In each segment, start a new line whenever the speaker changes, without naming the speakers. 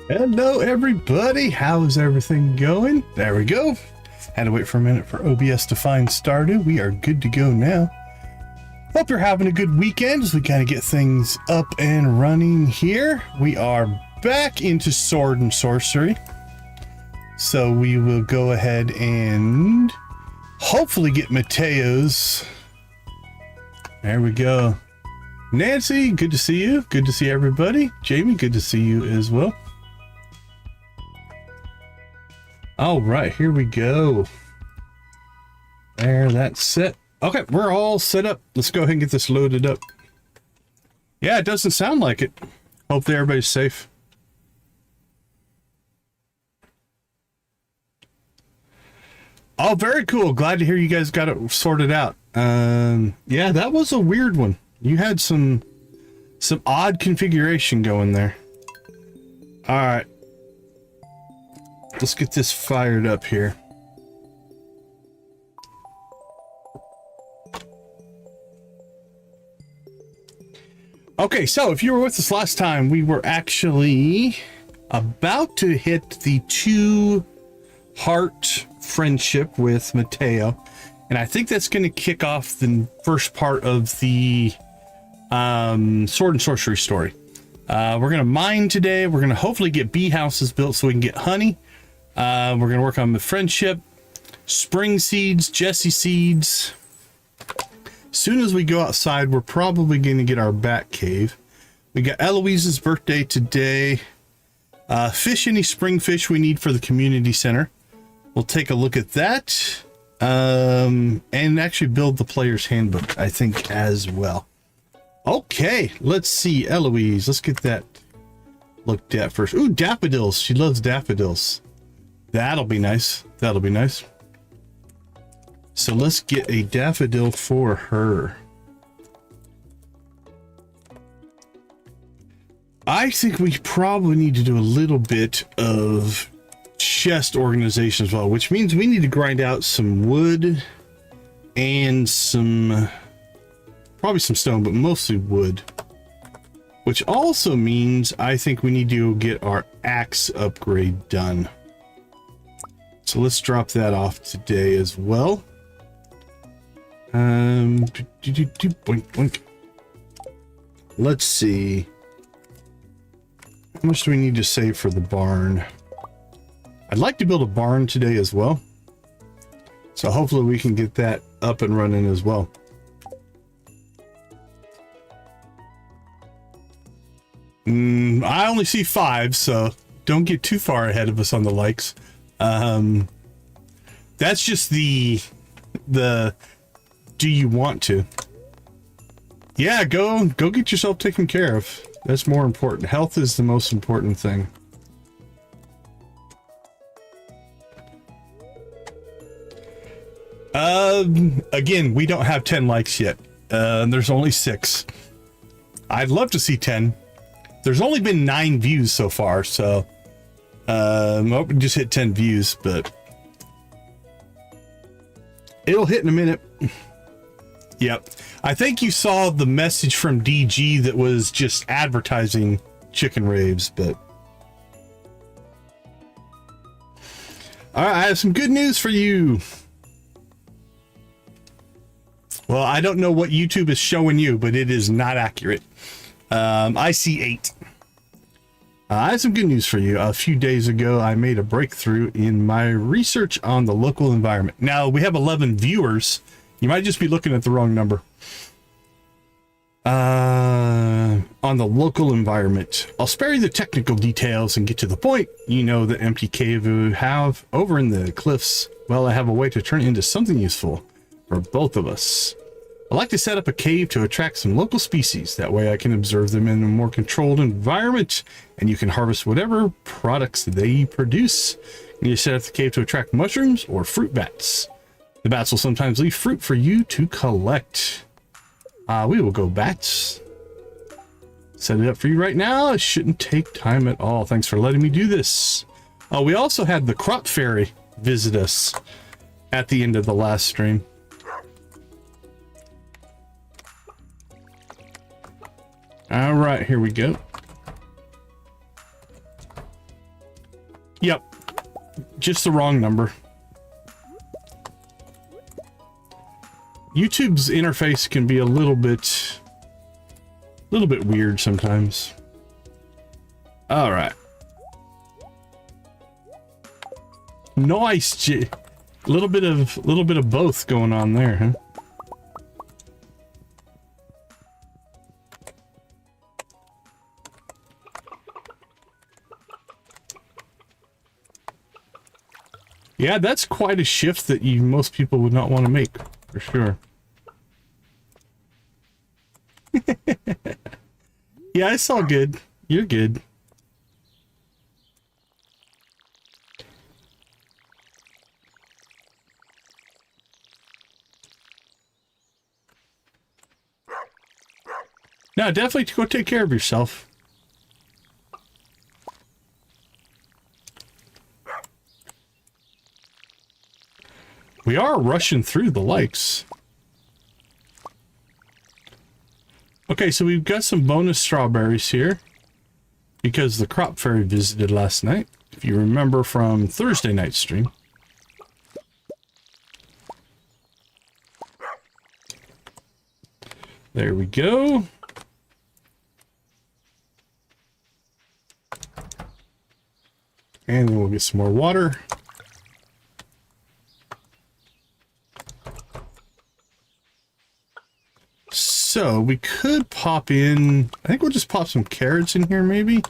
Hello, everybody. How's everything going? There we go. Had to wait for a minute for OBS to find Stardew. We are good to go now. Hope you're having a good weekend as we kind of get things up and running here. We are back into Sword and Sorcery. So we will go ahead and hopefully get Mateo's. There we go. Nancy, good to see you. Good to see everybody. Jamie, good to see you as well. All right, here we go. There, that's set. Okay, we're all set up. Let's go ahead and get this loaded up. Yeah, it doesn't sound like it. Hopefully everybody's safe. Oh, very cool. Glad to hear you guys got it sorted out. Yeah, that was a weird one. You had some odd configuration going there. All right. Let's get this fired up here. Okay, so if you were with us last time, we were actually about to hit the 2-heart friendship with Mateo. And I think that's going to kick off the first part of the Sword and Sorcery story. We're going to mine today. We're going to hopefully get bee houses built so we can get honey. We're going to work on the friendship, spring seeds, Jesse seeds. As soon as we go outside, we're probably going to get our bat cave. We got Eloise's birthday today. Fish any spring fish we need for the community center. We'll take a look at that. And actually build the player's handbook, I think, as well. Okay, let's see. Eloise, let's get that looked at first. Ooh, daffodils. She loves daffodils. That'll be nice. That'll be nice. So let's get a daffodil for her. I think we probably need to do a little bit of chest organization as well, which means we need to grind out some wood and probably some stone, but mostly wood. Which also means I think we need to get our axe upgrade done. So let's drop that off today as well. Boink, boink. Let's see. How much do we need to save for the barn? I'd like to build a barn today as well. So hopefully we can get that up and running as well. I only see 5, so don't get too far ahead of us on the likes. That's just the do you want to? Yeah, go get yourself taken care of. That's more important. Health is the most important thing. Again, we don't have 10 likes yet. There's only 6. I'd love to see 10. There's only been 9 views so far, so I'm hoping to just hit 10 views, but it'll hit in a minute. Yep. I think you saw the message from DG that was just advertising chicken raves, but all right, I have some good news for you. Well, I don't know what YouTube is showing you, but it is not accurate. I see 8. I have some good news for you. A few days ago, I made a breakthrough in my research on the local environment. Now, we have 11 viewers. You might just be looking at the wrong number. On the local environment. I'll spare you the technical details and get to the point. You know the empty cave we have over in the cliffs. Well, I have a way to turn it into something useful for both of us. I like to set up a cave to attract some local species. That way I can observe them in a more controlled environment, and you can harvest whatever products they produce. You need to set up the cave to attract mushrooms or fruit bats. The bats will sometimes leave fruit for you to collect. We will go bats. Set it up for you right now. It shouldn't take time at all. Thanks for letting me do this. We also had the crop fairy visit us at the end of the last stream. All right, here we go. Yep. Just the wrong number. YouTube's interface can be a little bit weird sometimes. All right. Nice. A little bit of both going on there, huh? Yeah, that's quite a shift that most people would not want to make, for sure. Yeah, it's all good. You're good. No, definitely go take care of yourself. We are rushing through the lakes. Okay, so we've got some bonus strawberries here because the crop fairy visited last night, if you remember from Thursday night stream. There we go. And then we'll get some more water. So we could pop in, I think we'll just pop some carrots in here maybe.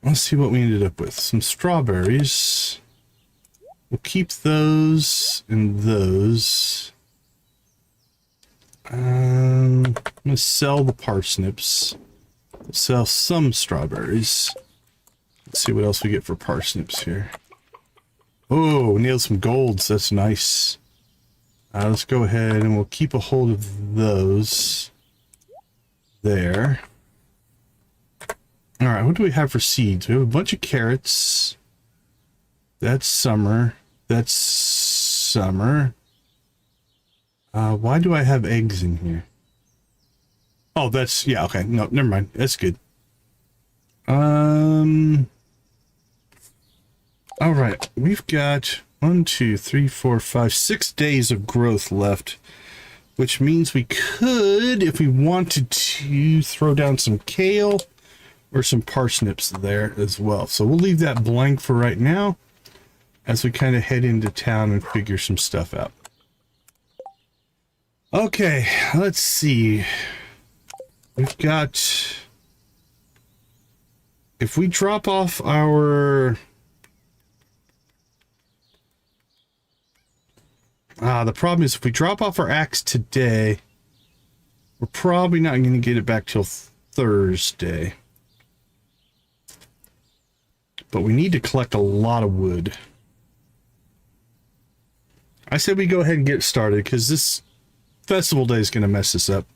Let's see what we ended up with. Some strawberries. We'll keep those and those. I'm gonna sell the parsnips. Sell some strawberries. Let's see what else we get for parsnips here. Oh, we nailed some golds. That's nice. Let's go ahead and we'll keep a hold of those. There. All right, what do we have for seeds? We have a bunch of carrots. That's summer. That's summer. Why do I have eggs in here? Oh, that's, yeah, okay. No, never mind. That's good. All right. We've got 1, 2, 3, 4, 5, 6 days of growth left, which means we could, if we wanted to, throw down some kale or some parsnips there as well. So we'll leave that blank for right now as we kind of head into town and figure some stuff out. Okay, let's see. We've got, if we drop off our, the problem is if we drop off our axe today, we're probably not going to get it back till Thursday. But we need to collect a lot of wood. I said we go ahead and get started because this festival day is going to mess us up.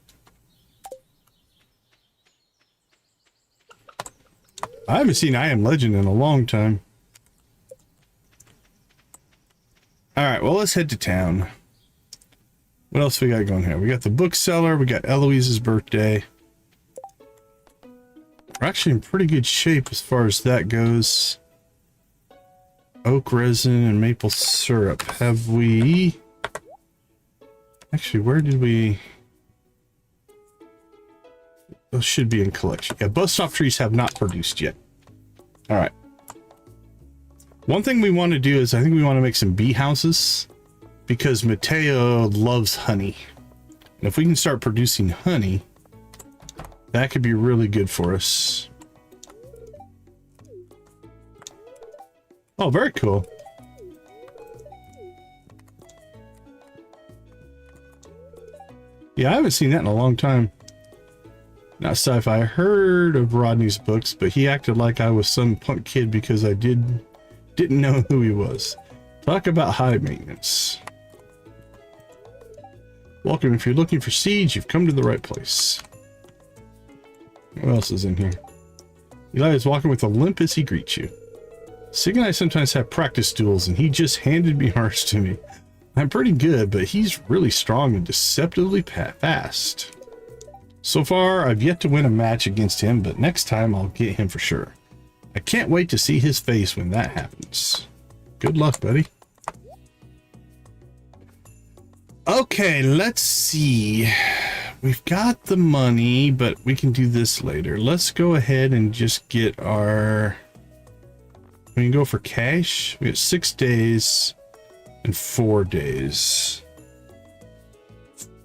I haven't seen I Am Legend in a long time. Alright, well, let's head to town. What else we got going here? We got the bookseller, we got Eloise's birthday. We're actually in pretty good shape as far as that goes. Oak resin and maple syrup. Have we... Actually, where did we... Those should be in collection. Yeah, bus stop trees have not produced yet. Alright. One thing we want to do is I think we want to make some bee houses because Mateo loves honey. And if we can start producing honey, that could be really good for us. Oh, very cool. Yeah, I haven't seen that in a long time. Not sci-fi. I heard of Rodney's books, but he acted like I was some punk kid because I didn't know who he was. Talk about high maintenance. Welcome. If you're looking for seeds, you've come to the right place. What else is in here? Eli is walking with a limp as he greets you. Sig and I sometimes have practice duels, and he just handed me ours to me. I'm pretty good, but he's really strong and deceptively fast. So far, I've yet to win a match against him, but next time I'll get him for sure. I can't wait to see his face when that happens. Good luck, buddy. Okay, let's see. We've got the money, but we can do this later. Let's go ahead and just get our... We can go for cash. We got 6 days and 4 days.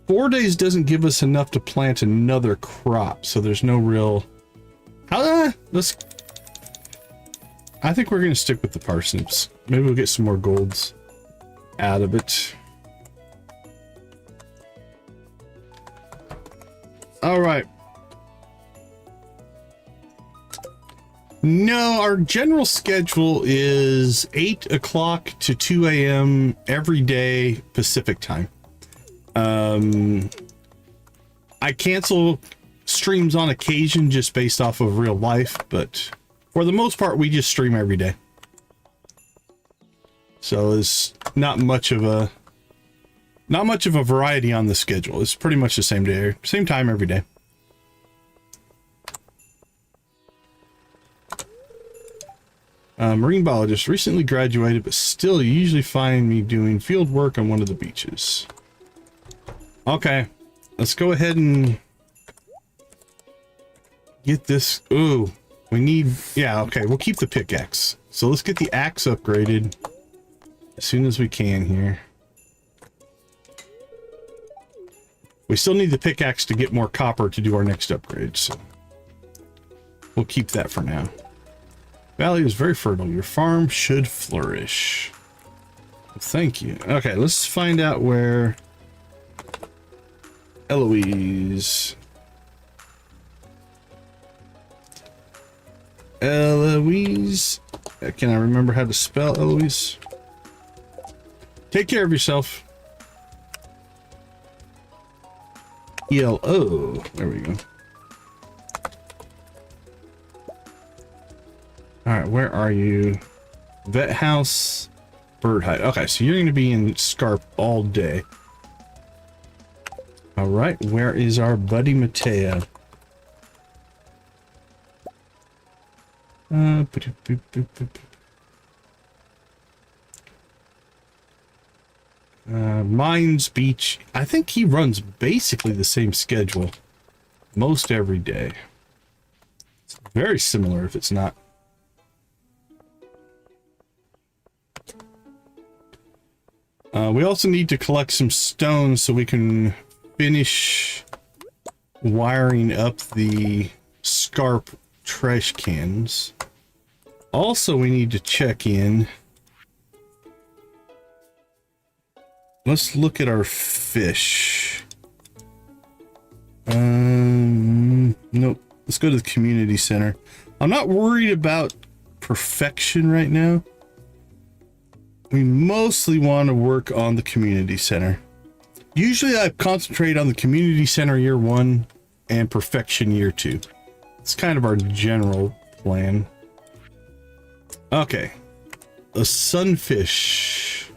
4 days doesn't give us enough to plant another crop, so there's no real... let's... I think we're going to stick with the parsnips. Maybe we'll get some more golds out of it. All right. No, our general schedule is 8 o'clock to 2 a.m. every day Pacific time. I cancel streams on occasion just based off of real life, but for the most part, we just stream every day. So it's not much of a variety on the schedule. It's pretty much the same day, same time every day. Marine biologist, recently graduated, but still you usually find me doing field work on one of the beaches. Okay, let's go ahead and get this. Ooh, we need, yeah, okay, we'll keep the pickaxe. So let's get the axe upgraded as soon as we can here. We still need the pickaxe to get more copper to do our next upgrade, so we'll keep that for now. Valley is very fertile. Your farm should flourish. Thank you. Okay, let's find out where Eloise. Eloise. Can I remember how to spell Eloise? Take care of yourself. E-L-O. There we go. All right, where are you? Vet house, bird hide. Okay, so you're going to be in Scarp all day. All right, where is our buddy Mateo? Mines Beach. I think he runs basically the same schedule most every day. It's very similar if it's not. We also need to collect some stones so we can finish wiring up the Scarp trash cans. Also, we need to check in. Let's look at our fish. Nope. Let's go to the community center. I'm not worried about perfection right now. We mostly want to work on the community center. Usually I concentrate on the community center year 1 and perfection year 2. It's kind of our general plan. Okay. A sunfish.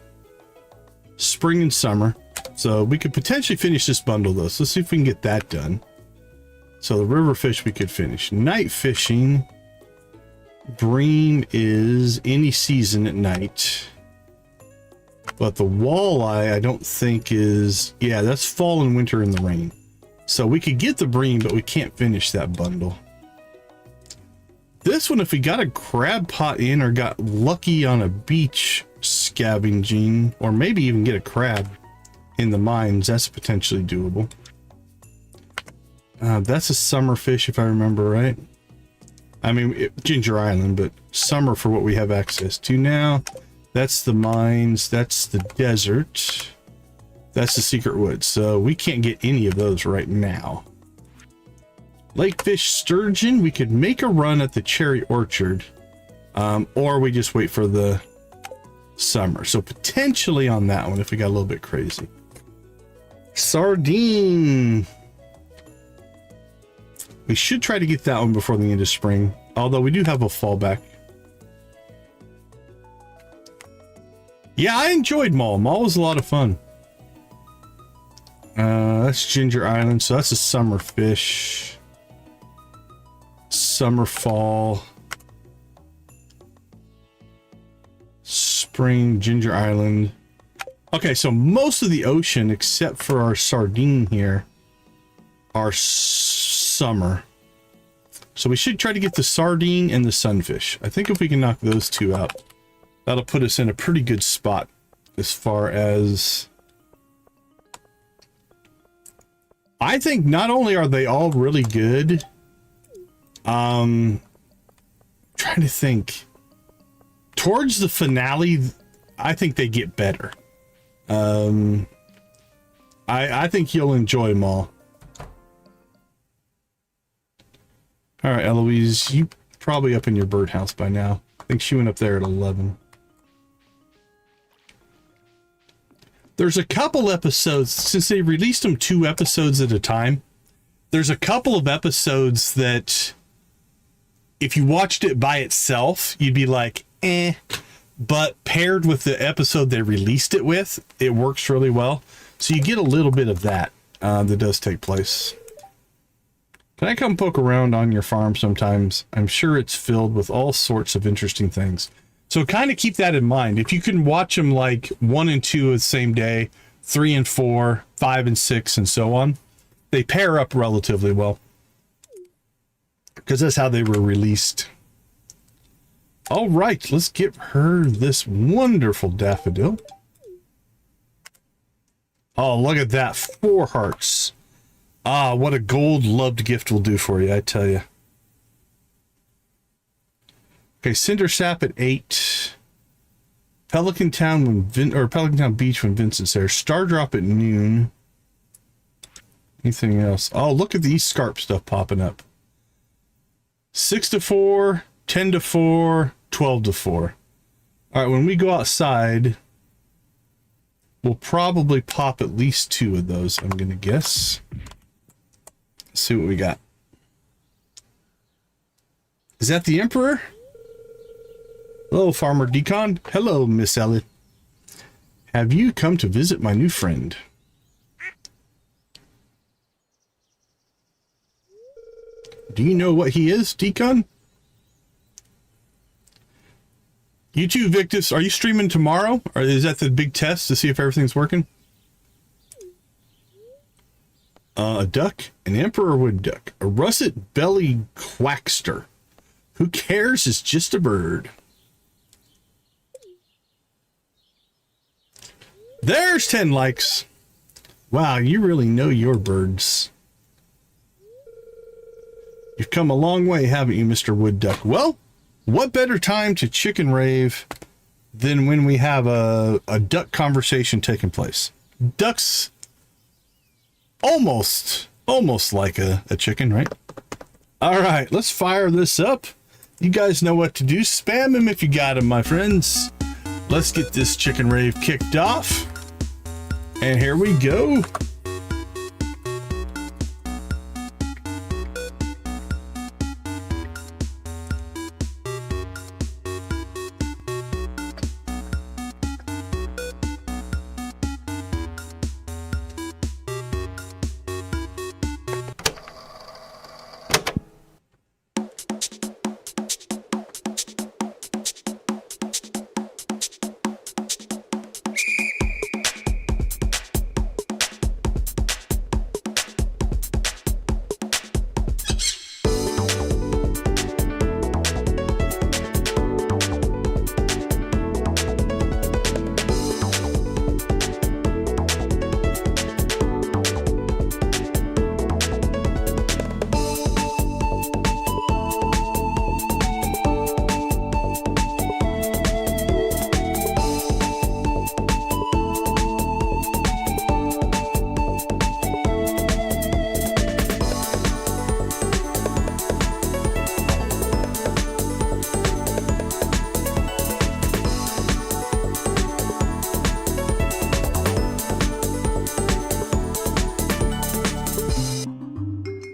Spring and summer. So we could potentially finish this bundle though. So let's see if we can get that done. So the river fish we could finish. Night fishing. Bream is any season at night. But the walleye, I don't think is... Yeah, that's fall and winter in the rain. So we could get the bream, but we can't finish that bundle. This one, if we got a crab pot in or got lucky on a beach scavenging, or maybe even get a crab in the mines, that's potentially doable. That's a summer fish, if I remember right. I mean, Ginger Island, but summer for what we have access to now. That's the mines. That's the desert. That's the secret woods. So we can't get any of those right now. Lakefish sturgeon. We could make a run at the cherry orchard. Or we just wait for the summer. So potentially on that one if we got a little bit crazy. Sardine. We should try to get that one before the end of spring. Although we do have a fallback. Yeah, I enjoyed Mall. Mall was a lot of fun. That's Ginger Island, so that's a summer fish. Summer, fall, spring, Ginger Island. Okay, so most of the ocean, except for our sardine here, are summer. So we should try to get the sardine and the sunfish. I think if we can knock those two out, that'll put us in a pretty good spot as far as... I think not only are they all really good, trying to think, towards the finale, I think they get better. I think you'll enjoy them all. All right, Eloise, you probably up in your birdhouse by now. I think she went up there at 11. There's a couple episodes, since they released them 2 episodes at a time, there's a couple of episodes that if you watched it by itself, you'd be like, eh. But paired with the episode they released it with, it works really well. So you get a little bit of that that does take place. Can I come poke around on your farm sometimes? I'm sure it's filled with all sorts of interesting things. So kind of keep that in mind. If you can watch them like 1 and 2 the same day, 3 and 4, 5 and 6, and so on, they pair up relatively well. Because that's how they were released. All right, let's give her this wonderful daffodil. Oh, look at that. 4 hearts. Ah, what a gold loved gift will do for you, I tell you. Okay, Cinder Sap at 8. Pelican Town Pelican Town Beach when Vincent's there. Star Drop at noon. Anything else? Oh, look at the East Scarp stuff popping up. 6 to 4, 10 to 4, 12 to 4. All right, when we go outside, we'll probably pop at least 2 of those, I'm going to guess. Let's see what we got. Is that the Emperor? Hello, Farmer Decon. Hello, Miss Elliot. Have you come to visit my new friend? Do you know what he is, Decon? You too, Victus. Are you streaming tomorrow? Or is that the big test to see if everything's working? A duck, an emperor wood duck, a russet belly quackster. Who cares? It's just a bird. There's 10 likes. Wow, you really know your birds. You've come a long way, haven't you, Mr. Wood Duck? Well, what better time to chicken rave than when we have a duck conversation taking place? Ducks almost like a chicken, right? All right, let's fire this up. You guys know what to do. Spam him if you got him, my friends. Let's get this chicken rave kicked off. And here we go.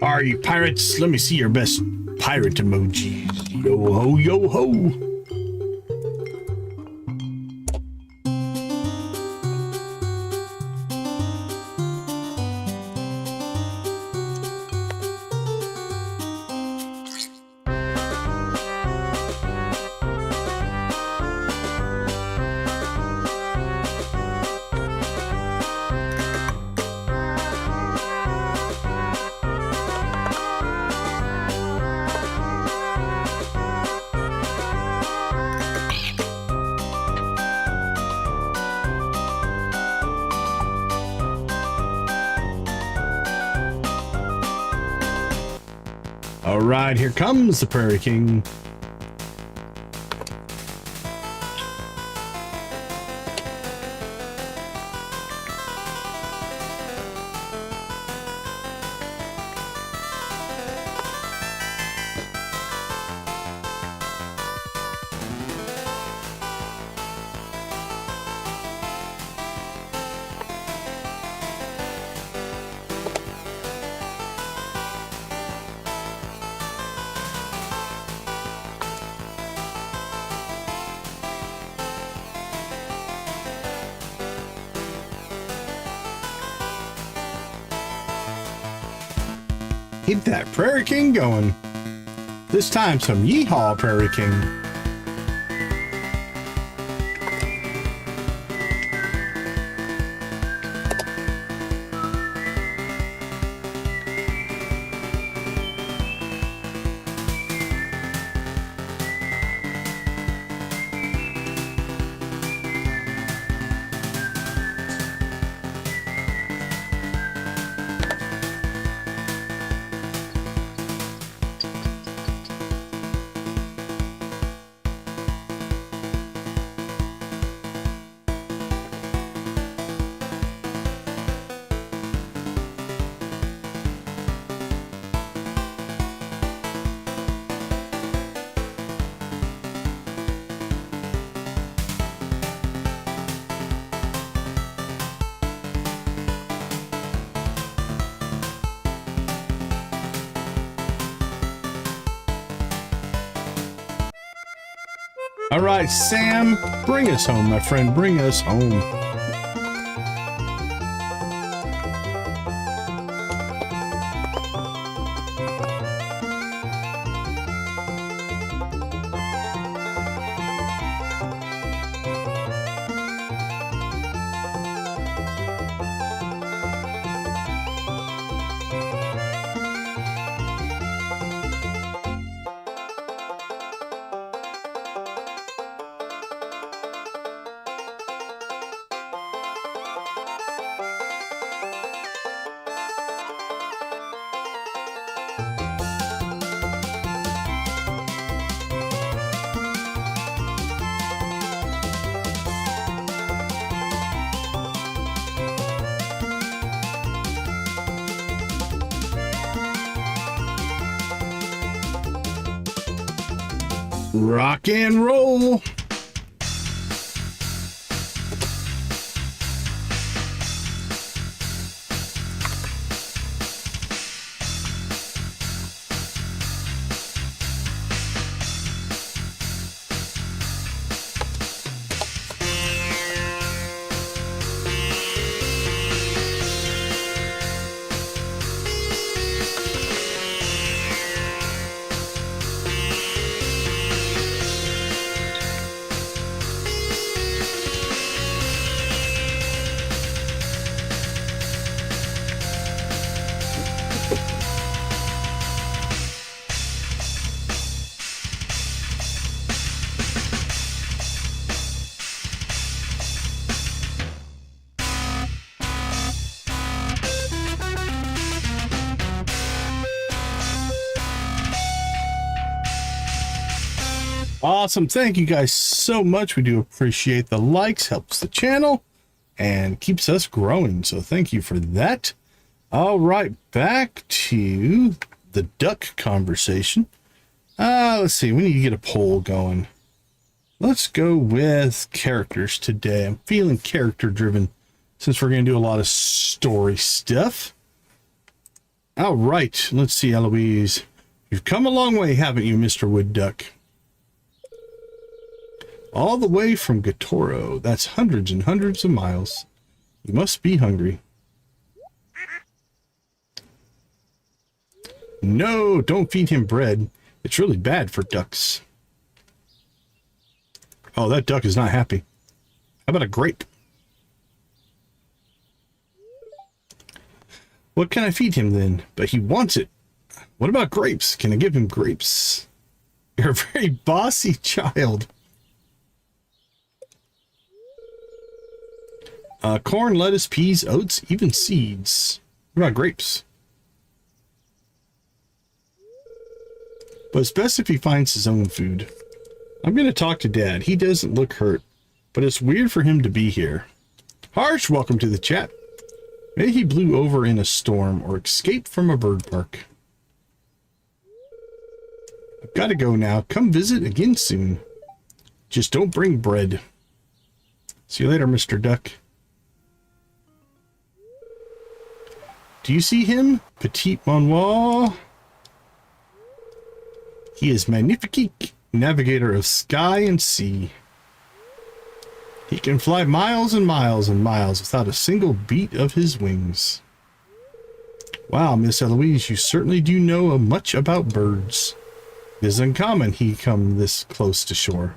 Are you pirates? Let me see your best pirate emoji. Yo ho, yo ho. All right, here comes the Prairie King. Keep that Prairie King going. This time some yeehaw, Prairie King. All right, Sam, bring us home, my friend. Bring us home. Rock and roll. Awesome. Thank you guys so much. We do appreciate the likes, helps the channel and keeps us growing. So thank you for that. All right, back to the duck conversation. Let's see. We need to get a poll going. Let's go with characters today. I'm feeling character driven since we're going to do a lot of story stuff. All right. Let's see, Eloise. You've come a long way, haven't you, Mr. Wood Duck? All the way from Gatoro. That's hundreds and hundreds of miles. You must be hungry. No, don't feed him bread. It's really bad for ducks. Oh, that duck is not happy. How about a grape? What can I feed him then? But he wants it. What about grapes? Can I give him grapes? You're a very bossy child. Corn, lettuce, peas, oats, even seeds. What about grapes? But it's best if he finds his own food. I'm going to talk to Dad. He doesn't look hurt, but it's weird for him to be here. Harsh, welcome to the chat. Maybe he blew over in a storm or escaped from a bird park. I've got to go now. Come visit again soon. Just don't bring bread. See you later, Mr. Duck. Do you see him? Petit Manoir. He is magnifique navigator of sky and sea. He can fly miles and miles and miles without a single beat of his wings. Wow, Miss Eloise, you certainly do know much about birds. It is uncommon he come this close to shore.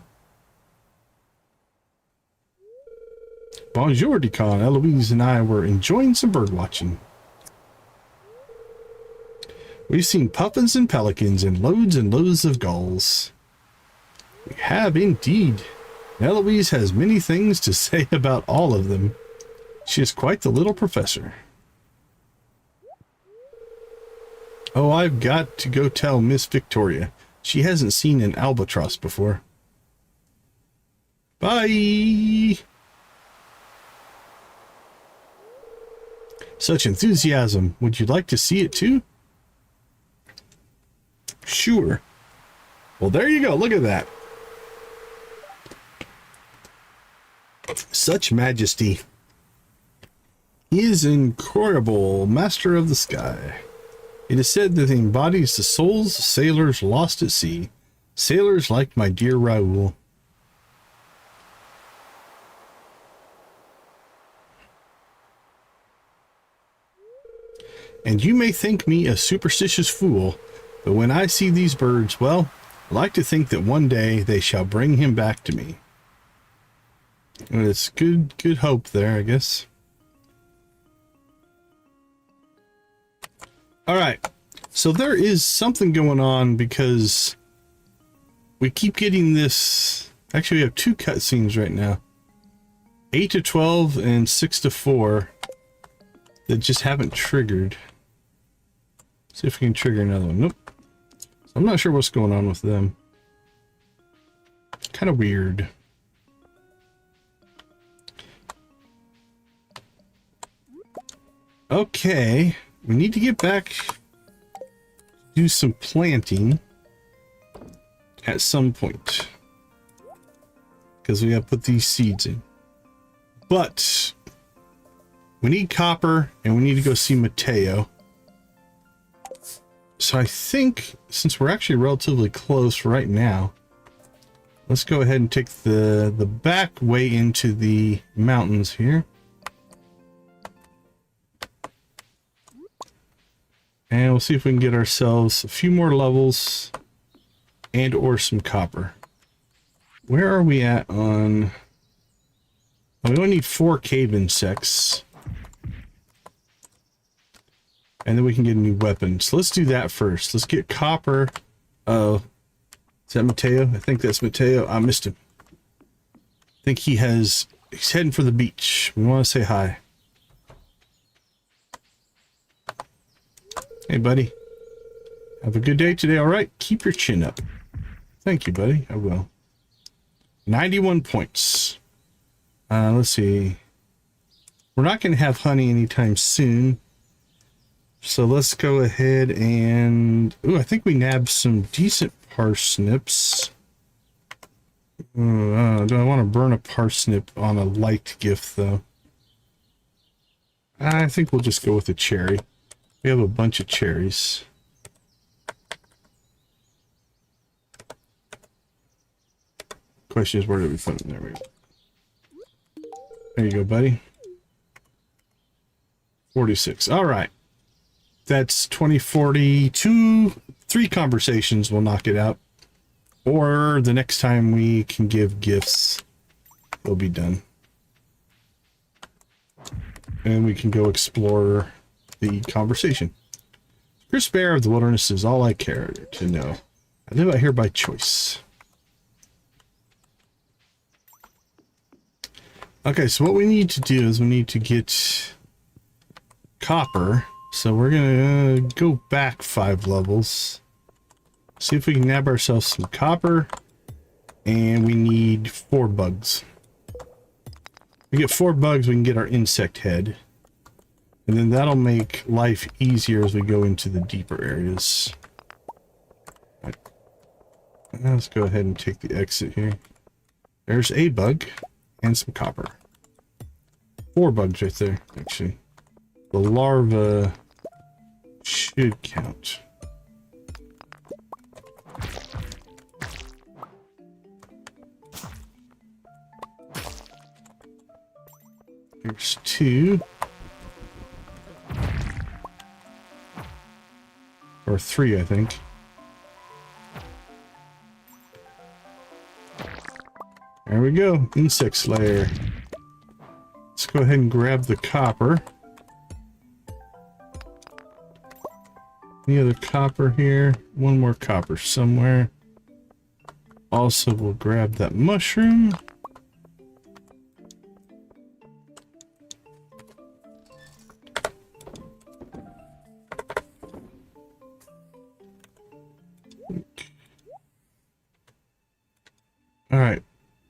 Bonjour, Decon. Eloise and I were enjoying some bird watching. We've seen puffins and pelicans and loads of gulls. We have indeed. Eloise has many things to say about all of them. She is quite the little professor. Oh, I've got to go tell Miss Victoria. She hasn't seen an albatross before. Bye! Such enthusiasm. Would you like to see it too? Sure. Well, there you go. Look at that. Such majesty. He is incroyable, master of the sky. It is said that he embodies the souls of sailors lost at sea. Sailors like my dear Raoul. And you may think me a superstitious fool, but when I see these birds, well, I like to think that one day they shall bring him back to me. And it's good hope there, I guess. All right, so there is something going on because we keep getting this. Actually, we have two cutscenes right now, 8 to 12 and 6 to 4, that just haven't triggered. See if we can trigger another one. Nope. So I'm not sure what's going on with them. Kind of weird. Okay, we need to get back, do some planting at some point, because we have to put these seeds in. But we need copper, and we need to go see Mateo. So I think, since we're actually relatively close right now, let's go ahead and take the back way into the mountains here. And we'll see if we can get ourselves a few more levels and or some copper. Where are we at on... Oh, we only need 4 cave insects. And then we can get a new weapon. So let's do that first. Let's get copper. Is that Mateo? I think that's Mateo. I missed him. I think he's heading for the beach. We want to say hi. Hey, buddy. Have a good day today, all right? Keep your chin up. Thank you, buddy. I will. 91 points. Let's see. We're not going to have honey anytime soon. So let's go ahead and... Ooh, I think we nabbed some decent parsnips. Do I want to burn a parsnip on a light gift, though? I think we'll just go with a cherry. We have a bunch of cherries. Question is, where did we put them? There we go. There you go, buddy. 46. All right. That's 20, 42. 3 conversations will knock it out. Or the next time we can give gifts, we'll be done. And we can go explore the conversation. Crisp air of the wilderness is all I care to know. I live out here by choice. Okay, so what we need to do is we need to get copper. So we're gonna go back 5 levels. See if we can nab ourselves some copper. And we need 4 bugs. We get 4 bugs, we can get our insect head. And then that'll make life easier as we go into the deeper areas. Right. Let's go ahead and take the exit here. There's a bug and some copper. 4 bugs right there, actually. The larva should count. Here's 2. Or 3, I think. There we go. Insect Slayer. Let's go ahead and grab the copper. Any other copper here? 1 more copper somewhere. Also, we'll grab that mushroom. Alright,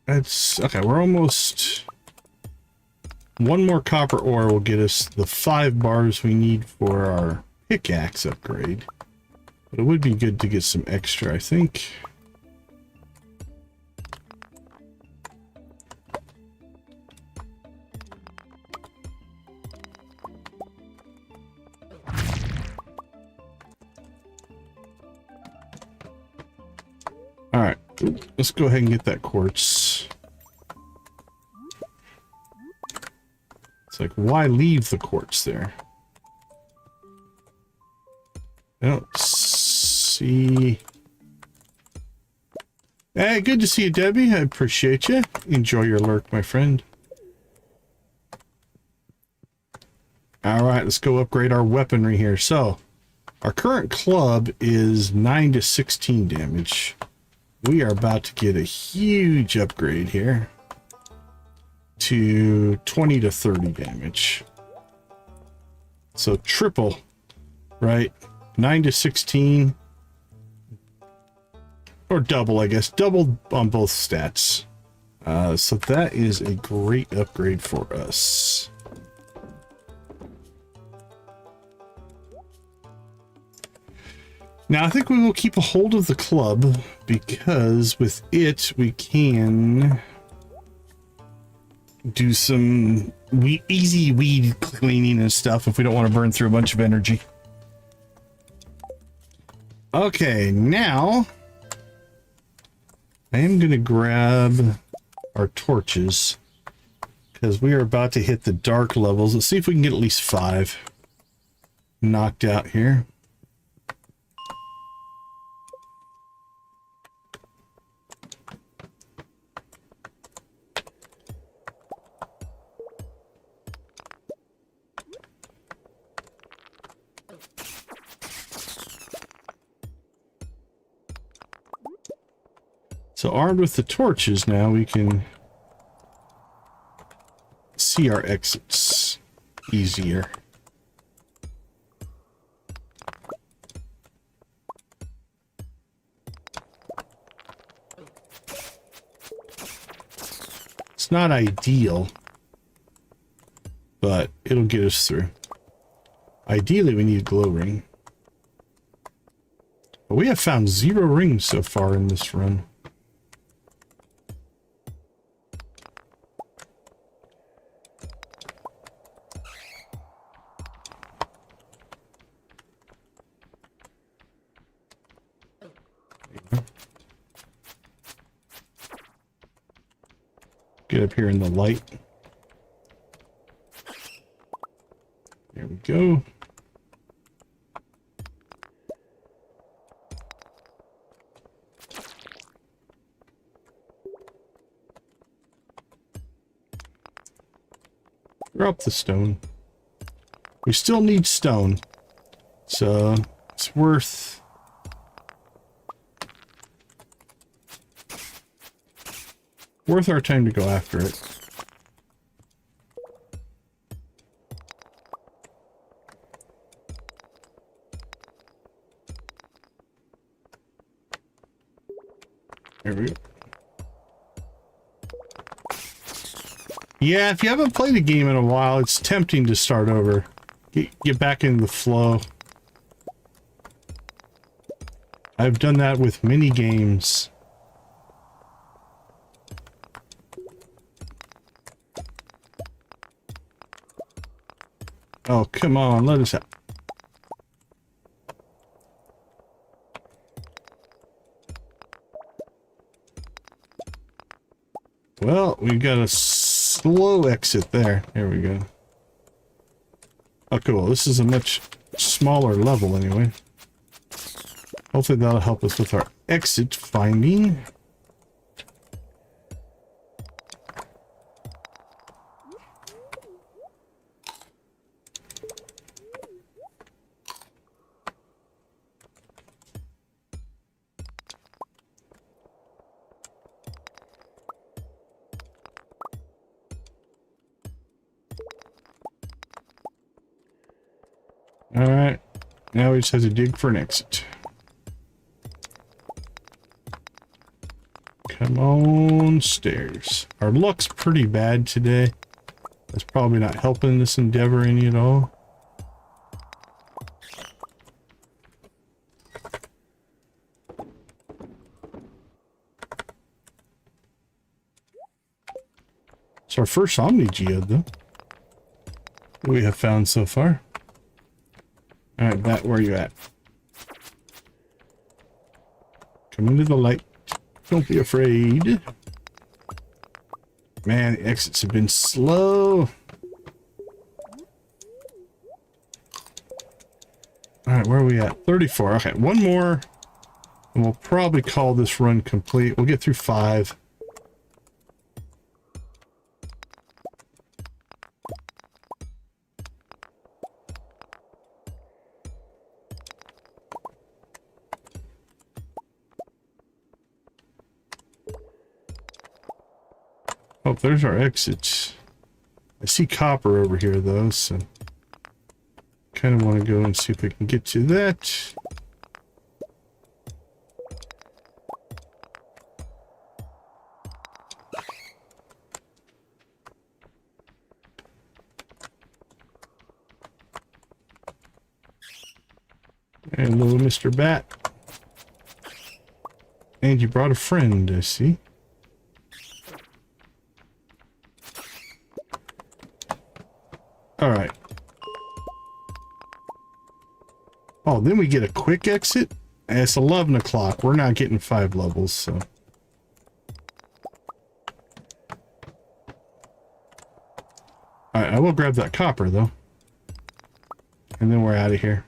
that's okay. We're almost 1 more copper ore will get us the 5 bars we need for our pickaxe upgrade. But it would be good to get some extra, I think. Alright, let's go ahead and get that quartz. It's like, why leave the quartz there? I don't see... Hey, good to see you, Debbie. I appreciate you. Enjoy your lurk, my friend. Alright, let's go upgrade our weaponry here. So, our current club is 9 to 16 damage. We are about to get a huge upgrade here to 20 to 30 damage. So triple, right? 9 to 16 or double, I guess. Double on both stats. So that is a great upgrade for us. Now, I think we will keep a hold of the club because with it, we can do some easy weed cleaning and stuff if we don't want to burn through a bunch of energy. Okay, now I am going to grab our torches because we are about to hit the dark levels. Let's see if we can get at least 5 knocked out here. So armed with the torches now, we can see our exits easier. It's not ideal, but it'll get us through. Ideally, we need a glow ring. But we have found 0 rings so far in this run. Get up here in the light. There we go. Drop the stone. We still need stone, so it's worth our time to go after it. There we go. Yeah, if you haven't played a game in a while, it's tempting to start over. Get back into the flow. I've done that with many games. Oh, come on, let us out. Well, we've got a slow exit there. There we go. Oh, cool. This is a much smaller level anyway. Hopefully that'll help us with our exit finding. Alright, now we just have to dig for an exit. Come on, stairs. Our luck's pretty bad today. That's probably not helping this endeavor any at all. It's our first Omni Geode, though, we have found so far. Alright, Bat, where are you at? Come into the light. Don't be afraid. Man, the exits have been slow. Alright, where are we at? 34. Okay, one more. And we'll probably call this run complete. We'll get through 5. Oh, there's our exit. I see copper over here, though, so kind of want to go and see if we can get to that. And little Mr. Bat. And you brought a friend, I see. All right. Oh, then we get a quick exit. And it's 11 o'clock. We're not getting 5 levels, so. All right, I will grab that copper, though. And then we're out of here.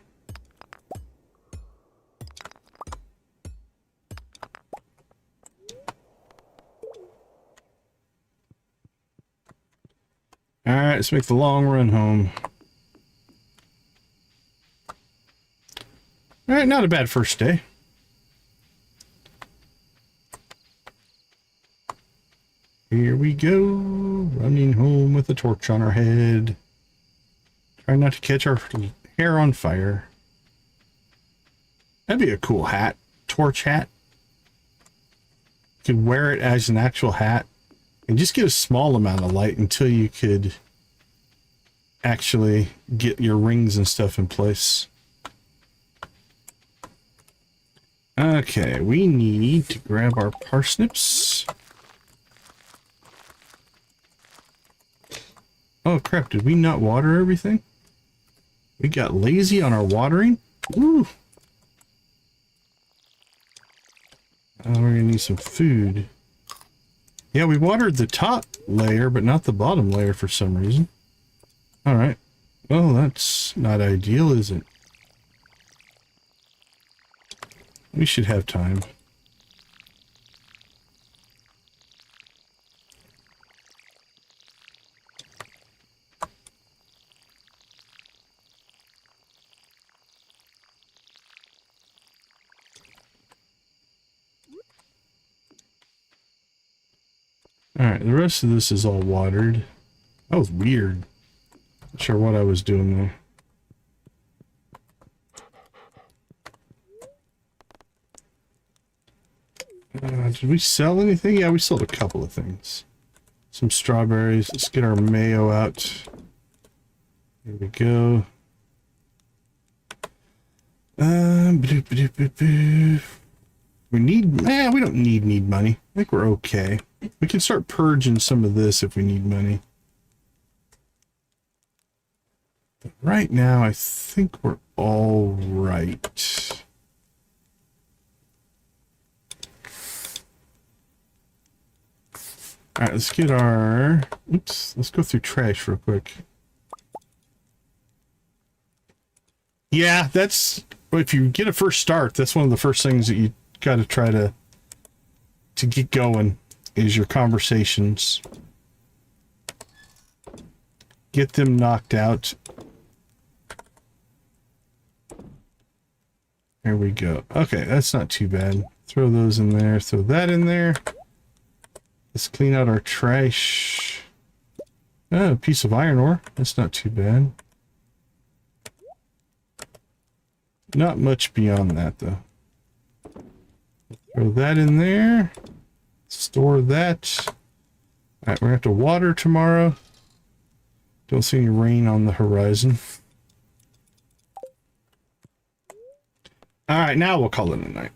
All right, let's make the long run home. All right, not a bad first day. Here we go, running home with a torch on our head. Try not to catch our hair on fire. That'd be a cool hat, torch hat. You could wear it as an actual hat. And just get a small amount of light until you could actually get your rings and stuff in place. Okay, we need to grab our parsnips. Oh crap, did we not water everything? We got lazy on our watering? Woo! We're gonna need some food. Yeah, we watered the top layer, but not the bottom layer for some reason. Alright. Well, that's not ideal, is it? We should have time. Alright, the rest of this is all watered. That was weird. Not sure what I was doing there. Did we sell anything? Yeah, we sold a couple of things. Some strawberries. Let's get our mayo out. Here we go. We need, we don't need money. I think we're okay. We can start purging some of this if we need money. But right now, I think we're all right. All right, let's get our, oops, let's go through trash real quick. Yeah, that's, if you get a first start, that's one of the first things that you got to try to get going is your conversations. Get them knocked out. There we go. Okay, that's not too bad. Throw those in there, throw that in there. Let's clean out our trash. Oh, a piece of iron ore. That's not too bad. Not much beyond that, though. Throw that in there. Store that. Alright, we're going to have to water tomorrow. Don't see any rain on the horizon. Alright, now we'll call it a night.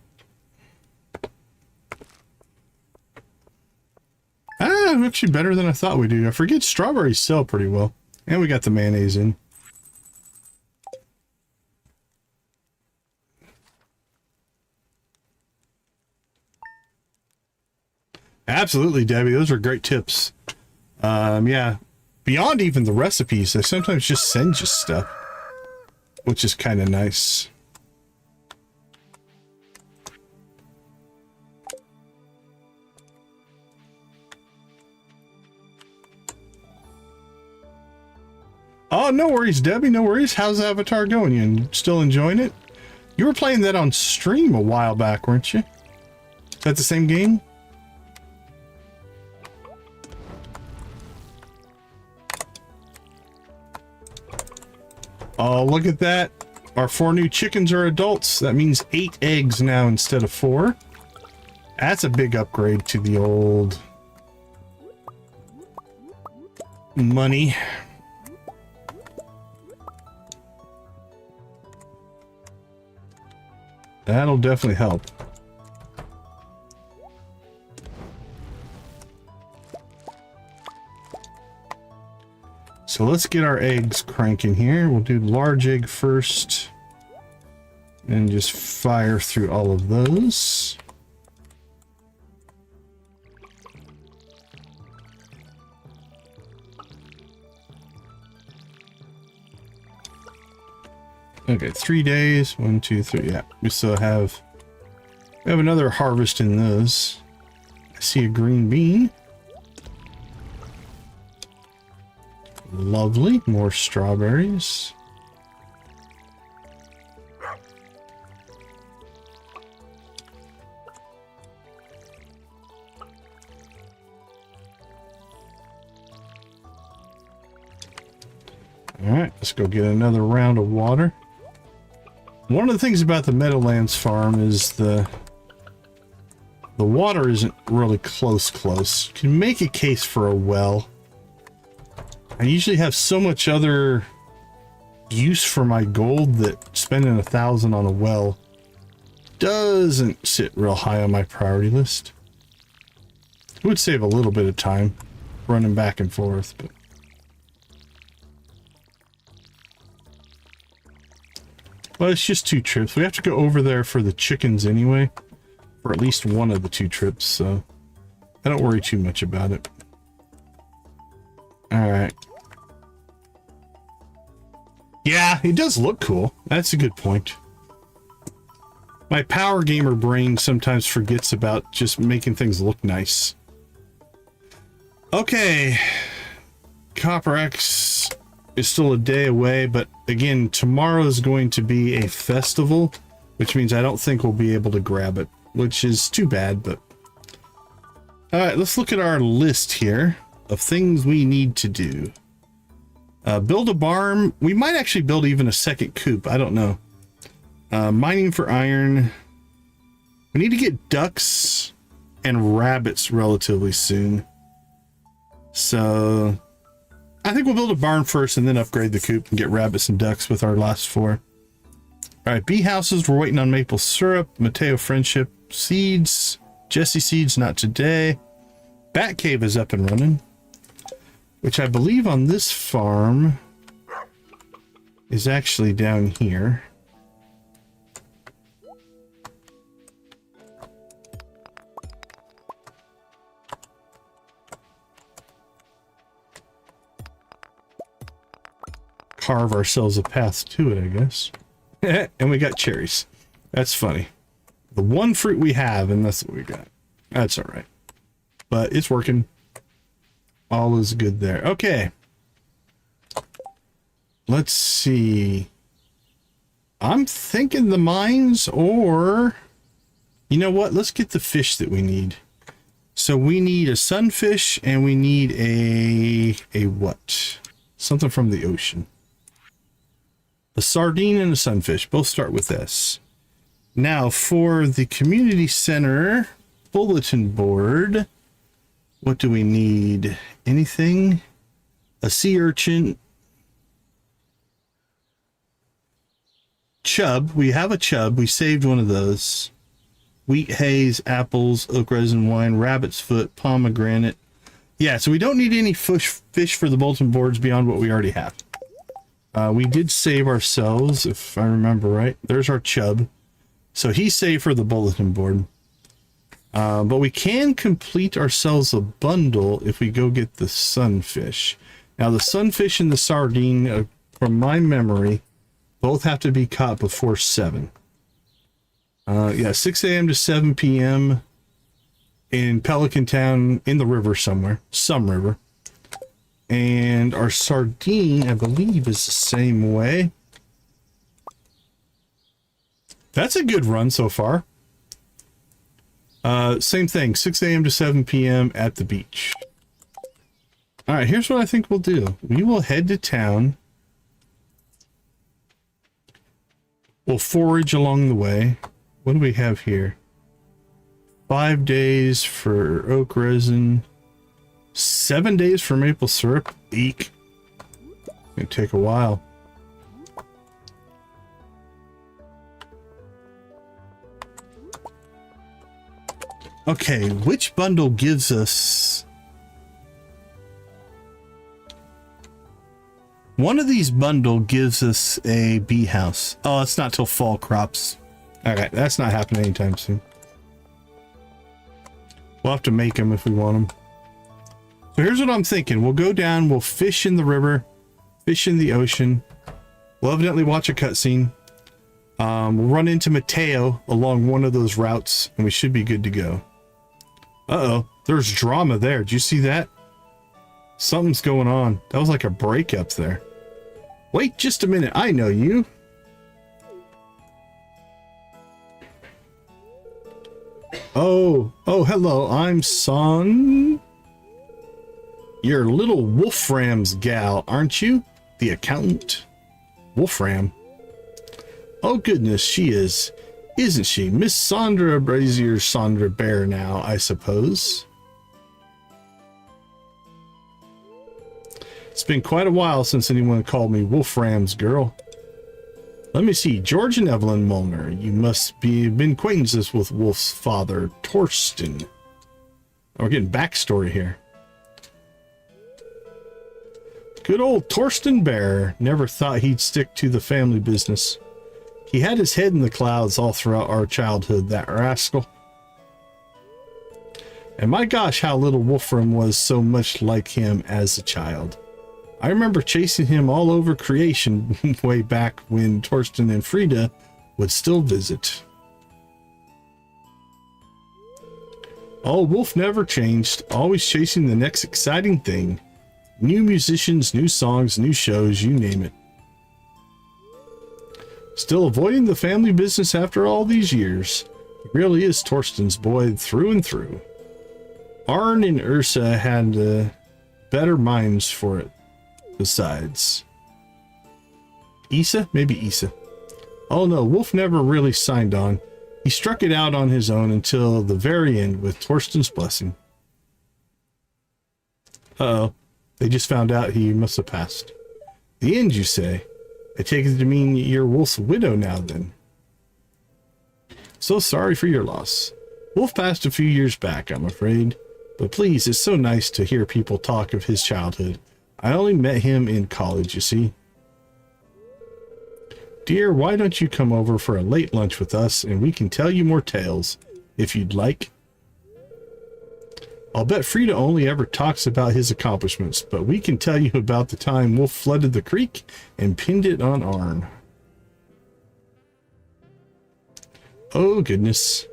Actually better than I thought we do. I forget strawberries sell pretty well. And we got the mayonnaise in. Absolutely, Debbie. Those are great tips. Yeah. Beyond even the recipes, they sometimes just send you stuff, which is kind of nice. Oh, no worries, Debbie. No worries. How's Avatar going? You still enjoying it? You were playing that on stream a while back, weren't you? Is that the same game? Oh, look at that. Our 4 new chickens are adults. That means 8 eggs now instead of 4. That's a big upgrade to the old money. That'll definitely help. So let's get our eggs cranking here. We'll do large egg first. And just fire through all of those. Okay, 3 days. 1, 2, 3. Yeah, we still have... We have another harvest in those. I see a green bean. Lovely. More strawberries. Alright, let's go get another round of water. One of the things about the Meadowlands farm is the water isn't really close. You can make a case for a well. I usually have so much other use for my gold that spending 1,000 on a well doesn't sit real high on my priority list. It would save a little bit of time running back and forth, but well, it's just 2 trips. We have to go over there for the chickens anyway, for at least one of the 2 trips, so I don't worry too much about it. Alright. Yeah, it does look cool. That's a good point. My power gamer brain sometimes forgets about just making things look nice. Okay. Copper X is still a day away, but again, tomorrow is going to be a festival, which means I don't think we'll be able to grab it, which is too bad, but... Alright, let's look at our list here of things we need to do. Build a barn. We might actually build even a second coop. I don't know. Mining for iron. We need to get ducks and rabbits relatively soon. So I think we'll build a barn first and then upgrade the coop and get rabbits and ducks with our last 4. All right, bee houses, we're waiting on maple syrup, Mateo friendship seeds, Jesse seeds, not today. Bat cave is up and running, which I believe on this farm is actually down here. Carve ourselves a path to it, I guess. And we got cherries. That's funny. The one fruit we have, and that's what we got. That's all right. But it's working. All is good there. Okay. Let's see. I'm thinking the mines, or you know what? Let's get the fish that we need. So we need a sunfish and we need a what? Something from the ocean. A sardine and a sunfish. Both start with S. Now for the community center bulletin board, what do we need? Anything? A sea urchin. Chub. We have a chub. We saved one of those. Wheat haze, apples, oak resin wine, rabbit's foot, pomegranate. Yeah, so we don't need any fish for the bulletin boards beyond what we already have. We did save ourselves, if I remember right. There's our chub. So he's saved for the bulletin board. But we can complete ourselves a bundle if we go get the sunfish. Now the sunfish and the sardine, from my memory, both have to be caught before 7. Yeah, 6 a.m. to 7 p.m. in Pelican Town, in the river somewhere. Some river. And our sardine, I believe, is the same way. That's a good run so far. Same thing, 6 a.m. to 7 p.m. at the beach. All right, here's what I think we'll do. We will head to town. We'll forage along the way. What do we have here? 5 days for oak resin. 7 days for maple syrup. Eek. It'll take a while. Okay, which bundle gives us... One of these bundle gives us a bee house. Oh, it's not till fall crops. Okay, that's not happening anytime soon. We'll have to make them if we want them. So here's what I'm thinking. We'll go down, we'll fish in the river, fish in the ocean. We'll evidently watch a cutscene. We'll run into Mateo along one of those routes, and we should be good to go. Uh-oh, there's drama there. Did you see that? Something's going on. That was like a breakup there. Wait just a minute. I know you. Oh, hello. I'm Son. You're little Wolfram's gal, aren't you? The accountant. Wolfram. Oh goodness, she is. Isn't she? Miss Sandra Brazier Sandra Bear now, I suppose. It's been quite a while since anyone called me Wolfram's girl. Let me see. George and Evelyn Molnar. You must be been acquaintances with Wolf's father, Torsten. Oh, we're getting backstory here. Good old Torsten Bear. Never thought he'd stick to the family business. He had his head in the clouds all throughout our childhood, that rascal. And my gosh, how little Wolfram was so much like him as a child. I remember chasing him all over creation way back when Torsten and Frida would still visit. Oh, Wolf never changed, always chasing the next exciting thing. New musicians, new songs, new shows, you name it. Still avoiding the family business after all these years. He really is Torsten's boy through and through. Arn and Ursa had better minds for it. Besides. Issa? Maybe Issa. Oh no, Wolf never really signed on. He struck it out on his own until the very end with Torsten's blessing. Uh-oh. They just found out he must have passed. The end, you say? I take it to mean you're Wolf's widow now, then. So sorry for your loss. Wolf passed a few years back, I'm afraid. But please, it's so nice to hear people talk of his childhood. I only met him in college, you see. Dear, why don't you come over for a late lunch with us and we can tell you more tales, if you'd like. I'll bet Frida only ever talks about his accomplishments, but we can tell you about the time Wolf flooded the creek and pinned it on Arn. Oh, goodness.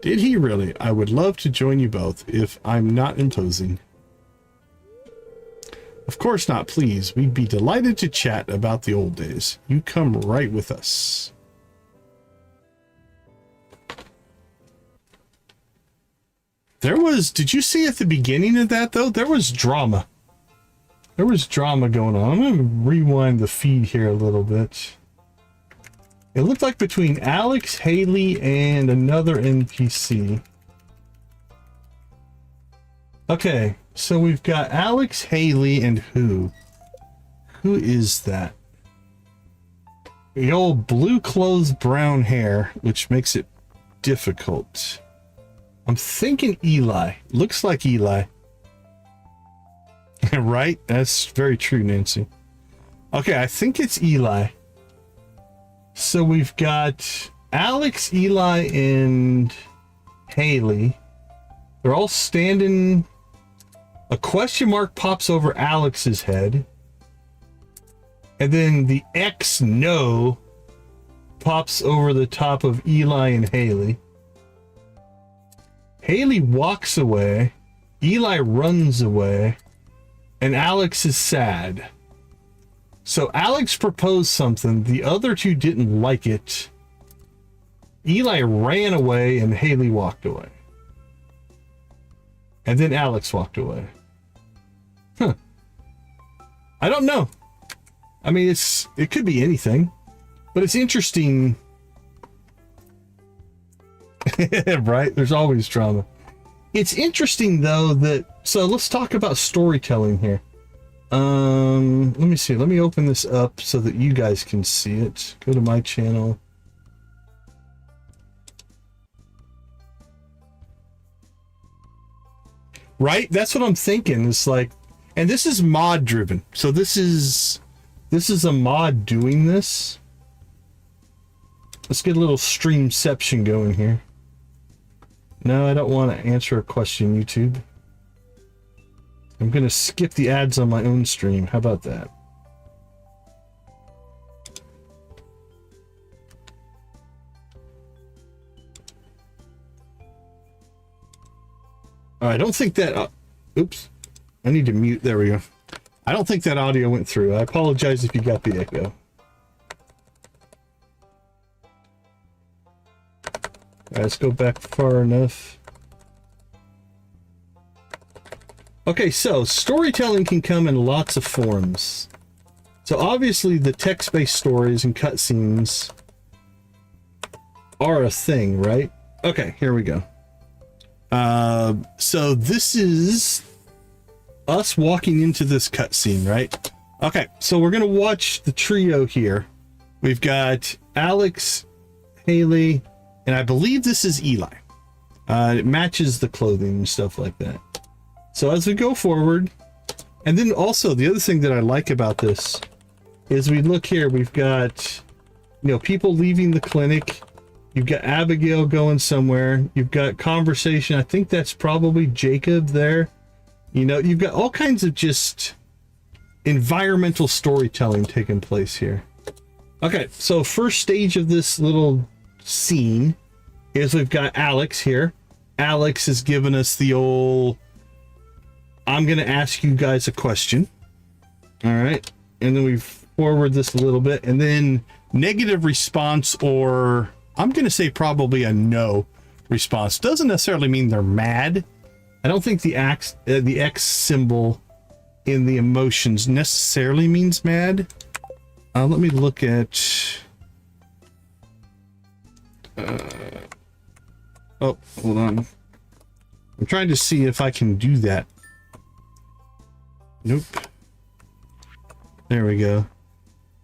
Did he really? I would love to join you both, if I'm not imposing. Of course not, please. We'd be delighted to chat about the old days. You come right with us. Did you see at the beginning of that, though? There was drama. There was drama going on. I'm going to rewind the feed here a little bit. It looked like between Alex, Haley, and another NPC. Okay, so we've got Alex, Haley, and who? Who is that? The old blue clothes, brown hair, which makes it difficult. I'm thinking Eli. Looks like Eli. Right? That's very true, Nancy. Okay, I think it's Eli. So we've got Alex, Eli, and Haley. They're all standing. A question mark pops over Alex's head. And then the X no pops over the top of Eli and Haley. Haley walks away. Eli runs away. And Alex is sad. So Alex proposed something. The other two didn't like it. Eli ran away and Haley walked away. And then Alex walked away. Huh. I don't know. I mean, it could be anything. But it's interesting. Right? There's always drama. It's interesting, though, that... So let's talk about storytelling here. Let me see. Let me open this up so that you guys can see it. Go to my channel. Right? That's what I'm thinking. It's like... And this is mod driven. So this is a mod doing this. Let's get a little streamception going here. No, I don't want to answer a question, YouTube. I'm going to skip the ads on my own stream. How about that? I don't think that... oops. I need to mute. There we go. I don't think that audio went through. I apologize if you got the echo. Let's go back far enough. Okay, so storytelling can come in lots of forms. So obviously the text-based stories and cutscenes are a thing, right? Okay, here we go. So this is us walking into this cutscene, right? Okay, so we're gonna watch the trio here. We've got Alex, Haley, and I believe this is Eli. It matches the clothing and stuff like that. So as we go forward, and then also the other thing that I like about this is we look here, we've got, you know, people leaving the clinic. You've got Abigail going somewhere. You've got conversation. I think that's probably Jacob there. You know, you've got all kinds of just environmental storytelling taking place here. Okay, so first stage of this little scene is we've got Alex here. Alex has given us the old, I'm going to ask you guys a question. All right. And then we forward this a little bit, and then negative response, or I'm going to say probably a no response. Doesn't necessarily mean they're mad. I don't think the X symbol in the emotions necessarily means mad. Let me look at... Oh, hold on. I'm trying to see if I can do that. Nope. There we go.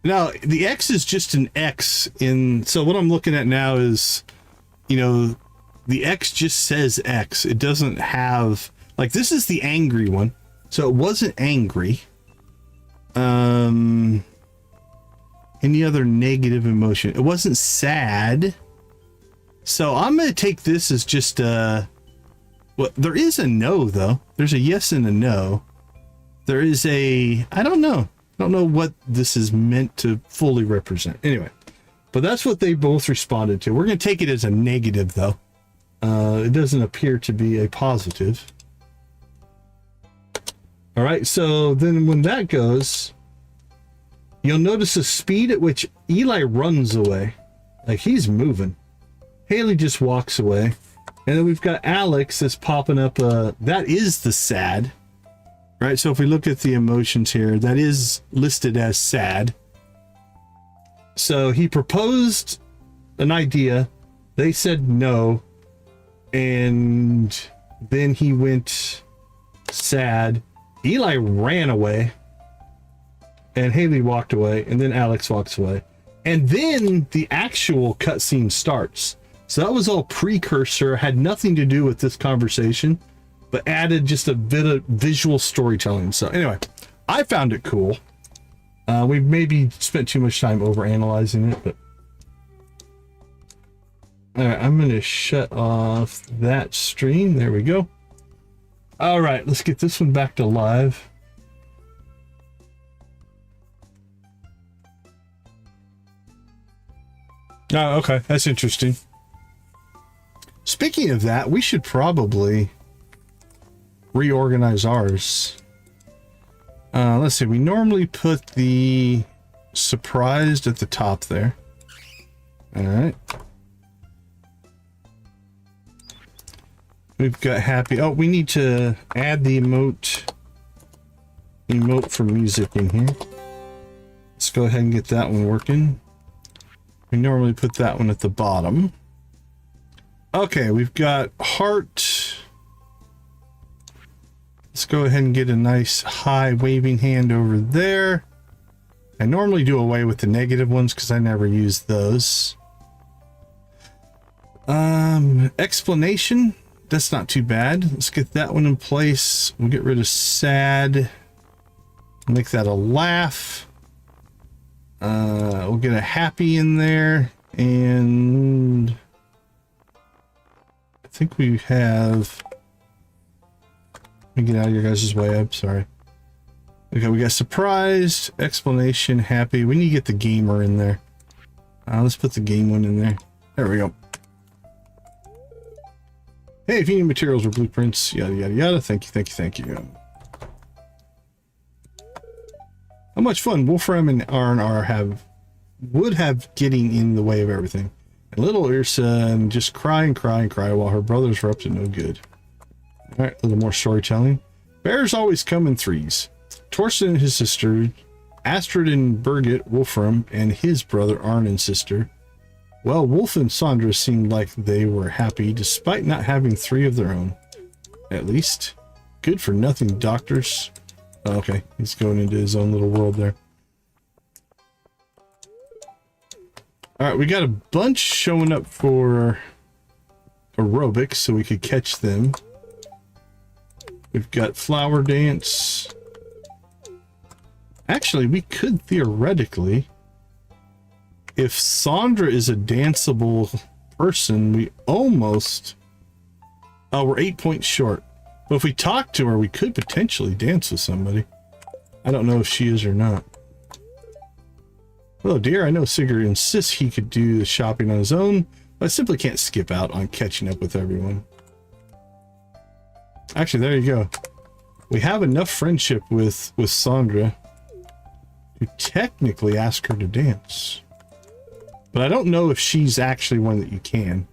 Now, the X is just an X in... So what I'm looking at now is, you know, the X just says X. It doesn't have... Like, this is the angry one. So it wasn't angry. Any other negative emotion? It wasn't sad. So I'm going to take this as just a... Well, there is a no, though. There's a yes and a no. There is a... I don't know. I don't know what this is meant to fully represent. Anyway, but that's what they both responded to. We're going to take it as a negative, though. It doesn't appear to be a positive. All right, so then when that goes, you'll notice the speed at which Eli runs away. Like, he's moving. Haley just walks away. And then we've got Alex that's popping up. That is the sad. Right, so if we look at the emotions here, that is listed as sad. So he proposed an idea. They said no. And then he went sad. Eli ran away. And Haley walked away. And then Alex walks away. And then the actual cutscene starts. So that was all precursor, had nothing to do with this conversation, but added just a bit of visual storytelling. So anyway, I found it cool. We maybe spent too much time over analyzing it, but all right, I'm going to shut off that stream. There we go. All right, let's get this one back to live. Oh, okay, that's interesting. Speaking of that, we should probably reorganize ours. Let's see, we normally put the surprised at the top there. All right. We've got happy. Oh, we need to add the emote for music in here. Let's go ahead and get that one working. We normally put that one at the bottom. Okay, we've got heart. Let's go ahead and get a nice high waving hand over there. I normally do away with the negative ones because I never use those. Explanation. That's not too bad. Let's get that one in place. We'll get rid of sad. Make that a laugh. We'll get a happy in there. And I think we have... Let me get out of your guys' way. I'm sorry. Okay, we got surprised, explanation, happy. We need to get the gamer in there. Let's put the game one in there. There we go. Hey, if you need materials or blueprints, yada, yada, yada. Thank you, thank you, thank you. How much fun Wolfram and R&R would have getting in the way of everything. And little Ursa just cry and cry and cry while her brothers were up to no good. All right, a little more storytelling. Bears always come in threes. Torsten and his sister, Astrid and Birgit, Wolfram, and his brother Arn and sister. Well, Wolf and Sandra seemed like they were happy despite not having three of their own. At least. Good for nothing doctors. Oh, okay, he's going into his own little world there. All right, we got a bunch showing up for aerobics so we could catch them. We've got flower dance. Actually, we could theoretically, if Sandra is a danceable person, we almost... Oh, we're 8 points short. But if we talk to her, we could potentially dance with somebody. I don't know if she is or not. Hello, dear. I know Sigurd insists he could do the shopping on his own, but I simply can't skip out on catching up with everyone. Actually, there you go. We have enough friendship with Sandra to technically ask her to dance. But I don't know if she's actually one that you can.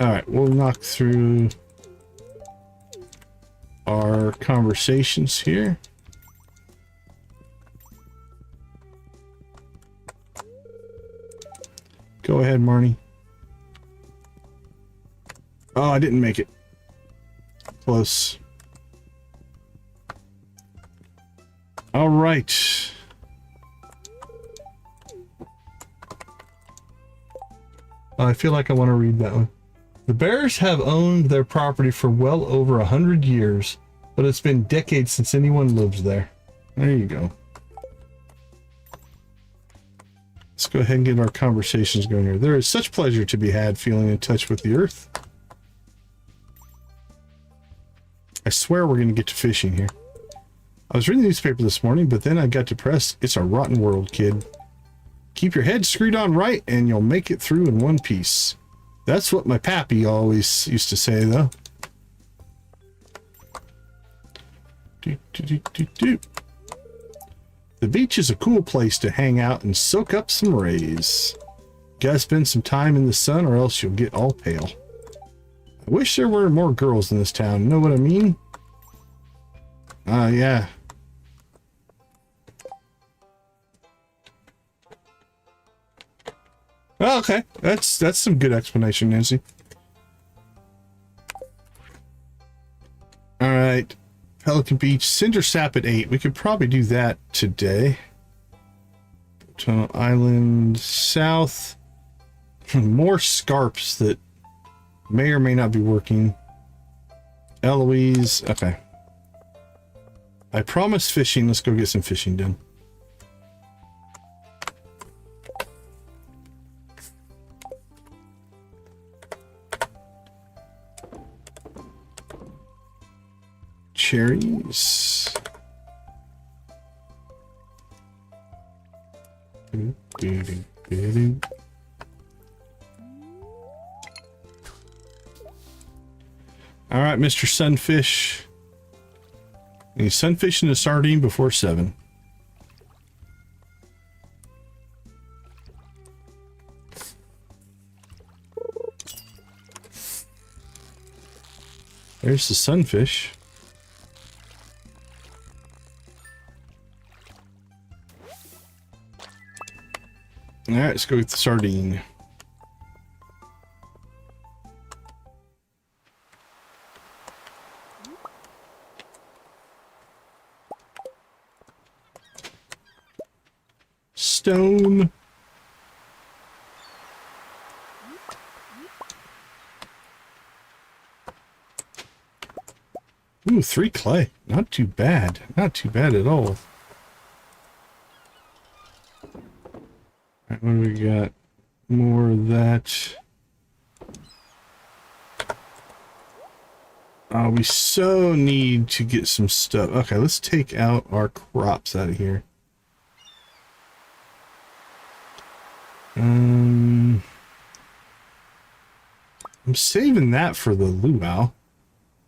Alright, we'll knock through our conversations here. Go ahead, Marnie. Oh, I didn't make it. Close. All right. I feel like I want to read that one. The Bears have owned their property for well over 100 years, but it's been decades since anyone lived there. There you go. Let's go ahead and get our conversations going here. There is such pleasure to be had feeling in touch with the earth. I swear we're going to get to fishing here. I was reading the newspaper this morning, but then I got depressed. It's a rotten world, kid. Keep your head screwed on right and you'll make it through in one piece. That's what my pappy always used to say, though. The beach is a cool place to hang out and soak up some rays. Gotta spend some time in the sun or else you'll get all pale. I wish there were more girls in this town. Know what I mean? Yeah. Oh, okay. That's some good explanation, Nancy. All right. Pelican Beach, Cinder Sap at 8. We could probably do that today. Tunnel Island South. More scarps that may or may not be working. Eloise. Okay. I promised fishing. Let's go get some fishing done. Cherries. All right, Mr. Sunfish. Need sunfish and a sardine before 7. There's the sunfish. All right, let's go with the sardine. Stone. Ooh, 3 clay. Not too bad. Not too bad at all. Alright, what do we got? More of that. We so need to get some stuff. Okay, let's take out our crops out of here. I'm saving that for the luau,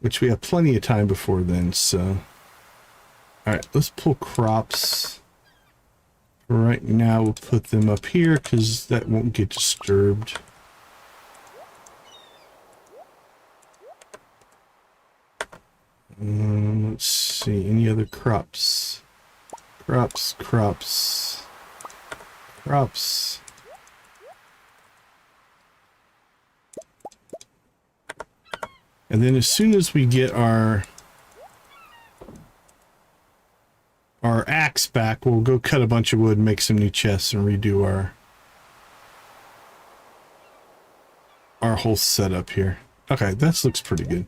which we have plenty of time before then, so. Alright, let's pull crops. For right now, we'll put them up here, because that won't get disturbed. Let's see, any other crops? Crops. And then as soon as we get our axe back, we'll go cut a bunch of wood, make some new chests, and redo our whole setup here. Okay, that looks pretty good.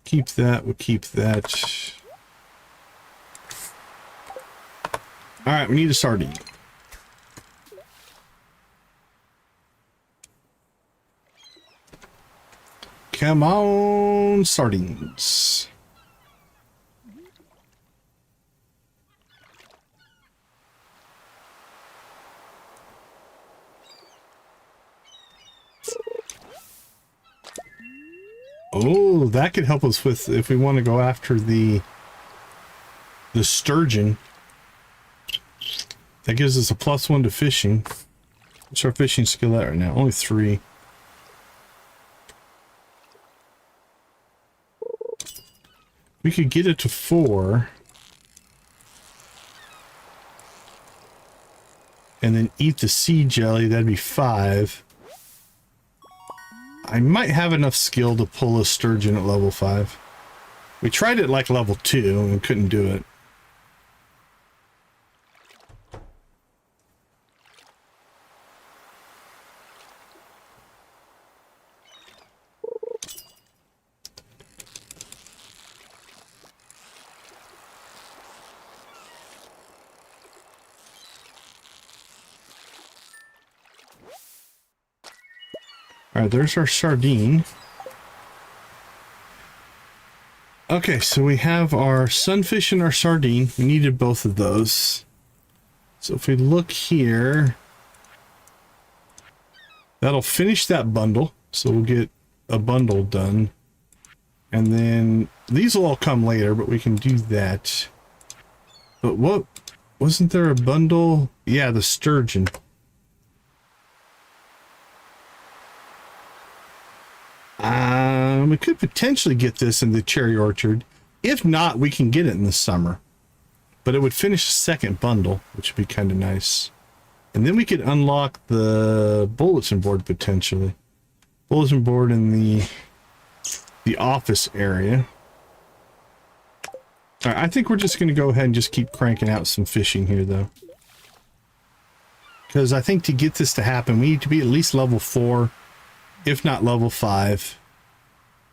Keep that, we'll keep that. Alright, we need a sardine. Come on, sardines. Oh, that could help us with if we want to go after the sturgeon. That gives us a +1 to fishing. What's our fishing skill at right now? Only 3. We could get it to 4. and then eat the sea jelly, that'd be 5. I might have enough skill to pull a sturgeon at level 5. We tried it like level 2 and couldn't do it. All right, there's our sardine. Okay, so we have our sunfish and our sardine. We needed both of those. So if we look here, that'll finish that bundle. So we'll get a bundle done. And then these will all come later, but we can do that. But what, wasn't there a bundle? Yeah, the sturgeon. We could potentially get this in the cherry orchard. If not, we can get it in the summer. But it would finish the second bundle, which would be kind of nice. And then we could unlock the bulletin board potentially. Bulletin board in the office area. All right, I think we're just going to go ahead and just keep cranking out some fishing here, though. Because I think to get this to happen, we need to be at least level 4, if not level 5.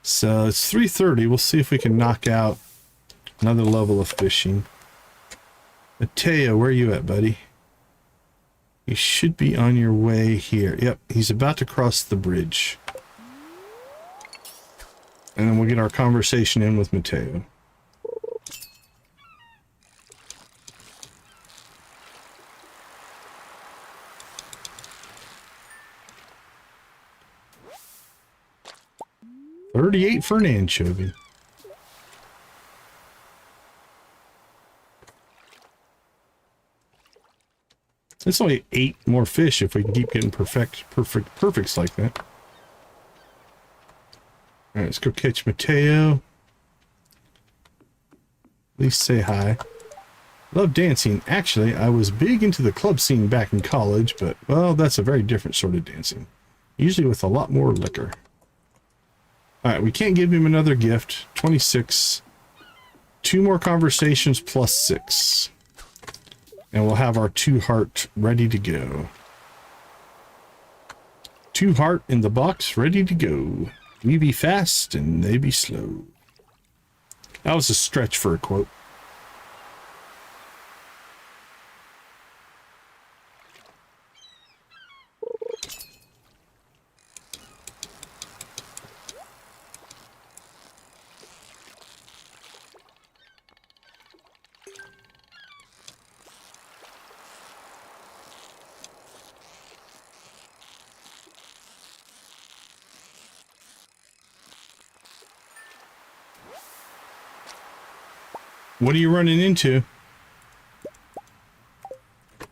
So it's 3:30. We'll see if we can knock out another level of fishing. Mateo, where are you at, buddy? You should be on your way here. Yep, he's about to cross the bridge. And then we'll get our conversation in with Mateo. $38 for an anchovy. It's only 8 more fish if we can keep getting perfects like that. All right, let's go catch Mateo. At least say hi. Love dancing. Actually, I was big into the club scene back in college, but, well, that's a very different sort of dancing. Usually with a lot more liquor. All right, we can't give him another gift. 26. 2 more conversations plus 6. And we'll have our 2 heart ready to go. 2 heart in the box ready to go. We be fast and they be slow. That was a stretch for a quote. What are you running into?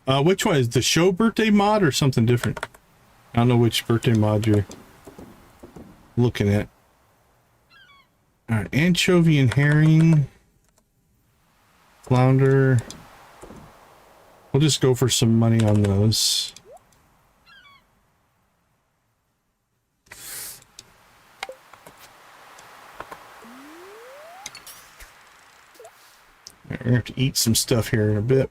Which one is the show birthday mod or something different? I don't know which birthday mod you're looking at. All right, anchovy and herring, flounder. We'll just go for some money on those. We're gonna have to eat some stuff here in a bit.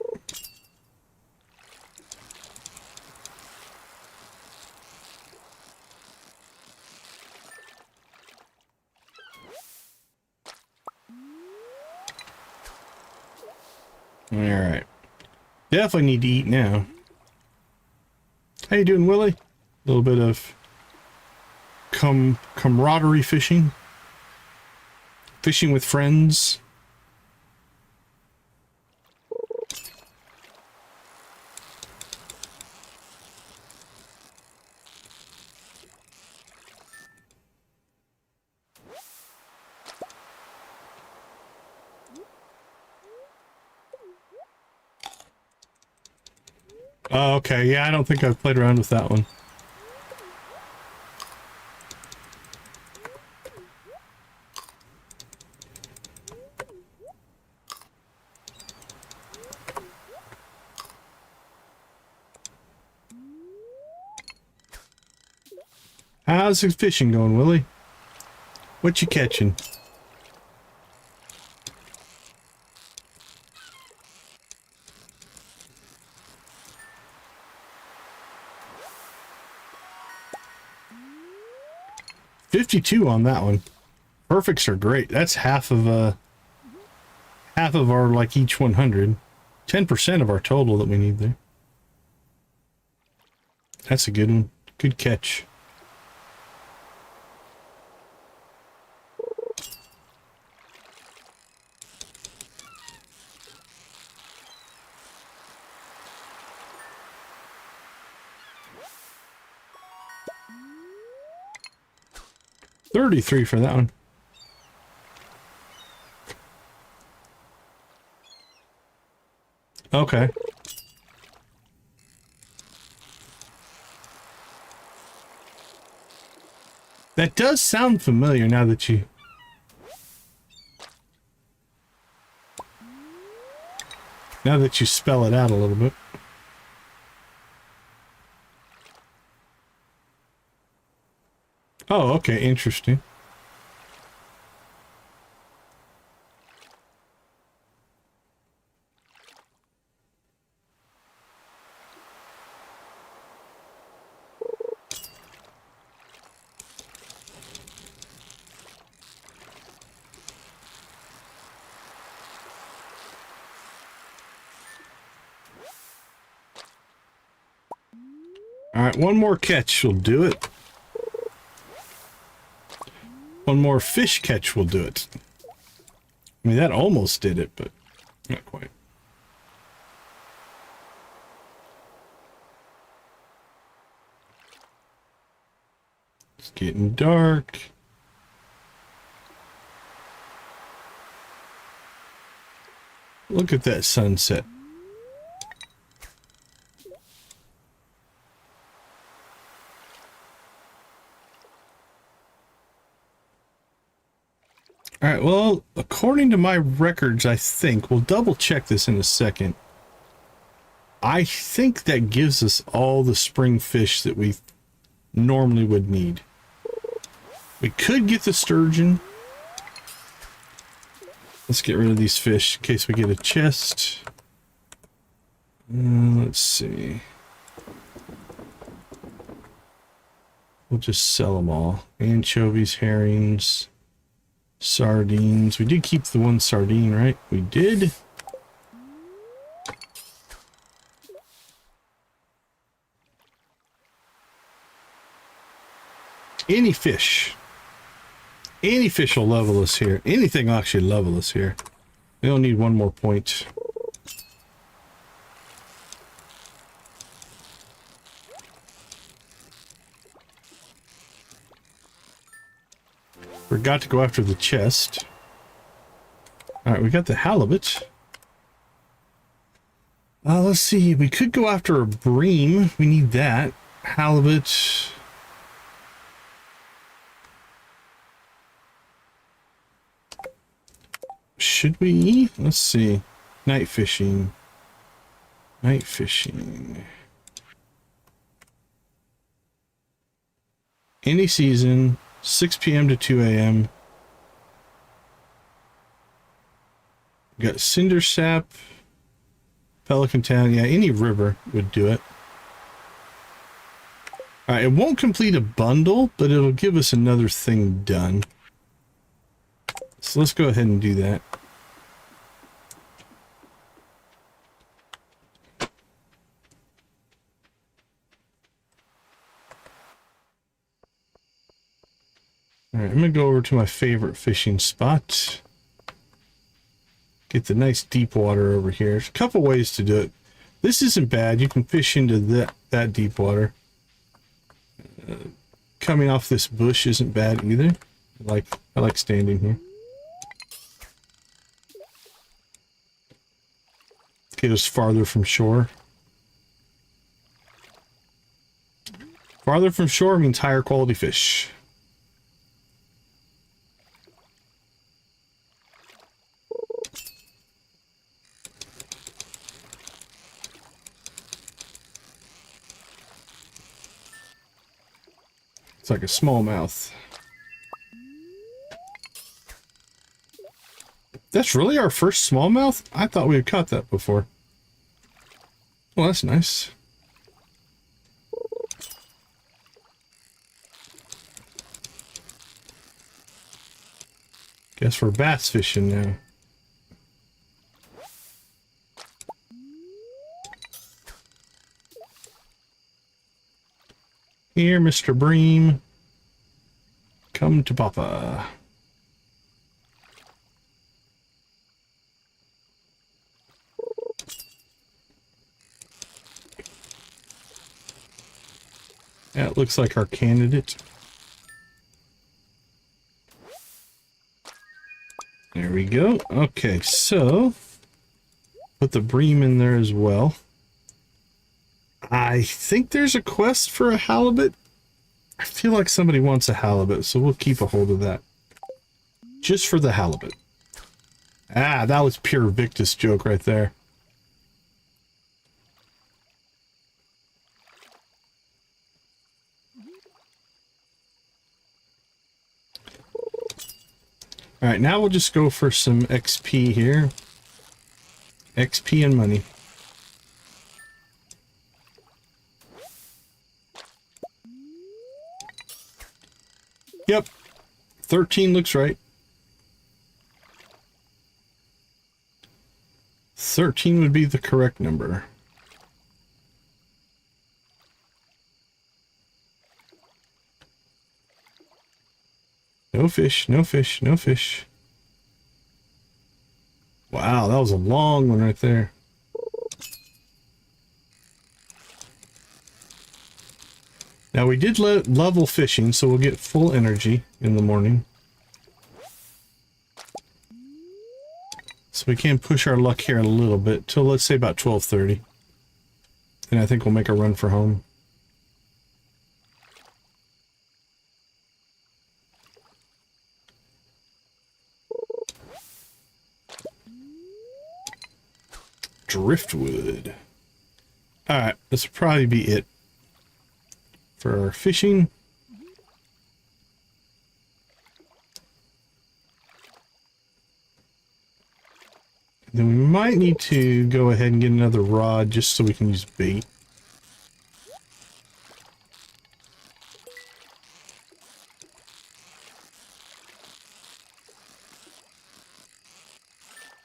All right. Definitely need to eat now. How you doing, Willie? A little bit of camaraderie fishing. Fishing with friends. Oh, okay. Yeah, I don't think I've played around with that one. How's the fishing going, Willie? What you catching? $52 on that one. Perfects are great. That's half of our like each 100. 10% of our total that we need there. That's a good one. Good catch. $33 for that one. Okay. That does sound familiar now that you... Now that you spell it out a little bit. Oh, okay, interesting. All right, one more catch will do it. One more fish catch will do it. I mean, that almost did it, but not quite. It's getting dark. Look at that sunset. All right, well, according to my records, I think, we'll double check this in a second. I think that gives us all the spring fish that we normally would need. We could get the sturgeon. Let's get rid of these fish in case we get a chest. Let's see. We'll just sell them all. Anchovies, herrings, sardines. We did keep the one sardine, right? We did. Any fish. Any fish will level us here. Anything will actually level us here. We don't need one more point. Forgot to go after the chest. Alright, we got the halibut. Let's see. We could go after a bream. We need that. Halibut. Should we? Let's see. Night fishing. Night fishing. Any season, 6 p.m. to 2 a.m. We got Cinder Sap, Pelican Town. Yeah, any river would do it. Alright, it won't complete a bundle, but it'll give us another thing done. So let's go ahead and do that. Alright, I'm going to go over to my favorite fishing spot. Get the nice deep water over here. There's a couple ways to do it. This isn't bad. You can fish into that deep water. Coming off this bush isn't bad either. I like standing here. Get us farther from shore. Farther from shore means higher quality fish. like a smallmouth. That's really our first smallmouth? I thought we had caught that before. Well, that's nice. Guess we're bass fishing now. Here, Mr. Bream. Come to Papa. That looks like our candidate. There we go. Okay, so put the bream in there as well. I think there's a quest for a halibut. I feel like somebody wants a halibut, so we'll keep a hold of that. Just for the halibut. Ah, that was pure Victus joke right there. Alright, now we'll just go for some XP here. XP and money. Yep. 13 looks right. 13 would be the correct number. No fish, no fish, no fish. Wow, that was a long one right there. Now we did level fishing, so we'll get full energy in the morning. So we can push our luck here a little bit till, let's say, about 12:30. And I think we'll make a run for home. Driftwood. Alright, this will probably be it for our fishing. Then we might need to go ahead and get another rod just so we can use bait.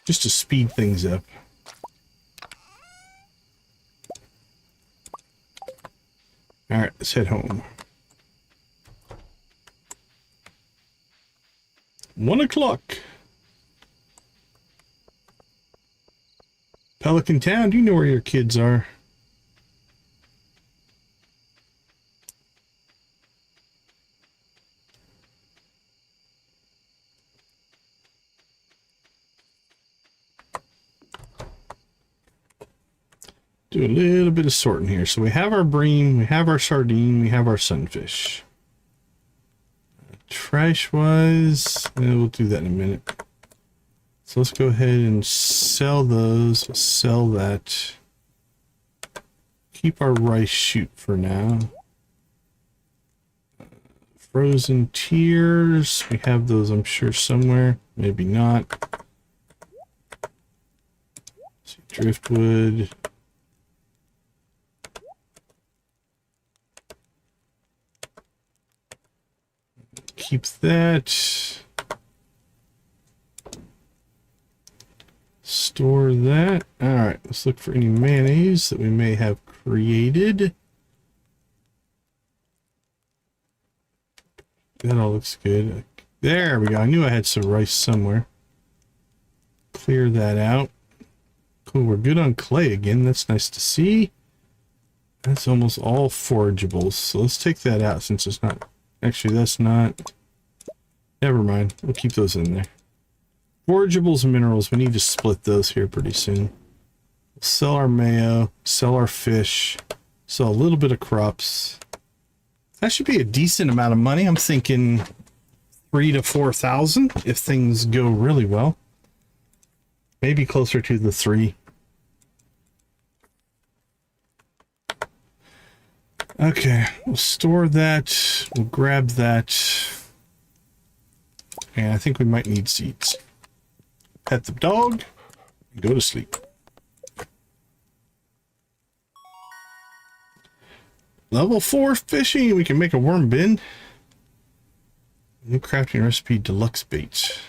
Just to speed things up. Alright, let's head home. 1 o'clock. Pelican Town, do you know where your kids are? Do a little bit of sorting here. So we have our bream, we have our sardine, we have our sunfish. Trash-wise, we'll do that in a minute. So let's go ahead and sell those, sell that. Keep our rice shoot for now. Frozen tears, we have those I'm sure somewhere, maybe not. See, driftwood. Keep that. Store that. Alright, let's look for any mayonnaise that we may have created. That all looks good. There we go. I knew I had some rice somewhere. Clear that out. Cool, we're good on clay again. That's nice to see. That's almost all forageables. So let's take that out since it's not... Actually, that's not... Never mind. We'll keep those in there. Forageables and minerals. We need to split those here pretty soon. We'll sell our mayo. Sell our fish. Sell a little bit of crops. That should be a decent amount of money. I'm thinking 3,000 to 4,000 if things go really well. Maybe closer to the 3. Okay, we'll store that. We'll grab that. And I think we might need seeds. Pet the dog and go to sleep. Level 4 fishing. We can make a worm bin. New crafting recipe, deluxe bait.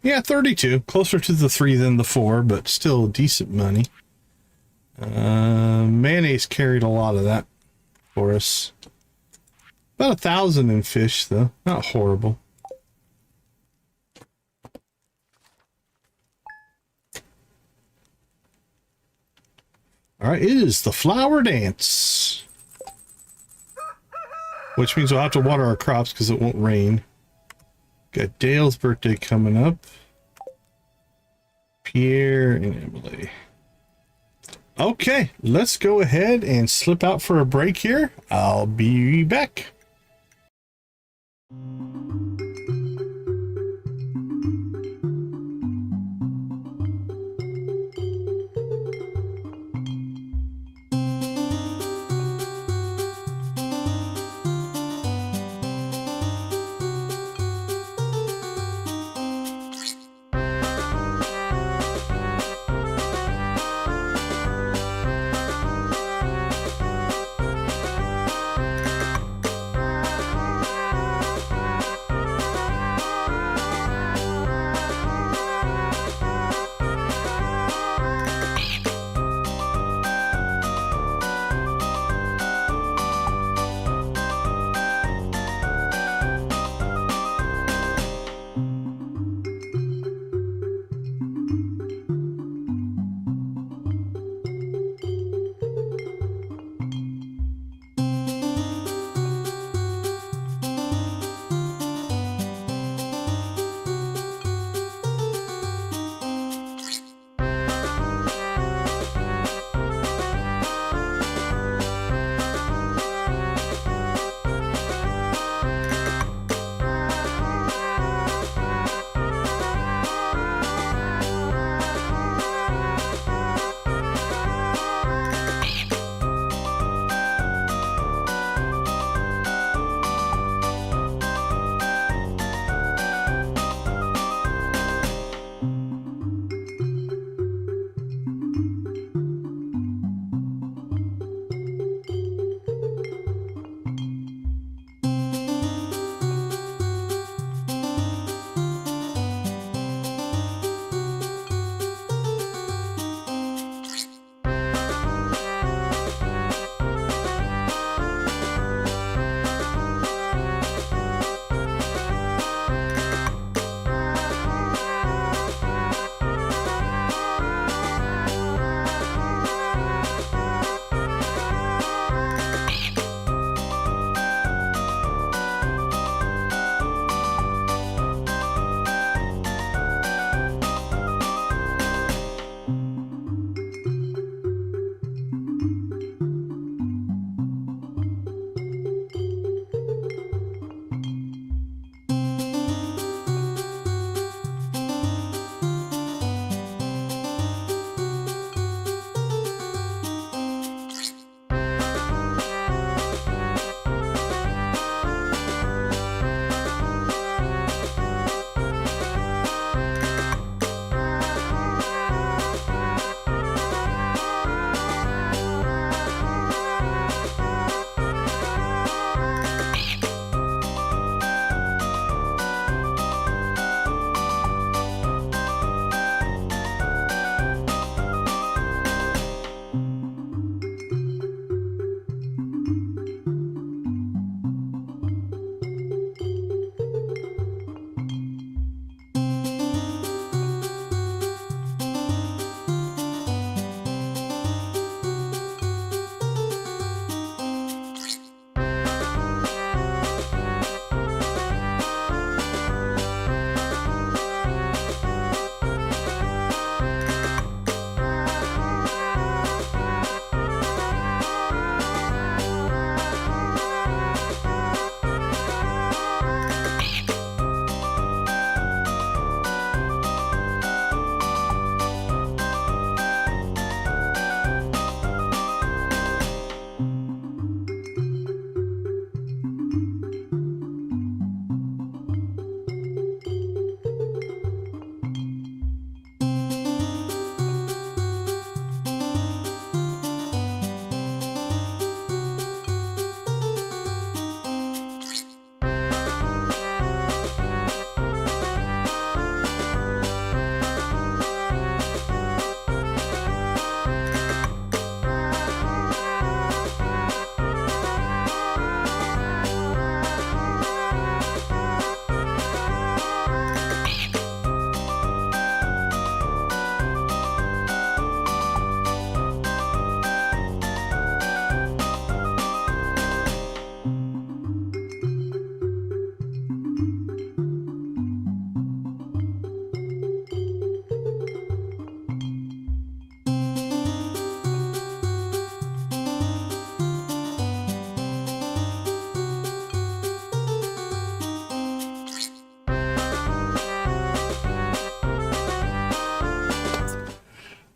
Yeah, 32. Closer to the 3 than the 4, but still decent money. Mayonnaise carried a lot of that for us. About 1,000 in fish, though. Not horrible. Alright, it is the flower dance. Which means we'll have to water our crops because it won't rain. Got Dale's birthday coming up. Pierre and Emily. Okay, let's go ahead and slip out for a break here. I'll be back.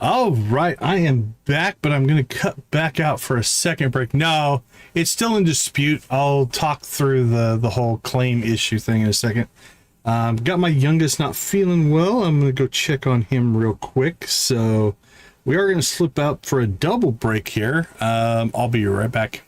All right, I am back, but I'm going to cut back out for a second break. No, it's still in dispute. I'll talk through the whole claim issue thing in a second. Got my youngest not feeling well. I'm going to go check on him real quick. So we are going to slip out for a double break here. I'll be right back.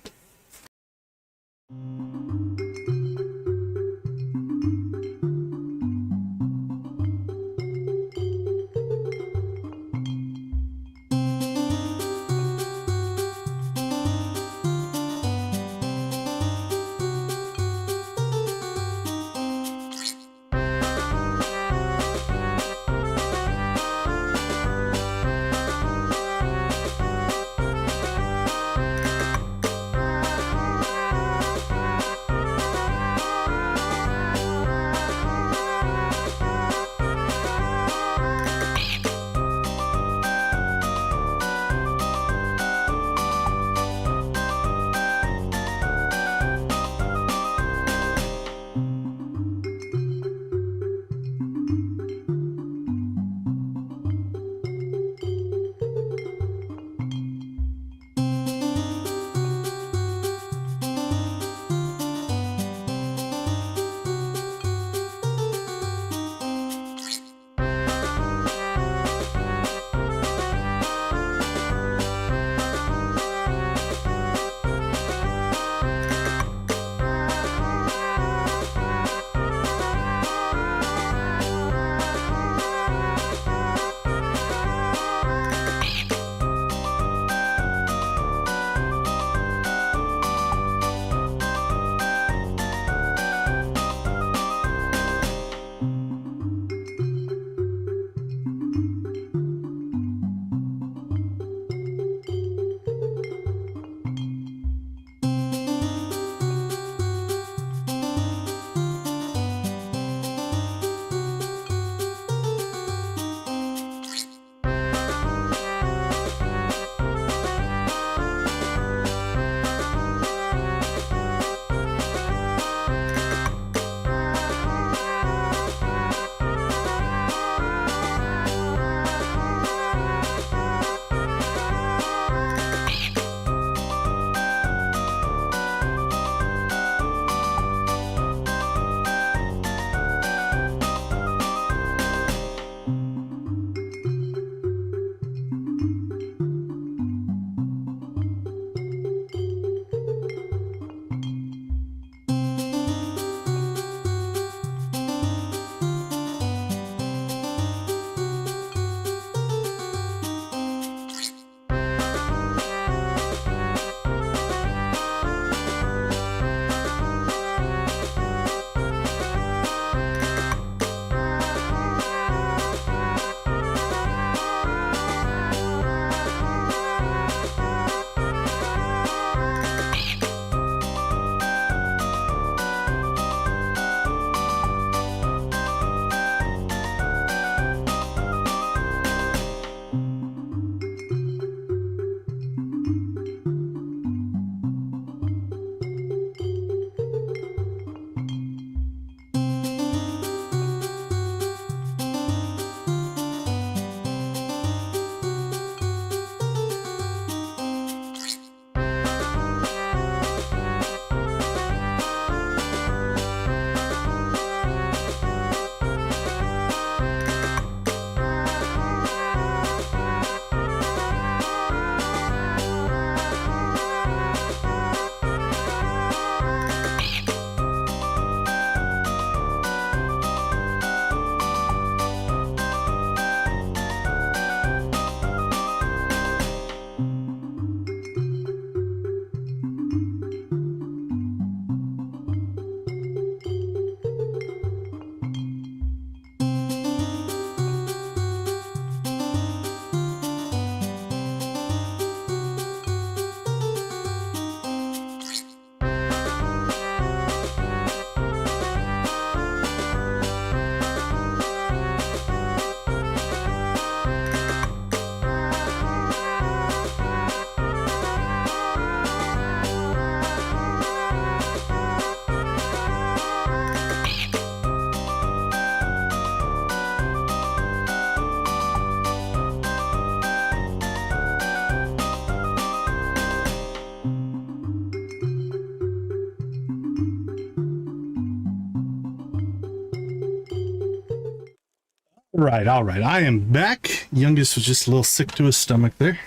All right. I am back. Youngest was just a little sick to his stomach there.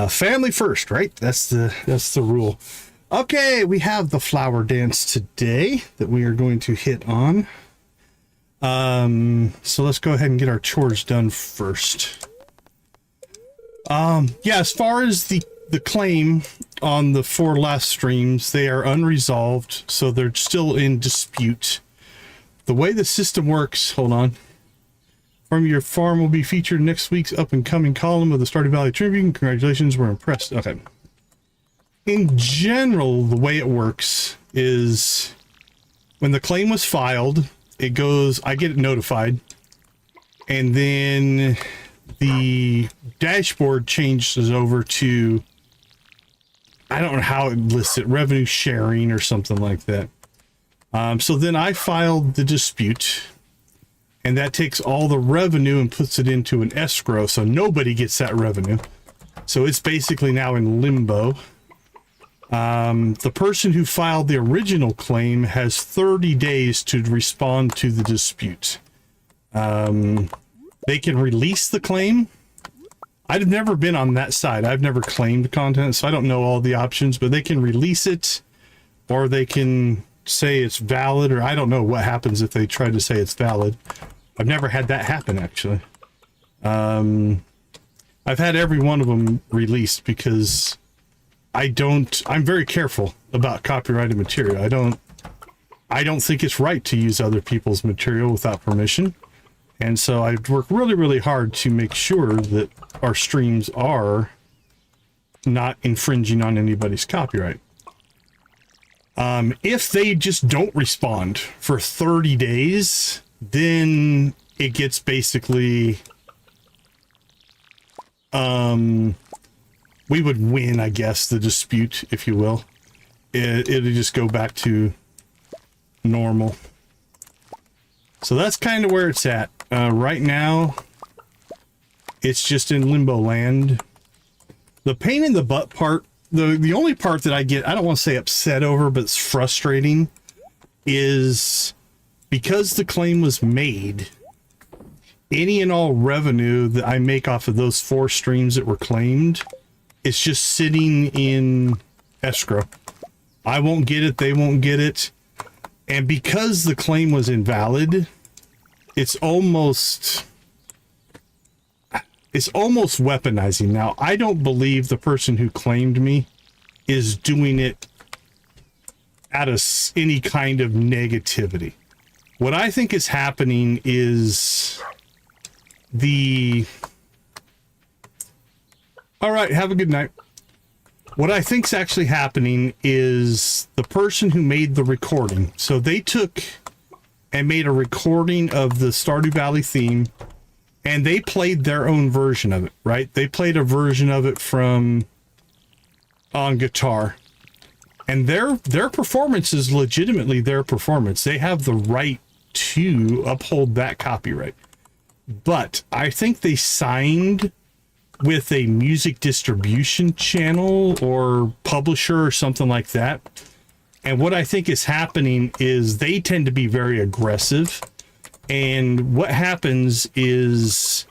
Family first, right? That's the rule. Okay, we have the flower dance today that we are going to hit on. So let's go ahead and get our chores done first. Yeah, as far as the claim on the 4 last streams, they are unresolved, so they're still in dispute. The way the system works, hold on. From your farm will be featured next week's up and coming column of the Stardew Valley Tribune. Congratulations, we're impressed. Okay. In general, the way it works is when the claim was filed, it goes, I get it notified, and then the dashboard changes over to, I don't know how it lists it, revenue sharing or something like that. So then I filed the dispute, and that takes all the revenue and puts it into an escrow, so nobody gets that revenue. So it's basically now in limbo. The person who filed the original claim has 30 days to respond to the dispute. They can release the claim. I've never been on that side. I've never claimed content, so I don't know all the options, but they can release it, or they can say it's valid, or I don't know what happens if they try to say it's valid. I've never had that happen, actually. I've had every one of them released because I'm very careful about copyrighted material. I don't think it's right to use other people's material without permission. And so I work really, really hard to make sure that our streams are not infringing on anybody's copyright. If they just don't respond for 30 days, then it gets basically, we would win, I guess, the dispute, if you will. It'll just go back to normal. So that's kind of where it's at. Right now, it's just in limbo land. The pain in the butt part, the only part that I get, I don't want to say upset over, but it's frustrating, is because the claim was made, any and all revenue that I make off of those 4 streams that were claimed, it's just sitting in escrow. I won't get it, they won't get it. And because the claim was invalid, it's almost weaponizing. Now, I don't believe the person who claimed me is doing it out of any kind of negativity. What I think is happening is all right, have a good night. What I think's actually happening is the person who made the recording. So they took and made a recording of the Stardew Valley theme, and they played their own version of it, right? They played a version of it on guitar. And their performance is legitimately their performance. They have the right to uphold that copyright. But I think they signed with a music distribution channel or publisher or something like that. And what I think is happening is they tend to be very aggressive. And what happens is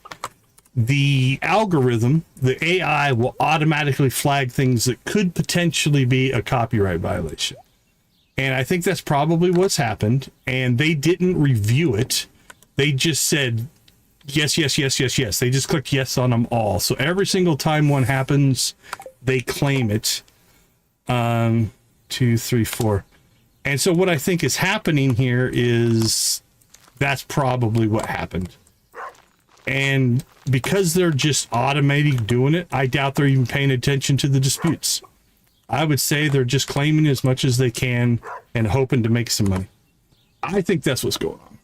the algorithm, the AI, will automatically flag things that could potentially be a copyright violation. And I think that's probably what's happened. And they didn't review it. They just said, yes, yes, yes, yes, yes. They just clicked yes on them all. So every single time one happens, they claim it. 2, 3, 4. And so what I think is happening here is that's probably what happened. And because they're just automatically doing it, I doubt they're even paying attention to the disputes. I would say they're just claiming as much as they can and hoping to make some money. I think that's what's going on.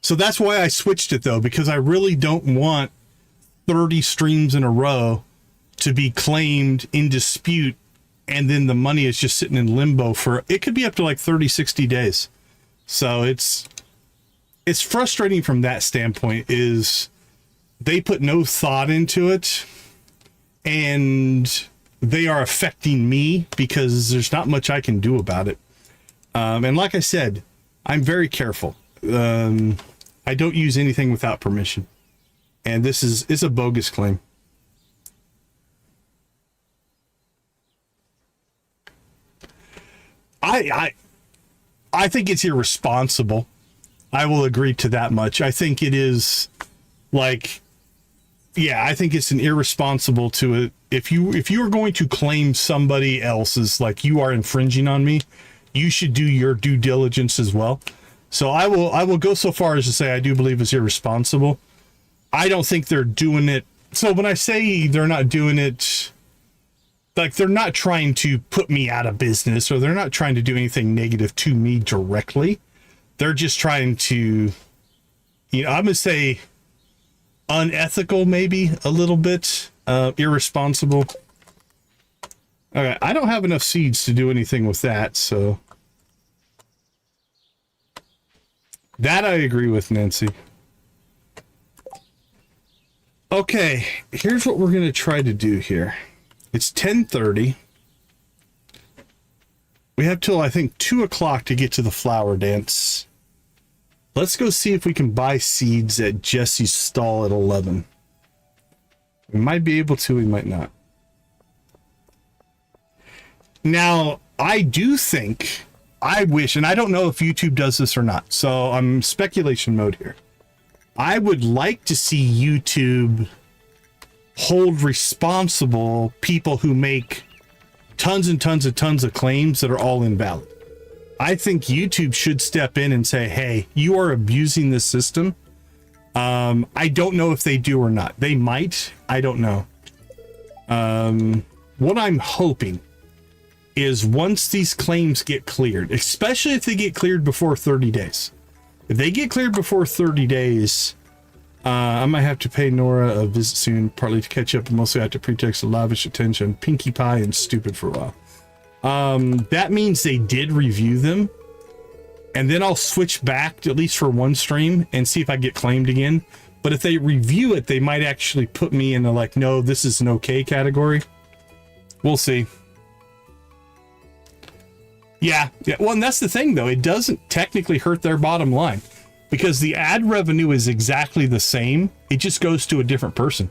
So that's why I switched it, though, because I really don't want 30 streams in a row to be claimed in dispute, and then the money is just sitting in limbo for, it could be up to like 30, 60 days. So it's frustrating from that standpoint, is they put no thought into it, and they are affecting me because there's not much I can do about it. And like I said, I'm very careful. I don't use anything without permission. And this is a bogus claim. I think it's irresponsible. I will agree to that much. I think it is like, yeah, I think it's an irresponsible to it. If you are going to claim somebody else's, like, you are infringing on me, you should do your due diligence as well. So I will go so far as to say I do believe it's irresponsible. I don't think they're doing it. So when I say they're not doing it, like, they're not trying to put me out of business, or they're not trying to do anything negative to me directly. They're just trying to, I'm going to say unethical, maybe a little bit, irresponsible. Okay, I don't have enough seeds to do anything with that, so that I agree with, Nancy. Okay, here's what we're going to try to do here. It's 10:30. We have till, I think, 2 o'clock to get to the flower dance. Let's go see if we can buy seeds at Jesse's stall at 11. We might be able to, we might not. Now, I do think, I wish, and I don't know if YouTube does this or not, so I'm speculation mode here. I would like to see YouTube hold responsible people who make tons and tons and tons of claims that are all invalid. I think YouTube should step in and say, hey, you are abusing this system. I don't know if they do or not. They might. I don't know. What I'm hoping is once these claims get cleared, especially if they get cleared before 30 days. If they get cleared before 30 days, I might have to pay Nora a visit soon, partly to catch up, and mostly I have to pretext of lavish attention, Pinkie Pie, and stupid for a while. That means they did review them, and then I'll switch back, at least for one stream, and see if I get claimed again. But if they review it, they might actually put me in the, like, no, this is an okay category. We'll see. Yeah. Well, and that's the thing, though. It doesn't technically hurt their bottom line, because the ad revenue is exactly the same. It just goes to a different person.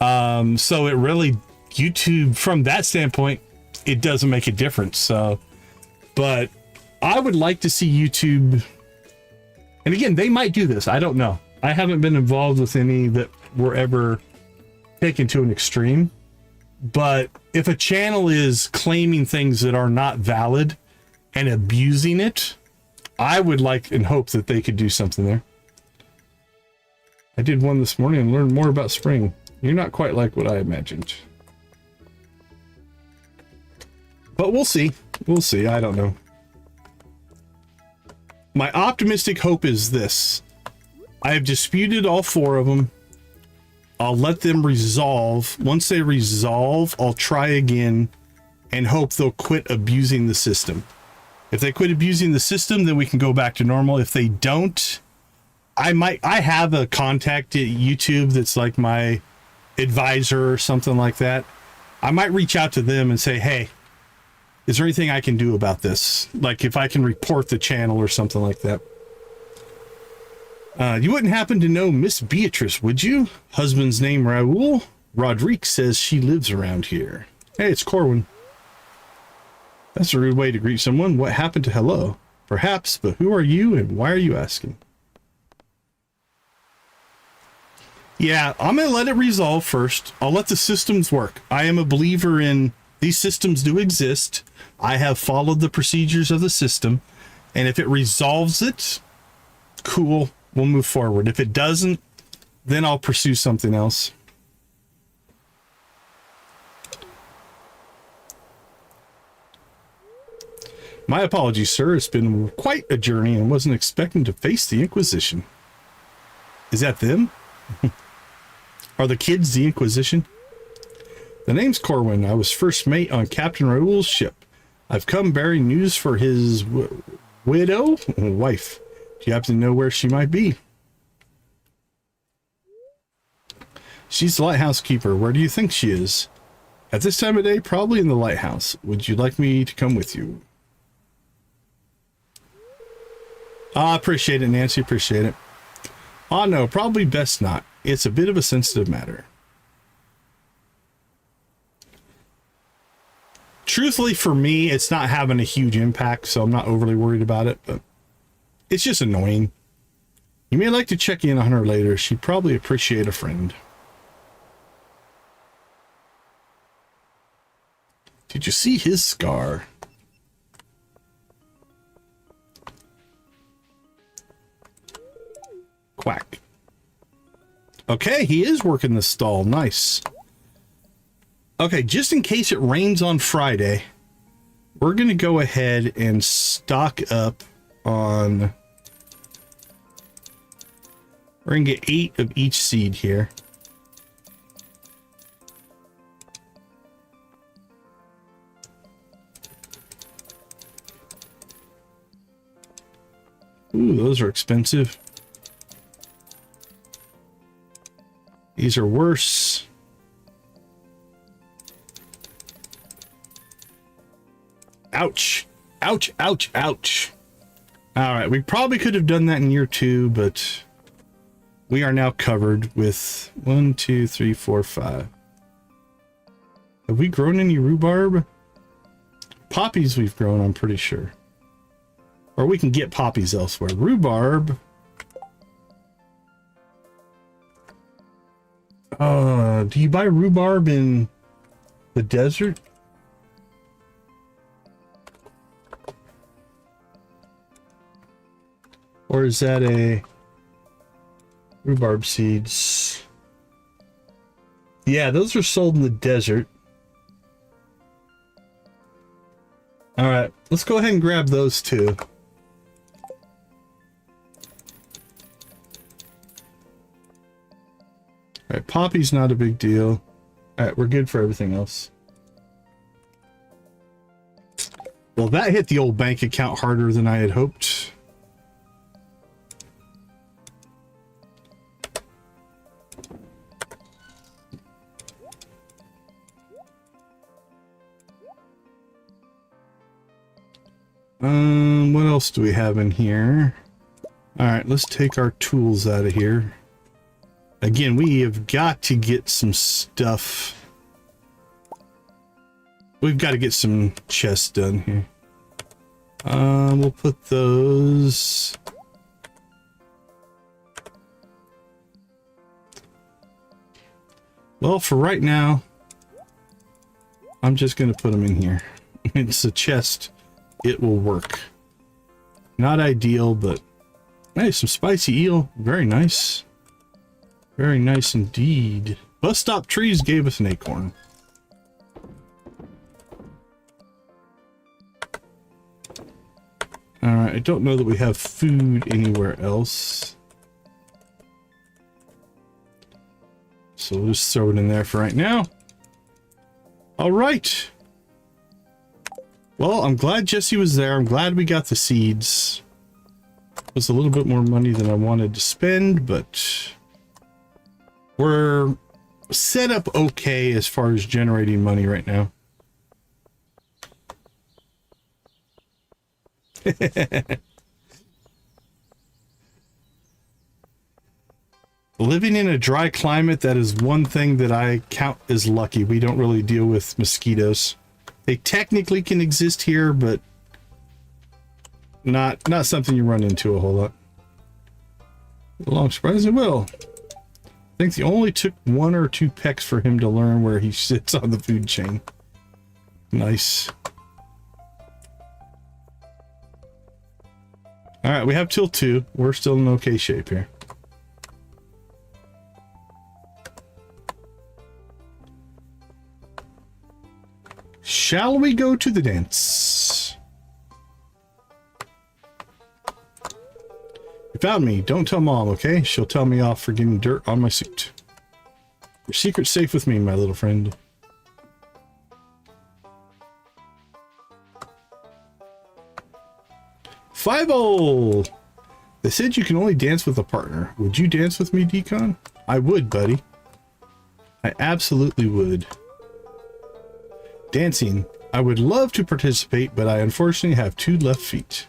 So it really, YouTube, from that standpoint, it doesn't make a difference. So, but I would like to see YouTube, and again, they might do this. I don't know. I haven't been involved with any that were ever taken to an extreme. But if a channel is claiming things that are not valid and abusing it, I would like and hope that they could do something there. I did one this morning and learned more about spring. You're not quite like what I imagined. But we'll see. We'll see. I don't know. My optimistic hope is this. I have disputed all 4 of them. I'll let them resolve. Once they resolve, I'll try again and hope they'll quit abusing the system. If they quit abusing the system, then we can go back to normal. If they don't, I have a contact at YouTube that's like my advisor or something like that. I might reach out to them and say, hey, is there anything I can do about this? Like if I can report the channel or something like that. You wouldn't happen to know Miss Beatrice, would you? Husband's name Raul. Rodrigue says she lives around here. Hey, it's Corwin. That's a rude way to greet someone. What happened to hello? Perhaps, but who are you and why are you asking? Yeah, I'm going to let it resolve first. I'll let the systems work. I am a believer in these systems do exist. I have followed the procedures of the system. And if it resolves it, cool. We'll move forward. If it doesn't, then I'll pursue something else. My apologies, sir. It's been quite a journey and wasn't expecting to face the Inquisition. Is that them? Are the kids the Inquisition? The name's Corwin. I was first mate on Captain Raoul's ship. I've come bearing news for his widow and wife. Do you happen to know where she might be? She's the lighthouse keeper. Where do you think she is? At this time of day, probably in the lighthouse. Would you like me to come with you? I appreciate it, Nancy. Appreciate it. Oh no, probably best not. It's a bit of a sensitive matter. Truthfully, for me, it's not having a huge impact, so I'm not overly worried about it, but it's just annoying. You may like to check in on her later. She'd probably appreciate a friend. Did you see his scar? Quack. Okay, he is working the stall. Nice. Okay, just in case it rains on Friday, we're going to go ahead and stock up on... We're going to get 8 of each seed here. Ooh, those are expensive. These are worse. Ouch. Ouch, ouch, ouch. All right, we probably could have done that in year 2, but we are now covered with 1, 2, 3, 4, 5. Have we grown any rhubarb? Poppies we've grown, I'm pretty sure. Or we can get poppies elsewhere. Rhubarb. Do you buy rhubarb in the desert? Or is that a rhubarb seeds? Yeah, those are sold in the desert. All right, let's go ahead and grab those two. All right, poppy's not a big deal. All right, we're good for everything else. Well, that hit the old bank account harder than I had hoped. What else do we have in here? All right, let's take our tools out of here. Again, we have got to get some stuff. We've got to get some chests done here. We'll put those. Well, for right now, I'm just going to put them in here. It's a chest. It will work. Not ideal, but hey, some spicy eel. Very nice. Very nice indeed. Bus stop trees gave us an acorn. Alright, I don't know that we have food anywhere else. So we'll just throw it in there for right now. Alright. Well, I'm glad Jesse was there. I'm glad we got the seeds. It was a little bit more money than I wanted to spend, but we're set up okay as far as generating money right now. Living in a dry climate, that is one thing that I count as lucky. We don't really deal with mosquitoes. They technically can exist here, but not something you run into a whole lot. Long surprise it will. I think it only took 1 or 2 pecks for him to learn where he sits on the food chain. Nice. All right, we have till 2. We're still in okay shape here. Shall we go to the dance? You found me. Don't tell Mom, okay? She'll tell me off for getting dirt on my suit. Your secret's safe with me, my little friend. Five-o! They said you can only dance with a partner. Would you dance with me, Decon? I would, buddy. I absolutely would. Dancing. I would love to participate, but I unfortunately have 2 left feet.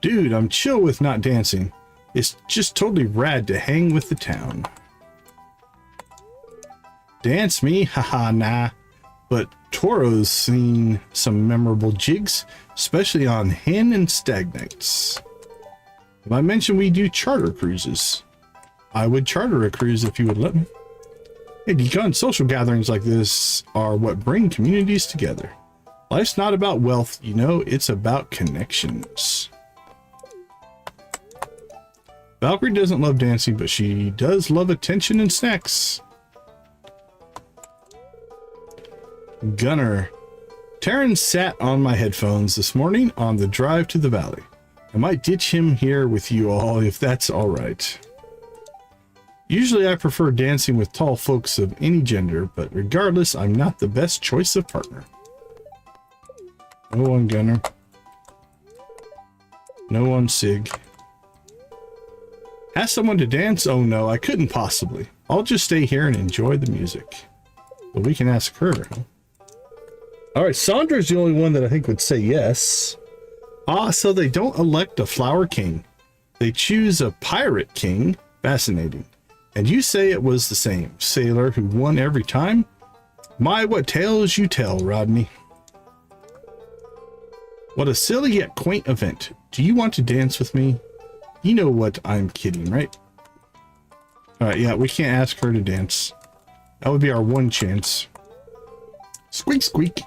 Dude, I'm chill with not dancing. It's just totally rad to hang with the town. Dance me? Haha, nah. But Toro's seen some memorable jigs, especially on hen and stag nights. If I mentioned we do charter cruises, I would charter a cruise if you would let me. Hey, Decon, social gatherings like this are what bring communities together. Life's not about wealth, you know, it's about connections. Valkyrie doesn't love dancing, but she does love attention and snacks. Gunner. Taryn sat on my headphones this morning on the drive to the valley. I might ditch him here with you all if that's all right. Usually I prefer dancing with tall folks of any gender, but regardless, I'm not the best choice of partner. No one Gunner. No one Sig. Ask someone to dance? Oh no, I couldn't possibly. I'll just stay here and enjoy the music. But we can ask her, huh? Alright, Sandra's the only one that I think would say yes. Ah, so they don't elect a flower king. They choose a pirate king. Fascinating. And you say it was the same sailor who won every time? My, what tales you tell, Rodney. What a silly yet quaint event. Do you want to dance with me? You know what, I'm kidding, right? Alright, yeah, we can't ask her to dance. That would be our one chance. Squeak, squeak.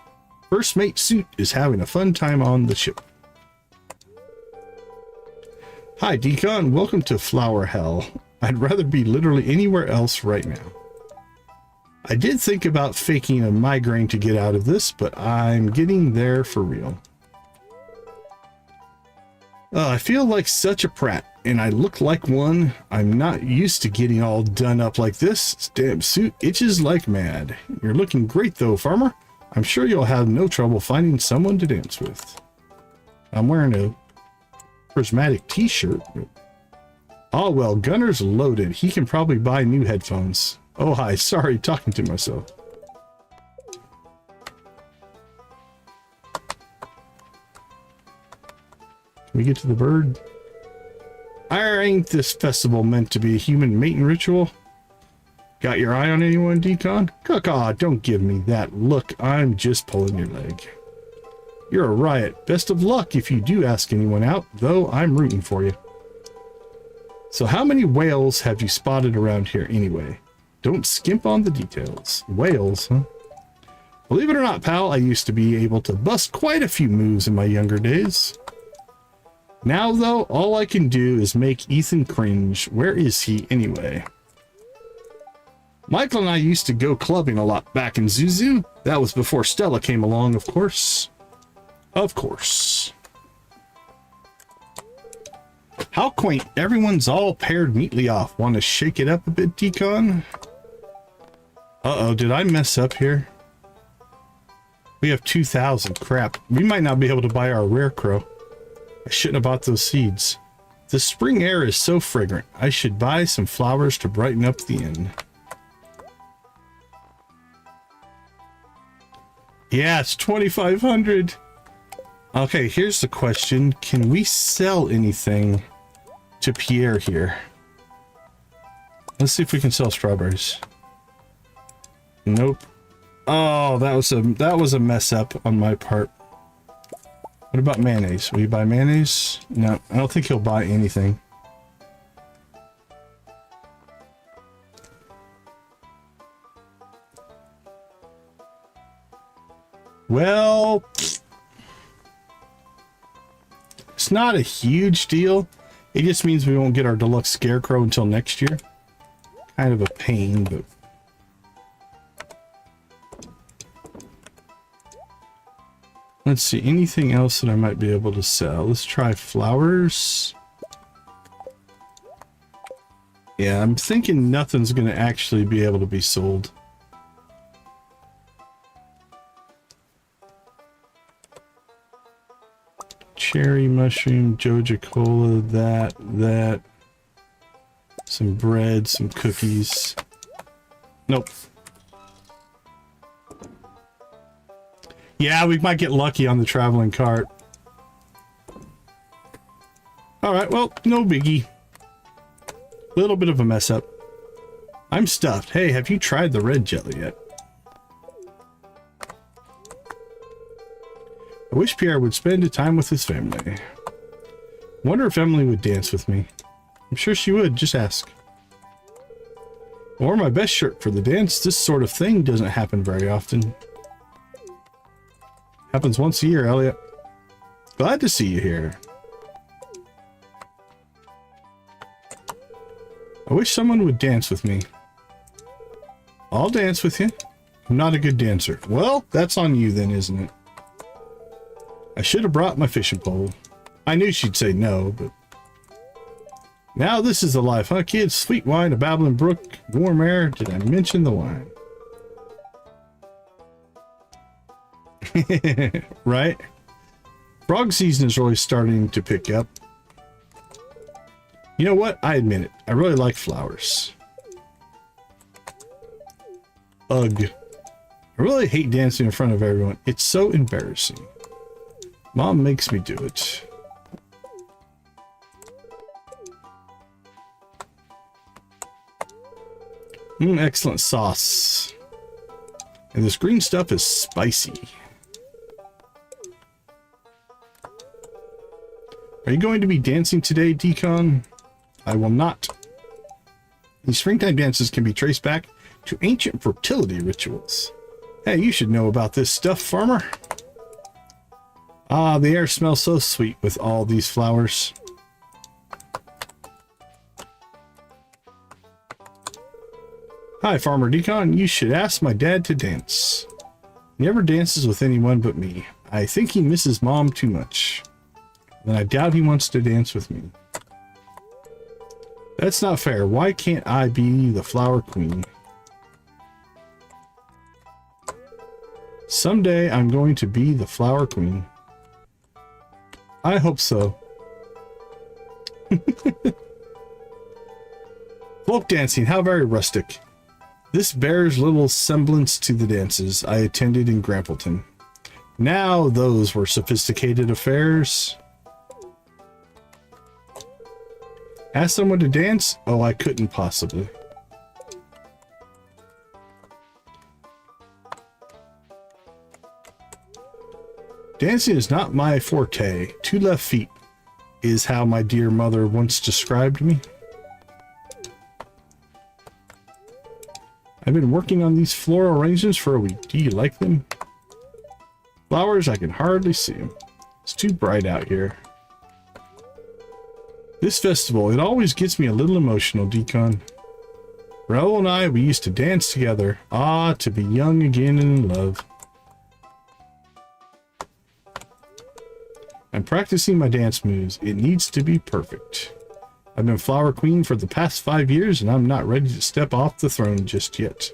First mate Suit is having a fun time on the ship. Hi, Decon. Welcome to Flower Hell. I'd rather be literally anywhere else right now. I did think about faking a migraine to get out of this, but I'm getting there for real. I feel like such a prat, and I look like one. I'm not used to getting all done up like this. This damn suit itches like mad. You're looking great though, farmer. I'm sure you'll have no trouble finding someone to dance with. I'm wearing a prismatic t-shirt. Oh well, Gunner's loaded. He can probably buy new headphones. Oh hi, sorry, talking to myself. Can we get to the bird? Ain't this festival meant to be a human mating ritual? Got your eye on anyone, Decon? Caw, don't give me that look. I'm just pulling your leg. You're a riot. Best of luck if you do ask anyone out, though I'm rooting for you. So how many whales have you spotted around here anyway? Don't skimp on the details. Whales, huh? Believe it or not, pal, I used to be able to bust quite a few moves in my younger days. Now, though, all I can do is make Ethan cringe. Where is he anyway? Michael and I used to go clubbing a lot back in Zuzu. That was before Stella came along, of course. Of course. How quaint. Everyone's all paired neatly off. Want to shake it up a bit, Decon? Uh-oh, did I mess up here? We have 2,000. Crap. We might not be able to buy our rare crow. I shouldn't have bought those seeds. The spring air is so fragrant. I should buy some flowers to brighten up the inn. Yeah, it's 2,500. Okay, here's the question. Can we sell anything to Pierre here? Let's see if we can sell strawberries. Nope. Oh, that was a mess up on my part. What about mayonnaise? Will you buy mayonnaise? No, I don't think he'll buy anything. Well, it's not a huge deal. It just means we won't get our deluxe scarecrow until next year. Kind of a pain, but... Let's see, anything else that I might be able to sell? Let's try flowers. Yeah, I'm thinking nothing's going to actually be able to be sold. Cherry, mushroom, Joja Cola, that. Some bread, some cookies. Nope. Yeah, we might get lucky on the traveling cart. All right, well, no biggie. Little bit of a mess up. I'm stuffed. Hey, have you tried the red jelly yet? I wish Pierre would spend a time with his family. Wonder if Emily would dance with me. I'm sure she would, just ask. I wore my best shirt for the dance. This sort of thing doesn't happen very often. Happens once a year, Elliot. Glad to see you here. I wish someone would dance with me. I'll dance with you. I'm not a good dancer. Well, that's on you then, isn't it? I should have brought my fishing pole. I knew she'd say no, but... Now this is the life, huh, kids? Sweet wine, a babbling brook, warm air. Did I mention the wine? Right? Frog season is really starting to pick up. You know what? I admit it. I really like flowers. Ugh. I really hate dancing in front of everyone. It's so embarrassing. Mom makes me do it. Excellent sauce. And this green stuff is spicy. Are you going to be dancing today, Decon? I will not. These springtime dances can be traced back to ancient fertility rituals. Hey, you should know about this stuff, farmer. Ah, the air smells so sweet with all these flowers. Hi, Farmer Decon. You should ask my dad to dance. He never dances with anyone but me. I think he misses Mom too much. And I doubt he wants to dance with me. That's not fair. Why can't I be the flower queen? Someday I'm going to be the flower queen. I hope so. Folk dancing, how very rustic. This bears little semblance to the dances I attended in Grampleton. Now those were sophisticated affairs. Ask someone to dance? Oh, I couldn't possibly. Dancing is not my forte. 2 left feet is how my dear mother once described me. I've been working on these floral arrangements for a week. Do you like them? Flowers, I can hardly see them. It's too bright out here. This festival, it always gets me a little emotional, Decon. Raoul and I, we used to dance together. Ah, to be young again and in love. I'm practicing my dance moves. It needs to be perfect. I've been Flower Queen for the past 5 years, and I'm not ready to step off the throne just yet.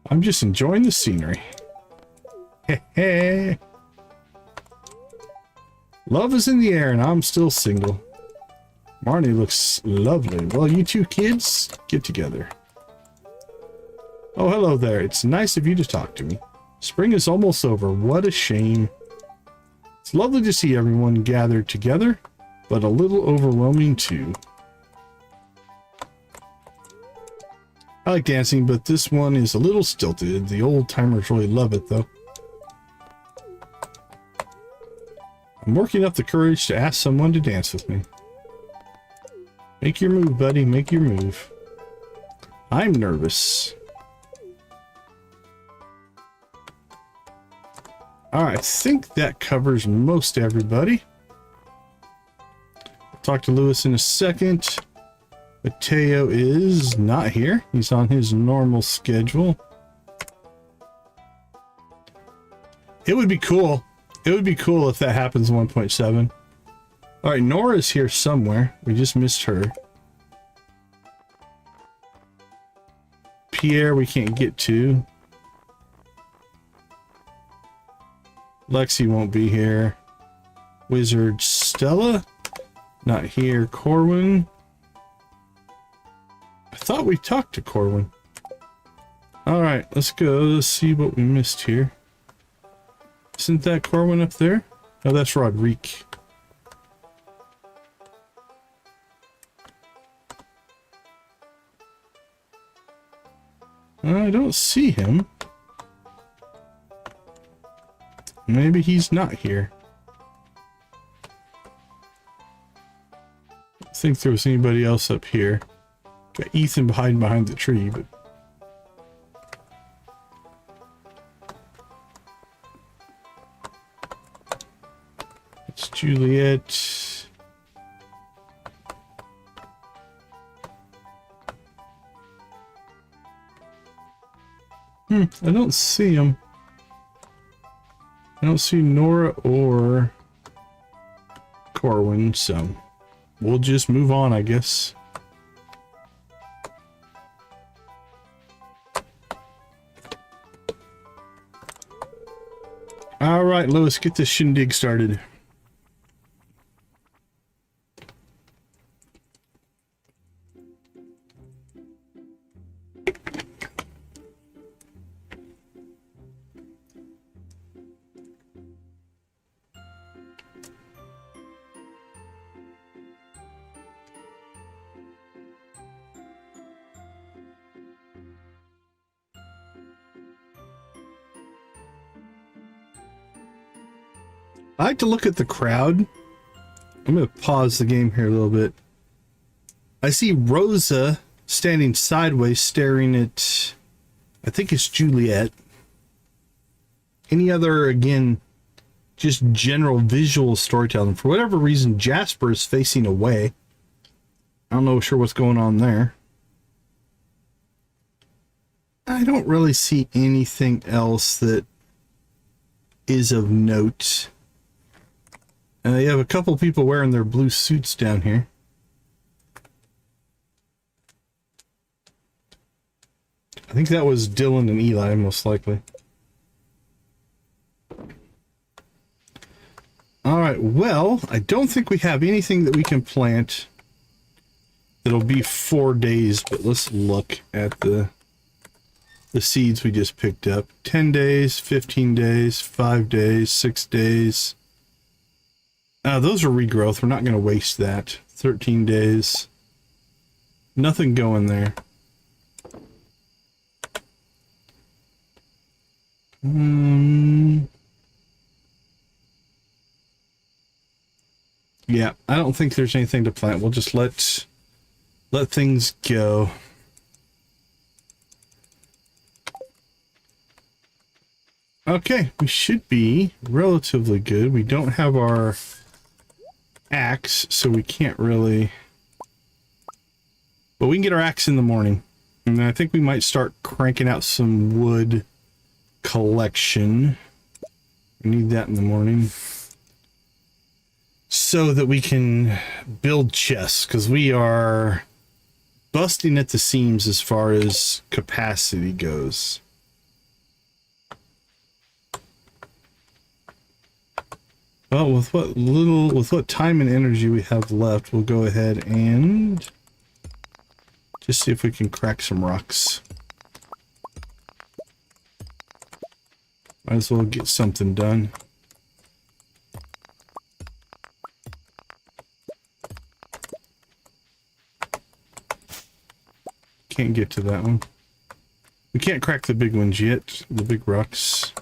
I'm just enjoying the scenery. Heh. Love is in the air, and I'm still single. Marnie looks lovely. Well, you two kids, get together. Oh, hello there. It's nice of you to talk to me. Spring is almost over. What a shame. It's lovely to see everyone gathered together, but a little overwhelming too. I like dancing, but this one is a little stilted. The old timers really love it, though. I'm working up the courage to ask someone to dance with me. Make your move, buddy. Make your move. I'm nervous. Alright, I think that covers most everybody. I'll talk to Lewis in a second. Mateo is not here. He's on his normal schedule. It would be cool. It would be cool if that happens in 1.7. Alright, Nora's here somewhere. We just missed her. Pierre we can't get to. Lexi won't be here. Wizard Stella? Not here. Corwin? I thought we talked to Corwin. Alright, let's go. Let's see what we missed here. Isn't that Corwin up there? Oh, that's Rodrigue. I don't see him. Maybe he's not here. I don't think there was anybody else up here. Got Ethan behind the tree, but... It's Juliet. I don't see him. I don't see Nora or Corwin, so we'll just move on, I guess. All right, Lois, get this shindig started. I like to look at the crowd. I'm going to pause the game here a little bit. I see Rosa standing sideways staring at, I think it's Juliet. Any other, again, just general visual storytelling. For whatever reason, Jasper is facing away. I don't know sure what's going on there. I don't really see anything else that is of note. You have a couple people wearing their blue suits down here. I think that was Dylan and Eli, most likely. Alright, well, I don't think we have anything that we can plant that'll be 4 days, but let's look at the seeds we just picked up. 10 days, 15 days, 5 days, 6 days. Those are regrowth. We're not going to waste that. 13 days. Nothing going there. Yeah, I don't think there's anything to plant. We'll just let things go. Okay, we should be relatively good. We don't have our axe, so we can't really... But we can get our axe in the morning. And I think we might start cranking out some wood collection. We need that in the morning. So that we can build chests, because we are busting at the seams as far as capacity goes. Well, with what time and energy we have left, we'll go ahead and just see if we can crack some rocks. Might as well get something done. Can't get to that one. We can't crack the big ones yet, the big rocks.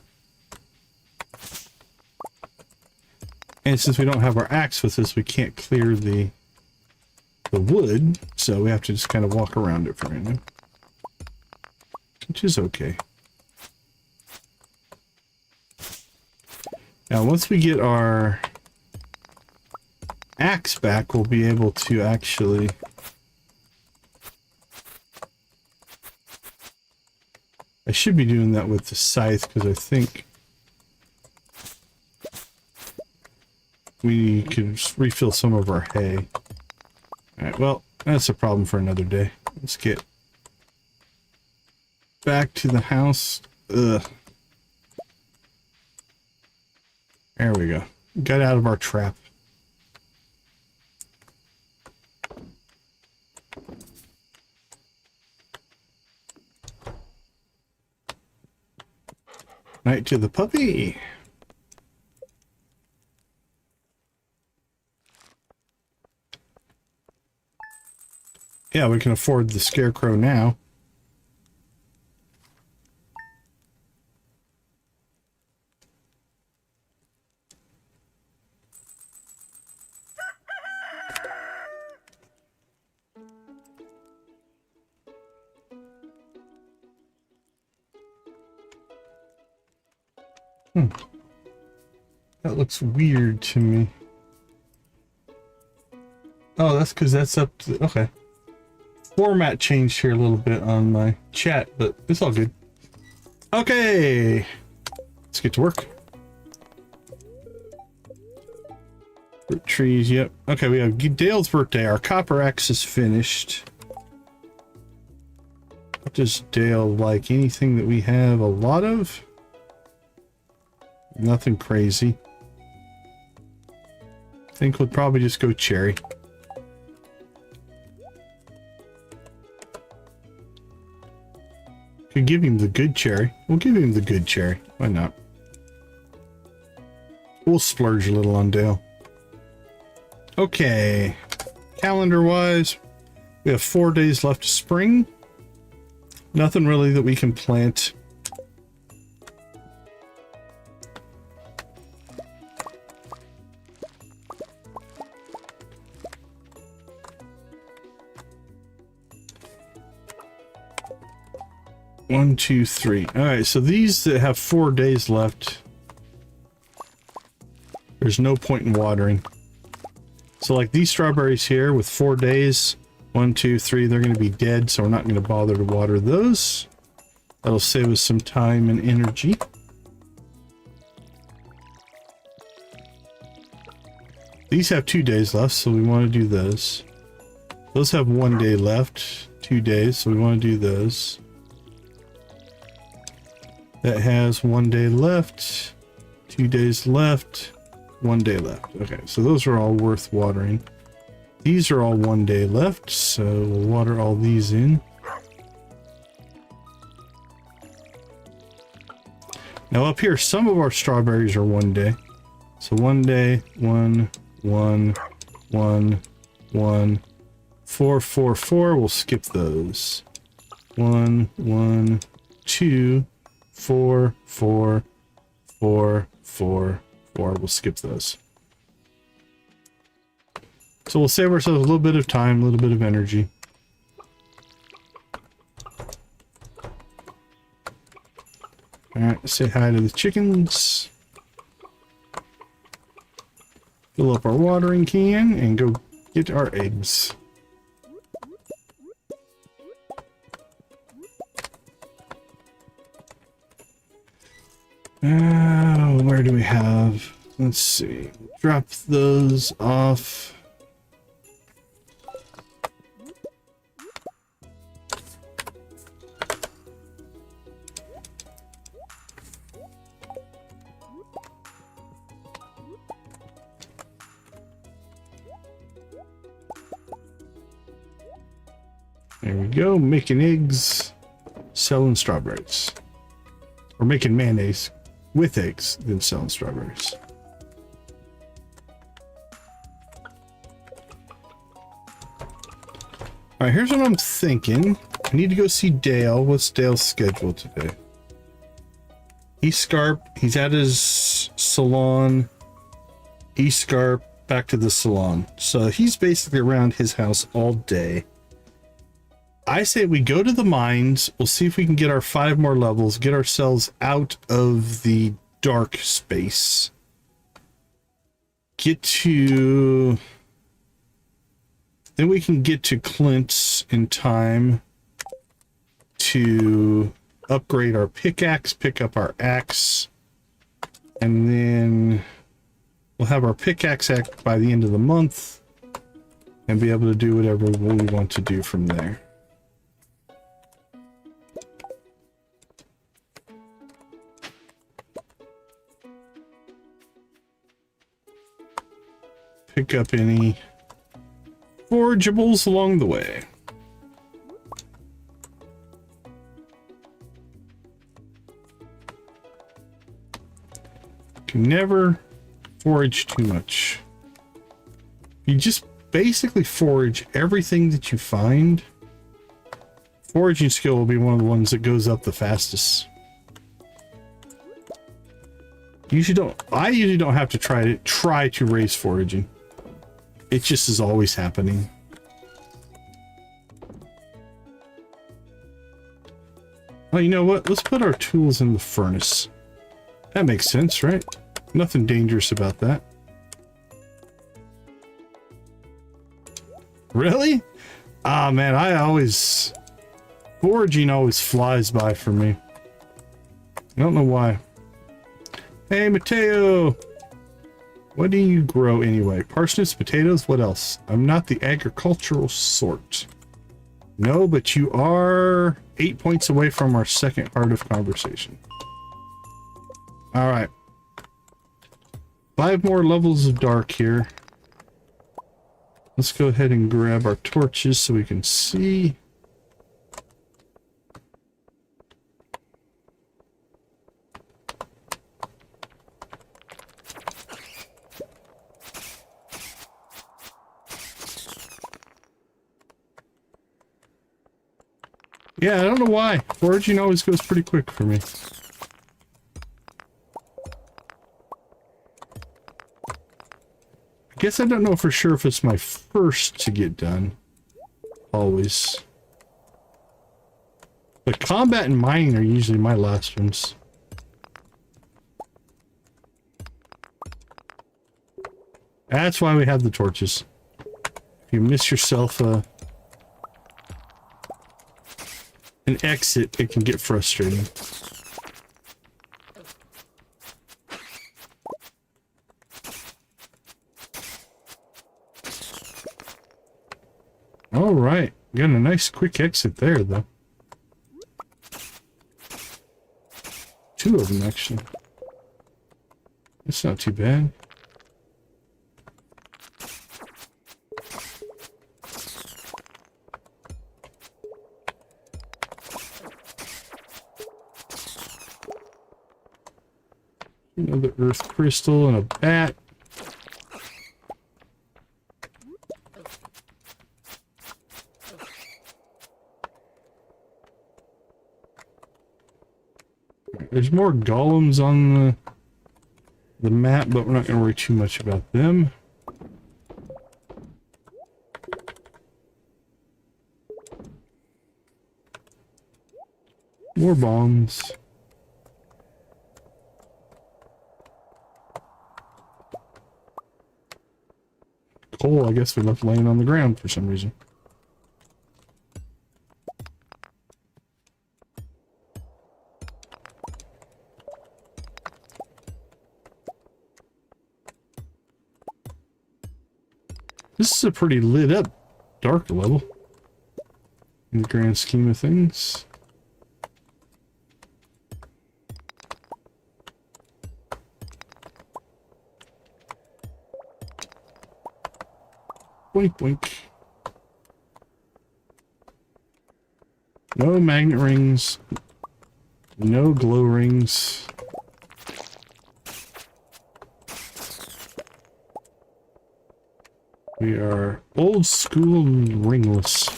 And since we don't have our axe with us, we can't clear the wood, so we have to just kind of walk around it for right now. Which is okay. Now, once we get our axe back, we'll be able to actually... I should be doing that with the scythe, because I think we could refill some of our hay. Alright, well, that's a problem for another day. Let's get back to the house. Ugh. There we go. Got out of our trap. Night to the puppy. Yeah, we can afford the scarecrow now. That looks weird to me. Oh, that's because that's up to... Okay. Format changed here a little bit on my chat, but it's all good. Okay. Let's get to work. Fruit trees, yep. Okay, we have Dale's birthday. Our copper axe is finished. What does Dale like? Anything that we have a lot of? Nothing crazy. I think we'll probably just go cherry. Could give him the good cherry. We'll give him the good cherry. Why not? We'll splurge a little on Dale. Okay. Calendar-wise, we have 4 days left of spring. Nothing really that we can plant. One, two, three. All right, so these that have 4 days left, there's no point in watering. So like these strawberries here with 4 days, 1, 2, 3, they're going to be dead, so we're not going to bother to water those. That'll save us some time and energy. These have 2 days left, so we want to do those. Those have 1 day left, 2 days, so we want to do those. That has 1 day left, 2 days left, 1 day left. Okay, so those are all worth watering. These are all 1 day left, so we'll water all these in. Now up here, some of our strawberries are 1 day. So 1 day, 1, 1, 1, 1, 4, 4, 4. We'll skip those. 1, 1, 2, 4, 4, 4, 4, 4. We'll skip those. So we'll save ourselves a little bit of time, a little bit of energy. Alright, say hi to the chickens. Fill up our watering can and go get our eggs. Where do we have? Let's see. Drop those off. There we go. Making eggs, selling strawberries. Or making mayonnaise with eggs, then selling strawberries. Alright, here's what I'm thinking. I need to go see Dale. What's Dale's schedule today? He's Scarp. He's at his salon. He's Scarp. Back to the salon. So he's basically around his house all day. I say we go to the mines. We'll see if we can get our 5 more levels. Get ourselves out of the dark space. Get to... Then we can get to Clint's in time to upgrade our pickaxe, pick up our axe, and then we'll have our pickaxe act by the end of the month and be able to do whatever we want to do from there. Pick up any forageables along the way. Can never forage too much. You just basically forage everything that you find. Foraging skill will be one of the ones that goes up the fastest. I usually don't have to try to raise foraging. It just is always happening. Oh, you know what? Let's put our tools in the furnace. That makes sense, right? Nothing dangerous about that. Really? Ah, man, foraging always flies by for me. I don't know why. Hey, Mateo! What do you grow anyway? Parsnips, potatoes, what else? I'm not the agricultural sort. No, but you are 8 points away from our second heart of conversation. All right. 5 more levels of dark here. Let's go ahead and grab our torches so we can see. Yeah, I don't know why. Foraging always goes pretty quick for me. I guess I don't know for sure if it's my first to get done. Always. But combat and mining are usually my last ones. That's why we have the torches. If you miss yourself an exit, it can get frustrating. All right, got a nice quick exit there, though. 2 of them, actually. That's not too bad. Another earth crystal and a bat. There's more golems on the map, but we're not going to worry too much about them. More bombs. Coal, I guess we left laying on the ground for some reason. This is a pretty lit up dark level in the grand scheme of things. Boink boink. No magnet rings. No glow rings. We are old school ringless.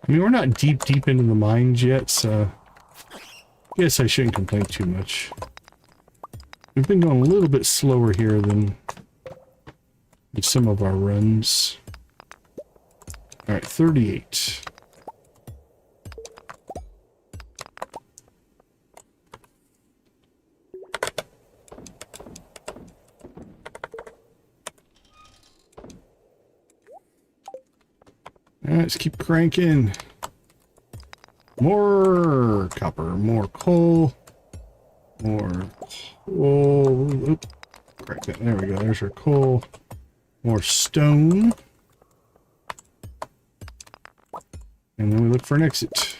I mean, we're not deep into the mines yet, so I guess I shouldn't complain too much. We've been going a little bit slower here than some of our runs. All right, 38. All right, let's keep cranking. More copper, more coal, more coal. Oop, crack that. There we go. There's our coal. More stone. And then we look for an exit.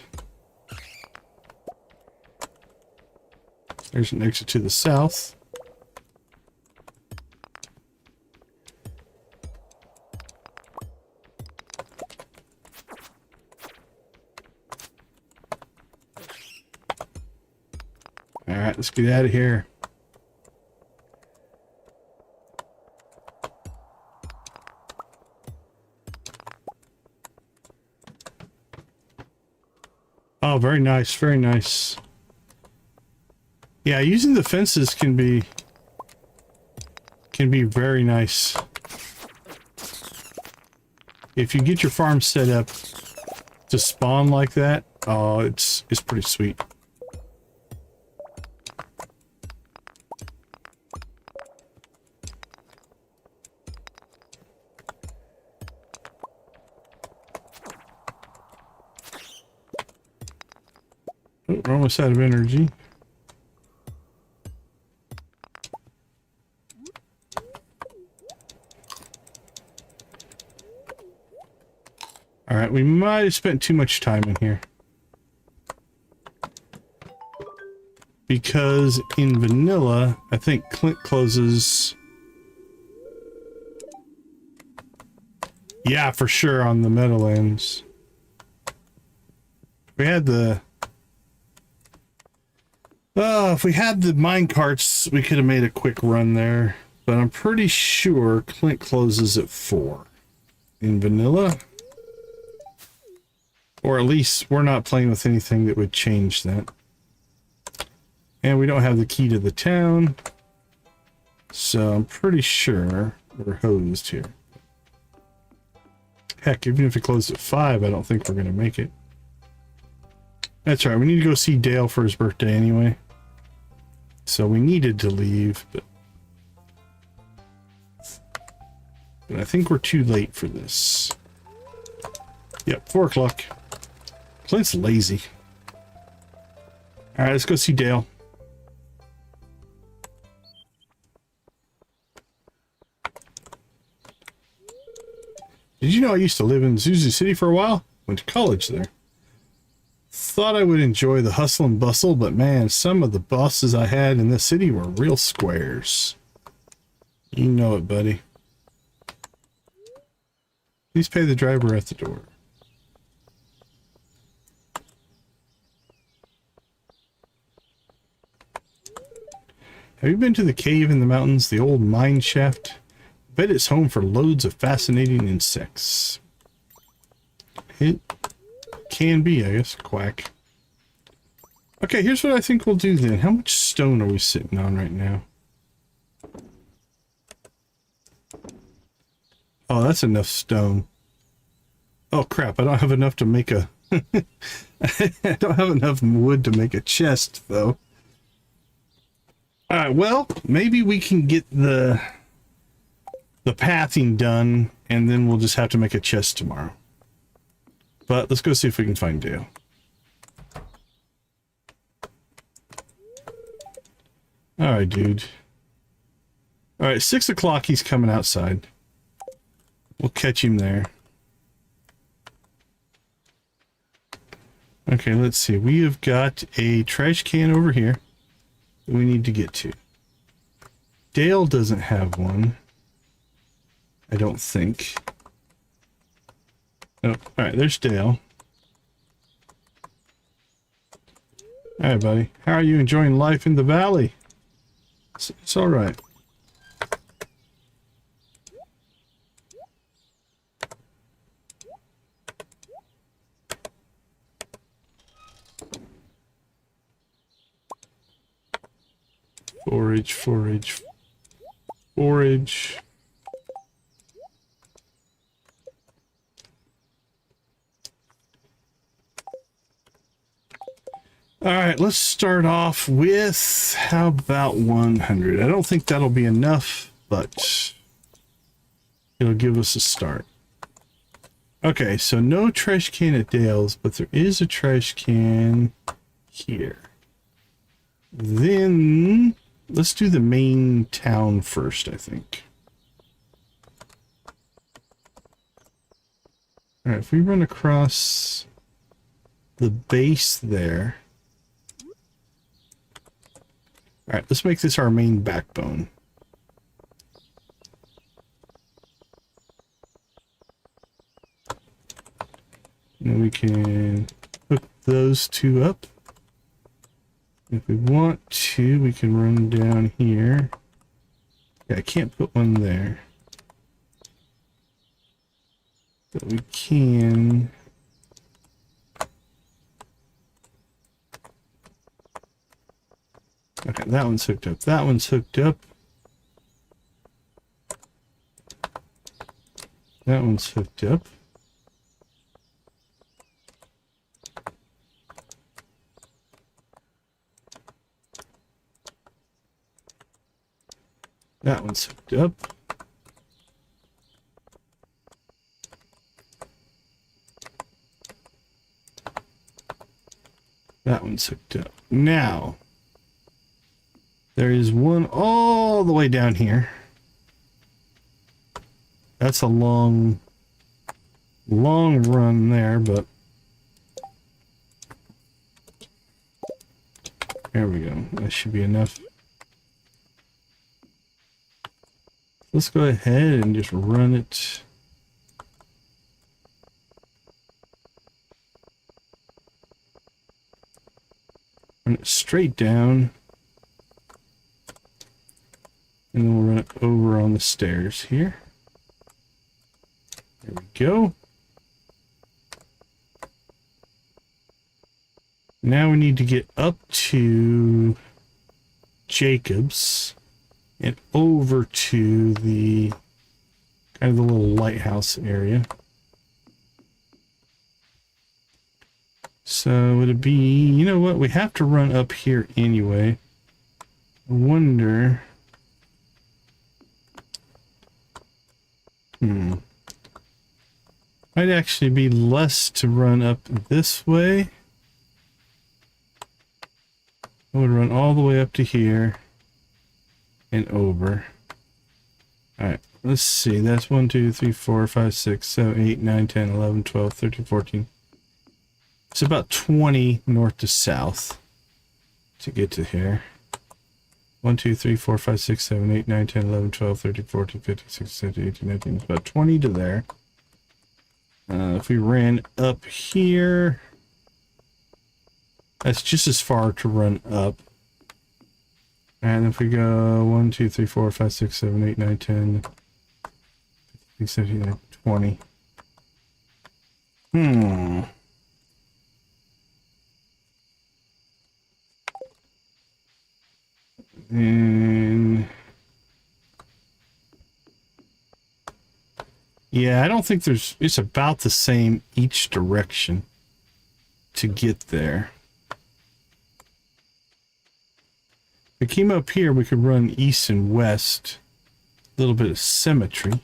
There's an exit to the south. right, let's get out of here. Oh, very nice, very nice. Yeah, using the fences can be very nice. If you get your farm set up to spawn like that, oh, it's pretty sweet. Oh, we're almost out of energy. Alright, we might have spent too much time in here. Because in vanilla, I think Clint closes... Yeah, for sure on the Meadowlands. We had the... if we had the mine carts, we could have made a quick run there. But I'm pretty sure Clint closes at 4. In vanilla. Or at least we're not playing with anything that would change that. And we don't have the key to the town. So I'm pretty sure we're hosed here. Heck, even if it closed at 5, I don't think we're going to make it. That's right, we need to go see Dale for his birthday anyway. So we needed to leave, but I think we're too late for this. Yep, 4 o'clock. Clint's lazy. Alright, let's go see Dale. Did you know I used to live in Zuzu City for a while? Went to college there. Thought I would enjoy the hustle and bustle, but man, some of the bosses I had in this city were real squares. You know it, buddy. Please pay the driver at the door. Have you been to the cave in the mountains, the old mine shaft? I bet it's home for loads of fascinating insects. It can be, I guess. Quack. Okay, here's what I think we'll do then. How much stone are we sitting on right now? Oh, that's enough stone. Oh crap, I don't have enough to make a... I don't have enough wood to make a chest, though. Alright, well, maybe we can get the pathing done, and then we'll just have to make a chest tomorrow. But let's go see if we can find Dale. Alright, dude. Alright, 6 o'clock, he's coming outside. We'll catch him there. Okay, let's see. We have got a trash can over here that we need to get to. Dale doesn't have one. I don't think. Oh, alright, there's Dale. Alright, buddy. How are you enjoying life in the valley? It's alright. Forage, forage, forage. All right, let's start off with, how about 100? I don't think that'll be enough, but it'll give us a start. Okay, so no trash can at Dale's, but there is a trash can here. Then let's do the main town first, I think. All right, if we run across the base there. All right, let's make this our main backbone. And we can hook those two up. If we want to, we can run down here. Yeah, I can't put one there. But we can... Okay, that one's hooked up. That one's hooked up. That one's hooked up. That one's hooked up. That one's hooked up. Now, there is one all the way down here. That's a long run there, but there we go. That should be enough. Let's go ahead and just run it. Run it straight down. And then we'll run it over on the stairs here. There we go. Now we need to get up to Jacob's and over to the kind of the little lighthouse area. So would it be, you know what, we have to run up here anyway. I wonder. Might actually be less to run up this way. I would run all the way up to here and over. Alright, let's see. That's 1, 2, 3, 4, 5, 6, 7, 8, 9, 10, 11, 12, 13, 14. It's about 20 north to south to get to here. 1, 2, 3, 4, 5, 6, 7, 8, 9, 10, 11, 12, 13, 14, 15, 16, 17, 18, 19. It's about 20 to there. If we ran up here, that's just as far to run up. And if we go 1, 2, 3, 4, 5, 6, 7, 8, 9, 10, 15, 17, 18, 20. And yeah, I don't think it's about the same each direction to get there. If we came up here, we could run east and west. A little bit of symmetry.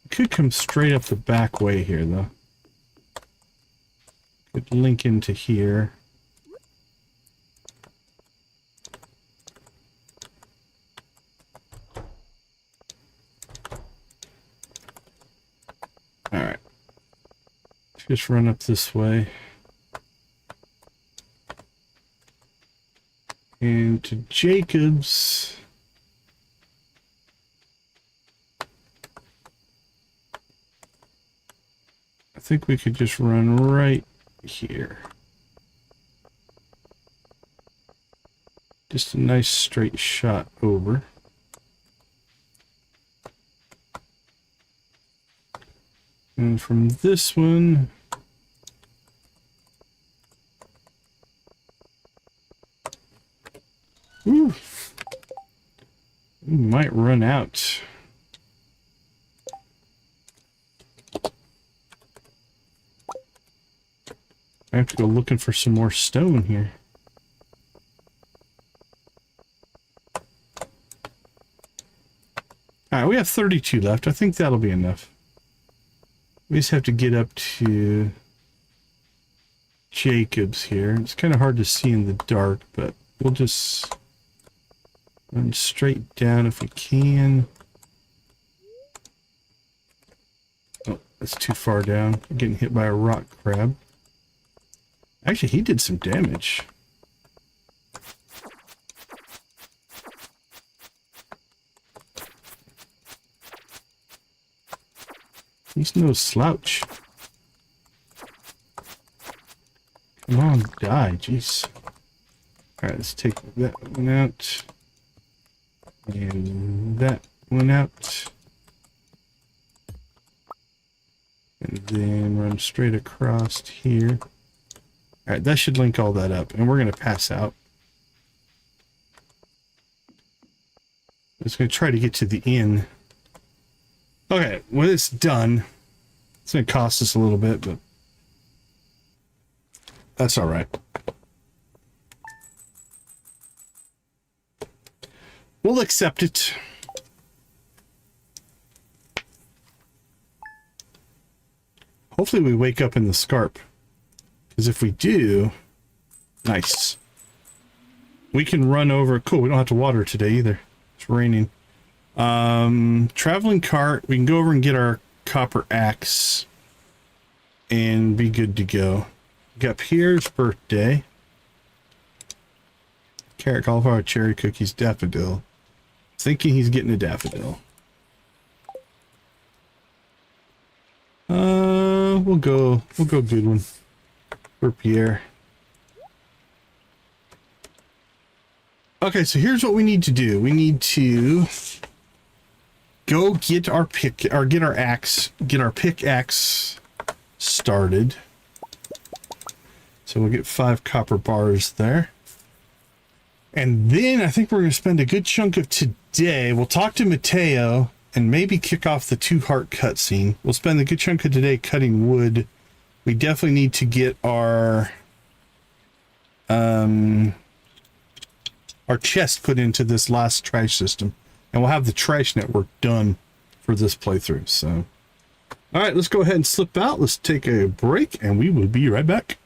We could come straight up the back way here, though. Could link into here. Alright. Just run up this way. And to Jacob's. I think we could just run right here. Just a nice straight shot over. And from this one, we might run out. I have to go looking for some more stone here. Alright, we have 32 left. I think that'll be enough. We just have to get up to Jacob's here. It's kind of hard to see in the dark, but we'll just run straight down if we can. Oh, that's too far down. I'm getting hit by a rock crab. Actually, he did some damage. He's no slouch. come on, die, jeez. All right, let's take that one out. And that one out. And then run straight across here. All right, that should link all that up. And we're going to pass out. I'm just going to try to get to the inn. Okay, when it's done, it's going to cost us a little bit, but that's all right. We'll accept it. Hopefully we wake up in the scarp. Because if we do, nice. We can run over. Cool, we don't have to water today either. It's raining. Traveling cart. We can go over and get our copper axe. And be good to go. We got Pierre's birthday. Carrot, cauliflower, cherry cookies, daffodil. Thinking he's getting a daffodil. We'll go good one for Pierre. Okay, so here's what we need to do. We need to go get our get our pickaxe started. So we'll get 5 copper bars there. And then I think we're going to spend a good chunk of today. We'll talk to Mateo and maybe kick off the 2-heart cutscene. We'll spend a good chunk of today cutting wood. We definitely need to get our chest put into this last trash system. And we'll have the trash network done for this playthrough. So, all right, let's go ahead and slip out. Let's take a break and we will be right back.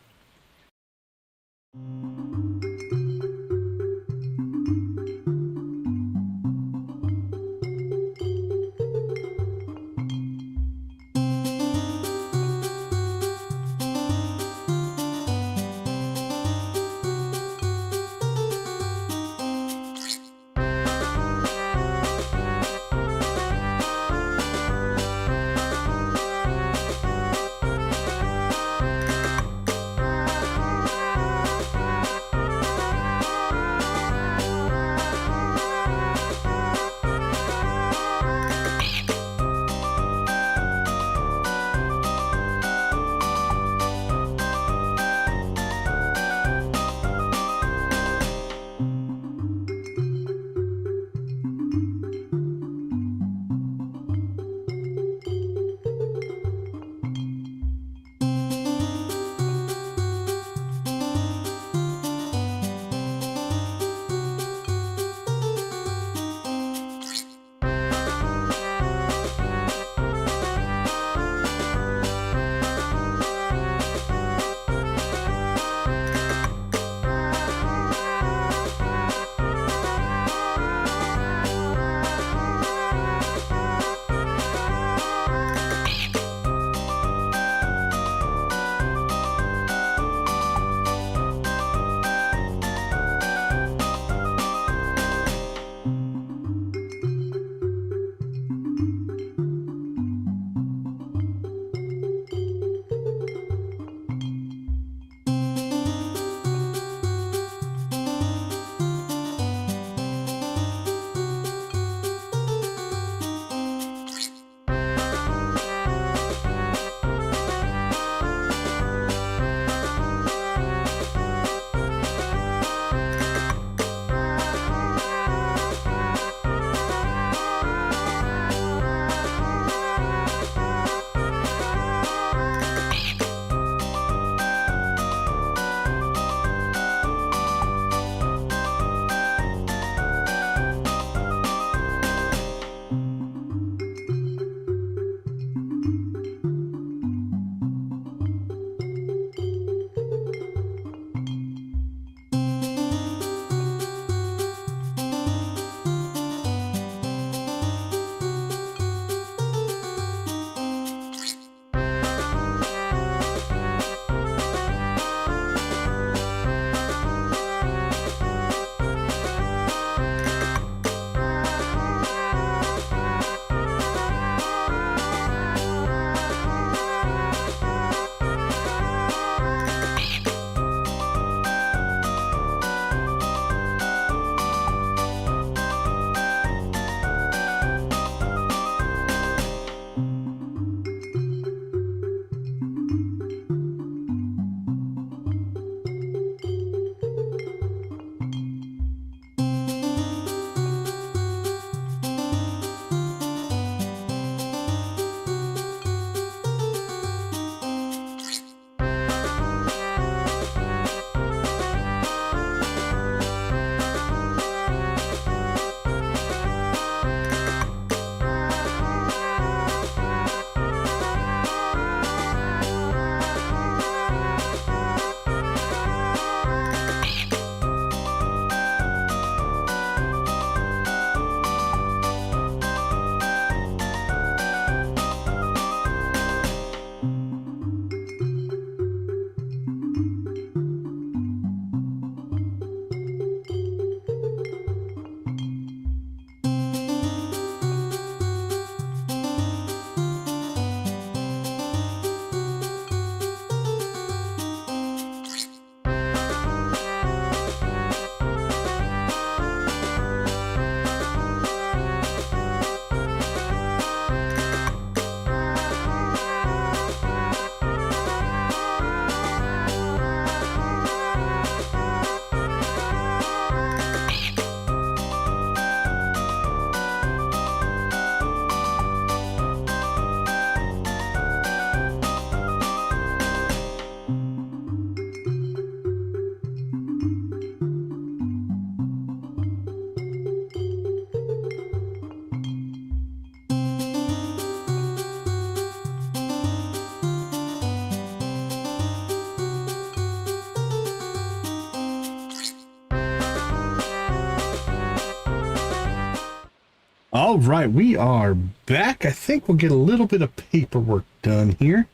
All right, we are back. I think we'll get a little bit of paperwork done here.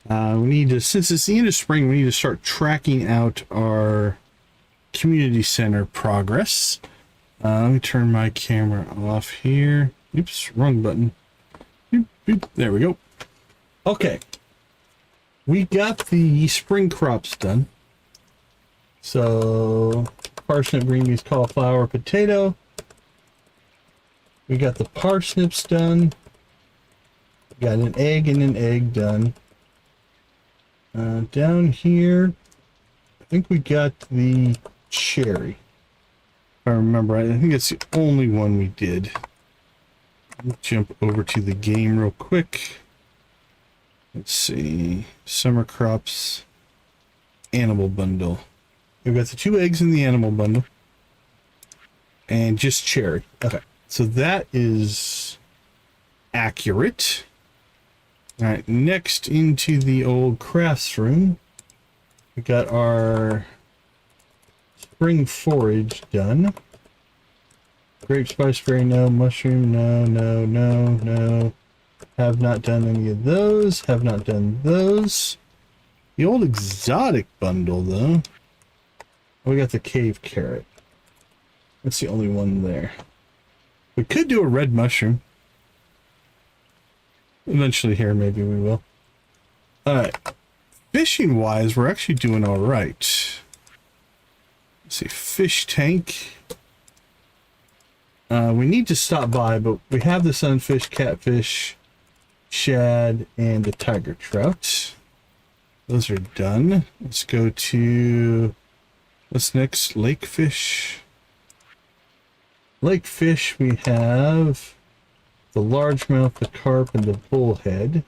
We need to, since it's the end of spring, we need to start tracking out our community center progress. Let me turn my camera off here. Oops, wrong button. Boop, boop. There we go. Okay. We got the spring crops done. So, parsnip, green beans, cauliflower, potato. We got the parsnips done. We got an egg and an egg done. Down here, I think we got the cherry. If I remember right, I think it's the only one we did. Let's jump over to the game real quick. Let's see. Summer crops. Animal bundle. We've got the 2 eggs in the animal bundle. And just cherry. Okay. So that is accurate. All right, next into the old crafts room. We got our spring forage done. Grape spice berry, no. Mushroom, no, no, no, no. Have not done any of those. Have not done those. The old exotic bundle, though. We got the cave carrot. That's the only one there. We could do a red mushroom. Eventually here, maybe we will. Alright. Fishing wise, we're actually doing alright. Let's see, fish tank. We need to stop by, but we have the sunfish, catfish, shad, and the tiger trout. Those are done. Let's go to... what's next? Lake fish. Lake fish, we have the largemouth, the carp, and the bullhead.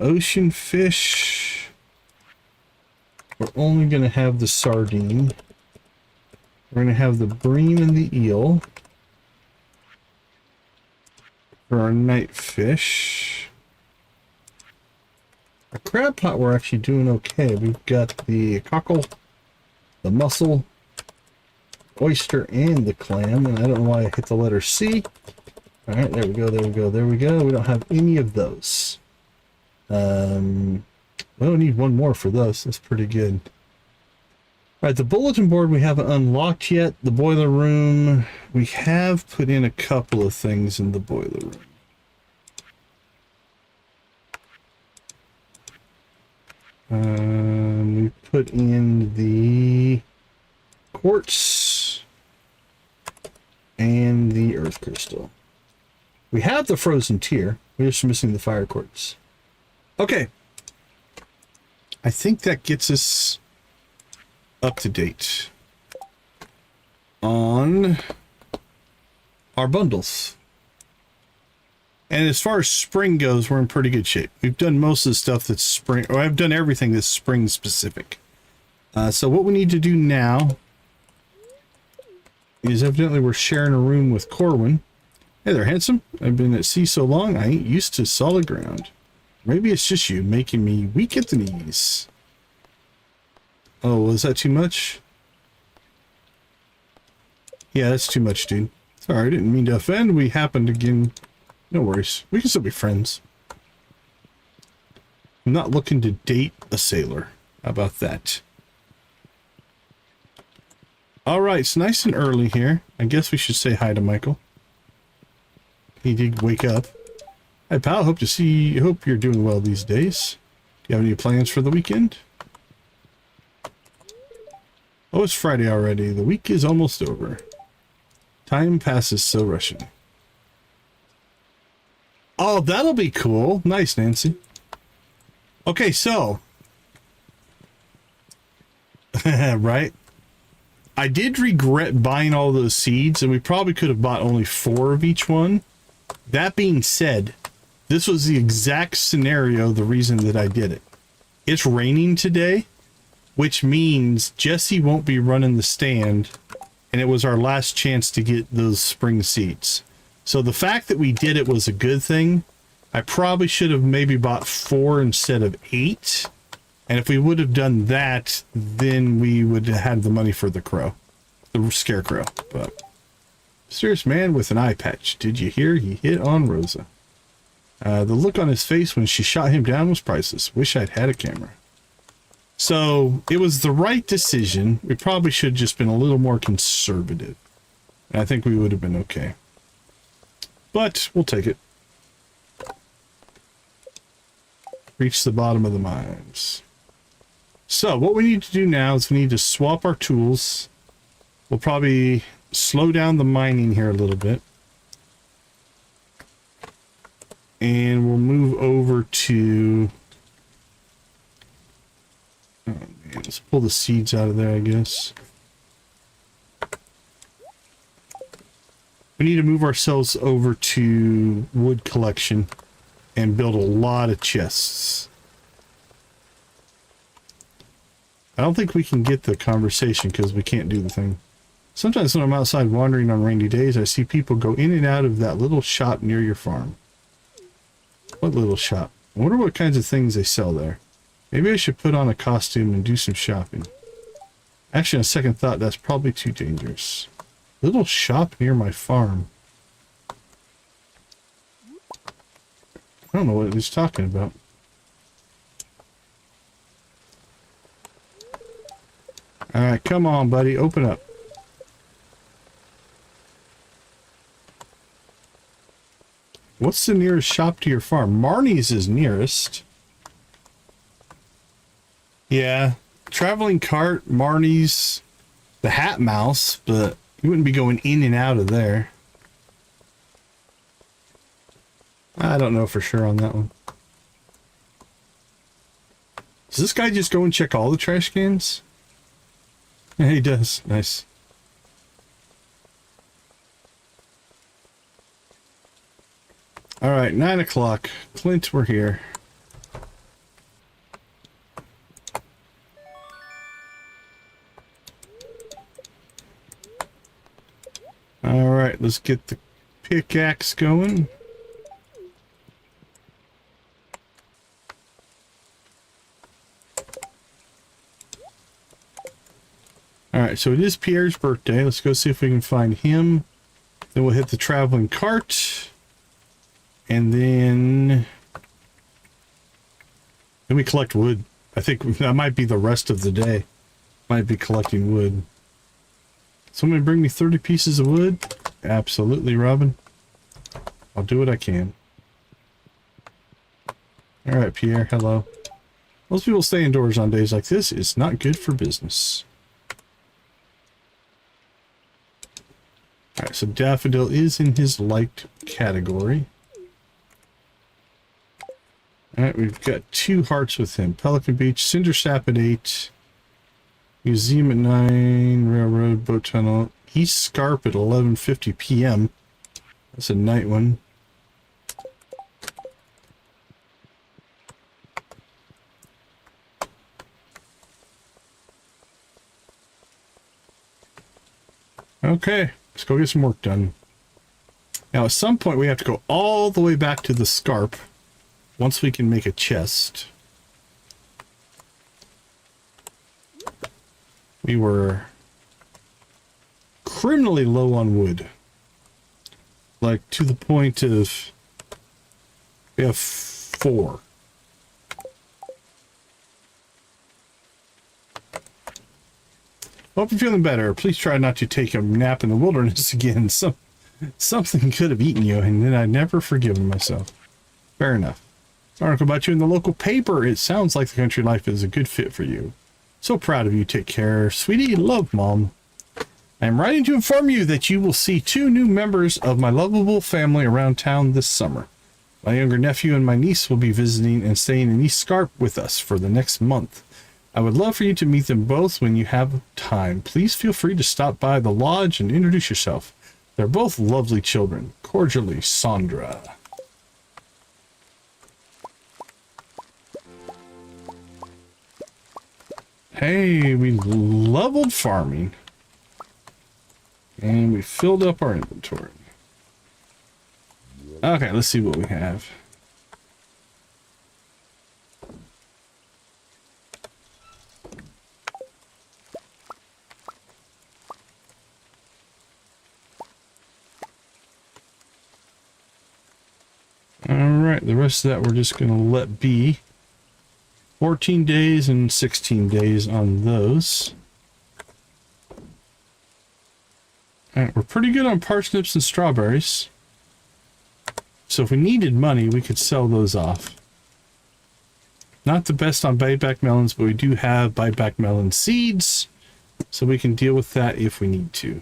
Ocean fish, we're only going to have the sardine. We're going to have the bream and the eel. For our night fish. Our crab pot, we're actually doing okay. We've got the cockle, the mussel, oyster, and the clam, and I don't know why I hit the letter C. All right, there we go, there we go, there we go. We don't have any of those. We don't need one more for those. That's pretty good. All right, the bulletin board we haven't unlocked yet. The boiler room, we have put in a couple of things in the boiler room. We put in the quartz and the earth crystal. We have the frozen tier. We're just missing the fire quartz. Okay. I think that gets us up to date on our bundles. And as far as spring goes, we're in pretty good shape. We've done most of the stuff that's spring, or I've done everything that's spring specific. So what we need to do now is evidently we're sharing a room with Corwin. Hey there, handsome. I've been at sea so long, I ain't used to solid ground. Maybe it's just you making me weak at the knees. Oh, was that too much? Yeah, that's too much, dude. Sorry, I didn't mean to offend. We happened again. No worries. We can still be friends. I'm not looking to date a sailor. How about that? Alright, it's nice and early here. I guess we should say hi to Michael. He did wake up. Hi, pal. Hope you're doing well these days. Do you have any plans for the weekend? Oh, it's Friday already. The week is almost over. Time passes so rushing. Oh, that'll be cool. Nice, Nancy. Okay, so. Right? I did regret buying all those seeds, and we probably could have bought only 4 of each one. That being said, this was the exact scenario, the reason that I did it. It's raining today, which means Jesse won't be running the stand, and it was our last chance to get those spring seeds. So the fact that we did it was a good thing. I probably should have maybe bought 4 instead of 8. And if we would have done that, then we would have had the money for the crow. The scarecrow. But Serious man with an eye patch. Did you hear he hit on Rosa? The look on his face when she shot him down was priceless. Wish I'd had a camera. So it was the right decision. We probably should have just been a little more conservative. And I think we would have been okay. But we'll take it. Reach the bottom of the mines. So what we need to do now is we need to swap our tools. We'll probably slow down the mining here a little bit. And we'll move over to... Oh man, let's pull the seeds out of there, I guess. We need to move ourselves over to wood collection and build a lot of chests. I don't think we can get the conversation because we can't do the thing. Sometimes when I'm outside wandering on rainy days, I see people go in and out of that little shop near your farm. What little shop? I wonder what kinds of things they sell there. Maybe I should put on a costume and do some shopping. Actually, on second thought, that's probably too dangerous. Little shop near my farm. I don't know what he's talking about. Alright, come on, buddy. Open up. What's the nearest shop to your farm? Marnie's is nearest. Yeah. Traveling cart, Marnie's, the Hat Mouse, but you wouldn't be going in and out of there. I don't know for sure on that one. Does this guy just go and check all the trash cans? Yeah, he does. Nice. All right, 9 o'clock. Clint, we're here. All right, let's get the pickaxe going. All right, so it is Pierre's birthday. Let's go see if we can find him. Then we'll hit the traveling cart. And then we collect wood. I think that might be the rest of the day. Might be collecting wood. Somebody bring me 30 pieces of wood? Absolutely, Robin. I'll do what I can. All right, Pierre, hello. Most people stay indoors on days like this. It's not good for business. All right, so Daffodil is in his liked category. All right, we've got 2 hearts with him. Pelican Beach, Cinder Sap at 8. Museum at 9. Railroad, Boat Tunnel. East Scarp at 11:50 p.m. That's a night one. Okay, let's go get some work done. Now, at some point, we have to go all the way back to the Scarp. Once we can make a chest. We were criminally low on wood. Like, to the point of... We have 4. Hope you're feeling better. Please try not to take a nap in the wilderness again. Something could have eaten you, and then I'd never forgiven myself. Fair enough. Article about you in the local paper. It sounds like the country life is a good fit for you. So proud of you. Take care. Sweetie, love, Mom. I am writing to inform you that you will see 2 new members of my lovable family around town this summer. My younger nephew and my niece will be visiting and staying in East Scarp with us for the next month. I would love for you to meet them both when you have time. Please feel free to stop by the lodge and introduce yourself. They're both lovely children. Cordially, Sandra. Hey, we leveled farming. And we filled up our inventory. Okay, let's see what we have. Alright, the rest of that we're just going to let be. 14 days and 16 days on those. Alright, we're pretty good on parsnips and strawberries. So if we needed money, we could sell those off. Not the best on buyback melons, but we do have buyback melon seeds. So we can deal with that if we need to.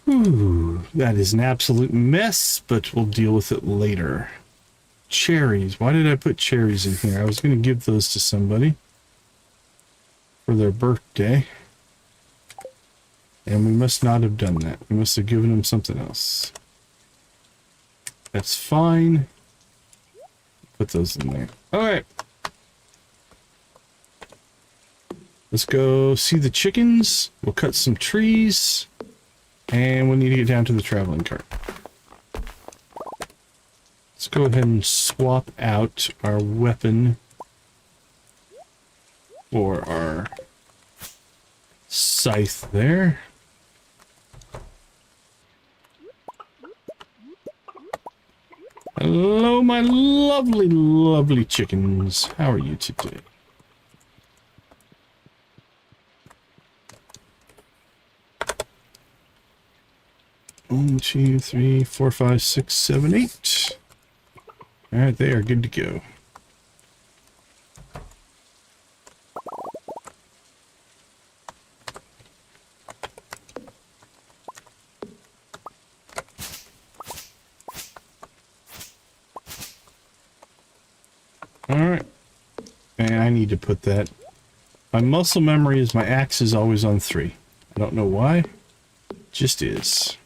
Whew, that is an absolute mess, but we'll deal with it later. Cherries. Why did I put cherries in here? I was going to give those to somebody for their birthday. And we must not have done that. We must have given them something else. That's fine. Put those in there. Alright. Let's go see the chickens. We'll cut some trees. And we'll need to get down to the traveling cart. Let's go ahead and swap out our weapon for our scythe there. Hello, my lovely, lovely chickens. How are you today? One, two, three, four, five, six, seven, eight. All right, they are good to go. All right, and I need to put that. My muscle memory is my axe is always on 3. I don't know why. It just is.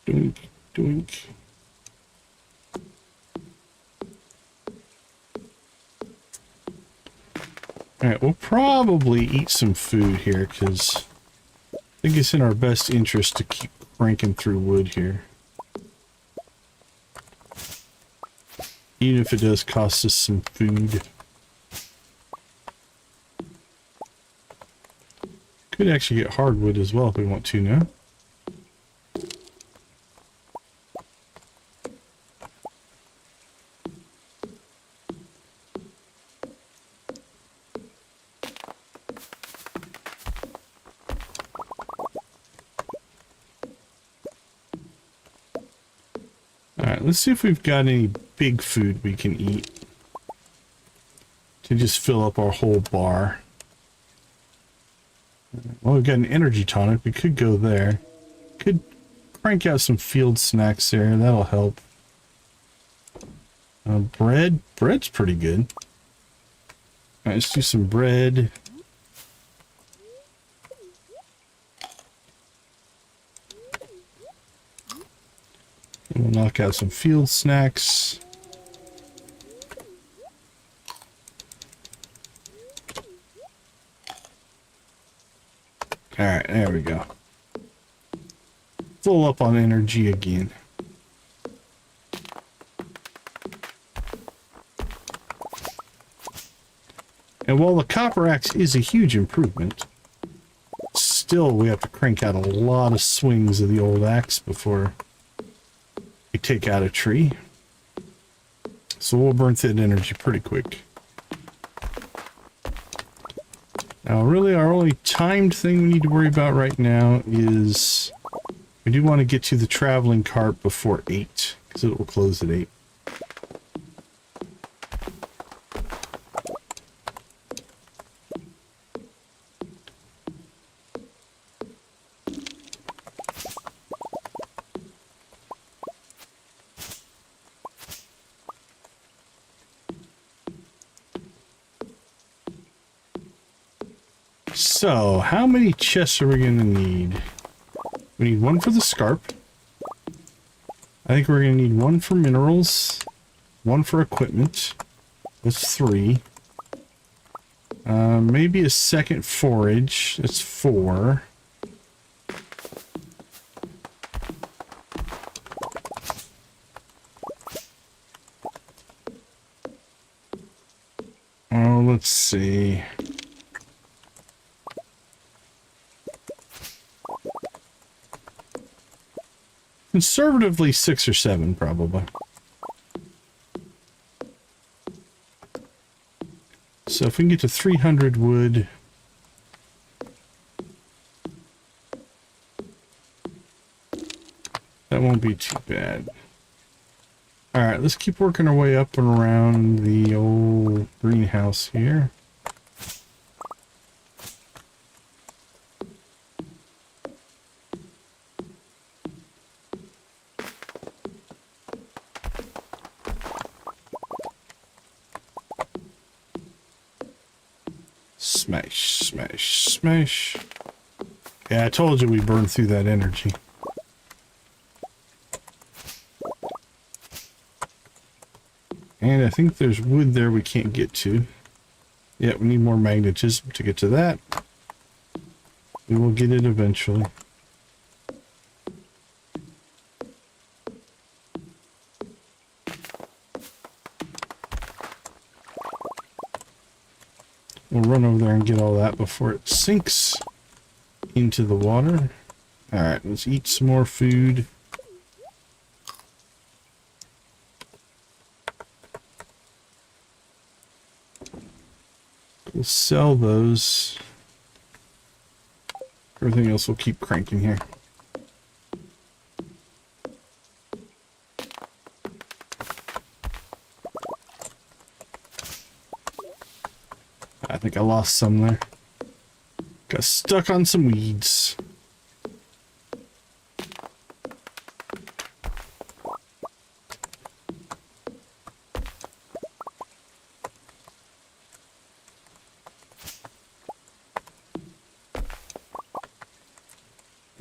Doink, doink. Alright, we'll probably eat some food here, because I think it's in our best interest to keep cranking through wood here. Even if it does cost us some food. Could actually get hardwood as well if we want to now. Let's see if we've got any big food we can eat to just fill up our whole bar. Well, we've got an energy tonic. We could go there. Could crank out some field snacks there. That'll help. Bread. Bread's pretty good. All right, let's do some bread. We'll knock out some field snacks. Alright, there we go. Full up on energy again. And while the copper axe is a huge improvement, still we have to crank out a lot of swings of the old axe before we take out a tree. So we'll burn through that energy pretty quick. Now really our only timed thing we need to worry about right now is we do want to get to the traveling cart before 8, because it will close at 8. So, how many chests are we going to need? We need 1 for the scarp. I think we're going to need 1 for minerals, 1 for equipment. That's 3. Maybe a second forage. That's 4. Let's see. Conservatively 6 or 7, probably. So if we can get to 300 wood, that won't be too bad. All right, let's keep working our way up and around the old greenhouse here. Smash, smash, smash. Yeah, I told you we burned through that energy. And I think there's wood there we can't get to. Yeah, we need more magnetism to get to that. We will get it eventually. We'll run over there and get all that before it sinks into the water. Alright, let's eat some more food. We'll sell those. Everything else will keep cranking here. I think I lost some there. Got stuck on some weeds.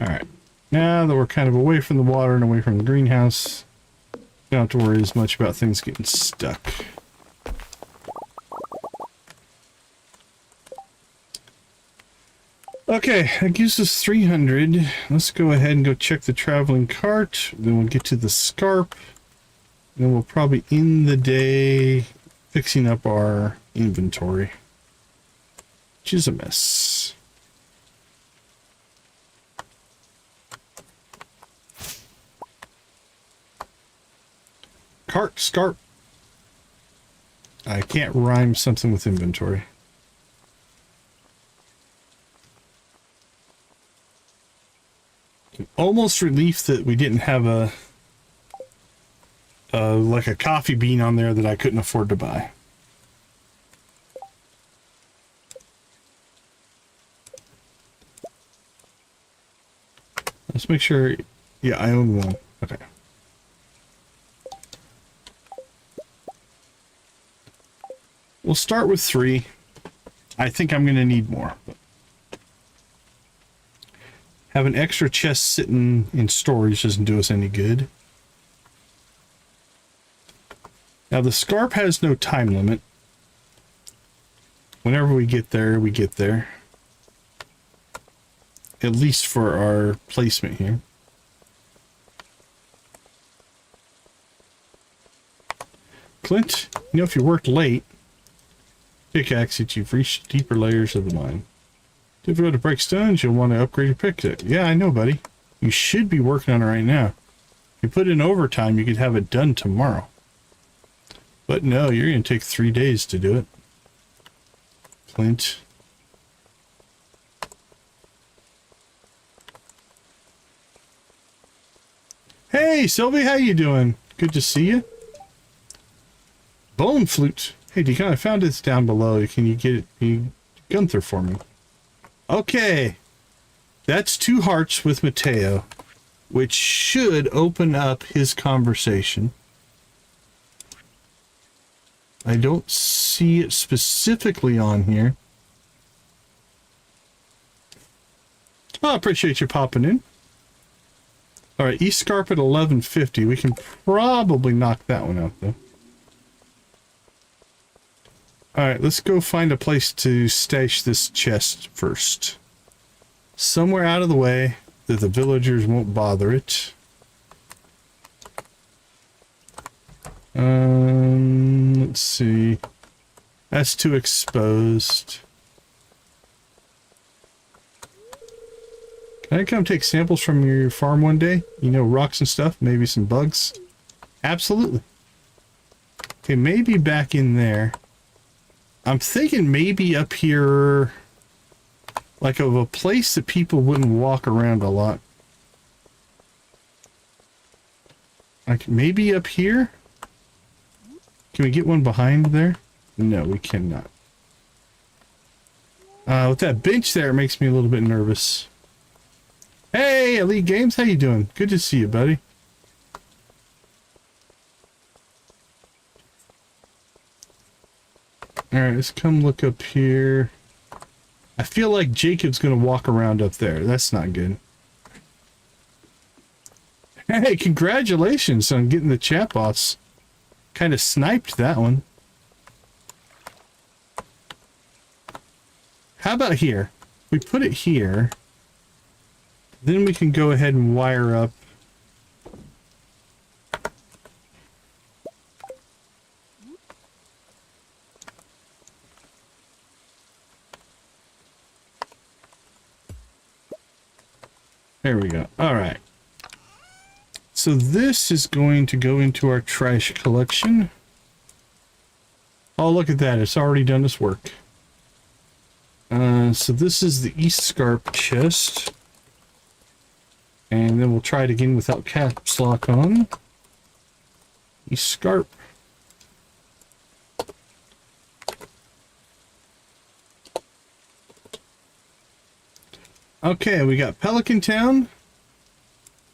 Alright. Now that we're kind of away from the water and away from the greenhouse, we don't have to worry as much about things getting stuck. Okay, that gives us 300. Let's go ahead and go check the traveling cart. Then we'll get to the scarp. Then we'll probably end the day fixing up our inventory, which is a mess. Cart, scarp. I can't rhyme something with inventory. Almost relief that we didn't have a like a coffee bean on there that I couldn't afford to buy. Let's make sure. Yeah, I own one. Okay. We'll start with 3. I think I'm going to need more. But have an extra chest sitting in storage doesn't do us any good. Now the scarp has no time limit. Whenever we get there, we get there. At least for our placement here. Clint, you know, if you worked late, pickaxe that you've reached deeper layers of the mine. Difficult to break stones, you'll want to upgrade your pickaxe. Yeah, I know, buddy. You should be working on it right now. If you put in overtime, you could have it done tomorrow. But no, you're going to take 3 days to do it. Clint. Hey, Sylvie, how you doing? Good to see you. Bone flute. Hey, Deacon, I found it's down below. Can you get it? Gunther for me. Okay. That's 2 hearts with Mateo, which should open up his conversation. I don't see it specifically on here. Oh, I appreciate you popping in. All right, East Scarp at 1150. We can probably knock that one out, though. All right, let's go find a place to stash this chest first. Somewhere out of the way that the villagers won't bother it. Let's see. That's too exposed. Can I come take samples from your farm one day? You know, rocks and stuff, maybe some bugs. Absolutely. Okay, maybe back in there. I'm thinking maybe up here, like of a place that people wouldn't walk around a lot. Like maybe up here? Can we get one behind there? No, we cannot. With that bench there, it makes me a little bit nervous. Hey, Elite Games, how you doing? Good to see you, buddy. Alright, let's come look up here. I feel like Jacob's gonna walk around up there. That's not good. Hey, congratulations on getting the chat boss. Kind of sniped that one. How about here? We put it here. Then we can go ahead and wire up. There we go. All right. So this is going to go into our trash collection. Oh, look at that. It's already done its work. So this is the East Scarp chest. And then we'll try it again without caps lock on. East Scarp. Okay, we got Pelican Town.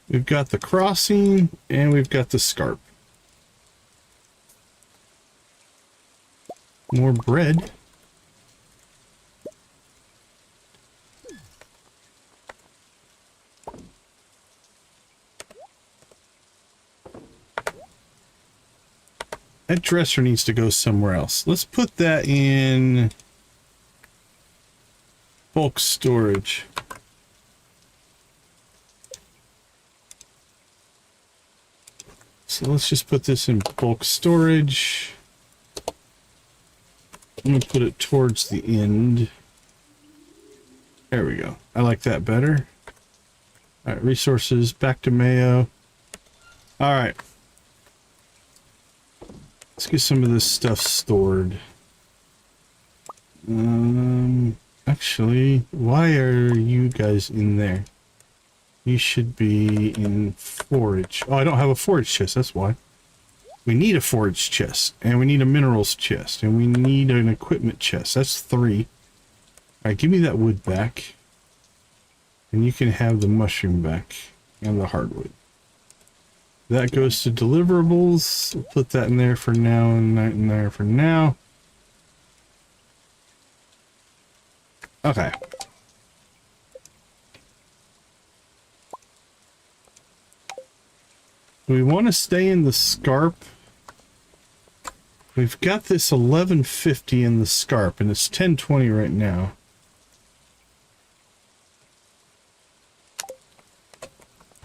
We've got the crossing, and we've got the Scarp. More bread. That dresser needs to go somewhere else. Let's put that in bulk storage. So let's just put this in bulk storage. I'm going to put it towards the end. There we go. I like that better. All right, resources, back to Mayo. All right. Let's get some of this stuff stored. Actually, why are you guys in there? You should be in forage. Oh, I don't have a forage chest, that's why. We need a forage chest, and we need a minerals chest, and we need an equipment chest. That's 3. Alright, give me that wood back. And you can have the mushroom back, and the hardwood. That goes to deliverables. We'll put that in there for now, and that in there for now. Okay. We want to stay in the Scarp. We've got this 1150 in the Scarp, and it's 1020 right now.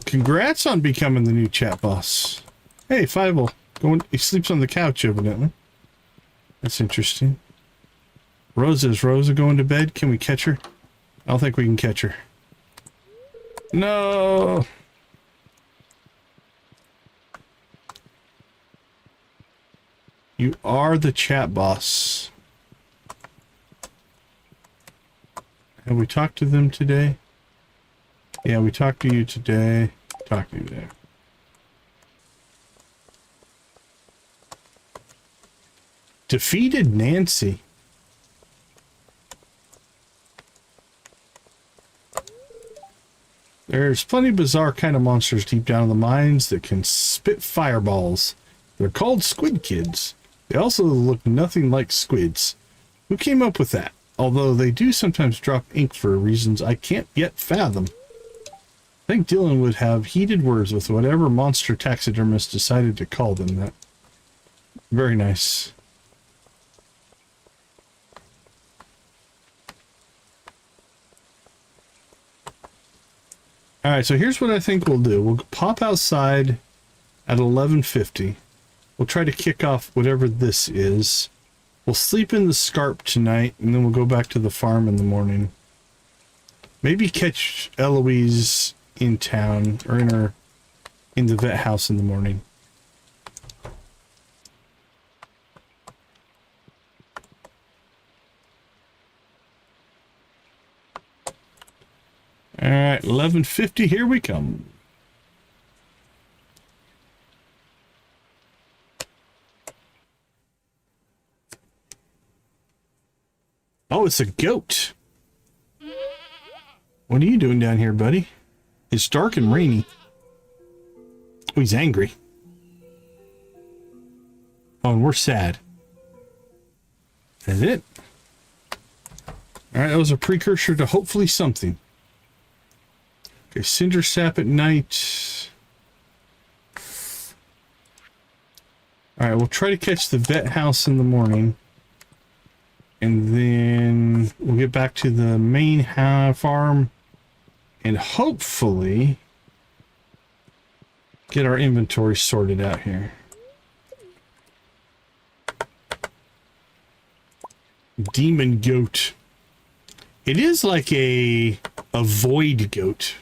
Congrats on becoming the new chat boss. Hey, Fievel. He sleeps on the couch, evidently. That's interesting. Rosa, is Rosa going to bed? Can we catch her? I don't think we can catch her. No! You are the chat boss. Have we talked to them today? Yeah, we talked to you today. Talked to you there. Defeated Nancy. There's plenty of bizarre kind of monsters deep down in the mines that can spit fireballs. They're called squid kids. They also look nothing like squids. Who came up with that? Although they do sometimes drop ink for reasons I can't yet fathom. I think Dylan would have heated words with whatever monster taxidermist decided to call them that. Very nice. Alright, so here's what I think we'll do. We'll pop outside at 1150. We'll try to kick off whatever this is. We'll sleep in the scarp tonight, and then we'll go back to the farm in the morning. Maybe catch Eloise in town, or in the vet house in the morning. All right, 11:50, here we come. Oh, it's a goat. What are you doing down here, buddy? It's dark and rainy. Oh, he's angry. Oh, and we're sad. That's it. All right, that was a precursor to hopefully something. Okay, cinder sap at night. All right, we'll try to catch the vet house in the morning. And then we'll get back to the main farm and hopefully get our inventory sorted out here. Demon goat. It is like a void goat.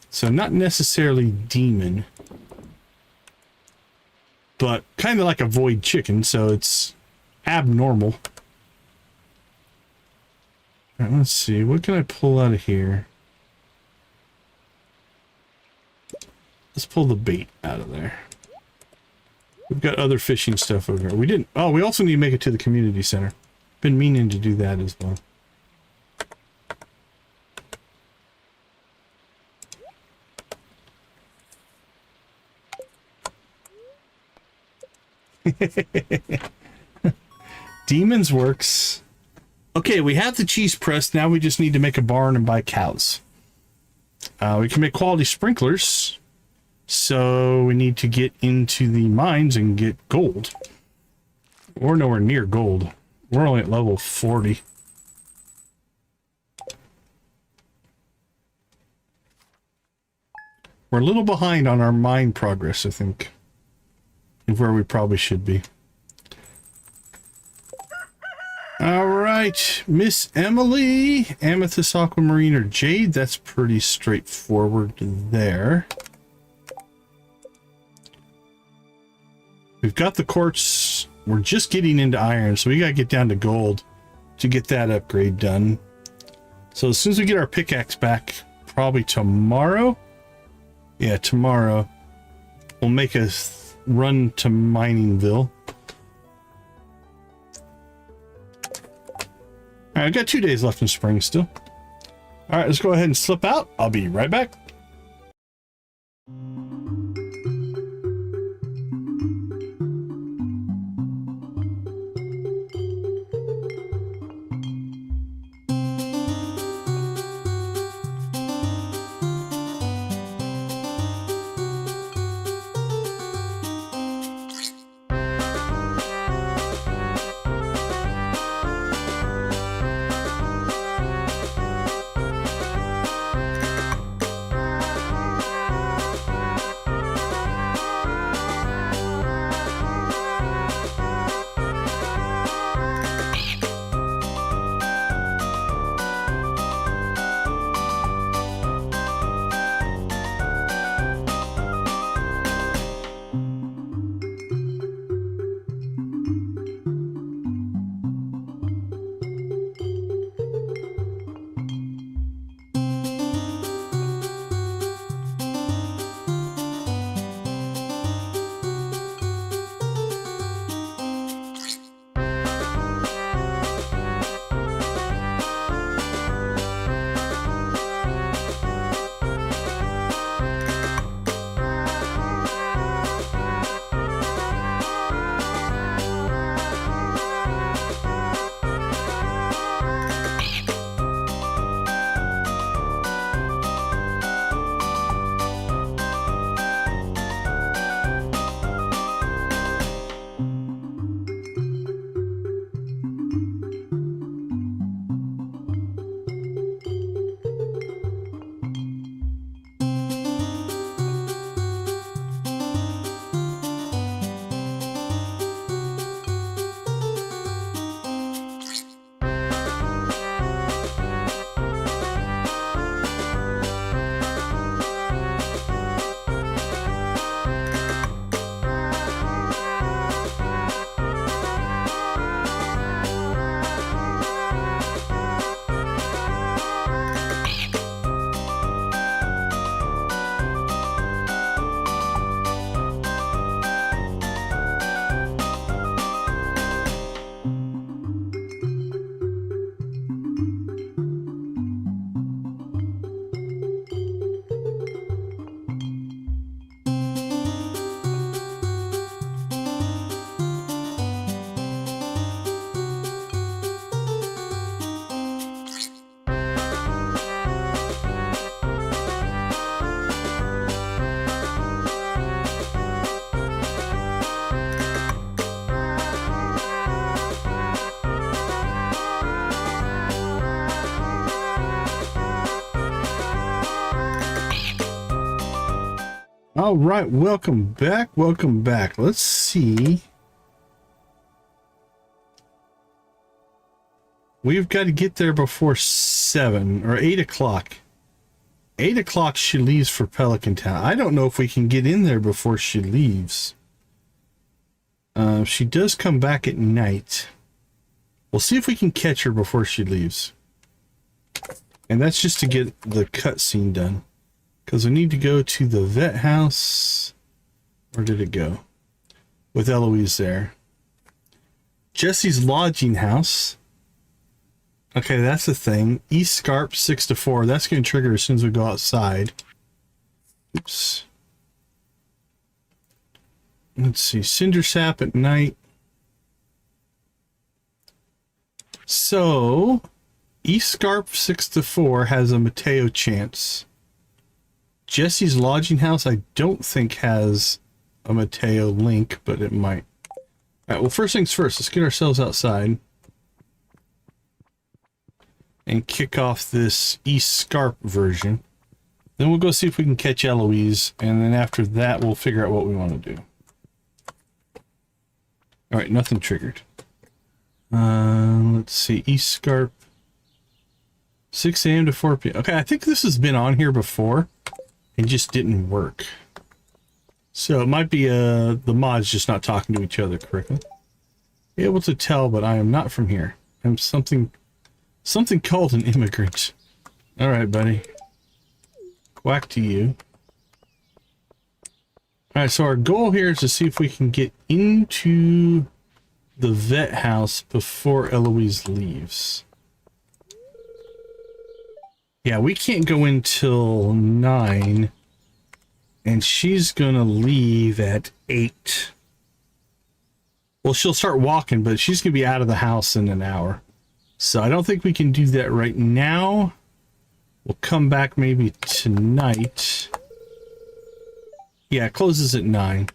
So not necessarily demon, but kind of like a void chicken, so it's abnormal. All right, let's see. What can I pull out of here? Let's pull the bait out of there. We've got other fishing stuff over here. We didn't... Oh, we also need to make it to the community center. Been meaning to do that as well. Demons works. Okay, we have the cheese press. Now we just need to make a barn and buy cows. We can make quality sprinklers. So we need to get into the mines and get gold. We're nowhere near gold. We're only at level 40. We're a little behind on our mine progress, I think. And where we probably should be. All right, Miss Emily, Amethyst, Aquamarine, or Jade. That's pretty straightforward there. We've got the quartz. We're just getting into iron, so we got to get down to gold to get that upgrade done. So as soon as we get our pickaxe back, probably tomorrow. Yeah, tomorrow. We'll make a run to Miningville. All right, I've got 2 days left in spring still. All right, let's go ahead and slip out. I'll be right back. All right, welcome back. Welcome back. Let's see. We've got to get there before 7 or 8 o'clock. 8 o'clock she leaves for Pelican Town. I don't know if we can get in there before she leaves. She does come back at night. We'll see if we can catch her before she leaves. And that's just to get the cutscene done. Because we need to go to the vet house. Where did it go? With Eloise there. Jesse's lodging house. Okay, that's the thing. East Scarp 6 to 4. That's going to trigger as soon as we go outside. Oops. Let's see. Cinder Sap at night. So, East Scarp 6 to 4 has a Mateo chance. Jesse's lodging house I don't think has a Mateo link, but it might. Alright, well, first things first, let's get ourselves outside and kick off this East Scarp version. Then we'll go see if we can catch Eloise, and then after that we'll figure out what we want to do. Alright, nothing triggered. Let's see, East Scarp 6 a.m. to 4 p.m. Okay, I think this has been on here before. It just didn't work. So it might be the mods just not talking to each other correctly. Be able to tell, but I am not from here. I'm something called an immigrant. All right, buddy. Whack to you. All right, so our goal here is to see if we can get into the vet house before Eloise leaves. Yeah, we can't go until 9, and she's gonna leave at 8. Well, she'll start walking, but she's gonna be out of the house in an hour. So I don't think we can do that right now. We'll come back maybe tonight. Yeah, it closes at 9.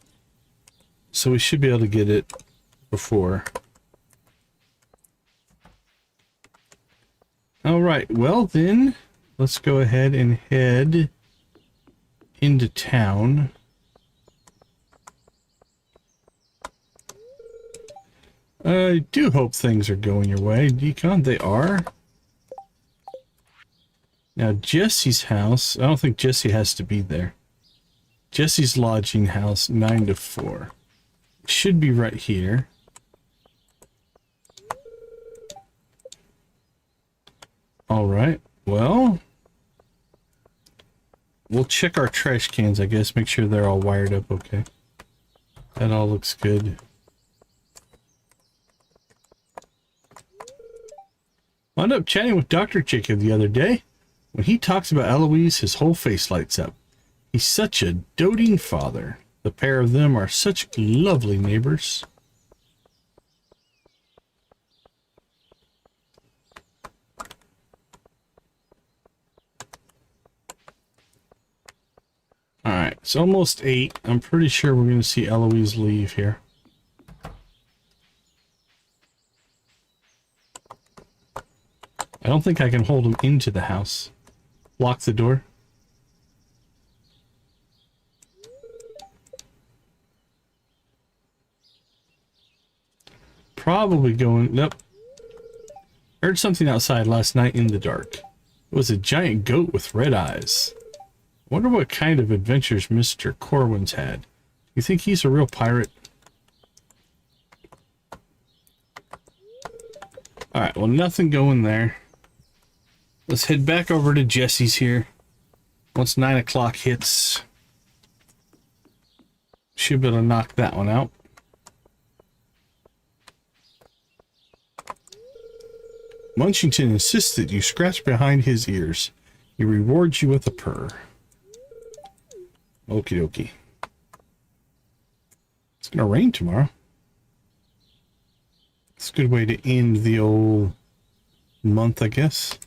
So we should be able to get it before. All right, well then, let's go ahead and head into town. I do hope things are going your way, Decon. They are. Now, Jesse's house, I don't think Jesse has to be there. Jesse's lodging house, 9 to 4. Should be right here. All right, well, we'll check our trash cans, I guess, make sure they're all wired up okay. That all looks good. Wound up chatting with Dr. Jacob the other day. When he talks about Eloise, his whole face lights up. He's such a doting father. The pair of them are such lovely neighbors. Alright, it's almost 8. I'm pretty sure we're going to see Eloise leave here. I don't think I can hold him into the house. Lock the door. Probably going... Nope. Heard something outside last night in the dark. It was a giant goat with red eyes. Wonder what kind of adventures Mr. Corwin's had. You think he's a real pirate? Alright, well, nothing going there. Let's head back over to Jesse's here. Once 9 o'clock hits, should be able to knock that one out. Munchington insists that you scratch behind his ears. He rewards you with a purr. Okie dokie. It's gonna rain tomorrow. It's a good way to end the old month, I guess.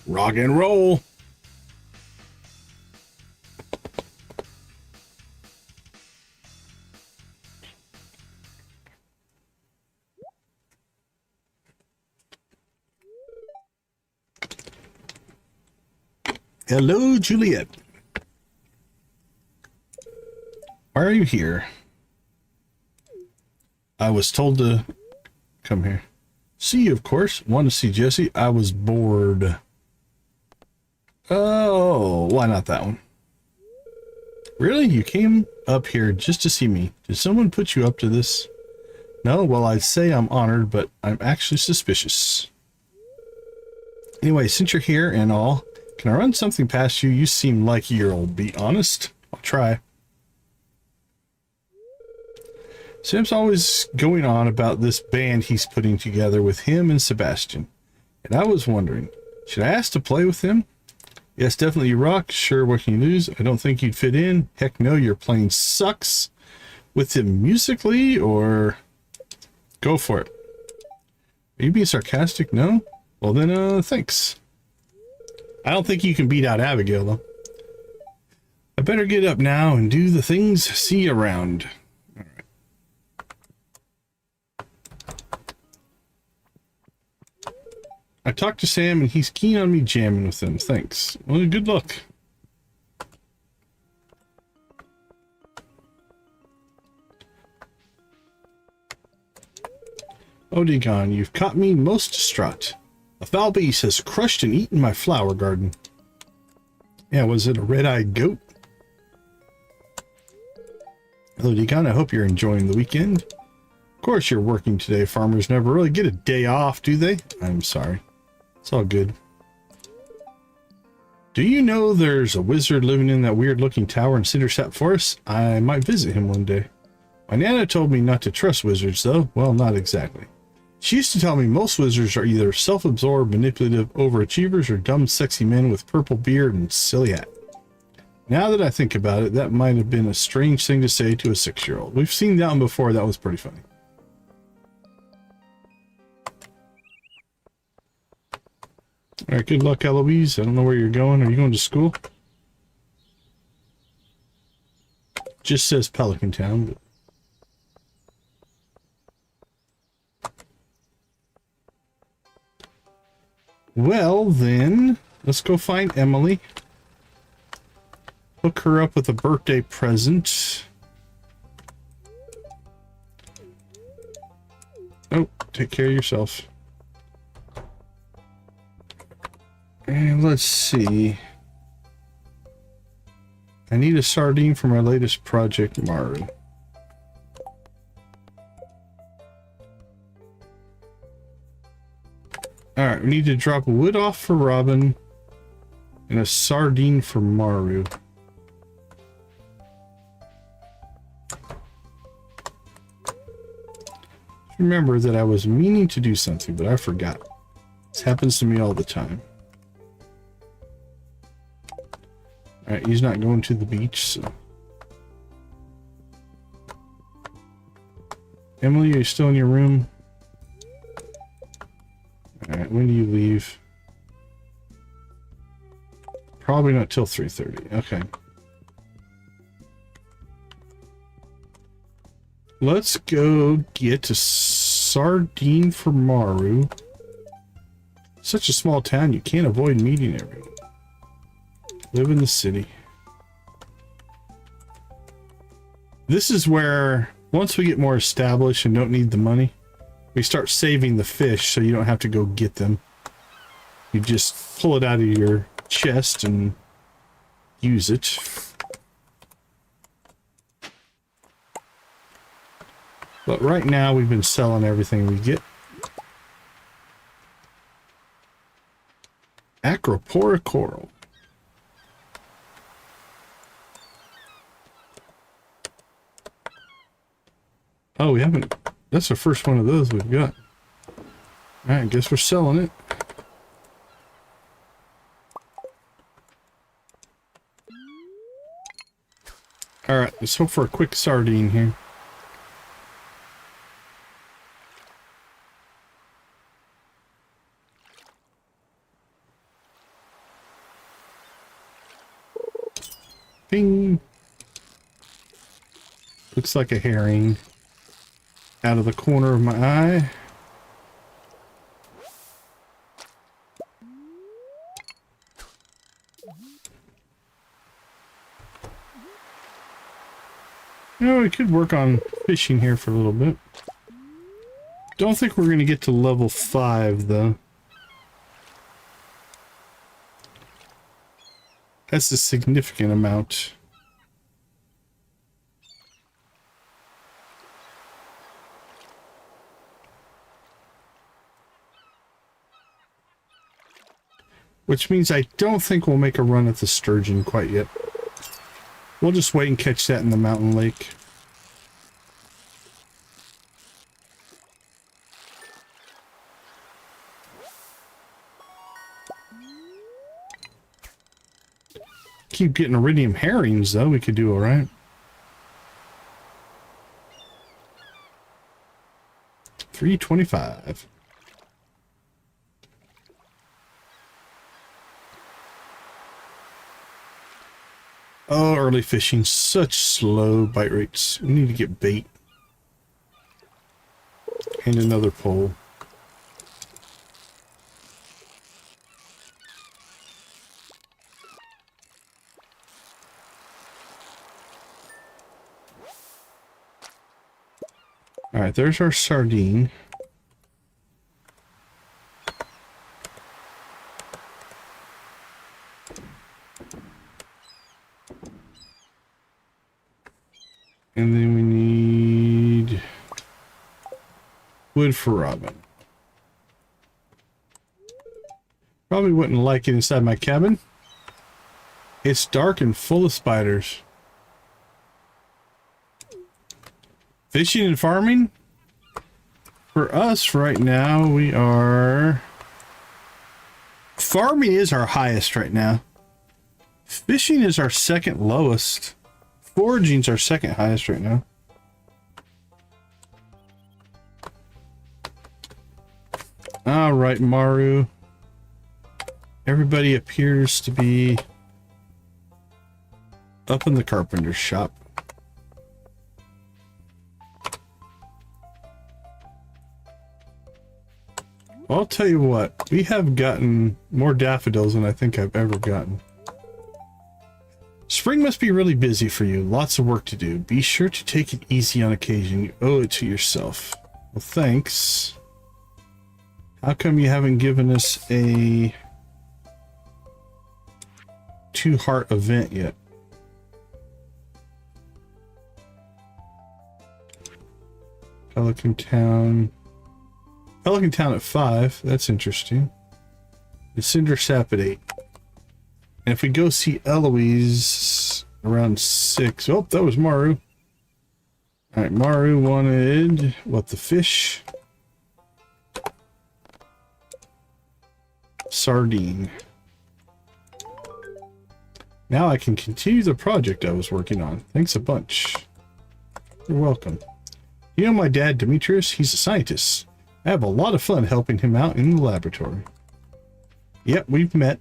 Rock and roll. Hello, Juliet. Why are you here? I was told to come here. See you, of course. Want to see Jesse? I was bored. Oh, why not that one? Really? You came up here just to see me. Did someone put you up to this? No? Well, I'd say I'm honored, but I'm actually suspicious. Anyway, since you're here and all, can I run something past you? You seem like you'll be honest. I'll try. Sam's always going on about this band he's putting together with him and Sebastian. And I was wondering, should I ask to play with him? Yes, definitely you rock. Sure, what can you lose? I don't think you'd fit in. Heck no, your playing sucks. With him musically, or... Go for it. Are you being sarcastic? No? Well then, thanks. I don't think you can beat out Abigail, though. I better get up now and do the things. See you around. I talked to Sam and he's keen on me jamming with him. Thanks. Well, good luck. Oh, Deacon, you've caught me most distraught. A foul beast has crushed and eaten my flower garden. Yeah, was it a red-eyed goat? Hello, Deacon. I hope you're enjoying the weekend. Of course you're working today. Farmers never really get a day off, do they? I'm sorry. It's all good. Do you know there's a wizard living in that weird-looking tower in Cindersap Forest? I might visit him one day. My Nana told me not to trust wizards, though. Well, not exactly. She used to tell me most wizards are either self-absorbed, manipulative overachievers or dumb, sexy men with purple beard and silly hat. Now that I think about it, that might have been a strange thing to say to a 6-year-old. We've seen that one before. That was pretty funny. All right, good luck, Eloise. I don't know where you're going. Are you going to school? Just says Pelican Town, but... Well, then, let's go find Emily. Hook her up with a birthday present. Oh, take care of yourself. And let's see. I need a sardine for my latest project, Maru. Alright, we need to drop wood off for Robin and a sardine for Maru. Remember that I was meaning to do something, but I forgot. This happens to me all the time. Alright, he's not going to the beach, so... Emily, are you still in your room? Alright, when do you leave? Probably not till 3:30. Okay. Let's go get a sardine for Maru. Such a small town, you can't avoid meeting everyone. Live in the city. This is where, once we get more established and don't need the money, we start saving the fish so you don't have to go get them. You just pull it out of your chest and use it. But right now we've been selling everything we get. Acropora coral. Oh, we haven't. That's the first one of those we've got. Alright, I guess we're selling it. Alright, let's hope for a quick sardine here. Bing! Looks like a herring. Out of the corner of my eye. You know, we could work on fishing here for a little bit. Don't think we're going to get to level 5, though. That's a significant amount. Which means I don't think we'll make a run at the sturgeon quite yet. We'll just wait and catch that in the mountain lake. Keep getting iridium herrings, though. We could do all right. $3.25. Oh, early fishing, such slow bite rates. We need to get bait. And another pole. Alright, there's our sardine. And then we need wood for Robin. Probably wouldn't like it inside my cabin. It's dark and full of spiders. Fishing and farming? For us right now, we are... Farming is our highest right now. Fishing is our second lowest. Foraging's our second highest right now. All right, Maru. Everybody appears to be up in the carpenter's shop. I'll tell you what, we have gotten more daffodils than I think I've ever gotten. Spring must be really busy for you. Lots of work to do. Be sure to take it easy on occasion. You owe it to yourself. Well, thanks. How come you haven't given us a 2-heart event yet? Pelican Town at 5. That's interesting. And Cinder Sap at 8. And if we go see Eloise around 6. Oh, that was Maru. Alright, Maru wanted, what, the fish? Sardine. Now I can continue the project I was working on. Thanks a bunch. You're welcome. You know my dad, Demetrius? He's a scientist. I have a lot of fun helping him out in the laboratory. Yep, we've met.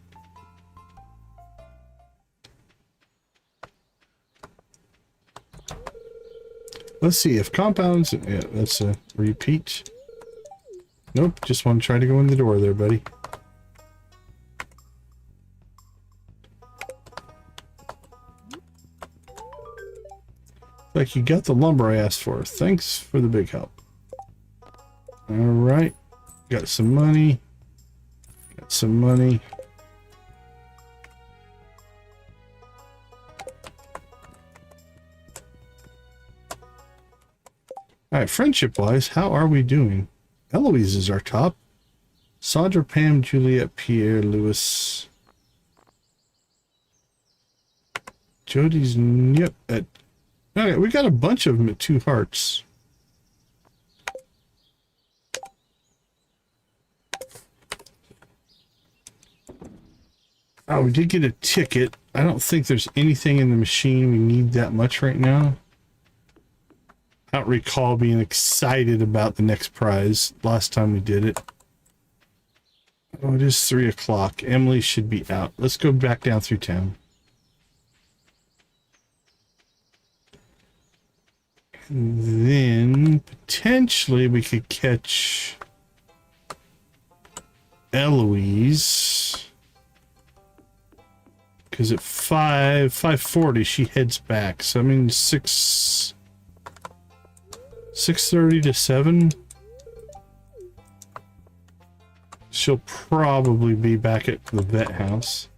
Let's see if compounds... Yeah, that's a repeat. Nope, just want to try to go in the door there, buddy. Like you got the lumber I asked for. Thanks for the big help. Alright. Got some money. Got some money. Alright, friendship-wise, how are we doing? Eloise is our top. Sandra, Pam, Juliet, Pierre, Lewis. Jody's... Yep. Okay, we got a bunch of them at 2 hearts. Oh, we did get a ticket. I don't think there's anything in the machine we need that much right now. I don't recall being excited about the next prize last time we did it. Oh, it is 3 o'clock. Emily should be out. Let's go back down through town. And then potentially we could catch Eloise. because at 5:40 she heads back. So I mean 6:30 to 7. She'll probably be back at the vet house.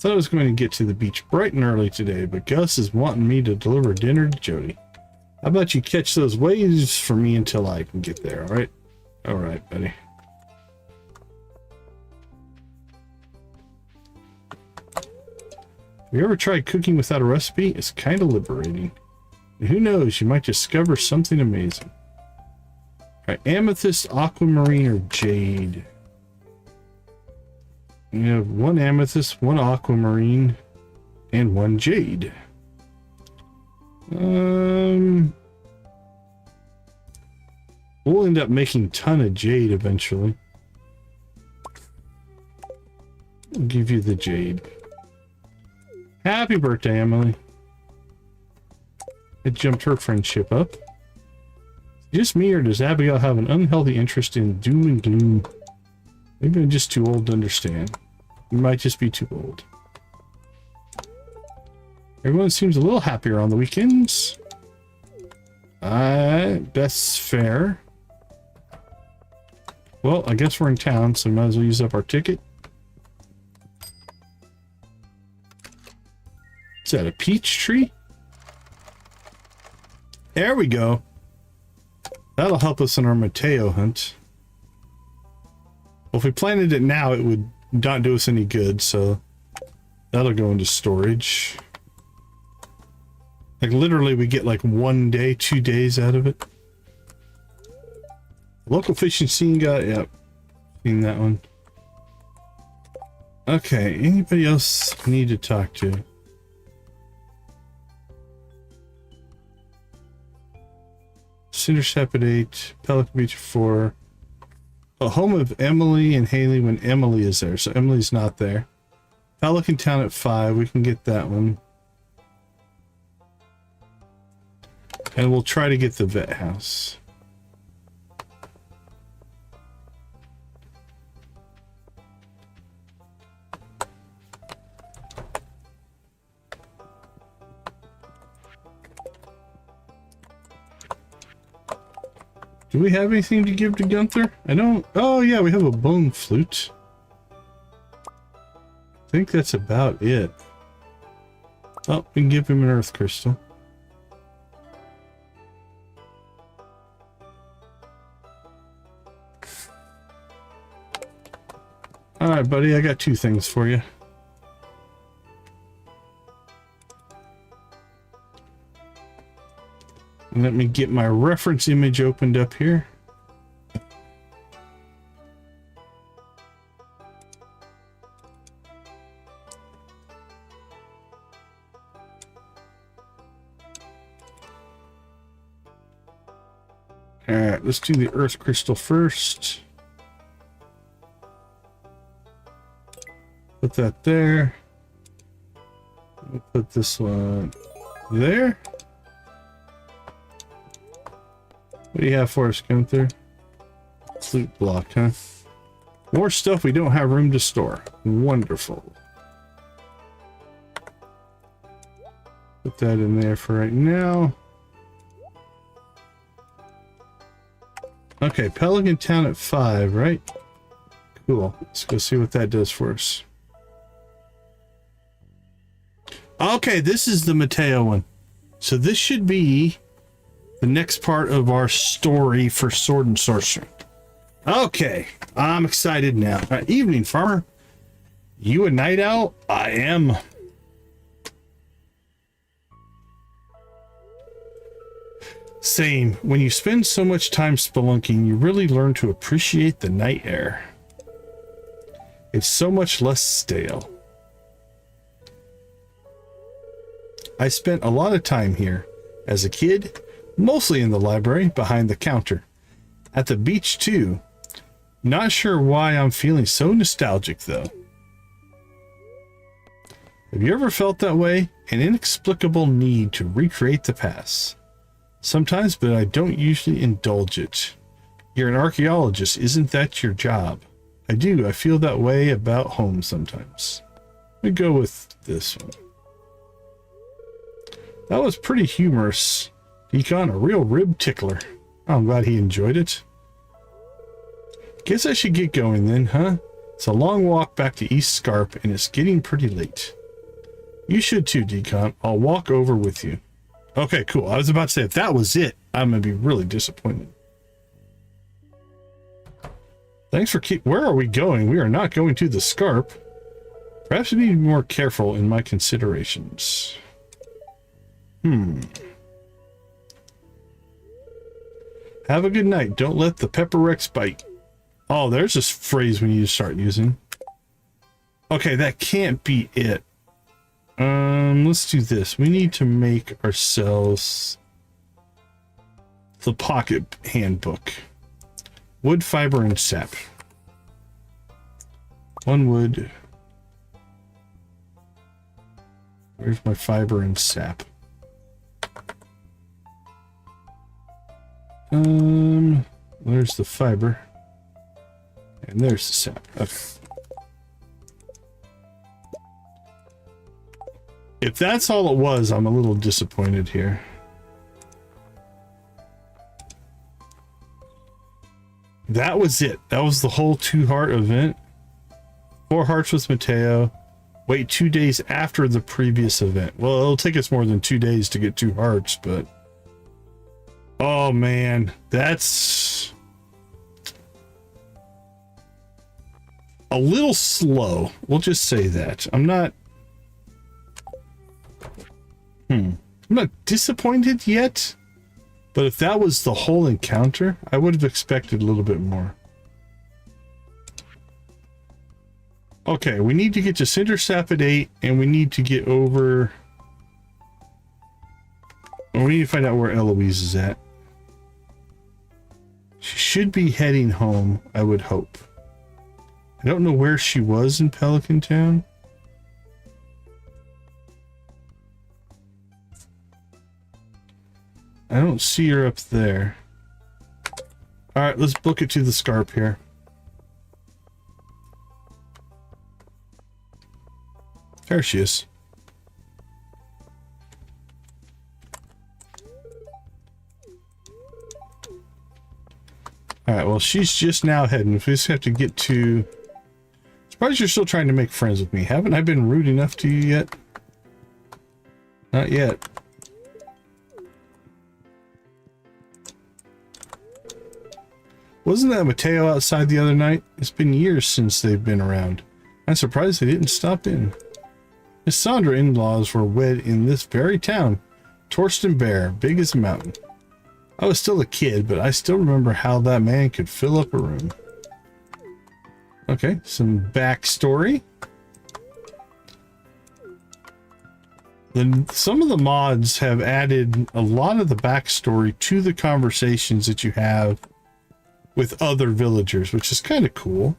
Thought I was going to get to the beach bright and early today, but Gus is wanting me to deliver dinner to Jody. How about you catch those waves for me until I can get there, alright? Alright, buddy. Have you ever tried cooking without a recipe? It's kind of liberating. And who knows, you might discover something amazing. Alright, amethyst, aquamarine, or jade? You have one amethyst, one aquamarine, and one jade. We'll end up making a ton of jade eventually. I'll give you the jade. Happy birthday, Emily. It jumped her friendship up. Just me, or does Abigail have an unhealthy interest in doom and gloom? Maybe I'm just too old to understand. You might just be too old. Everyone seems a little happier on the weekends. That's fair. Well, I guess we're in town, so we might as well use up our ticket. Is that a peach tree? There we go. That'll help us in our Mateo hunt. Well, if we planted it now, it would not do us any good, so that'll go into storage. Like literally we get like 1 day, 2 days out of it. Local fishing scene guy, yep. Seen that one. Okay, anybody else I need to talk to? Cindersap at 8, Pelican Beach at 4. A home of Emily and Haley when Emily is there, so Emily's not there. Pelican Town at 5, we can get that one. And we'll try to get the vet house. Do we have anything to give to Gunther? I don't... Oh, yeah, we have a bone flute. I think that's about it. Oh, we can give him an earth crystal. Alright, buddy, I got 2 things for you. Let me get my reference image opened up here. All right, let's do the earth crystal first. Put that there. We'll put this one there. What do you have for us, Gunther? Flute block, huh? More stuff we don't have room to store. Wonderful. Put that in there for right now. Okay, Pelican Town at 5, right? Cool. Let's go see what that does for us. Okay, this is the Mateo one. So this should be the next part of our story for Sword and Sorcery. Okay, I'm excited now. Evening, farmer. You a night owl? I am. Same. When you spend so much time spelunking, you really learn to appreciate the night air. It's so much less stale. I spent a lot of time here. As a kid, mostly in the library, behind the counter. At the beach, too. Not sure why I'm feeling so nostalgic, though. Have you ever felt that way? An inexplicable need to recreate the past. Sometimes, but I don't usually indulge it. You're an archaeologist, isn't that your job? I do. I feel that way about home sometimes. me go with this one. That was pretty humorous. Decon, a real rib tickler. Oh, I'm glad he enjoyed it. Guess I should get going then, huh? It's a long walk back to East Scarp, and it's getting pretty late. You should too, Decon. I'll walk over with you. Okay, cool. I was about to say, if that was it, I'm going to be really disappointed. Thanks for where are we going? We are not going to the Scarp. Perhaps I need to be more careful in my considerations. Have a good night. Don't let the Pepper Rex bite. Oh, there's this phrase we need to start using. Okay, that can't be it. Let's do this. We need to make ourselves the pocket handbook. Wood, fiber, and sap. 1 wood. Where's my fiber and sap? There's the fiber. And there's the sap. Okay. If that's all it was, I'm a little disappointed here. That was it. That was the whole 2-heart event. 4 hearts with Mateo. Wait 2 days after the previous event. Well, it'll take us more than 2 days to get 2 hearts, but... Oh, man. That's... a little slow. We'll just say that. I'm not disappointed yet, but if that was the whole encounter, I would have expected a little bit more. Okay, we need to get to Cinder Sap at 8, and we need to get over... we need to find out where Eloise is at. She should be heading home, I would hope. I don't know where she was in Pelican Town. I don't see her up there. Alright, let's book it to the Scarp here. There she is. Alright, well, she's just now heading. We just have to get to... Surprised you're still trying to make friends with me. Haven't I been rude enough to you yet? Not yet. Wasn't that Mateo outside the other night? It's been years since they've been around. I'm surprised they didn't stop in. His Sandra in-laws were wed in this very town. Torsten Bear, big as a mountain. I was still a kid, but I still remember how that man could fill up a room. Okay, some backstory. Then some of the mods have added a lot of the backstory to the conversations that you have with other villagers, which is kind of cool.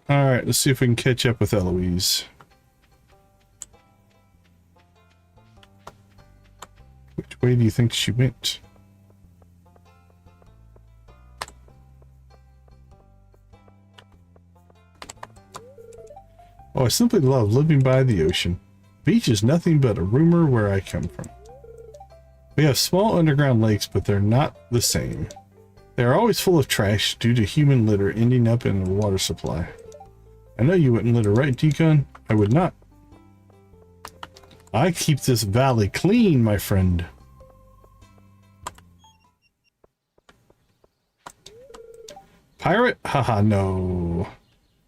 All right, let's see if we can catch up with Eloise. Which way do you think she went? Oh, I simply love living by the ocean. Beach is nothing but a rumor where I come from. We have small underground lakes, but they're not the same. They are always full of trash due to human litter ending up in the water supply. I know you wouldn't litter, right, Decon? I would not. I keep this valley clean, my friend. Pirate? Haha, no.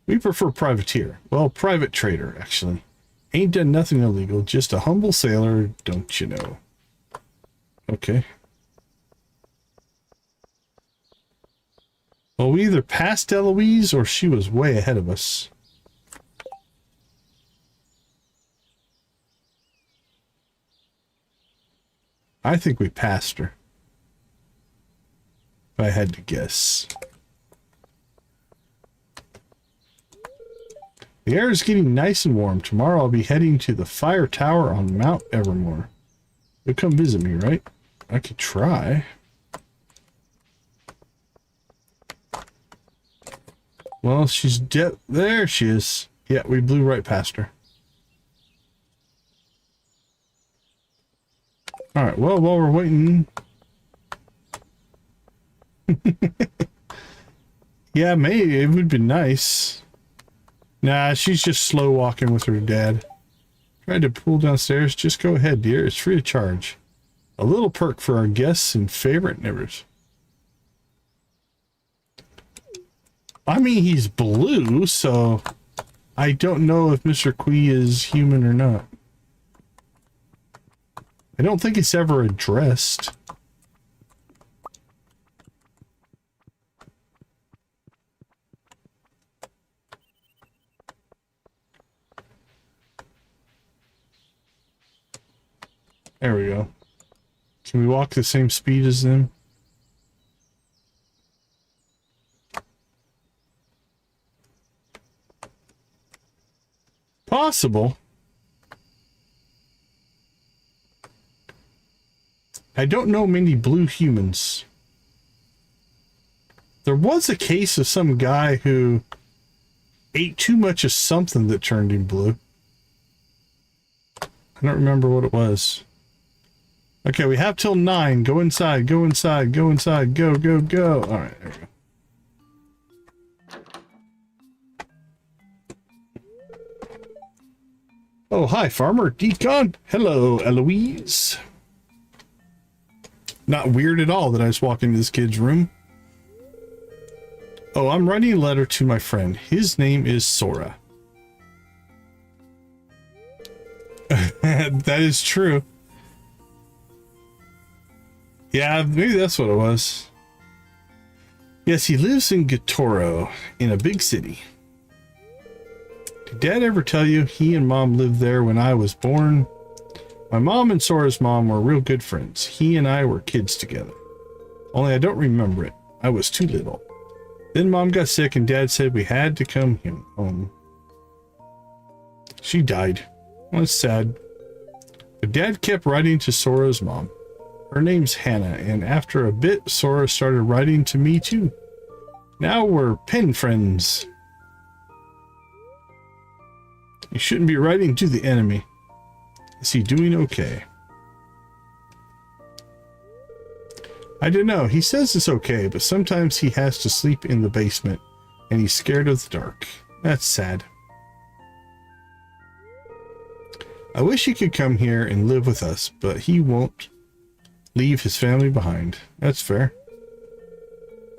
We prefer privateer. Well, private trader, actually. Ain't done nothing illegal, just a humble sailor, don't you know. Okay. Well, we either passed Eloise or she was way ahead of us. I think we passed her. If I had to guess. The air is getting nice and warm. Tomorrow I'll be heading to the fire tower on Mount Evermore. You'll come visit me, right? I could try. Well, she's dead. There she is. Yeah, we blew right past her. All right, well, while we're waiting... Yeah, maybe it would be nice. Nah, she's just slow walking with her dad. Tried to pull downstairs. Just go ahead, dear. It's free of charge. A little perk for our guests and favorite neighbors. I mean, he's blue, so I don't know if Mr. Quee is human or not. I don't think it's ever addressed. There we go. Can we walk the same speed as them? Possible. I don't know many blue humans. There was a case of some guy who ate too much of something that turned him blue. I don't remember what it was. Okay, we have till 9. Go inside, go inside, go inside, go, go, go. All right, there we go. Oh, hi, Farmer Decon. Hello, Eloise. Not weird at all that I just walk into this kid's room. Oh, I'm writing a letter to my friend. His name is Sora. That is true. Yeah, maybe that's what it was. Yes, he lives in Gatoro, in a big city. Did Dad ever tell you he and Mom lived there when I was born? My mom and Sora's mom were real good friends. He and I were kids together. Only I don't remember it. I was too little. Then Mom got sick and Dad said we had to come home. She died. Well, it's sad. But Dad kept writing to Sora's mom. Her name's Hannah, and after a bit, Sora started writing to me too. Now we're pen friends. You shouldn't be writing to the enemy. Is he doing okay? I don't know. He says it's okay, but sometimes he has to sleep in the basement, and he's scared of the dark. That's sad. I wish he could come here and live with us, but he won't leave his family behind. That's fair.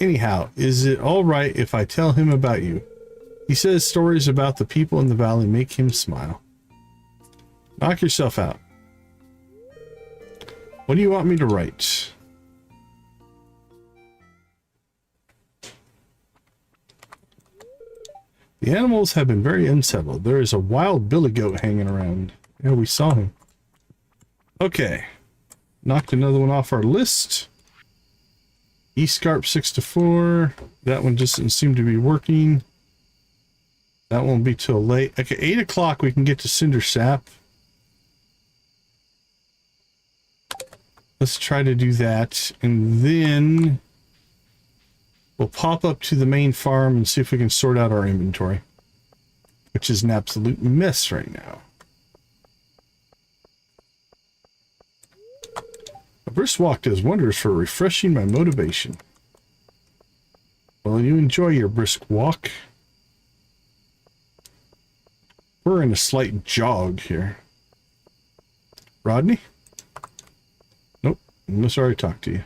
Anyhow, is it all right if I tell him about you? He says stories about the people in the valley make him smile. Knock yourself out. What do you want me to write? The animals have been very unsettled. There is a wild billy goat hanging around. Yeah, we saw him. Okay. Knocked another one off our list. E-Scarp 6 to 4. That one just doesn't seem to be working. That won't be till late. Okay, 8 o'clock we can get to Cinder Sap. Let's try to do that. And then we'll pop up to the main farm and see if we can sort out our inventory, which is an absolute mess right now. A brisk walk does wonders for refreshing my motivation. Well, you enjoy your brisk walk. We're in a slight jog here. Rodney? Nope. Unless I already talked to you.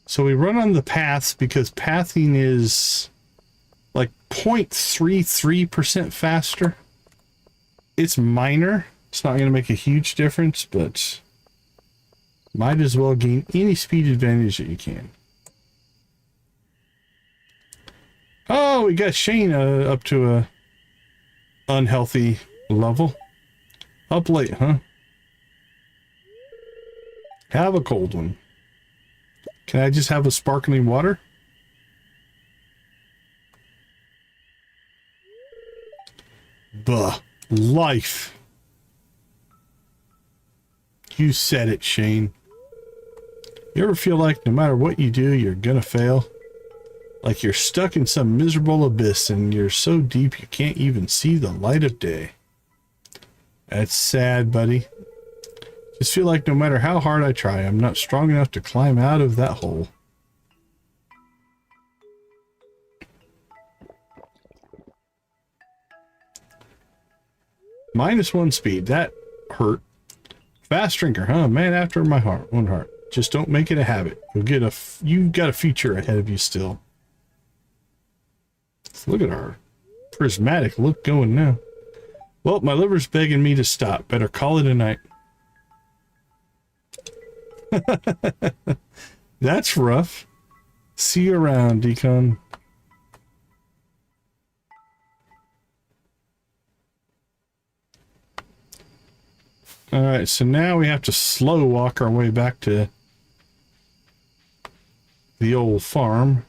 So we run on the paths because pathing is like 0.33% faster. It's minor. It's not going to make a huge difference, but might as well gain any speed advantage that you can. Oh, we got Shane up to a unhealthy level. Up late, huh? Have a cold one. Can I just have a sparkling water? Buh. Life. You said it, Shane. You ever feel like no matter what you do, you're gonna fail? Like you're stuck in some miserable abyss and you're so deep you can't even see the light of day. That's sad, buddy. Just feel like no matter how hard I try, I'm not strong enough to climb out of that hole. -1 speed. That hurt. Fast drinker, huh? Man after my heart. Own heart. Just don't make it a habit. You've got a future ahead of you still. Look at our prismatic look going now. Well, my liver's begging me to stop. Better call it a night. That's rough. See you around, Decon. Alright, so now we have to slow walk our way back to the old farm.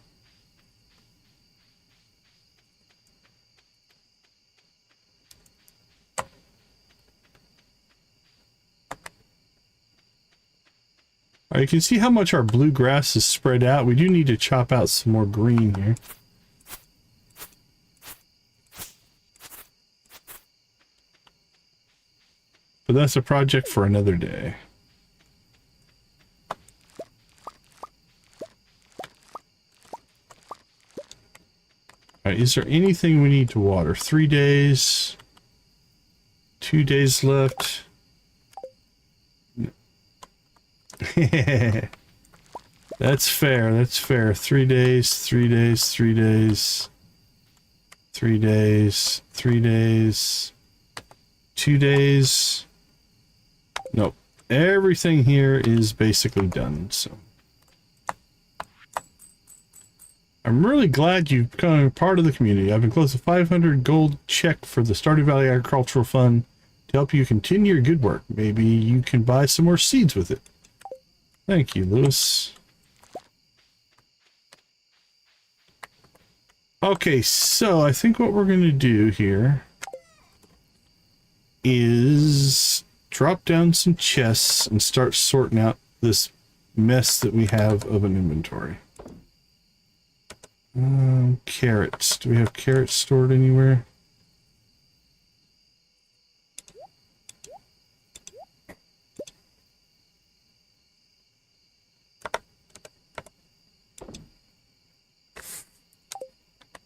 Alright, you can see how much our bluegrass is spread out. We do need to chop out some more green here. But that's a project for another day. Alright, is there anything we need to water? 3 days. 2 days left. That's fair, that's fair. 3 days, 3 days, 3 days. 3 days, 3 days. 2 days. Nope. Everything here is basically done, so. I'm really glad you've become part of the community. I've enclosed a 500 gold check for the Stardew Valley Agricultural Fund to help you continue your good work. Maybe you can buy some more seeds with it. Thank you, Lewis. Okay, so I think what we're going to do here is drop down some chests and start sorting out this mess that we have of an inventory. Carrots. Do we have carrots stored anywhere?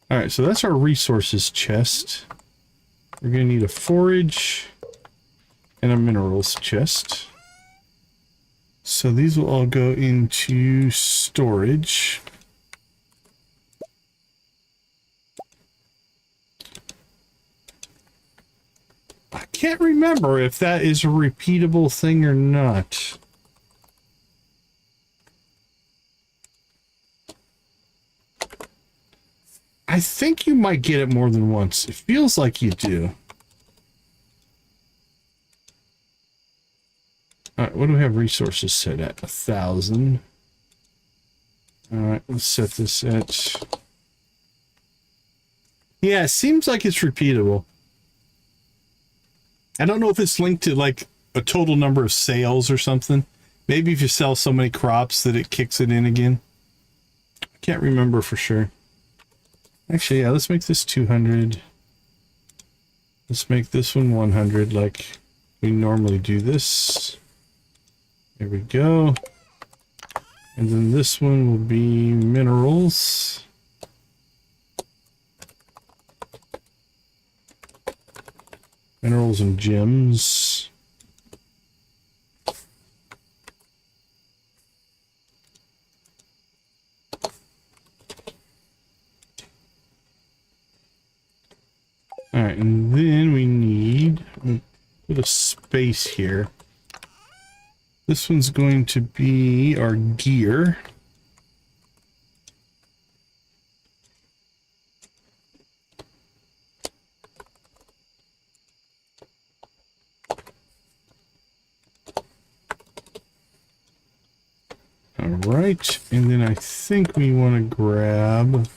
Alright, so that's our resources chest. We're going to need a forage and a minerals chest. So these will all go into storage. I can't remember if that is a repeatable thing or not. I think you might get it more than once. It feels like you do. Alright, what do we have resources set at? 1,000. Alright, let's set this at... Yeah, it seems like it's repeatable. I don't know if it's linked to like a total number of sales or something. Maybe if you sell so many crops that it kicks it in again. I can't remember for sure. Actually, yeah, let's make this 200. Let's make this one 100 like we normally do this. There we go. And then this one will be minerals. Minerals and gems. Alright, and then we need a bit of space here. This one's going to be our gear. Alright, and then I think we want to grab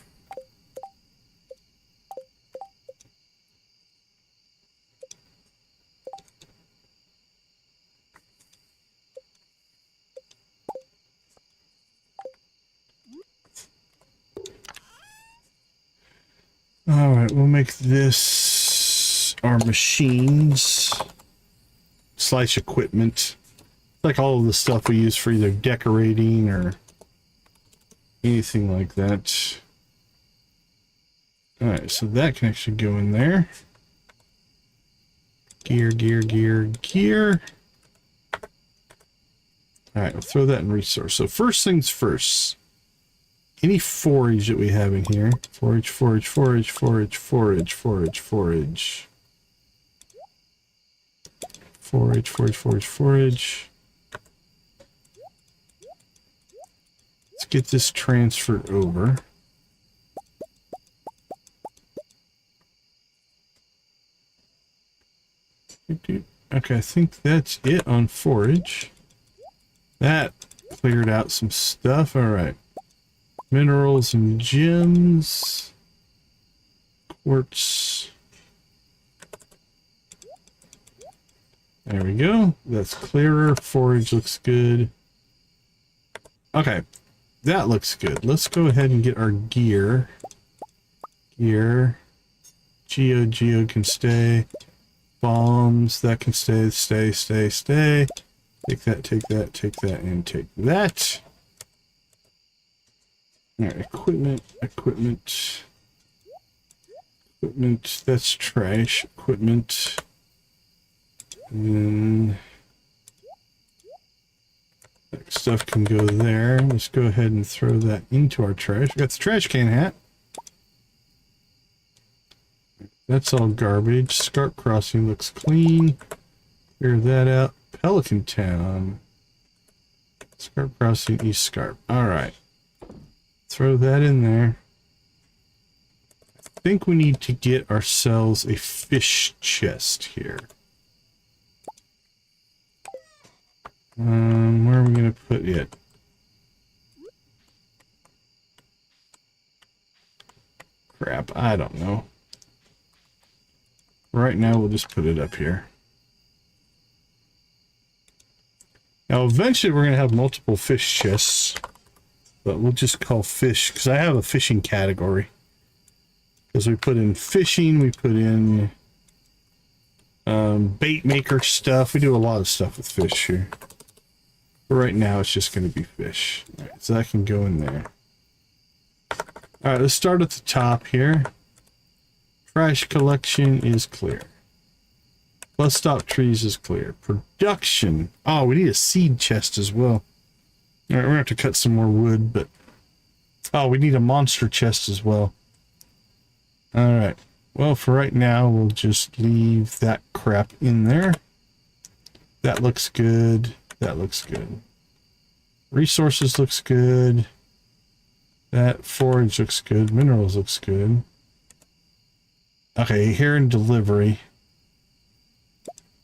All right, we'll make this our machines / equipment. Like all of the stuff we use for either decorating or anything like that. All right, so that can actually go in there. Gear, gear, gear, gear. All right, we'll throw that in resource. So first things first, any forage that we have in here. Forage, forage, forage, forage, forage, forage, forage. Forage, forage, forage, forage. Let's get this transferred over. Okay, I think that's it on forage. That cleared out some stuff. All right. Minerals and gems. Quartz. There we go. That's clearer. Forage looks good. Okay. That looks good. Let's go ahead and get our gear. Gear. Geo can stay. Bombs, that can stay. Take that, take that, take that, and take that. Alright, equipment, that's trash. Equipment. And then that stuff can go there. Let's go ahead and throw that into our trash. We got the trash can hat. That's all garbage. Scarp Crossing looks clean. Clear that out. Pelican Town. Scarp Crossing, East Scarp. Alright. Throw that in there. I think we need to get ourselves a fish chest here. Where are we going to put it? Crap, I don't know. Right now, we'll just put it up here. Now, eventually, we're going to have multiple fish chests. But we'll just call fish, because I have a fishing category. Because we put in fishing, we put in bait maker stuff. We do a lot of stuff with fish here. But right now, it's just going to be fish. All right, so that can go in there. All right, let's start at the top here. Trash collection is clear. Plus stop trees is clear. Production. Oh, we need a seed chest as well. All right, we're going to have to cut some more wood, but... Oh, we need a monster chest as well. All right. Well, for right now, we'll just leave that crap in there. That looks good. That looks good. Resources looks good. That forage looks good. Minerals looks good. Okay, here in delivery.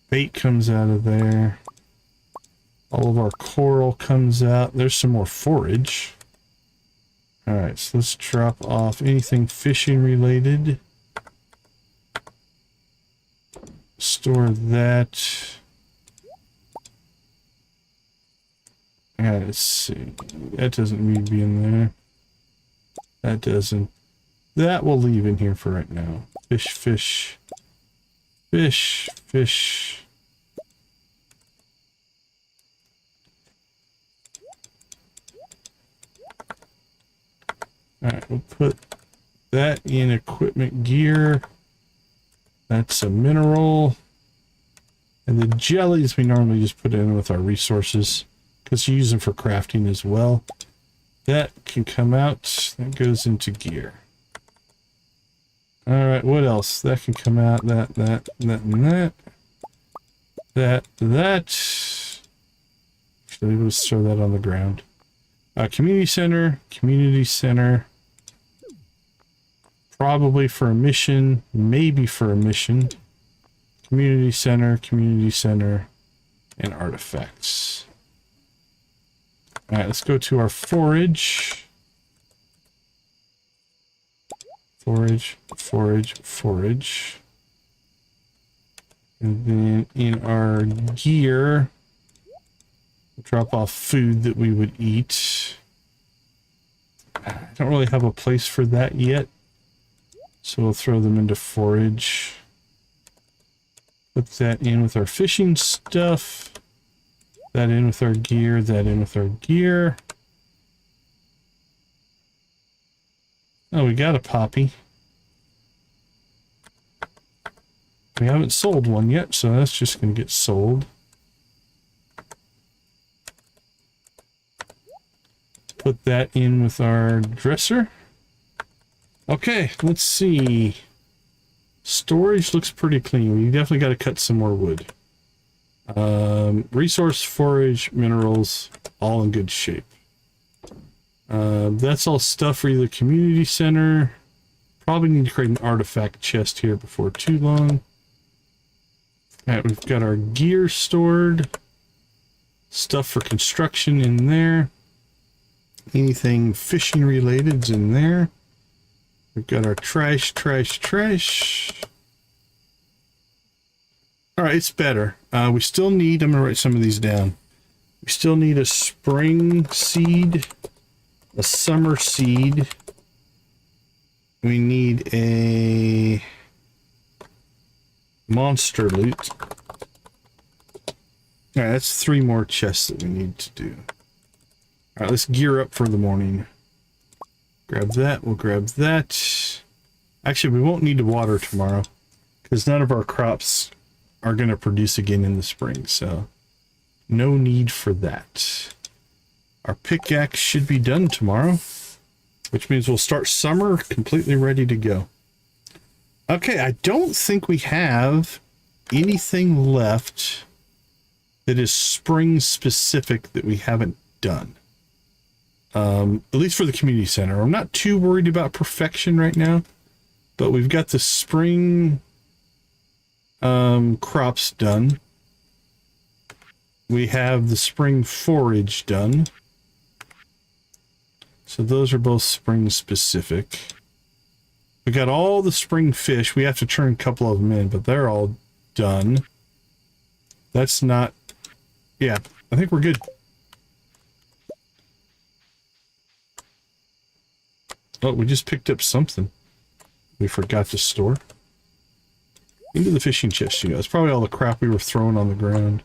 Bait comes out of there. All of our coral comes out. There's some more forage. Alright, so let's drop off anything fishing related. Store that. Alright, let's see. That doesn't need to be in there. That doesn't. That we'll leave in here for right now. Fish, fish. Fish, fish. Alright, we'll put that in equipment gear. That's a mineral. And the jellies we normally just put in with our resources, because you use them for crafting as well. That can come out. That goes into gear. Alright, what else? That can come out. That, and that. That. Actually, let's throw that on the ground. Community center. Community center. Probably for a mission. Maybe for a mission. Community center, and artifacts. Alright, let's go to our forage. Forage, forage, forage. And then in our gear, we'll drop off food that we would eat. I don't really have a place for that yet. So we'll throw them into forage. Put that in with our fishing stuff. That in with our gear. That in with our gear. Oh, we got a poppy. We haven't sold one yet, so that's just going to get sold. Put that in with our dresser. Okay, let's see. Storage looks pretty clean. We definitely got to cut some more wood. Resource, forage, minerals, all in good shape. That's all stuff for the community center. Probably need to create an artifact chest here before too long. Alright, we've got our gear stored. Stuff for construction in there. Anything fishing related's in there. We've got our trash. Alright, it's better. We still need, I'm going to write some of these down. We still need a spring seed, a summer seed. We need a monster loot. Alright, that's 3 more chests that we need to do. Alright, let's gear up for the morning. Grab that, we'll grab that. Actually, we won't need to water tomorrow, because none of our crops are going to produce again in the spring, so no need for that. Our pickaxe should be done tomorrow, which means we'll start summer completely ready to go. Okay, I don't think we have anything left that is spring specific that we haven't done. At least for the community center. I'm not too worried about perfection right now, but we've got the spring crops done. We have the spring forage done. So those are both spring specific. We got all the spring fish. We have to turn a couple of them in, but they're all done. That's not... Yeah, I think we're good. Oh, we just picked up something we forgot to store. Into the fishing chest, you know. It's probably all the crap we were throwing on the ground.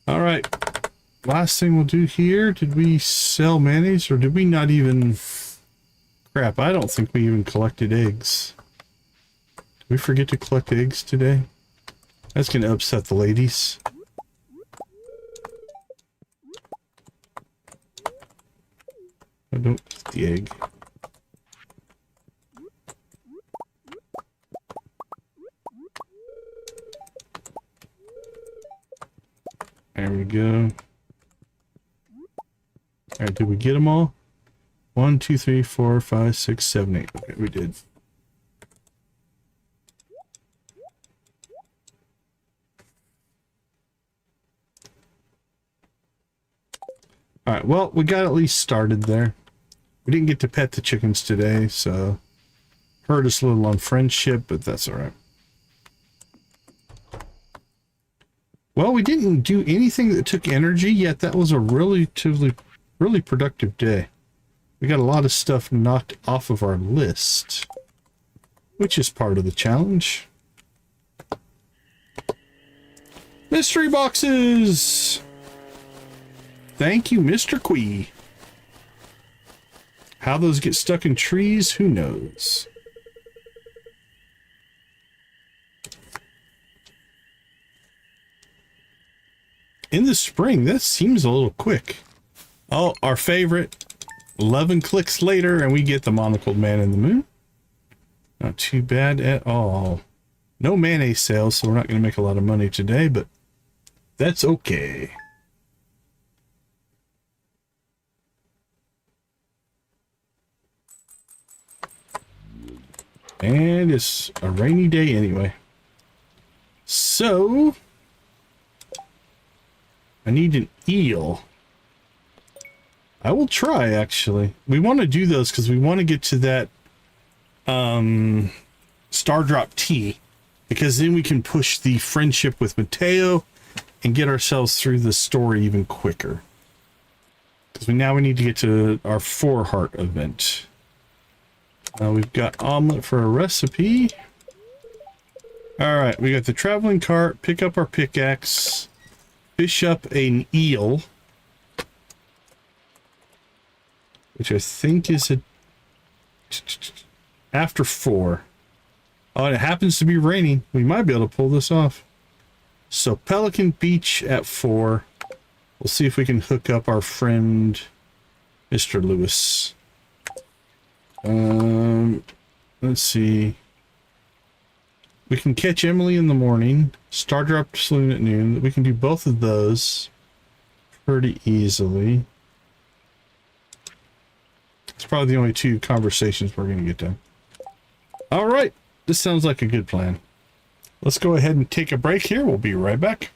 Alright. Last thing we'll do here. Did we sell mayonnaise, or did we not even... Crap, I don't think we even collected eggs. Did we forget to collect eggs today? That's going to upset the ladies. I don't eat the egg. There we go. Alright, did we get them all? 1, 2, 3, 4, 5, 6, 7, 8. Okay, we did. Alright, well, we got at least started there. We didn't get to pet the chickens today, so hurt us a little on friendship, but that's alright. Well, we didn't do anything that took energy, yet that was a really productive day. We got a lot of stuff knocked off of our list, which is part of the challenge. Mystery boxes! Thank you, Mr. Quee. How those get stuck in trees, who knows? In the spring, that seems a little quick. Oh, our favorite. 11 clicks later, and we get the monocled man in the moon. Not too bad at all. No mayonnaise sales, so we're not going to make a lot of money today, but that's okay. And it's a rainy day anyway. So, I need an eel. I will try, actually. We want to do those because we want to get to that Star Drop Tea, because then we can push the friendship with Mateo and get ourselves through the story even quicker. Because now we need to get to our 4 heart event. We've got omelet for a recipe. All right, we got the traveling cart. Pick up our pickaxe. Fish up an eel, which I think is after 4. Oh, and it happens to be raining. We might be able to pull this off. So Pelican Beach at 4. We'll see if we can hook up our friend Mr. Lewis. Let's see. We can catch Emily in the morning, start her up to saloon at noon. We can do both of those pretty easily. It's probably the only 2 conversations we're going to get done. All right. This sounds like a good plan. Let's go ahead and take a break here. We'll be right back.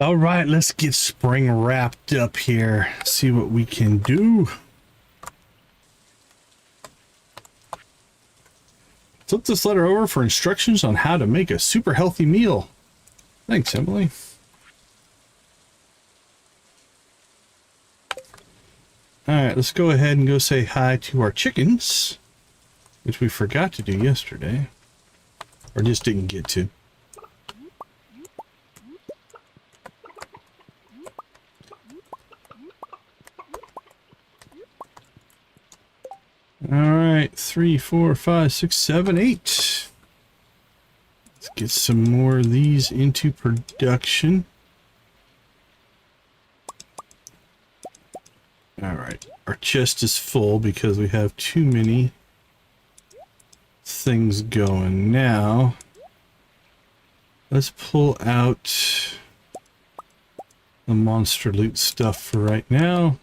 All right, let's get spring wrapped up here. See what we can do. Flip this letter over for instructions on how to make a super healthy meal. Thanks, Emily. All right, let's go ahead and go say hi to our chickens, which we forgot to do yesterday, or just didn't get to. All right, 3, 4, 5, 6, 7, 8. Let's get some more of these into production. All right, our chest is full because we have too many things going. Now, let's pull out the monster loot stuff for right now.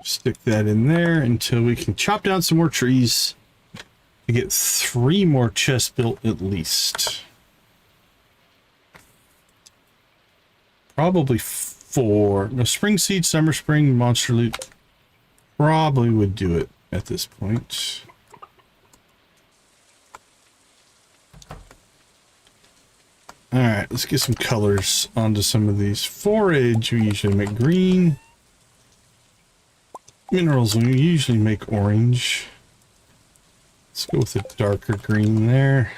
Stick that in there until we can chop down some more trees to get 3 more chests built at least. Probably 4. No, spring seed, summer spring, monster loot. Probably would do it at this point. Alright, let's get some colors onto some of these. Forage, we usually make green. Minerals, we usually make orange. Let's go with a darker green there.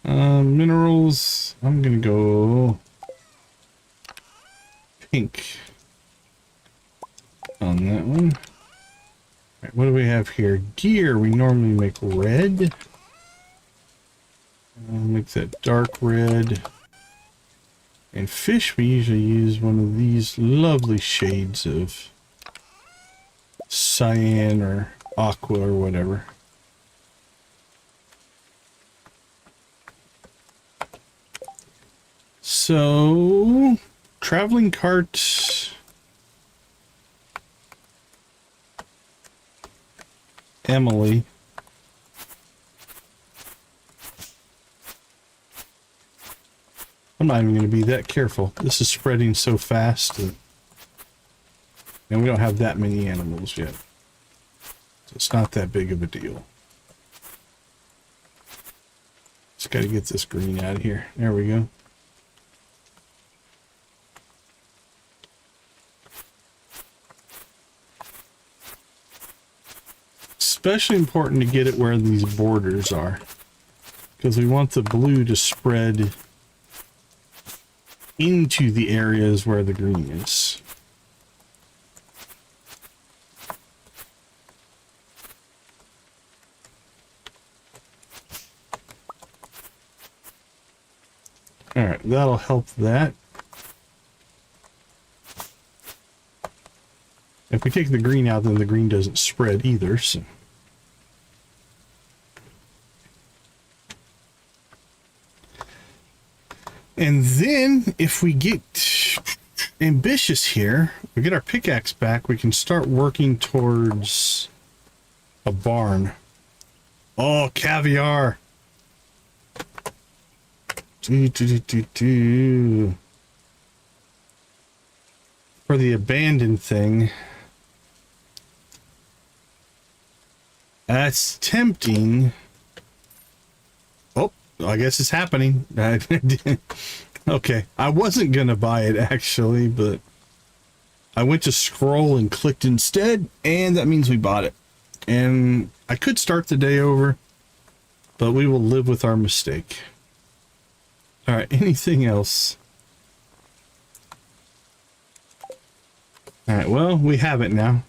Minerals, I'm gonna go pink on that one. Right, what do we have here? Gear, we normally make red. I'll make that dark red. And fish, we usually use one of these lovely shades of cyan or aqua or whatever. So, traveling cart. Emily. I'm not even going to be that careful. This is spreading so fast. And we don't have that many animals yet. So it's not that big of a deal. Just got to get this green out of here. There we go. Especially important to get it where these borders are, because we want the blue to spread into the areas where the green is. All right, that'll help that. If we take the green out, then the green doesn't spread either, so. And then, if we get ambitious here, we get our pickaxe back, we can start working towards a barn. Oh, caviar! For the abandoned thing. That's tempting. Oh, I guess it's happening. Okay, I wasn't gonna buy it actually, but I went to scroll and clicked instead, and that means we bought it. And I could start the day over, but we will live with our mistake. All right, anything else? All right, well, we have it now.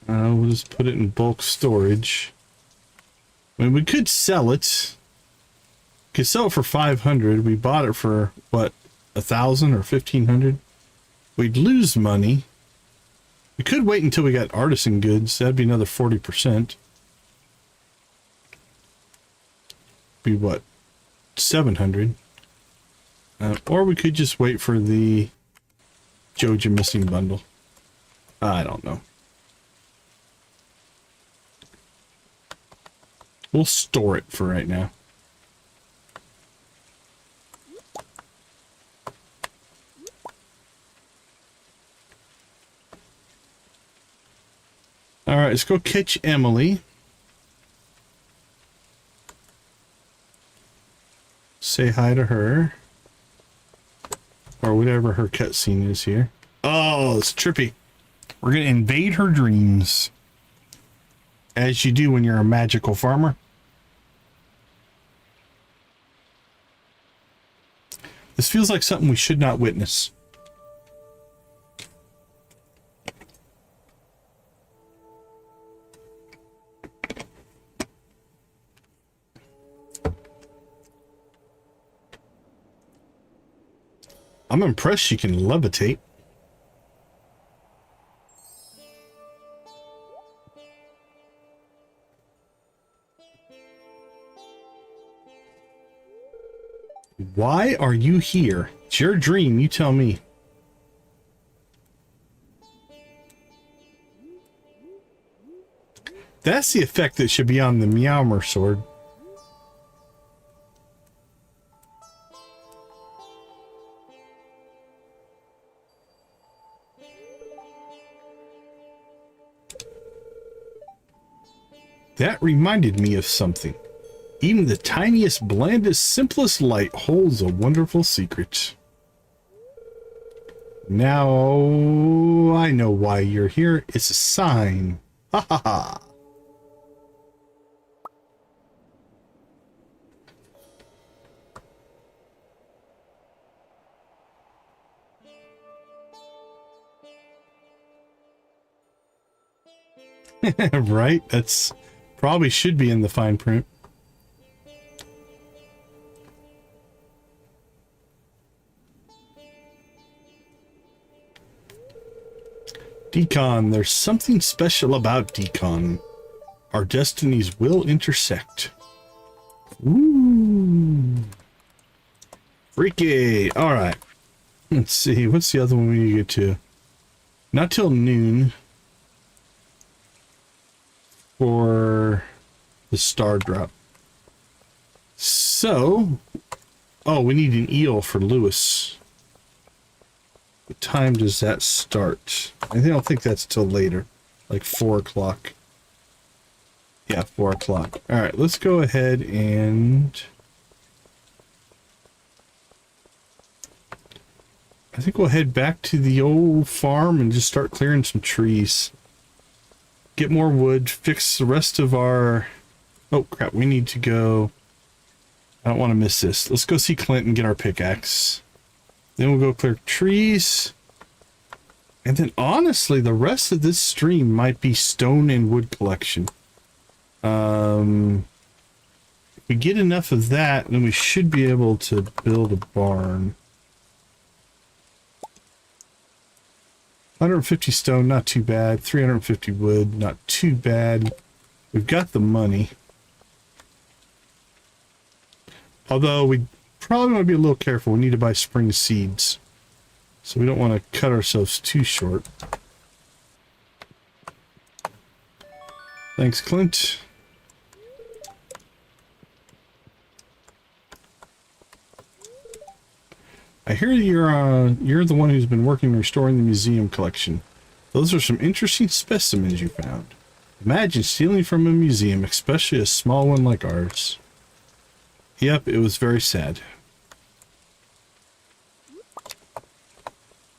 We'll just put it in bulk storage. I mean, we could sell it. Could sell it for 500. We bought it for what, 1,000 or 1,500. We'd lose money. We could wait until we got artisan goods. That'd be another 40%. Be what, 700. Or we could just wait for the Joja missing bundle. I don't know. We'll store it for right now. All right, let's go catch Emily. Say hi to her. Or whatever her cutscene is here. Oh, it's trippy. We're going to invade her dreams. As you do when you're a magical farmer. This feels like something we should not witness. I'm impressed she can levitate. Why are you here? It's your dream, you tell me. That's the effect that should be on the Meowmer sword. That reminded me of something. Even the tiniest, blandest, simplest light holds a wonderful secret. Now I know why you're here. It's a sign. Ha ha ha. Right? That's probably should be in the fine print. Decon, there's something special about Decon. Our destinies will intersect. Ooh. Freaky. All right. Let's see. What's the other one we need to get to? Not till noon. For the star drop. So, oh, we need an eel for Lewis. What time does that start? I don't think that's till later, like 4 o'clock. Yeah, 4 o'clock. All right, let's go ahead and I think we'll head back to the old farm and just start clearing some trees. Get more wood, fix the rest of our... Oh, crap, we need to go... I don't want to miss this. Let's go see Clint and get our pickaxe. Then we'll go clear trees. And then, honestly, the rest of this stream might be stone and wood collection. If we get enough of that, then we should be able to build a barn. 150 stone, not too bad. 350 wood, not too bad. We've got the money. Although we probably want to be a little careful. We need to buy spring seeds. So we don't want to cut ourselves too short. Thanks, Clint. I hear you're the one who's been working restoring the museum collection. Those are some interesting specimens you found. Imagine stealing from a museum, especially a small one like ours. Yep, it was very sad.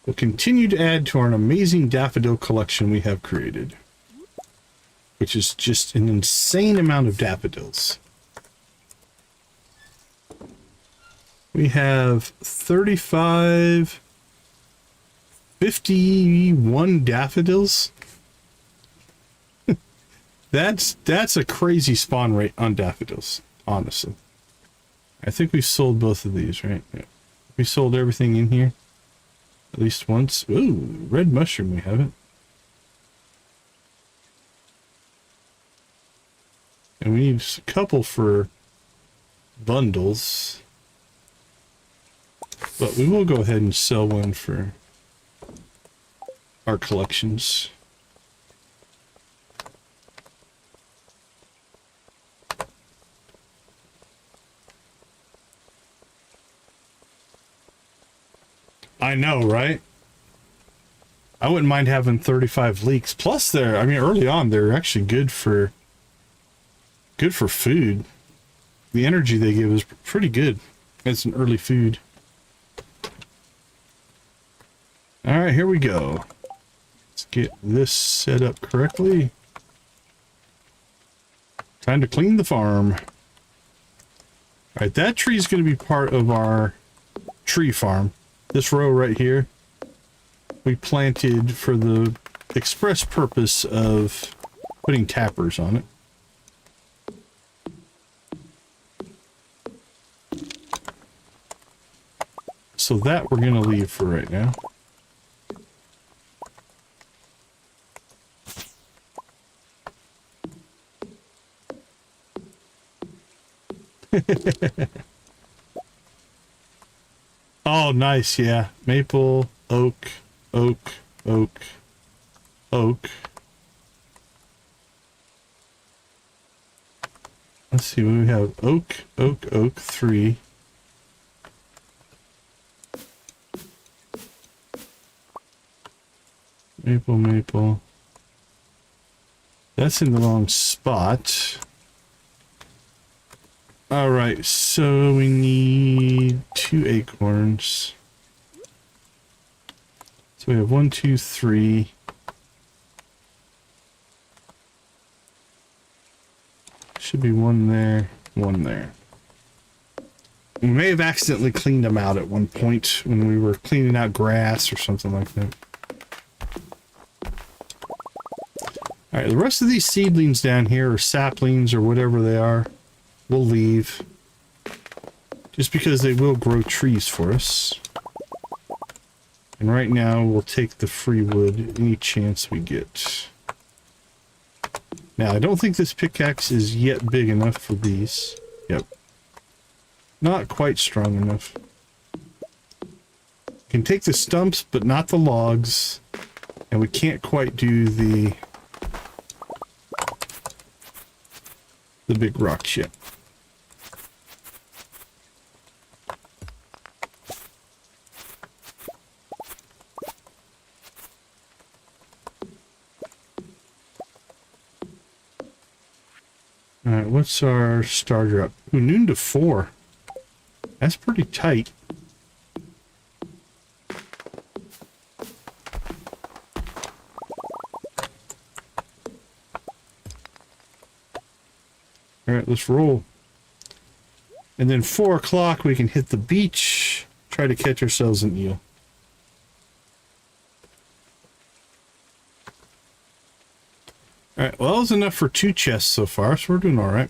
We'll continue to add to our amazing daffodil collection we have created, which is just an insane amount of daffodils. We have 35, 51 daffodils. That's a crazy spawn rate on daffodils, honestly. I think we've sold both of these, right? Yeah. We sold everything in here at least once. Ooh, red mushroom, we haven't. And we need a couple for bundles. But we will go ahead and sell one for our collections. I know, right? I wouldn't mind having 35 leeks. Plus they're, I mean, early on, they're actually good for food. The energy they give is pretty good. It's an early food. All right, here we go. Let's get this set up correctly. Time to clean the farm. All right, that tree is going to be part of our tree farm. This row right here, we planted for the express purpose of putting tappers on it. So that we're going to leave for right now. Oh, nice, yeah. Maple, oak, oak, oak, oak. Let's see, we have oak, oak, oak, 3. Maple, maple. That's in the wrong spot. Alright, so we need 2 acorns. So we have 1, 2, 3. Should be 1 there, 1 there. We may have accidentally cleaned them out at one point when we were cleaning out grass or something like that. Alright, the rest of these seedlings down here, or saplings, or whatever they are, we'll leave. Just because they will grow trees for us. And right now, we'll take the free wood any chance we get. Now, I don't think this pickaxe is yet big enough for these. Yep. Not quite strong enough. Can take the stumps, but not the logs. And we can't quite do the big rocks yet. Alright, what's our starter up? Ooh, noon to 4. That's pretty tight. Alright, let's roll. And then 4 o'clock we can hit the beach, try to catch ourselves an eel. Alright, well, that was enough for 2 chests so far, so we're doing alright.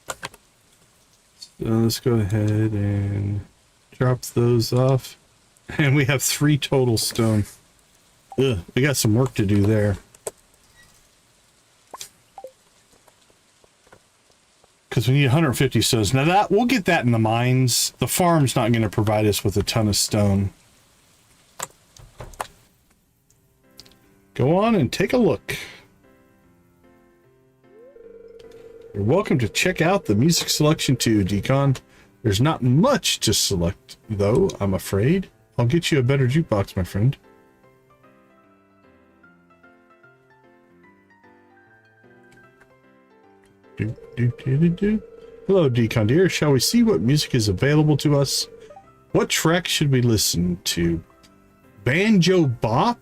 So let's go ahead and drop those off. And we have 3 total stone. Ugh, we got some work to do there. Because we need 150 stones. Now that, we'll get that in the mines. The farm's not going to provide us with a ton of stone. Go on and take a look. You're welcome to check out the music selection too, Decon. There's not much to select, though, I'm afraid. I'll get you a better jukebox, my friend. Hello, Decon dear. Shall we see what music is available to us? What track should we listen to? Banjo Bop?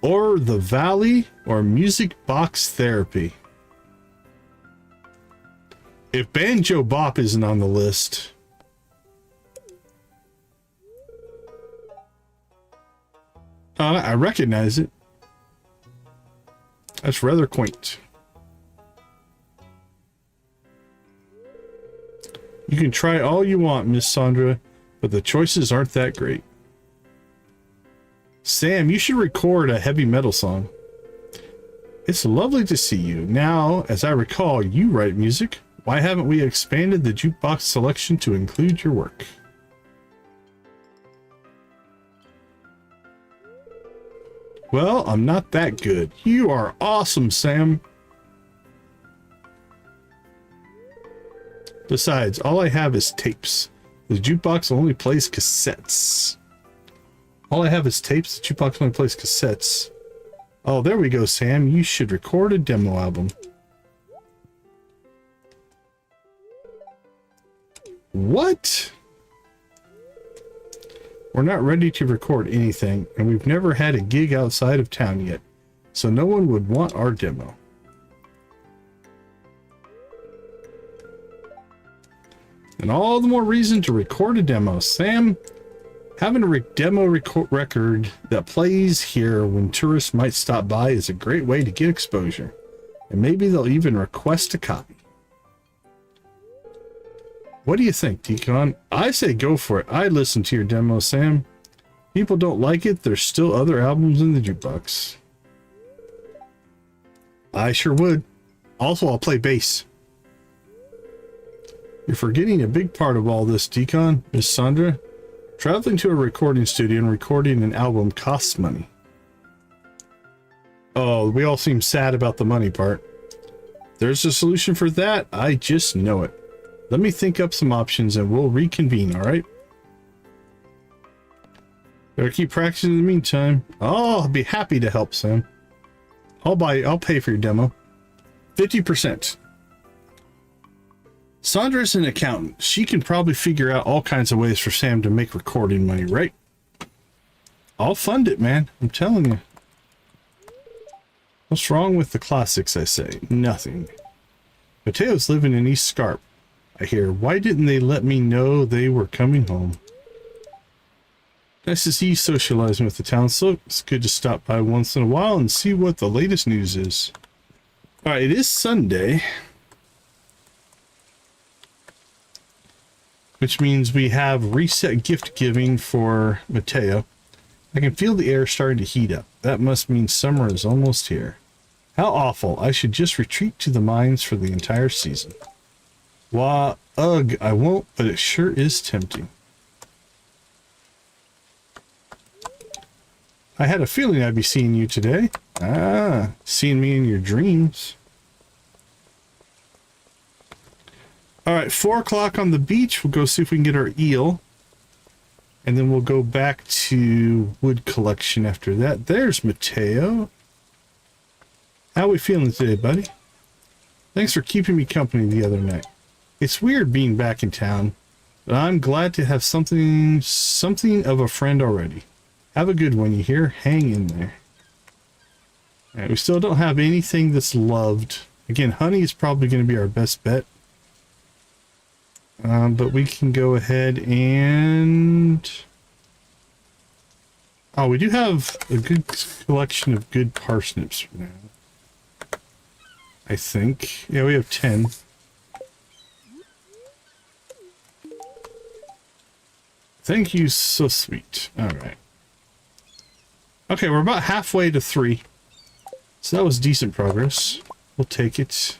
Or The Valley? Or Music Box Therapy? If Banjo Bop isn't on the list... I recognize it. That's rather quaint. You can try all you want, Miss Sandra, but the choices aren't that great. Sam, you should record a heavy metal song. It's lovely to see you. Now, as I recall, you write music. Why haven't we expanded the jukebox selection to include your work? Well, I'm not that good. You are awesome, Sam. Besides, all I have is tapes. The jukebox only plays cassettes. All I have is tapes. The jukebox only plays cassettes. Oh, there we go, Sam. You should record a demo album. What? We're not ready to record anything, and we've never had a gig outside of town yet, so no one would want our demo. And all the more reason to record a demo. Sam, having a demo record that plays here when tourists might stop by is a great way to get exposure. And maybe they'll even request a copy. What do you think, Decon? I say go for it. I'd listen to your demo, Sam. People don't like it. There's still other albums in the jukebox. I sure would. Also, I'll play bass. You're forgetting a big part of all this, Decon, Miss Sandra. Traveling to a recording studio and recording an album costs money. Oh, we all seem sad about the money part. there's a solution for that. I just know it. Let me think up some options and we'll reconvene, all right? Better keep practicing in the meantime. Oh, I'll be happy to help, Sam. I'll pay for your demo. 50%. Sandra's an accountant. She can probably figure out all kinds of ways for Sam to make recording money, right? I'll fund it, man. I'm telling you. What's wrong with the classics, I say? Nothing. Mateo's living in East Scarp, I hear. Why didn't they let me know they were coming home? Nice to see you socializing with the town, so it's good to stop by once in a while and see what the latest news is. Alright, it is Sunday. Which means we have reset gift giving for Mateo. I can feel the air starting to heat up. That must mean summer is almost here. How awful. I should just retreat to the mines for the entire season. Wah, ugh, I won't, but it sure is tempting. I had a feeling I'd be seeing you today. Ah, seeing me in your dreams. Alright, 4 o'clock on the beach. We'll go see if we can get our eel. And then we'll go back to wood collection after that. There's Mateo. How we feeling today, buddy? Thanks for keeping me company the other night. It's weird being back in town, but I'm glad to have something of a friend already. Have a good one, you hear? Hang in there. Alright, we still don't have anything that's loved. Again, honey is probably going to be our best bet. But we can go ahead and... Oh, we do have a good collection of good parsnips now. I think. Yeah, we have 10. Thank you, so sweet. Alright. Okay, we're about halfway to 3. So that was decent progress. We'll take it.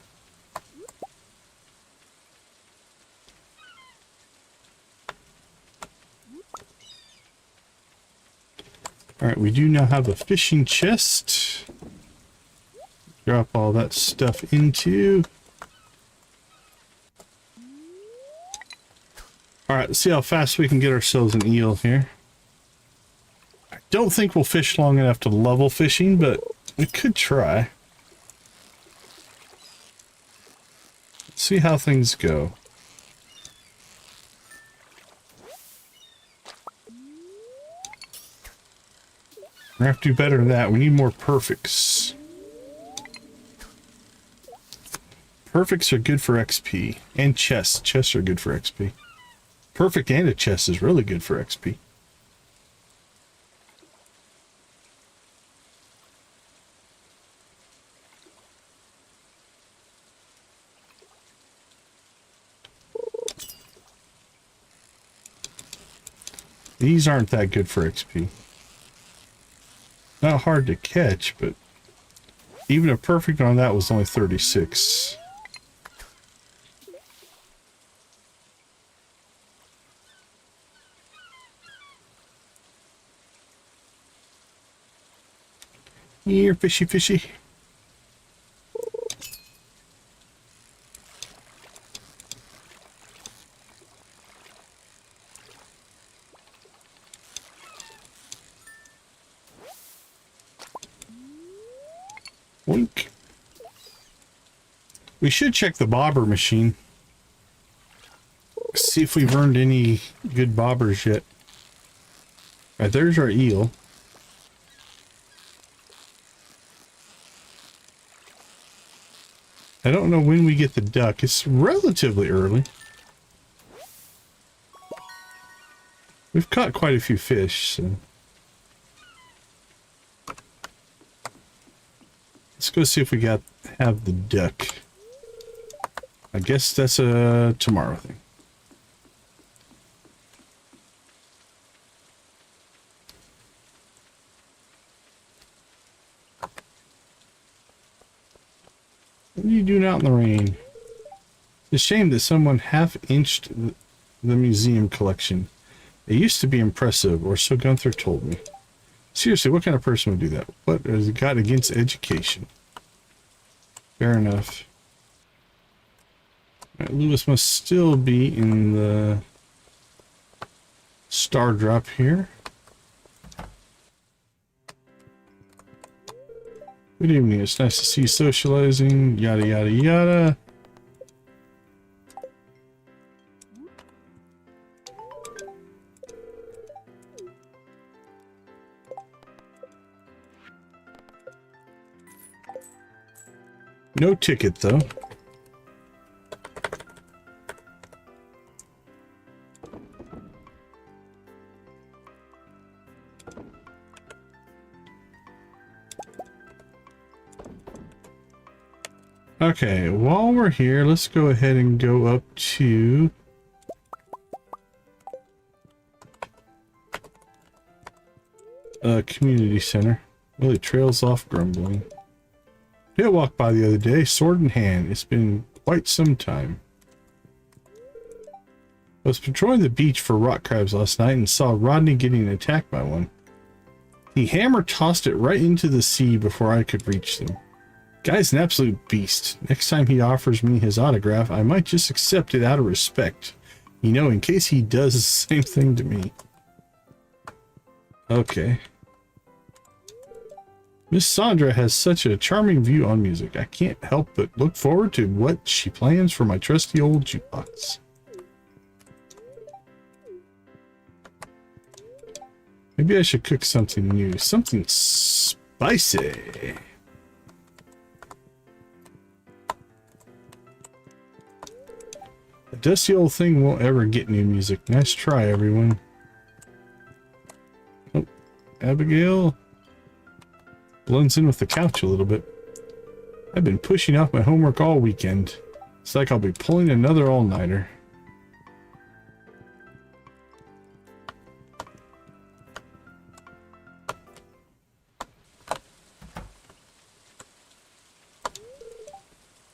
Alright, we do now have a fishing chest. Drop all that stuff into. Alright, let's see how fast we can get ourselves an eel here. I don't think we'll fish long enough to level fishing, but we could try. Let's see how things go. We're gonna have to do better than that. We need more perfects. Perfects are good for XP. And chests. Chests are good for XP. Perfect and a chest is really good for XP. These aren't that good for XP. Not hard to catch, but even a perfect on that was only 36. Here, fishy, fishy. Wink. We should check the bobber machine. See if we've earned any good bobbers yet. Alright, there's our eel. I don't know when we get the duck. It's relatively early. We've caught quite a few fish, so... Let's go see if we have the duck. I guess that's a tomorrow thing. What are you doing out in the rain? It's a shame that someone half-inched the museum collection. It used to be impressive, or so Gunther told me. Seriously, what kind of person would do that? What has it got against education? Fair enough. Right, Lewis must still be in the star drop here. Good evening. It's nice to see you socializing. Yada, yada, yada. No ticket, though. Okay, while we're here, let's go ahead and go up to community center. Really trails off grumbling. Did walk by the other day, sword in hand. It's been quite some time. I was patrolling the beach for rock crabs last night and saw Rodney getting attacked by one. He hammer tossed it right into the sea before I could reach them. Guy's an absolute beast. Next time he offers me his autograph, I might just accept it out of respect. You know, in case he does the same thing to me. Okay. Miss Sandra has such a charming view on music. I can't help but look forward to what she plans for my trusty old jukebox. Maybe I should cook something new. Something spicy. A dusty old thing won't ever get new music. Nice try, everyone. Oh, Abigail blends in with the couch a little bit. I've been pushing off my homework all weekend. It's like I'll be pulling another all-nighter.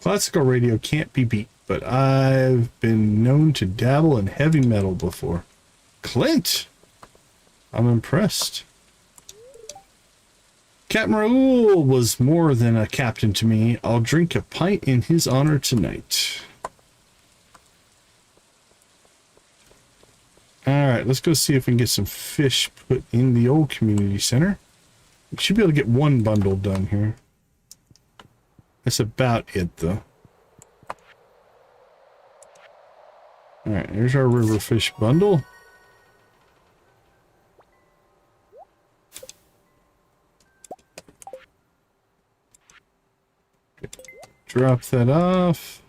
Classical radio can't be beat, but I've been known to dabble in heavy metal before. Clint! I'm impressed. Captain Raoul was more than a captain to me. I'll drink a pint in his honor tonight. Alright, let's go see if we can get some fish put in the old community center. We should be able to get one bundle done here. That's about it, though. Alright, here's our river fish bundle. Drop that off.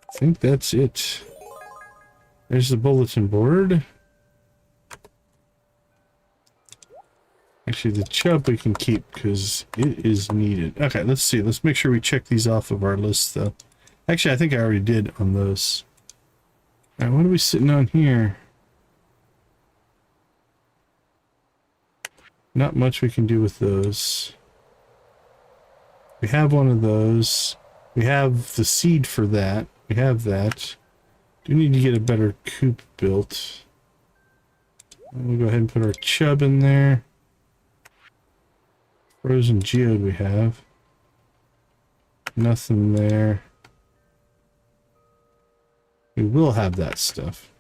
I think that's it. There's the bulletin board. Actually, the chub we can keep because it is needed. Okay, let's see. Let's make sure we check these off of our list, though. Actually, I think I already did on those. All right, what are we sitting on here? Not much we can do with those. We have one of those. We have the seed for that. We have that. Do need to get a better coop built. We'll go ahead and put our chub in there. Frozen geode we have. Nothing there. We will have that stuff.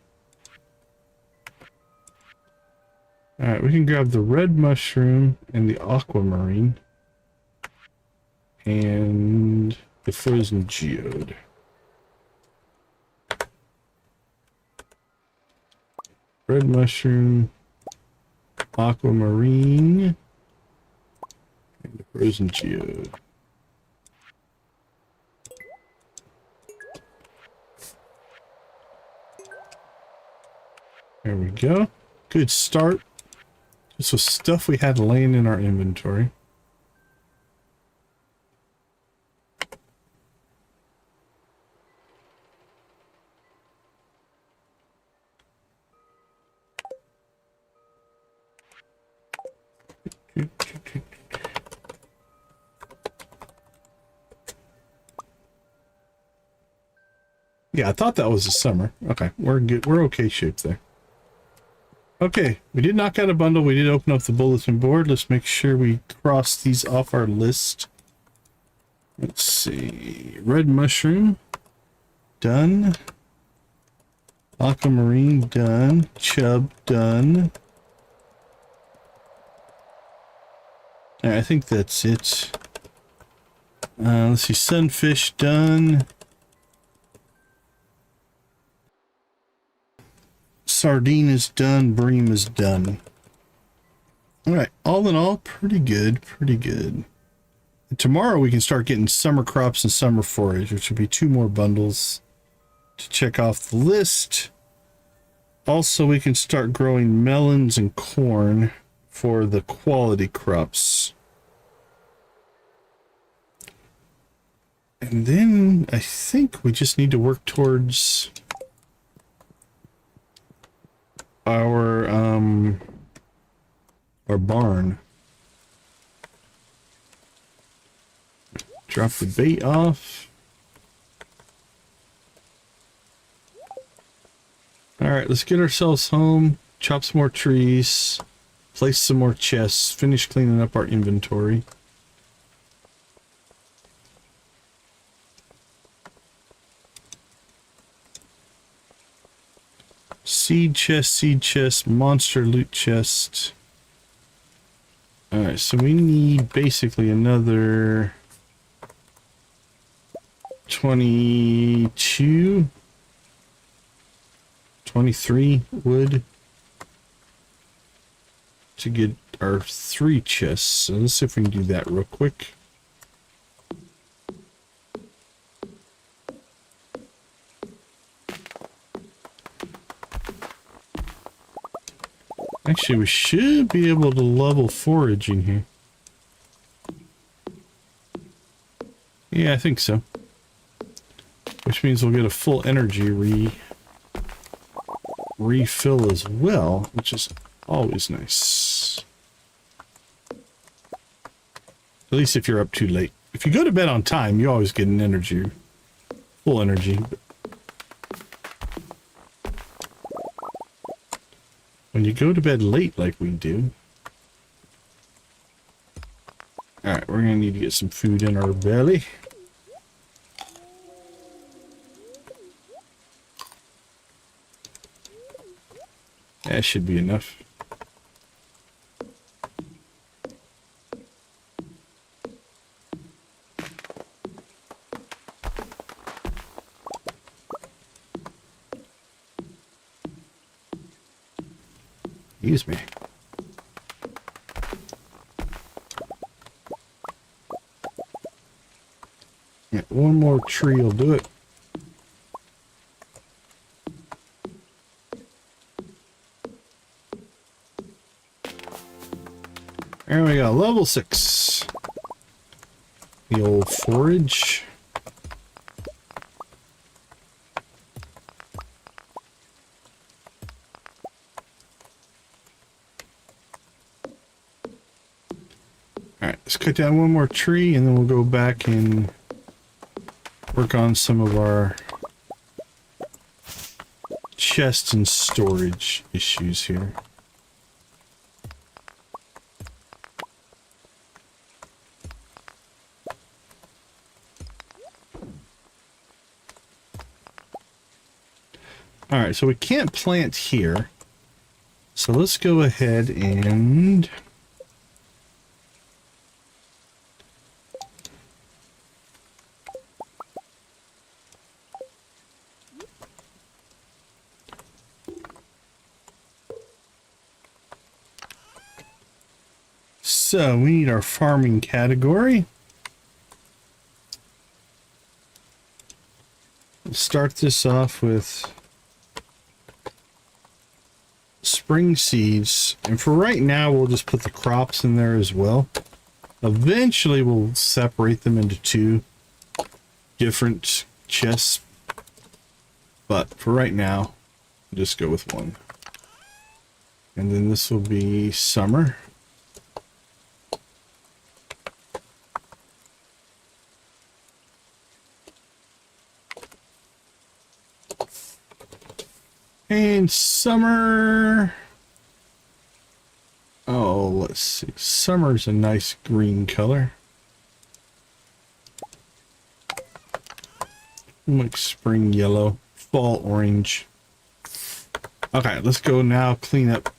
Alright, we can grab the red mushroom and the aquamarine. And the frozen geode. Red mushroom, aquamarine, and the frozen geode. There we go. Good start. This was stuff we had laying in our inventory. Yeah, I thought that was the summer. Okay, we're good. We're okay shape there. Okay, we did knock out a bundle. We did open up the bulletin board. Let's make sure we cross these off our list. Let's see. Red mushroom. Done. Aquamarine. Done. Chub. Done. I think that's it. Let's see. Sunfish. Done. Sardine is done. Bream is done. Alright, all in all, pretty good, pretty good. And tomorrow we can start getting summer crops and summer forage, which will be 2 more bundles to check off the list. Also, we can start growing melons and corn for the quality crops. And then I think we just need to work towards our barn. Drop the bait off. All right, let's get ourselves home, chop some more trees, place some more chests, finish cleaning up our inventory. Seed chest, monster loot chest. Alright, so we need basically another 22, 23 wood to get our 3 chests. So let's see if we can do that real quick. Actually, we should be able to level foraging here. Yeah, I think so. Which means we'll get a full energy refill as well, which is always nice. At least if you're up too late. If you go to bed on time, you always get an energy, full energy. When you go to bed late like we do. Alright, we're gonna need to get some food in our belly. That should be enough. Excuse me. Yeah, 1 more tree will do it. There we go, level 6. The old forage. Alright, let's cut down 1 more tree and then we'll go back and work on some of our chest and storage issues here. Alright, so we can't plant here. So let's go ahead and so we need our farming category. Let's start this off with spring seeds, and for right now we'll just put the crops in there as well. Eventually we'll separate them into 2 different chests, but for right now we'll just go with 1. And then this will be summer. And summer. Oh, let's see. Summer's a nice green color. Like spring yellow, fall orange. Okay, let's go now clean up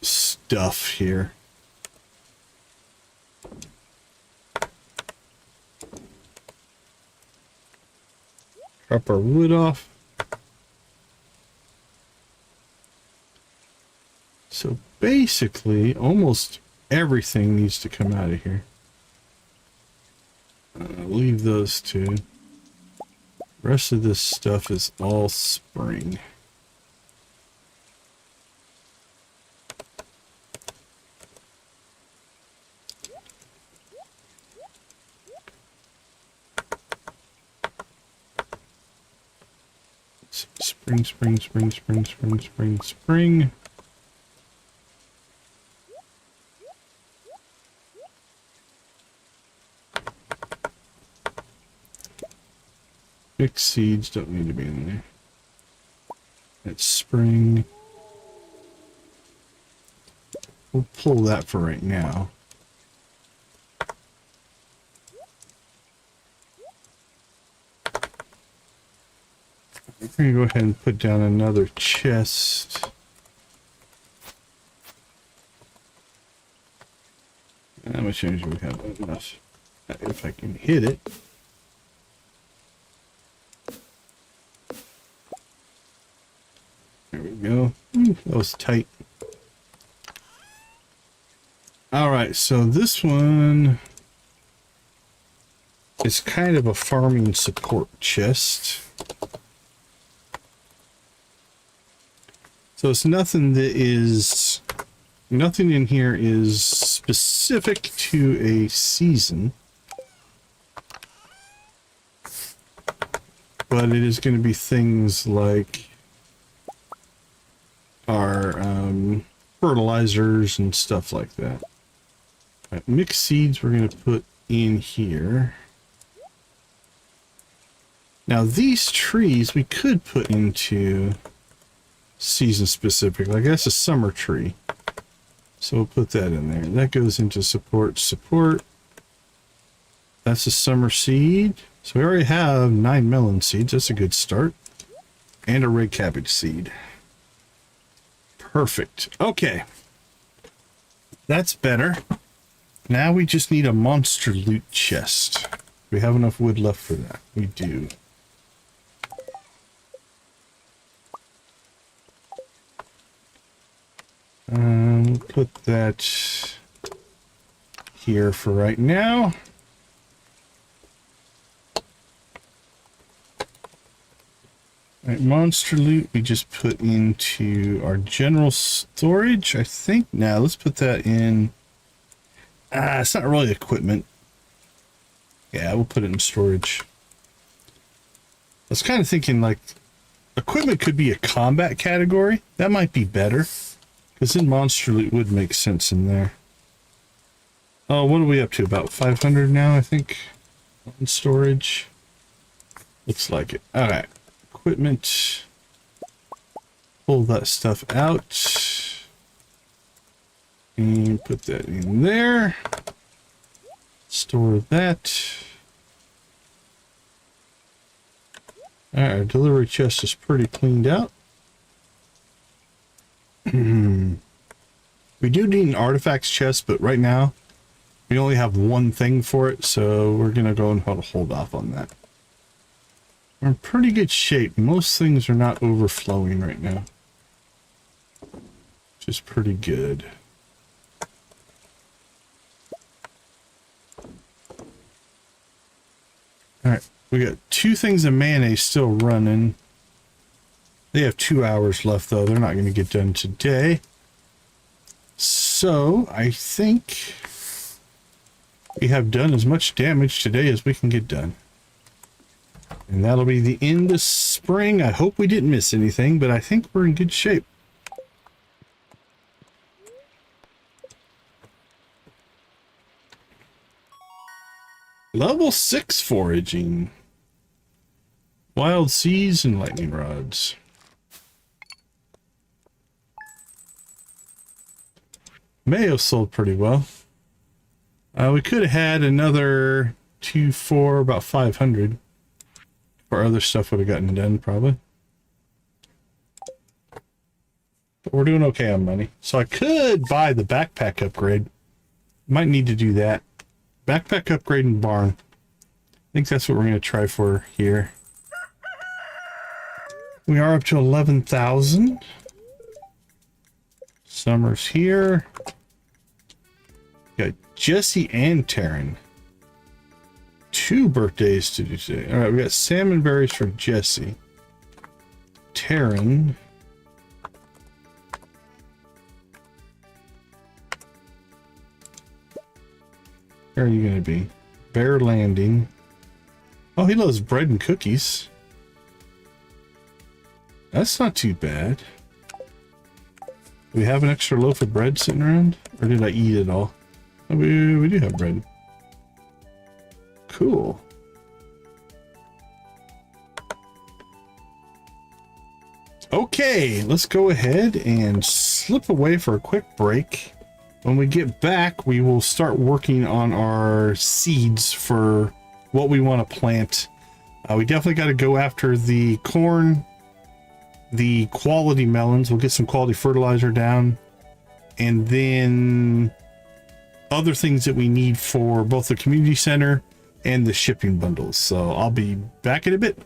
stuff here. Drop our wood off. So basically, almost everything needs to come out of here. Leave those two. The rest of this stuff is all spring. Spring, spring, spring, spring, spring, spring, spring. Mixed seeds don't need to be in there. It's spring. We'll pull that for right now. We're going to go ahead and put down another chest. How much energy do we have? Enough. If I can hit it. There we go. That was tight. Alright, so this one is kind of a farming support chest. So it's nothing that is... Nothing in here is specific to a season. But it is going to be things like our fertilizers and stuff like that. Right, mixed seeds we're going to put in here. Now these trees we could put into season specific, like that's a summer tree. So we'll put that in there. That goes into support. That's a summer seed. So we already have 9 melon seeds. That's a good start. And a red cabbage seed. Perfect. Okay. That's better. Now we just need a monster loot chest. We have enough wood left for that. We do. Put that here for right now. Right, monster loot we just put into our general storage, I think. Now let's put that in. It's not really equipment. Yeah, we'll put it in storage. I was kind of thinking like equipment could be a combat category. That might be better. Because then monster loot would make sense in there. Oh, what are we up to? About 500 now, I think, in storage. Looks like it. All right. Equipment. Pull that stuff out. And put that in there. Store that. All right, our delivery chest is pretty cleaned out. We do need an artifacts chest, but right now we only have one thing for it, so we're gonna go and hold off on that. We're in pretty good shape. Most things are not overflowing right now, which is pretty good. All right, we got 2 things of mayonnaise still running. They have 2 hours left, though. They're not going to get done today. So, I think we have done as much damage today as we can get done. And that'll be the end of spring. I hope we didn't miss anything, but I think we're in good shape. Level 6 foraging. Wild seeds and lightning rods. Mayo sold pretty well. We could have had another 2, 4, about 500. Or other stuff would have gotten done, probably. But we're doing okay on money. So I could buy the backpack upgrade. Might need to do that. Backpack upgrade and barn. I think that's what we're going to try for here. We are up to 11,000. Summer's here. Got Jesse and Taryn. 2 birthdays to do today. All right, we got salmon berries for Jesse. Taryn. Where are you going to be? Bear Landing. Oh, he loves bread and cookies. That's not too bad. Do we have an extra loaf of bread sitting around? Or did I eat it all? Oh, we do have bread. Cool. Okay, let's go ahead and slip away for a quick break. When we get back, we will start working on our seeds for what we want to plant. We definitely got to go after the corn, the quality melons. We'll get some quality fertilizer down, and then other things that we need for both the community center and the shipping bundles. So I'll be back in a bit.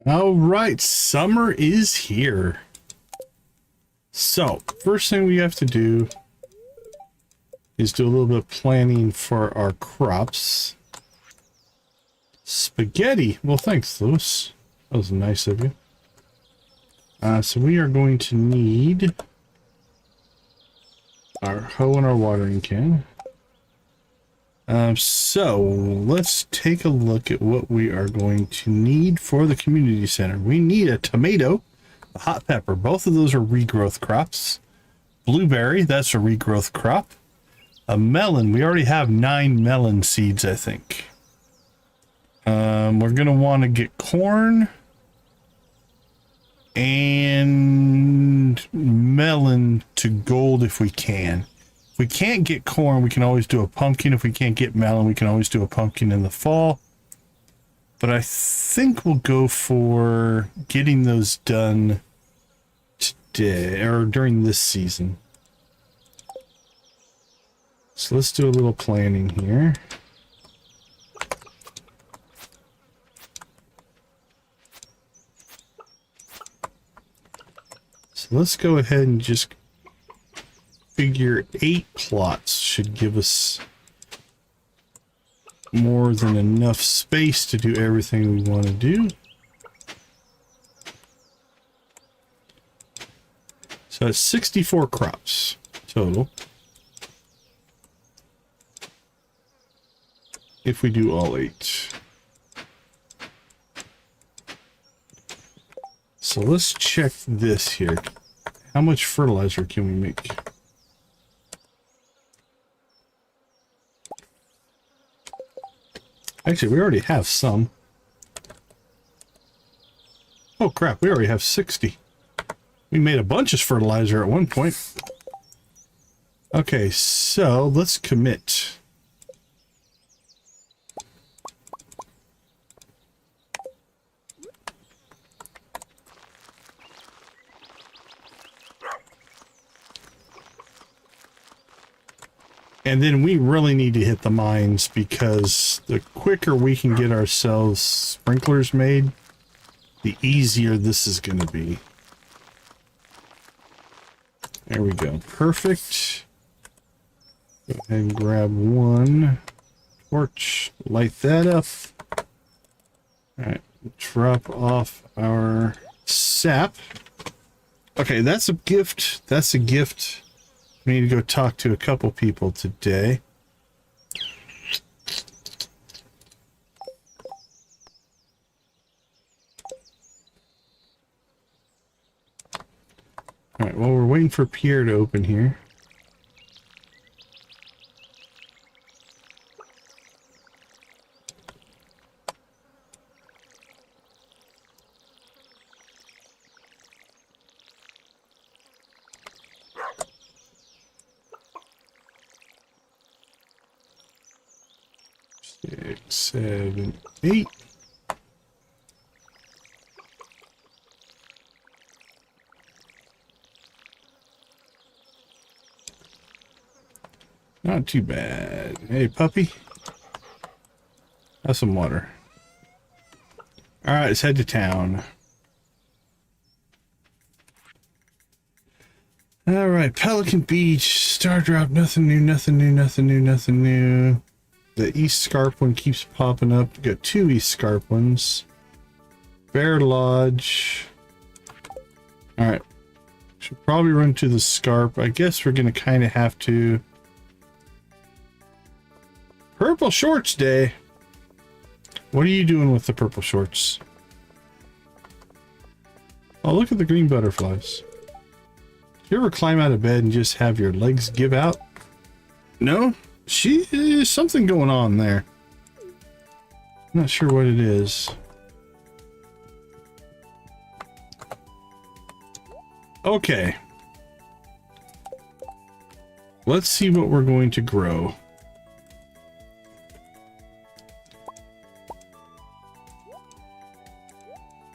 All right, summer is here. So, first thing we have to do is do a little bit of planning for our crops. Spaghetti. Well, thanks, Lewis. That was nice of you. So we are going to need our hoe and our watering can. So let's take a look at what we are going to need for the community center. We need a tomato, a hot pepper. Both of those are regrowth crops. Blueberry, that's a regrowth crop. A melon, we already have 9 melon seeds, I think. We're going to want to get corn and melon to gold if we can. If we can't get corn, we can always do a pumpkin. If we can't get melon, we can always do a pumpkin in the fall. But I think we'll go for getting those done today or during this season. So let's do a little planning here. So let's go ahead and just figure 8 plots should give us more than enough space to do everything we want to do. So it's 64 crops total. If we do all 8. So let's check this here. How much fertilizer can we make? Actually, we already have some. Oh crap, we already have 60. We made a bunch of fertilizer at one point. Okay, so let's commit. And then we really need to hit the mines because the quicker we can get ourselves sprinklers made, the easier this is going to be. There we go. Perfect. Go ahead and grab one torch, light that up. All right, drop off our sap. Okay, that's a gift. That's a gift. We need to go talk to a couple people today. All right, well, we're waiting for Pierre to open here. Six, 7, 8. Not too bad. Hey, puppy. Have some water. All right, let's head to town. All right, Pelican Beach, Star Drop, nothing new, nothing new, nothing new, nothing new. The East Scarp one keeps popping up. We got 2 East Scarp ones. Bear Lodge. All right, should probably run to the Scarp. I guess we're gonna kind of have to. Purple Shorts Day. What are you doing with the purple shorts? Oh, look at the green butterflies. You ever climb out of bed and just have your legs give out? No? There's something going on there. Not sure what it is. Okay. Let's see what we're going to grow.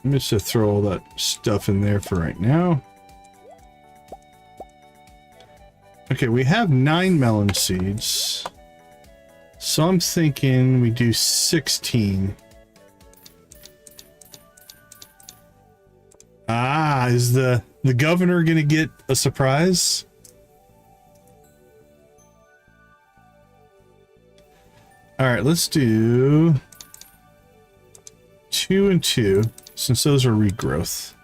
I'm just going to throw all that stuff in there for right now. Okay, we have 9 melon seeds. So I'm thinking we do 16. Ah, is the governor gonna get a surprise? All right, let's do 2 and 2, since those are regrowth.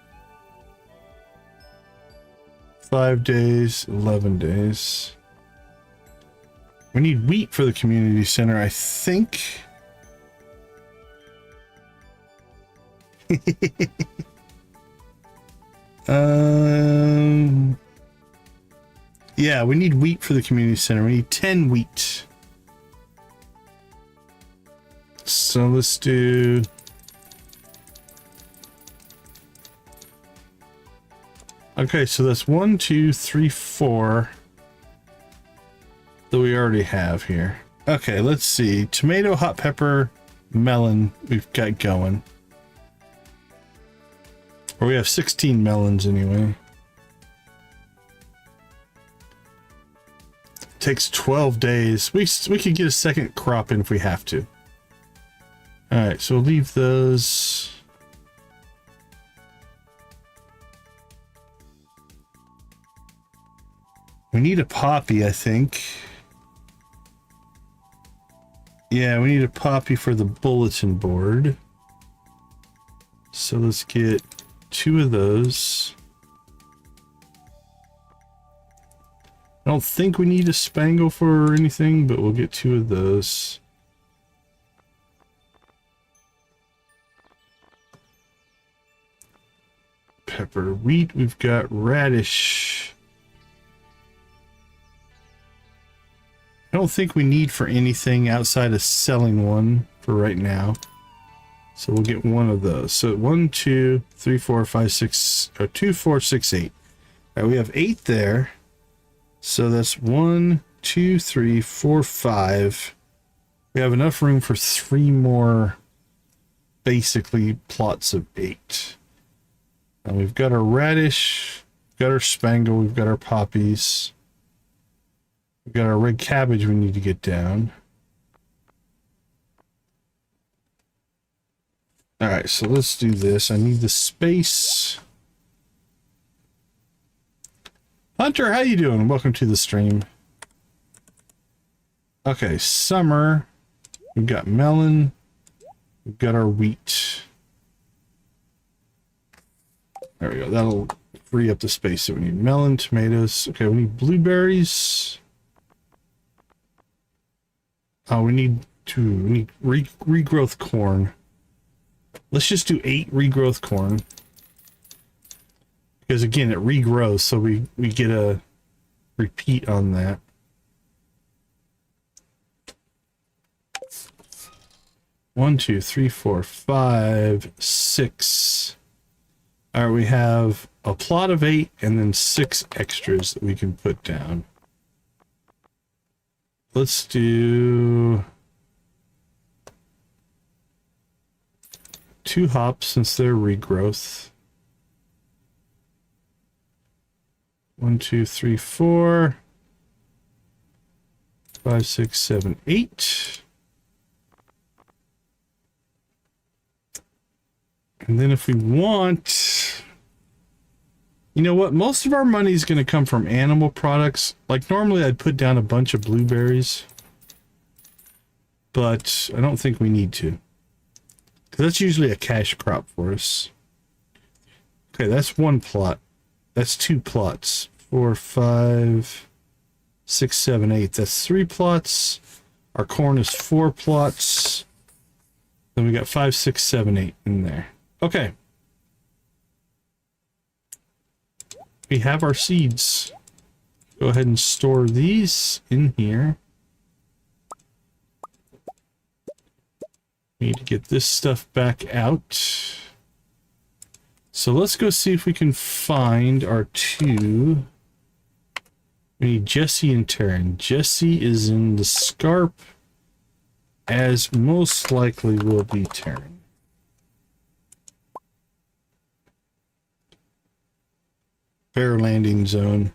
5 days, 11 days. We need wheat for the community center, I think. Yeah, we need wheat for the community center. We need 10 wheat. So let's do... Okay, so that's 1, 2, 3, 4 that we already have here. Okay, let's see. Tomato, hot pepper, melon we've got going. Or we have 16 melons anyway. Takes 12 days. We could get a second crop in if we have to. Alright, so we'll leave those. We need a poppy, I think. Yeah, we need a poppy for the bulletin board. So let's get 2 of those. I don't think we need a spangle for anything, but we'll get 2 of those. Pepper, wheat, we've got radish. I don't think we need for anything outside of selling one for right now. So we'll get 1 of those. So 1, 2, 3, 4, 5, 6, or 2, 4, 6, 8. All right, we have 8 there. So that's 1, 2, 3, 4, 5. We have enough room for 3 more, basically, plots of 8. And we've got our radish, we've got our spangle, we've got our poppies. We've got our red cabbage we need to get down. Alright, so let's do this. I need the space. Hunter, how you doing? Welcome to the stream. Okay, summer. We've got melon. We've got our wheat. There we go. That'll free up the space that we need. Melon, tomatoes. Okay, we need blueberries. Oh, we need regrowth corn. Let's just do 8 regrowth corn. Because again, it regrows, so we get a repeat on that. One, 2, 3, 4, 5, 6. All right, we have a plot of 8 and then 6 extras that we can put down. Let's do 2 hops since they're regrowth. 1, 2, 3, 4, 5, 6, 7, 8. And then if we want, you know what? Most of our money is going to come from animal products. Like normally I'd put down a bunch of blueberries, but I don't think we need to. Because that's usually a cash crop for us. Okay, that's 1 plot. That's 2 plots. 4, 5, 6, 7, 8. That's 3 plots. Our corn is 4 plots. Then we got 5, 6, 7, 8 in there. Okay. We have our seeds. Go ahead and store these in here. We need to get this stuff back out. So let's go see if we can find our 2. We need Jesse and Taryn. Jesse is in the scarp, as most likely will be Taryn. Bear landing zone.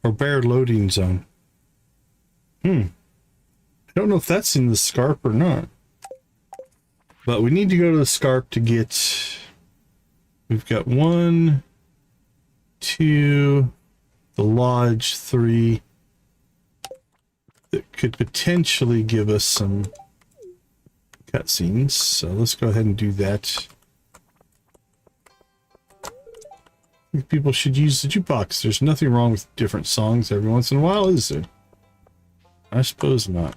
Or bear loading zone. I don't know if that's in the scarp or not. But we need to go to the scarp to get We've got 1, 2, the lodge, 3. That could potentially give us some cutscenes. So let's go ahead and do that. I think people should use the jukebox. There's nothing wrong with different songs every once in a while, is there? I suppose not.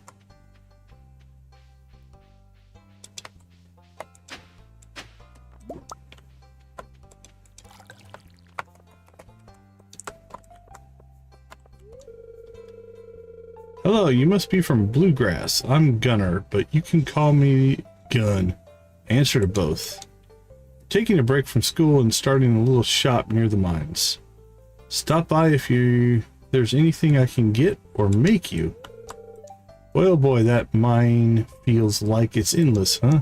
Hello, you must be from Bluegrass. I'm Gunner, but you can call me Gun. Answer to both. Taking a break from school and starting a little shop near the mines. Stop by if there's anything I can get or make you. Well, boy, that mine feels like it's endless, huh?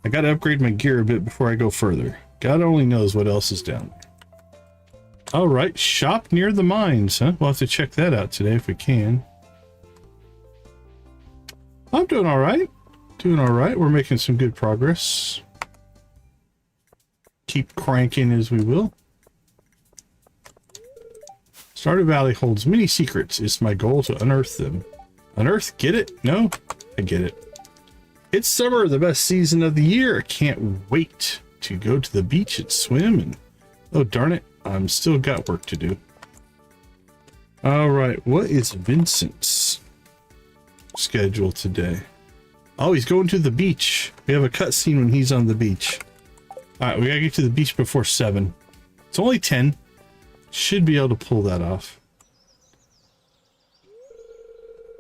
I gotta upgrade my gear a bit before I go further. God only knows what else is down there. All right, shop near the mines, huh? We'll have to check that out today if we can. I'm doing all right. Doing all right. We're making some good progress. Keep cranking as we will. Stardew Valley holds many secrets. It's my goal to unearth them. Unearth? Get it? No? I get it. It's summer, the best season of the year. I can't wait to go to the beach and swim. And oh, darn it. I'm still got work to do. All right. What is Vincent's schedule today? Oh, he's going to the beach. We have a cutscene when he's on the beach. All right, we gotta get to the beach before 7. It's only 10. Should be able to pull that off.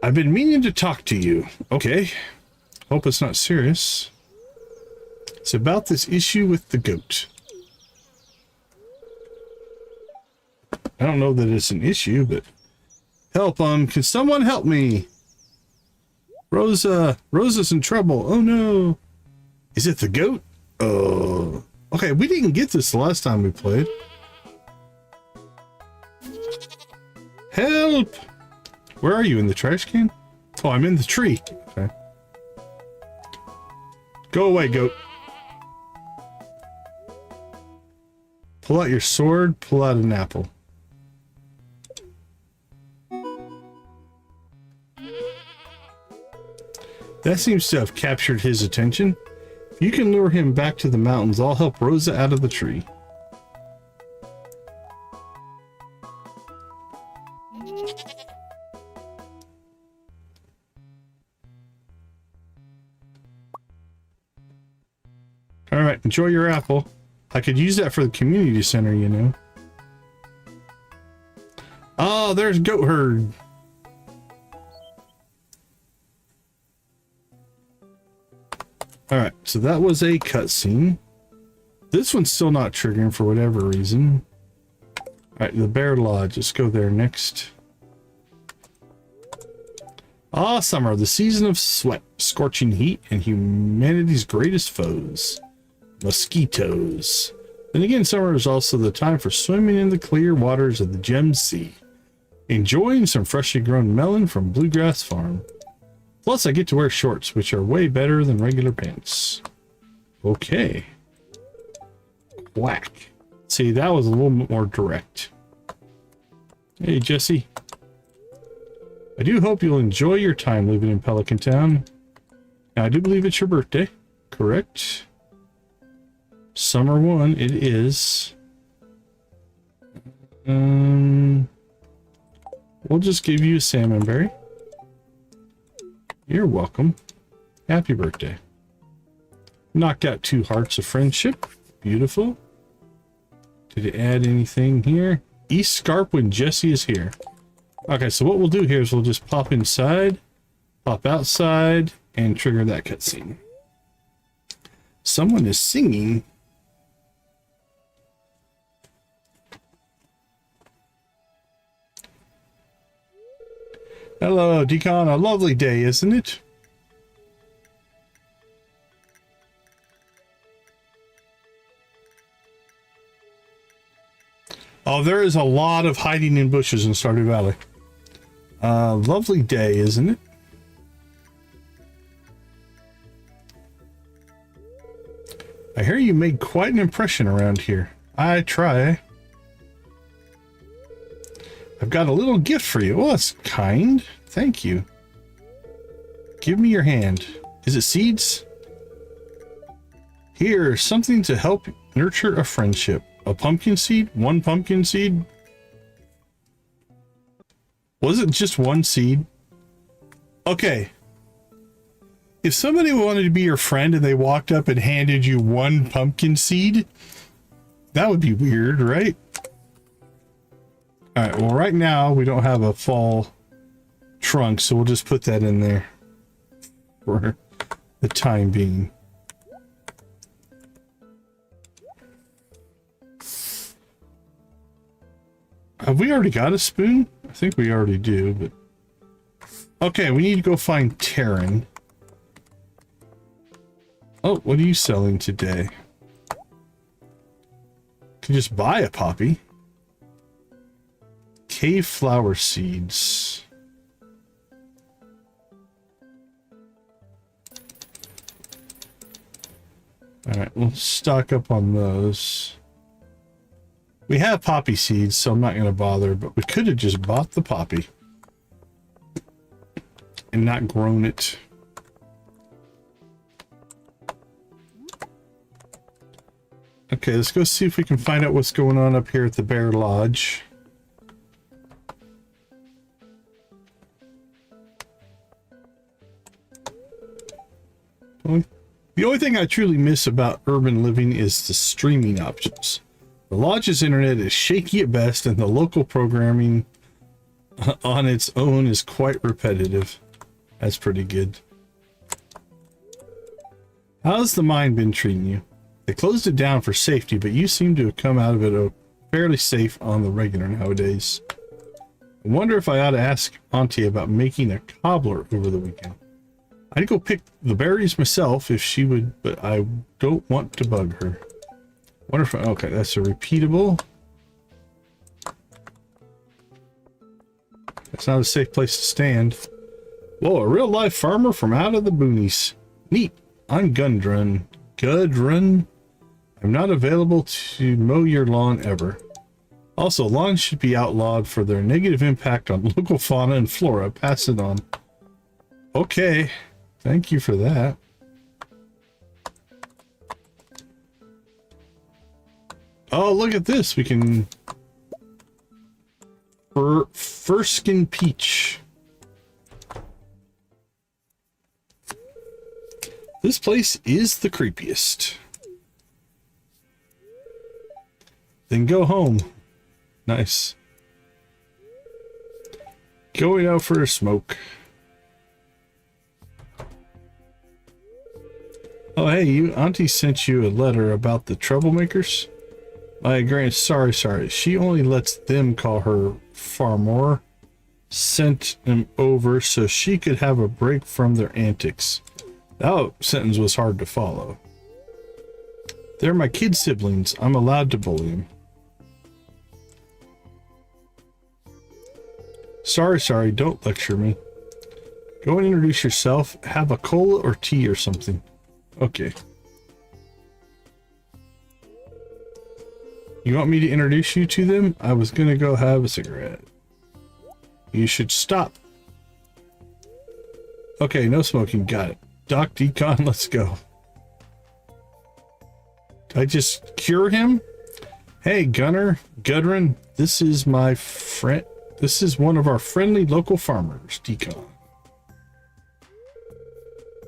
I've been meaning to talk to you. Okay. Hope it's not serious. It's about this issue with the goat. I don't know that it's an issue, but help, can someone help me? Rosa's in trouble. Oh no. Is it the goat? Oh. Okay, we didn't get this the last time we played. Help! Where are you, in the trash can? Oh, I'm in the tree. Okay. Go away, goat. Pull out your sword, pull out an apple. That seems to have captured his attention. If you can lure him back to the mountains, I'll help Rosa out of the tree. All right, enjoy your apple. I could use that for the community center, you know. Oh, there's goat herd. All right, so that was a cutscene. This one's still not triggering for whatever reason. All right, the Bear Lodge. Let's go there next. Ah, summer, the season of sweat, scorching heat, and humanity's greatest foes, mosquitoes. Then again, summer is also the time for swimming in the clear waters of the Gem Sea, enjoying some freshly grown melon from Bluegrass Farm. Plus, I get to wear shorts, which are way better than regular pants. Okay. Whack. See, that was a little bit more direct. Hey, Jesse. I do hope you'll enjoy your time living in Pelican Town. Now, I do believe it's your birthday. Correct? Summer 1, it is. We'll just give you a salmon berry. You're welcome. Happy birthday. Knocked out 2 hearts of friendship. Beautiful. Did it add anything here? East Scarp when Jesse is here. Okay, so what we'll do here is we'll just pop inside, pop outside, and trigger that cutscene. Someone is singing. Hello, Decon. A lovely day, isn't it? Oh, there is a lot of hiding in bushes in Stardew Valley. Lovely day, isn't it? I hear you made quite an impression around here. I try. I've got a little gift for you. Well, that's kind. Thank you. Give me your hand. Is it seeds? Here, something to help nurture a friendship. A pumpkin seed? One pumpkin seed? Was it just one seed? Okay. If somebody wanted to be your friend and they walked up and handed you one pumpkin seed, that would be weird, right? All right, well, right now we don't have a fall trunk, so we'll just put that in there for the time being. Have we already got a spoon? I think we already do, but... Okay, we need to go find Taryn. Oh, what are you selling today? Can just buy a poppy. Cave flower seeds. Alright, we'll stock up on those. We have poppy seeds, so I'm not going to bother, but we could have just bought the poppy and not grown it. Okay, let's go see if we can find out what's going on up here at the Bear Lodge. The only thing I truly miss about urban living is the streaming options. The lodge's internet is shaky at best, and the local programming on its own is quite repetitive. That's pretty good. How's the mine been treating you? They closed it down for safety, but you seem to have come out of it fairly safe on the regular nowadays. I wonder if I ought to ask Auntie about making a cobbler over the weekend. I'd go pick the berries myself if she would, but I don't want to bug her. Wonder if okay, that's a repeatable. That's not a safe place to stand. Whoa, a real life farmer from out of the boonies. Neat. I'm Gudrun. Gudrun. I'm not available to mow your lawn ever. Also, lawns should be outlawed for their negative impact on local fauna and flora. Pass it on. Okay. Thank you for that. Oh, look at this. We can... Furskin Peach. This place is the creepiest. Then go home. Nice. Going out for a smoke. Oh, hey, Auntie sent you a letter about the troublemakers. My grand, sorry. She only lets them call her farmer. Sent them over so she could have a break from their antics. That sentence was hard to follow. They're my kid siblings. I'm allowed to bully them. Sorry. Don't lecture me. Go and introduce yourself. Have a cola or tea or something. Okay. You want me to introduce you to them? I was gonna go have a cigarette. You should stop. Okay, no smoking. Got it. Doc Decon, let's go. Did I just cure him? Hey, Gudrun, this is my friend. This is one of our friendly local farmers, Decon.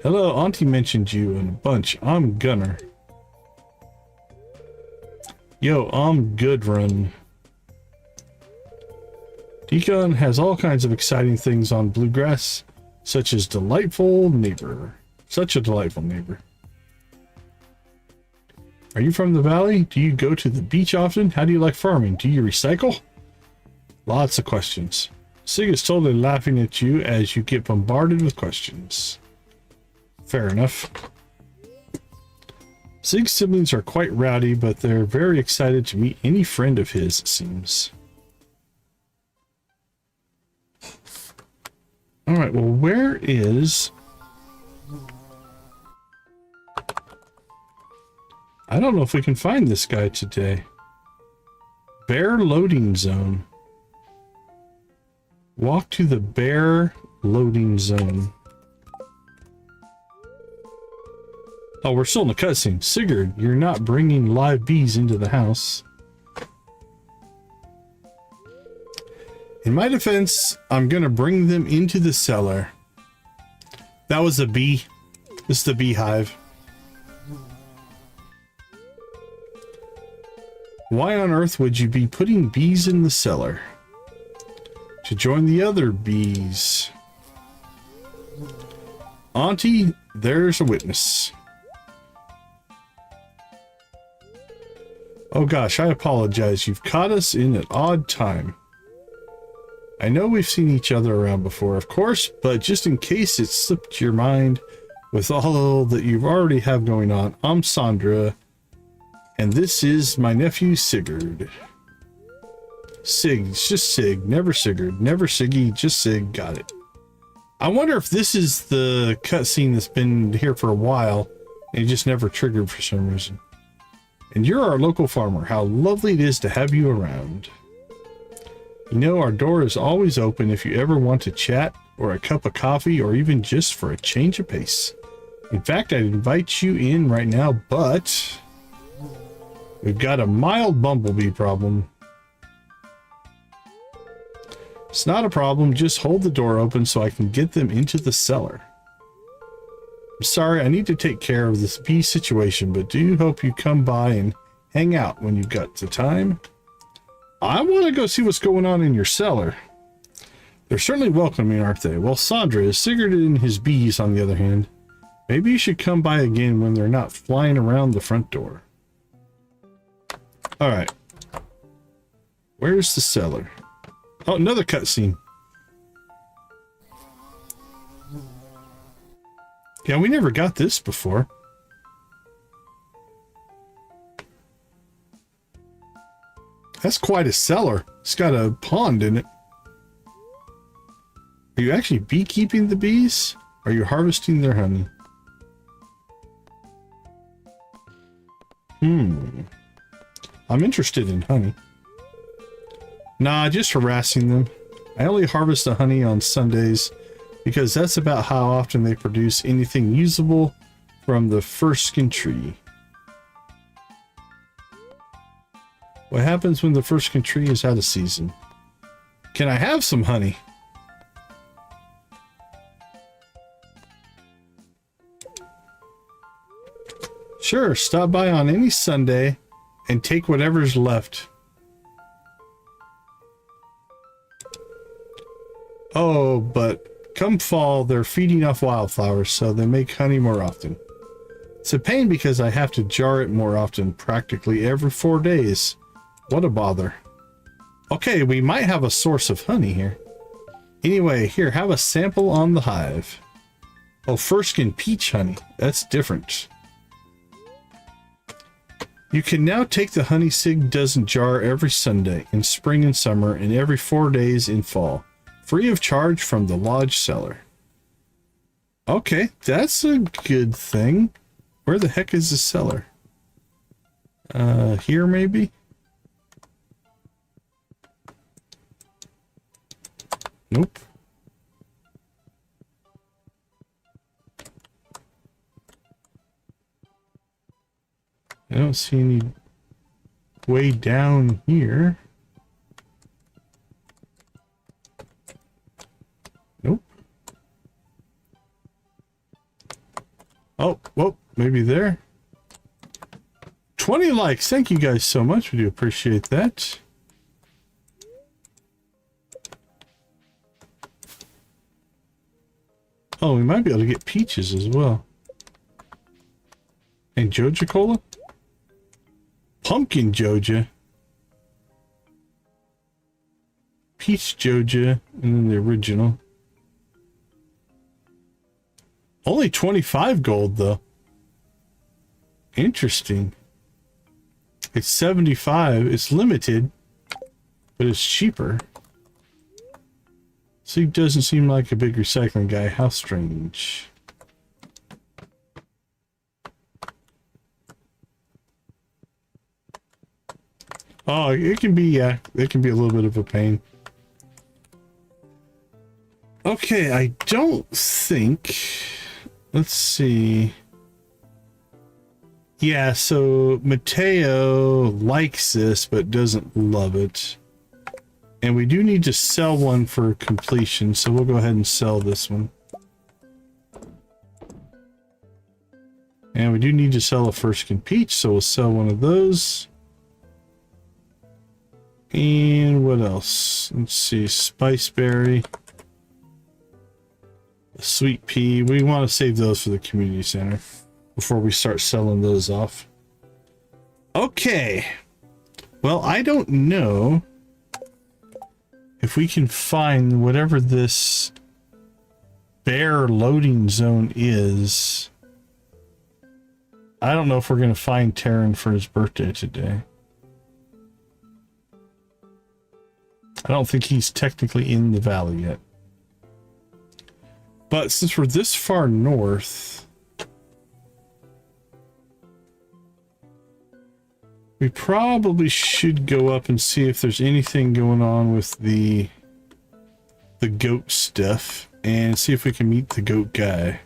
Hello, Auntie mentioned you in a bunch. I'm Gunner. Yo, I'm Gudrun. Decon has all kinds of exciting things on Bluegrass, such as delightful neighbor. Such a delightful neighbor. Are you from the valley? Do you go to the beach often? How do you like farming? Do you recycle? Lots of questions. Sig is totally laughing at you as you get bombarded with questions. Fair enough. Sig's siblings are quite rowdy, but they're very excited to meet any friend of his, it seems. Alright, well, where is... I don't know if we can find this guy today. bear loading zone. Walk to the bear loading zone. Oh, we're still in the cutscene. Sigurd, you're not bringing live bees into the house. In my defense, I'm gonna bring them into the cellar. That was a bee. This is the beehive. Why on earth would you be putting bees in the cellar? To join the other bees. Auntie, there's a witness. Oh gosh, I apologize. You've caught us in an odd time. I know we've seen each other around before, of course, but just in case it slipped your mind with all that you already have going on, I'm Sandra, and this is my nephew Sigurd. Sig, it's just Sig, never Sigurd, never Siggy, just Sig, got it. I wonder if this is the cutscene that's been here for a while, and it just never triggered for some reason. And you're our local farmer. How lovely it is to have you around. You know, our door is always open if you ever want to chat, or a cup of coffee, or even just for a change of pace. In fact, I'd invite you in right now, but we've got a mild bumblebee problem. It's not a problem, just hold the door open so I can get them into the cellar. I'm sorry, I need to take care of this bee situation, but do hope you come by and hang out when you've got the time. I want to go see what's going on in your cellar. They're certainly welcoming, aren't they? Well, Sandra is Sigurd and his bees, on the other hand. Maybe you should come by again when they're not flying around the front door. Alright. Where's the cellar? Oh, another cutscene. Yeah, we never got this before. That's quite a cellar. It's got a pond in it. Are you actually beekeeping the bees? Are you harvesting their honey? I'm interested in honey. Nah, just harassing them. I only harvest the honey on Sundays because that's about how often they produce anything usable from the Furskin tree. What happens when the Furskin tree is out of season? Can I have some honey? Sure, stop by on any Sunday and take whatever's left. Oh, but come fall, they're feeding off wildflowers, so they make honey more often. It's a pain because I have to jar it more often, practically every 4 days. What a bother. Okay, we might have a source of honey here. Anyway, here, have a sample on the hive. Oh, Furskin peach honey. That's different. You can now take the honey Sig doesn't jar every Sunday, in spring and summer, and every 4 days in fall. Free of charge from the lodge cellar. Okay, that's a good thing. Where the heck is the cellar? Here maybe? Nope. I don't see any way down here. Nope. Oh, whoa, maybe there. 20 likes. Thank you guys so much. We do appreciate that. Oh, we might be able to get peaches as well. And Joja Cola? Pumpkin Joja. Peach Joja, and then the original. Only 25 gold though. Interesting. It's 75. It's limited, but it's cheaper. So he doesn't seem like a big recycling guy. How strange. Oh, it can be, yeah, it can be a little bit of a pain. Okay, I don't think, let's see. Yeah, so Mateo likes this, but doesn't love it. And we do need to sell one for completion, so we'll go ahead and sell this one. And we do need to sell a Furskin Peach, so we'll sell one of those. And what else? Let's see, Spiceberry. Sweet Pea. We want to save those for the community center before we start selling those off. Okay. Well, I don't know if we can find whatever this bear loading zone is. I don't know if we're going to find Terran for his birthday today. I don't think he's technically in the valley yet. But since we're this far north, we probably should go up and see if there's anything going on with the goat stuff and see if we can meet the goat guy.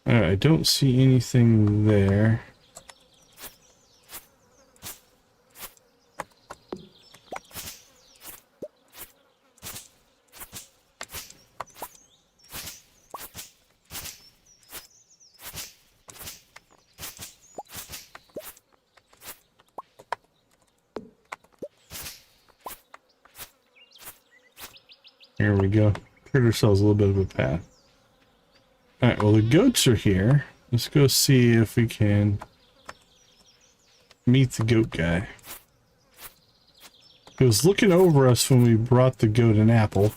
Alright, I don't see anything there. Here we go. Cleared ourselves a little bit of a path. Alright, well the goats are here. Let's go see if we can meet the goat guy. He was looking over us when we brought the goat an apple.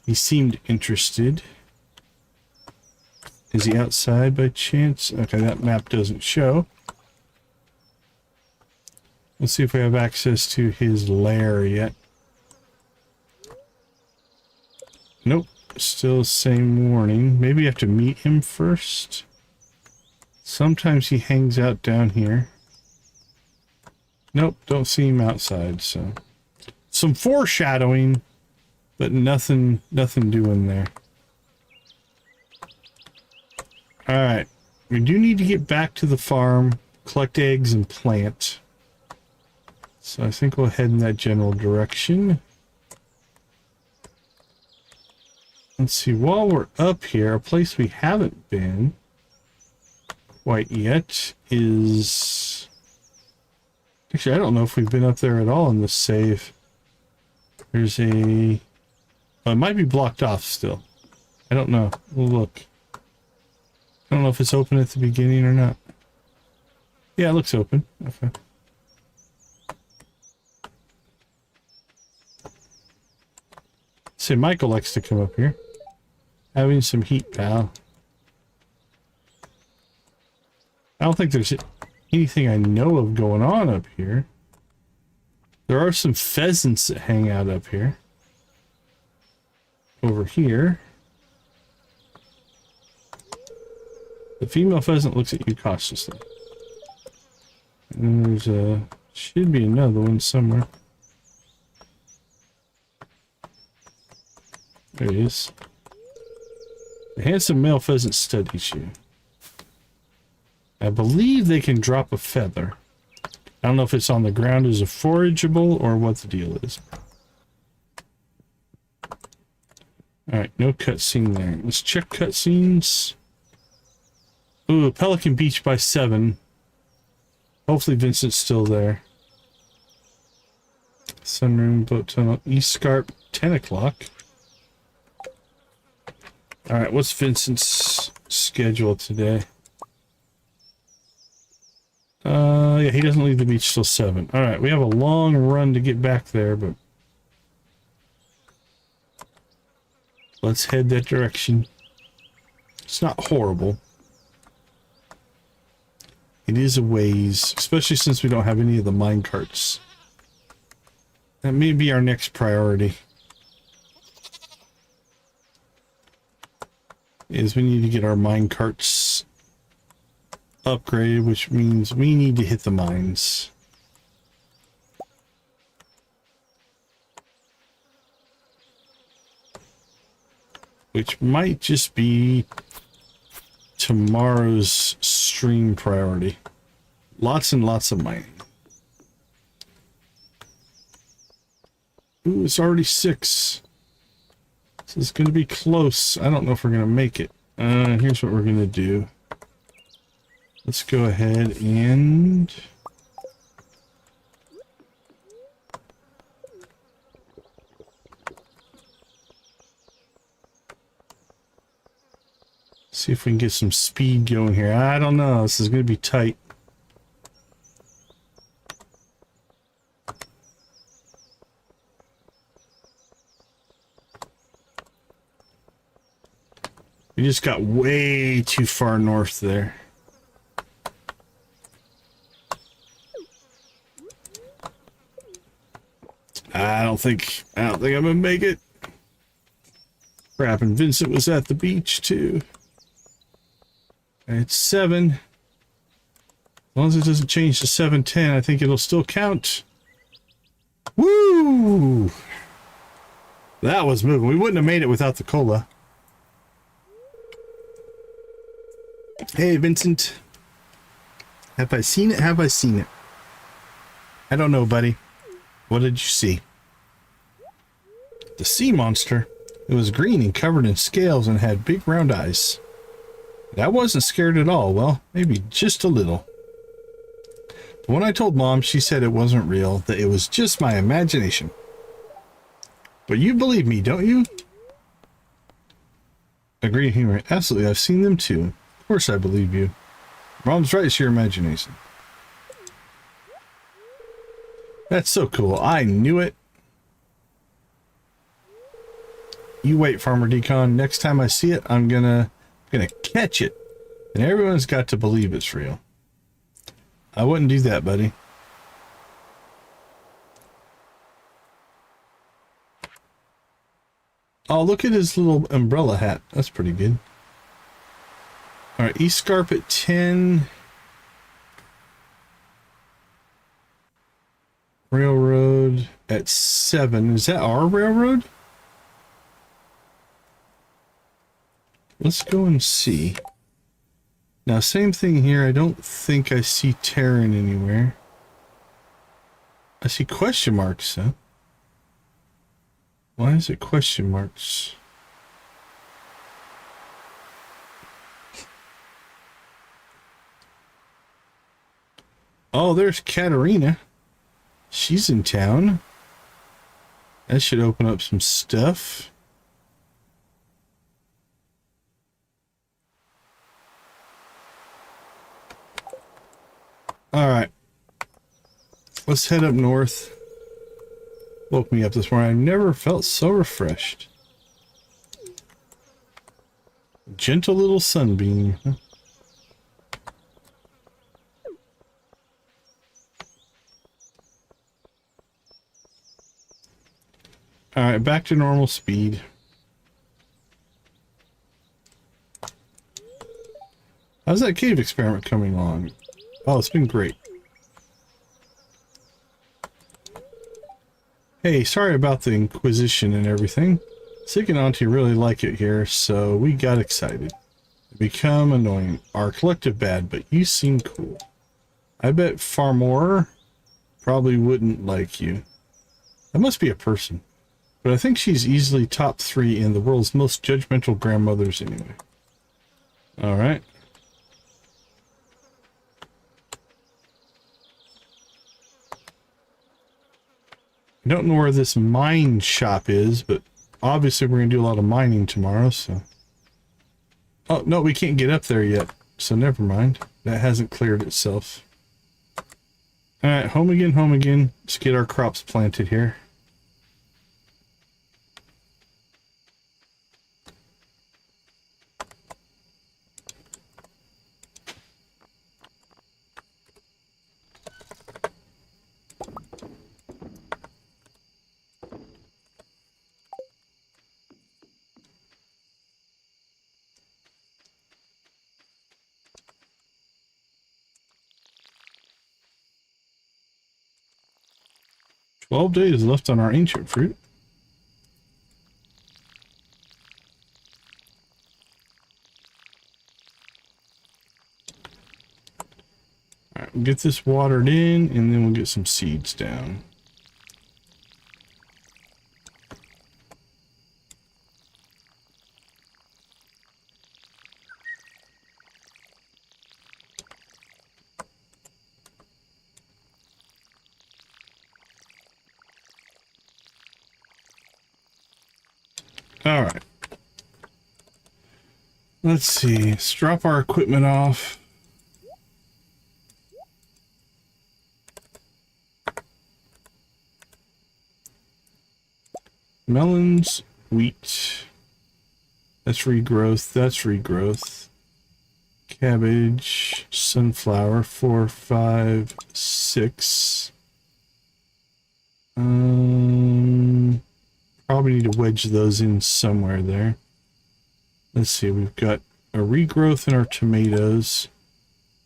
He seemed interested. Is he outside by chance? Okay, that map doesn't show. Let's see if we have access to his lair yet. Nope, still the same warning. Maybe you have to meet him first. Sometimes he hangs out down here. Nope, don't see him outside, so. Some foreshadowing, but nothing doing there. Alright, we do need to get back to the farm, collect eggs and plant. So I think we'll head in that general direction. Let's see, while we're up here, a place we haven't been quite yet is... Actually, I don't know if we've been up there at all in this save. There's a... Well, it might be blocked off still. I don't know. We'll look. I don't know if it's open at the beginning or not. Yeah, it looks open. Okay. Say, Michael likes to come up here. Having some heat, pal. I don't think there's anything I know of going on up here. There are some pheasants that hang out up here. Over here. The female pheasant looks at you cautiously. And there's a... should be another one somewhere. There he is. The handsome male pheasant studies you. I believe they can drop a feather. I don't know if it's on the ground as a forageable or what the deal is. Alright, no cutscene there. Let's check cutscenes. Ooh, Pelican Beach by 7. Hopefully Vincent's still there. Sunroom, Boat Tunnel, East Scarp, 10 o'clock. Alright, what's Vincent's schedule today? Yeah, he doesn't leave the beach till 7. Alright, we have a long run to get back there, but... let's head that direction. It's not horrible. It is a ways, especially since we don't have any of the mine carts. That may be our next priority. Is we need to get our mine carts upgraded, which means we need to hit the mines. Which might just be tomorrow's stream priority. Lots and lots of mining. Ooh, it's already 6. This is going to be close. I don't know if we're going to make it. Here's what we're going to do. Let's go ahead and... see if we can get some speed going here. I don't know. This is going to be tight. We just got way too far north there. I don't think I'm gonna make it. Crap, and Vincent was at the beach too. It's 7. As long as it doesn't change to 7:10, I think it'll still count. Woo! That was moving. We wouldn't have made it without the cola. Hey, Vincent. Have I seen it? Have I seen it? I don't know, buddy. What did you see? The sea monster. It was green and covered in scales and had big round eyes. I wasn't scared at all. Well, maybe just a little. But when I told Mom, she said it wasn't real, that it was just my imagination. But you believe me, don't you? Agree, humor. Absolutely, I've seen them too. Of course I believe you. Mom's right, it's your imagination. That's so cool. I knew it. You wait, Farmer Decon. Next time I see it, I'm gonna catch it. And everyone's got to believe it's real. I wouldn't do that, buddy. Oh, look at his little umbrella hat. That's pretty good. Alright, East Scarp at 10. Railroad at 7. Is that our railroad? Let's go and see. Now, same thing here. I don't think I see Terran anywhere. I see question marks, huh? Why is it question marks? Oh, there's Katarina. She's in town. That should open up some stuff. All right. Let's head up north. Woke me up this morning. I've never felt so refreshed. Gentle little sunbeam. Huh? All right, back to normal speed. How's that cave experiment coming along? Oh, it's been great. Hey, sorry about the Inquisition and everything. Sick and Auntie really like it here, so we got excited. Become annoying. Our collective bad, but you seem cool. I bet Farmore probably wouldn't like you. That must be a person. But I think she's easily top 3 in the world's most judgmental grandmothers anyway. Alright. I don't know where this mine shop is, but obviously we're going to do a lot of mining tomorrow, so... Oh, no, we can't get up there yet, so never mind. That hasn't cleared itself. Alright, home again, home again. Let's get our crops planted here. 12 days left on our ancient fruit. All right, we'll get this watered in, and then we'll get some seeds down. All right. Let's see. Let's drop our equipment off. Melons, wheat. That's regrowth. That's regrowth. Cabbage, sunflower, 4, 5, 6. Probably need to wedge those in somewhere there. Let's see, we've got a regrowth in our tomatoes,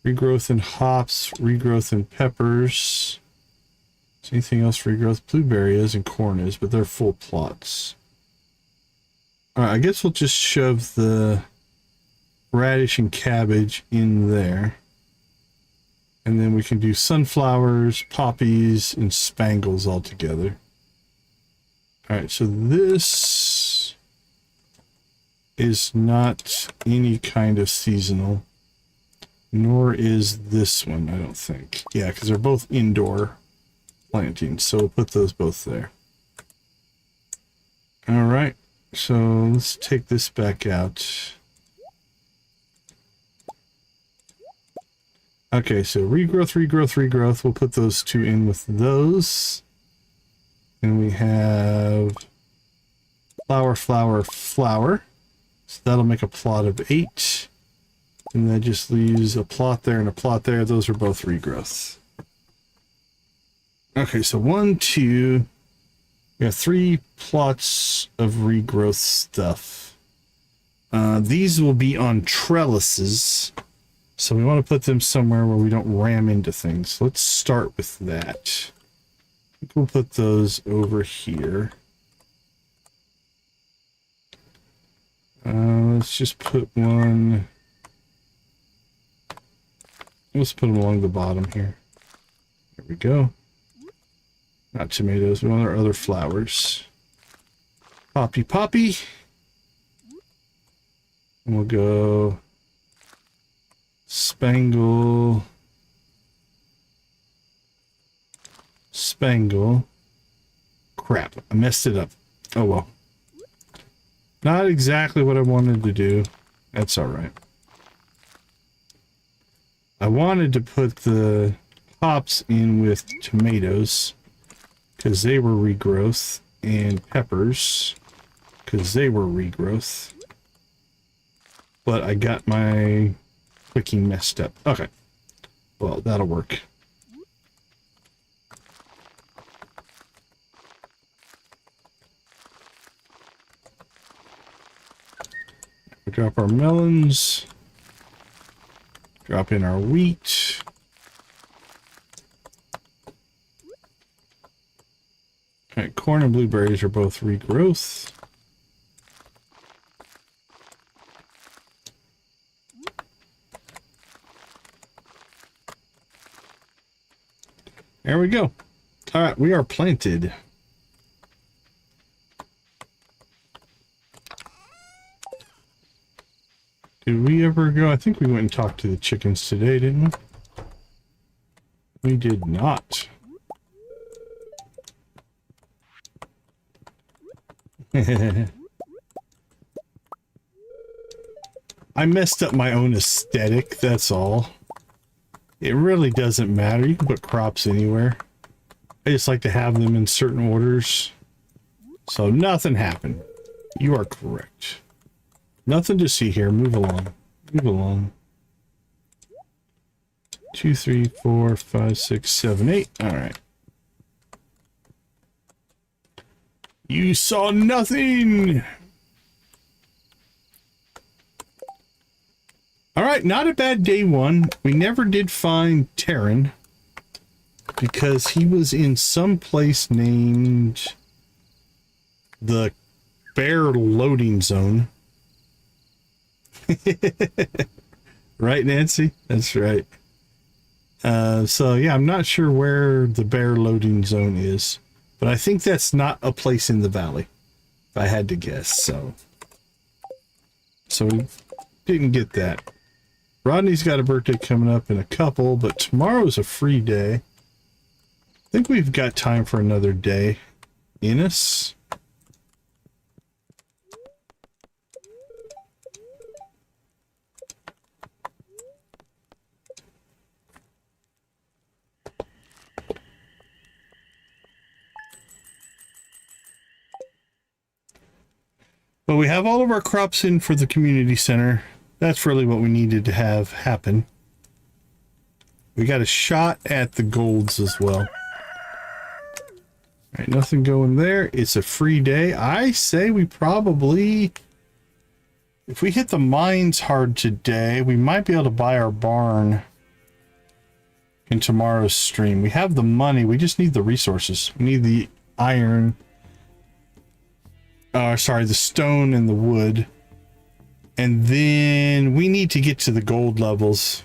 regrowth in hops, regrowth in peppers. Is anything else regrowth? Blueberry is and corn is, but they're full plots. Alright, I guess we'll just shove the radish and cabbage in there. And then we can do sunflowers, poppies, and spangles all together. Alright, so this is not any kind of seasonal, nor is this one, I don't think. Yeah, because they're both indoor plantings, so we'll put those both there. Alright, so let's take this back out. Okay, so regrowth, regrowth, regrowth. We'll put those two in with those. And we have flower, flower, flower. So that'll make a plot of 8. And that just leaves a plot there and a plot there. Those are both regrowths. Okay, so 1, 2. We have 3 plots of regrowth stuff. These will be on trellises. So we want to put them somewhere where we don't ram into things. Let's start with that. I think we'll put those over here. Let's just put one. Let's put them along the bottom here. There we go. Not tomatoes, we want our other flowers. Poppy, poppy. And we'll go spangle. Spangle. Crap, I messed it up. Oh well. Not exactly what I wanted to do. That's alright. I wanted to put the hops in with tomatoes because they were regrowth, and peppers because they were regrowth. But I got my clicking messed up. Okay. Well, that'll work. We drop our melons. Drop in our wheat. Alright, corn and blueberries are both regrowth. There we go. Alright, we are planted. Did we ever go? I think we went and talked to the chickens today, didn't we? We did not. I messed up my own aesthetic, that's all. It really doesn't matter. You can put crops anywhere. I just like to have them in certain orders. So nothing happened. You are correct. Nothing to see here. Move along. Move along. 2, 3, 4, 5, 6, 7, 8. Alright. You saw nothing! Alright, not a bad day one. We never did find Terran. because he was in some place named the Bear Loading Zone. Right, Nancy? That's right. So yeah, I'm not sure where the Bear Loading Zone is, but I think that's not a place in the valley, if I had to guess. So we didn't get that. Rodney's got a birthday coming up in a couple, but tomorrow's a free day. I think we've got time for another day. Innes. But we have all of our crops in for the community center. That's really what we needed to have happen. We got a shot at the golds as well. All right, nothing going there. It's a free day. I say we probably, if we hit the mines hard today, we might be able to buy our barn in tomorrow's stream. We have the money. We just need the resources. We need the iron. Sorry, the stone and the wood. And then we need to get to the gold levels.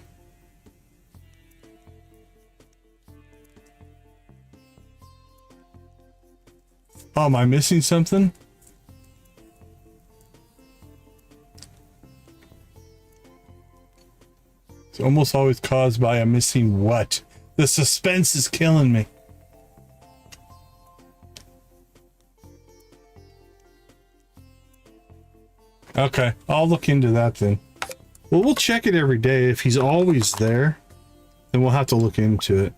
Oh, am I missing something? It's almost always caused by a missing what? The suspense is killing me. Okay, I'll look into that then. Well, we'll check it every day. If he's always there, then we'll have to look into it.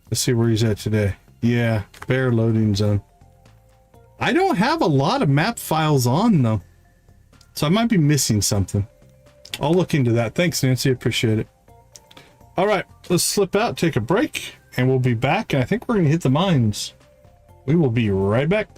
Let's see where he's at today. Yeah, Bear Loading Zone. I don't have a lot of map files on, though. So I might be missing something. I'll look into that. Thanks, Nancy. Appreciate it. All right, let's slip out, take a break, and we'll be back. And I think we're going to hit the mines. We will be right back.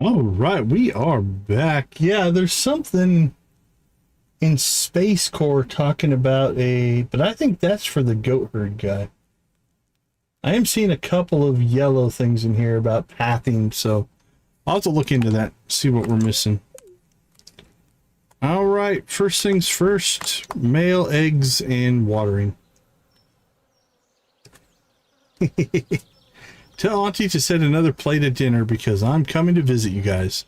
All right, we are back. Yeah, there's something in Space Core talking about but I think that's for the goat herd guy. I am seeing a couple of yellow things in here about pathing, so I'll have to look into that, see what we're missing. All right, first things first, male eggs and watering. Tell Auntie to set another plate of dinner because I'm coming to visit you guys.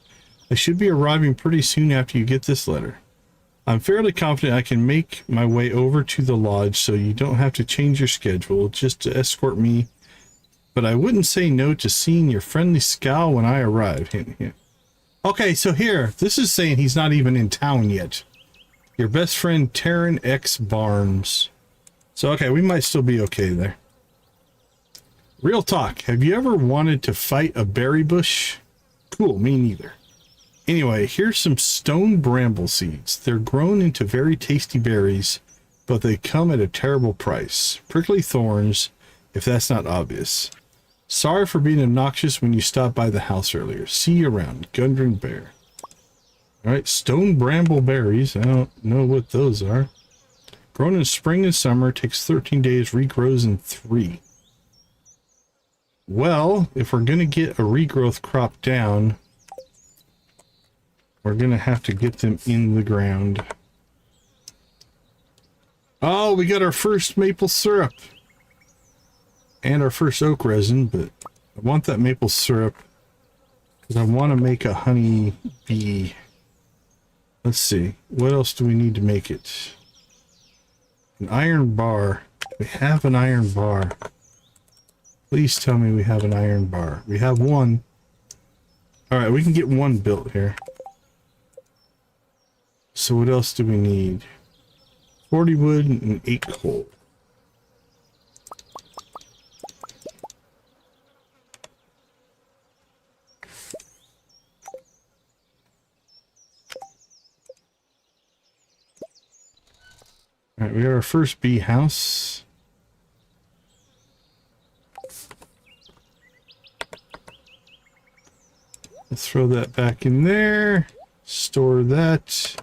I should be arriving pretty soon after you get this letter. I'm fairly confident I can make my way over to the lodge so you don't have to change your schedule just to escort me. But I wouldn't say no to seeing your friendly scowl when I arrive. Hint, hint. Okay, so here, this is saying he's not even in town yet. Your best friend, Taryn X. Barnes. So, okay, we might still be okay there. Real talk, have you ever wanted to fight a berry bush? Cool, me neither. Anyway, here's some stone bramble seeds. They're grown into very tasty berries, but they come at a terrible price. Prickly thorns, if that's not obvious. Sorry for being obnoxious when you stopped by the house earlier. See you around, Gundren Bear. Alright, stone bramble berries. I don't know what those are. Grown in spring and summer, takes 13 days, regrows in 3. Well, if we're going to get a regrowth crop down, we're going to have to get them in the ground. Oh, we got our first maple syrup. And our first oak resin, but I want that maple syrup because I want to make a honey bee. Let's see. What else do we need to make it? An iron bar. We have an iron bar. Please tell me we have an iron bar. We have one. Alright, we can get one built here. So what else do we need? 40 wood and 8 coal. Alright, we got our first bee house. Let's throw that back in there. Store that.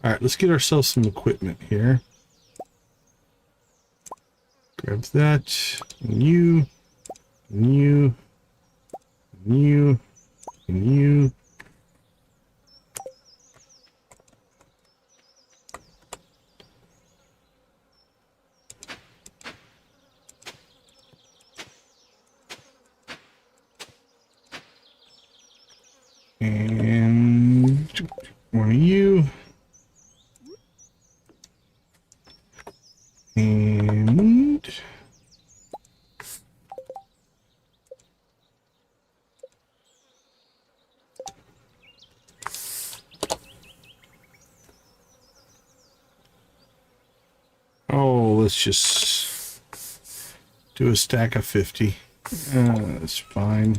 Alright, let's get ourselves some equipment here. Grab that. And you. And you. And you. And you. And one of you. And oh, let's just do a stack of 50. That's fine.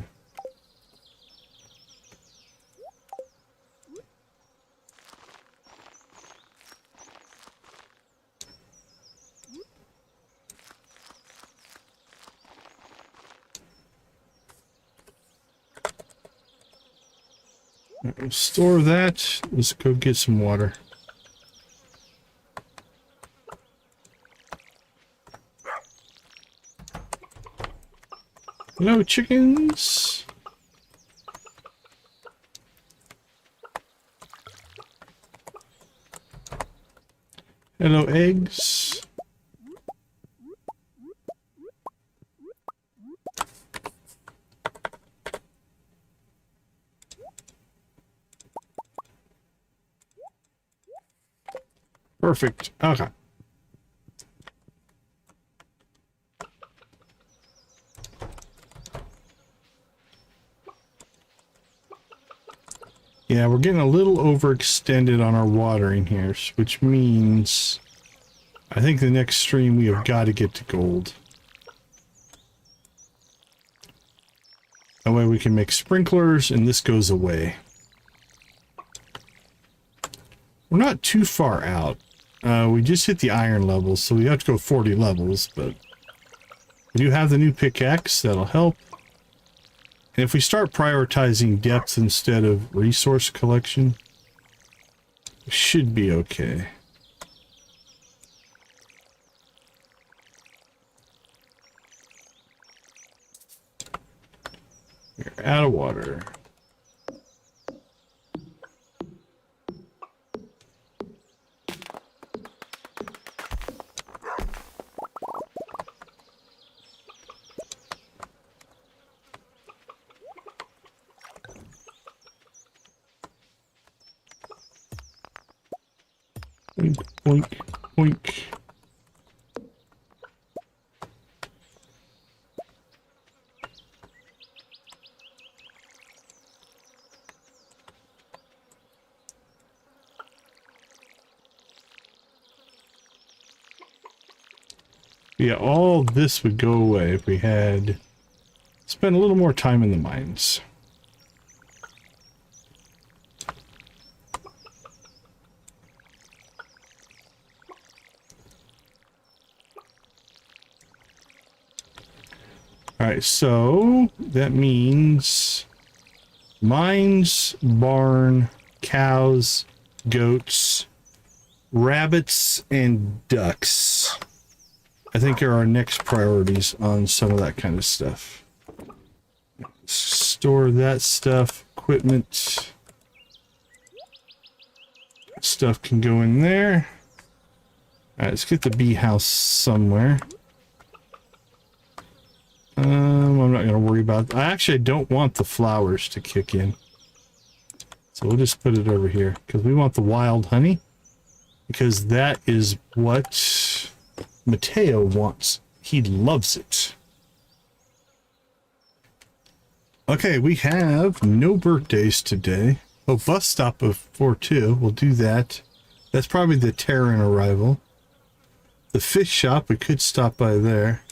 Store that. Let's go get some water. Hello, chickens. Hello, eggs. Perfect. Okay. Yeah, we're getting a little overextended on our watering here, which means I think the next stream we have got to get to gold. That way we can make sprinklers and this goes away. We're not too far out. We just hit the iron levels, so we have to go 40 levels, but we do have the new pickaxe. That'll help. And if we start prioritizing depth instead of resource collection, it should be okay. We're out of water. Boink, boink, boink. Yeah, all this would go away if we had spent a little more time in the mines. Alright, so that means mines, barn, cows, goats, rabbits, and ducks. I think are our next priorities on some of that kind of stuff. Store that stuff, equipment. Stuff can go in there. Alright, let's get the bee house somewhere. I'm not going to worry about it. I don't want the flowers to kick in. So we'll just put it over here because we want the wild honey. Because that is what Mateo wants. He loves it. Okay, we have no birthdays today. Oh, bus stop of 4-2. We'll do that. That's probably the Terran arrival. The fish shop, we could stop by there.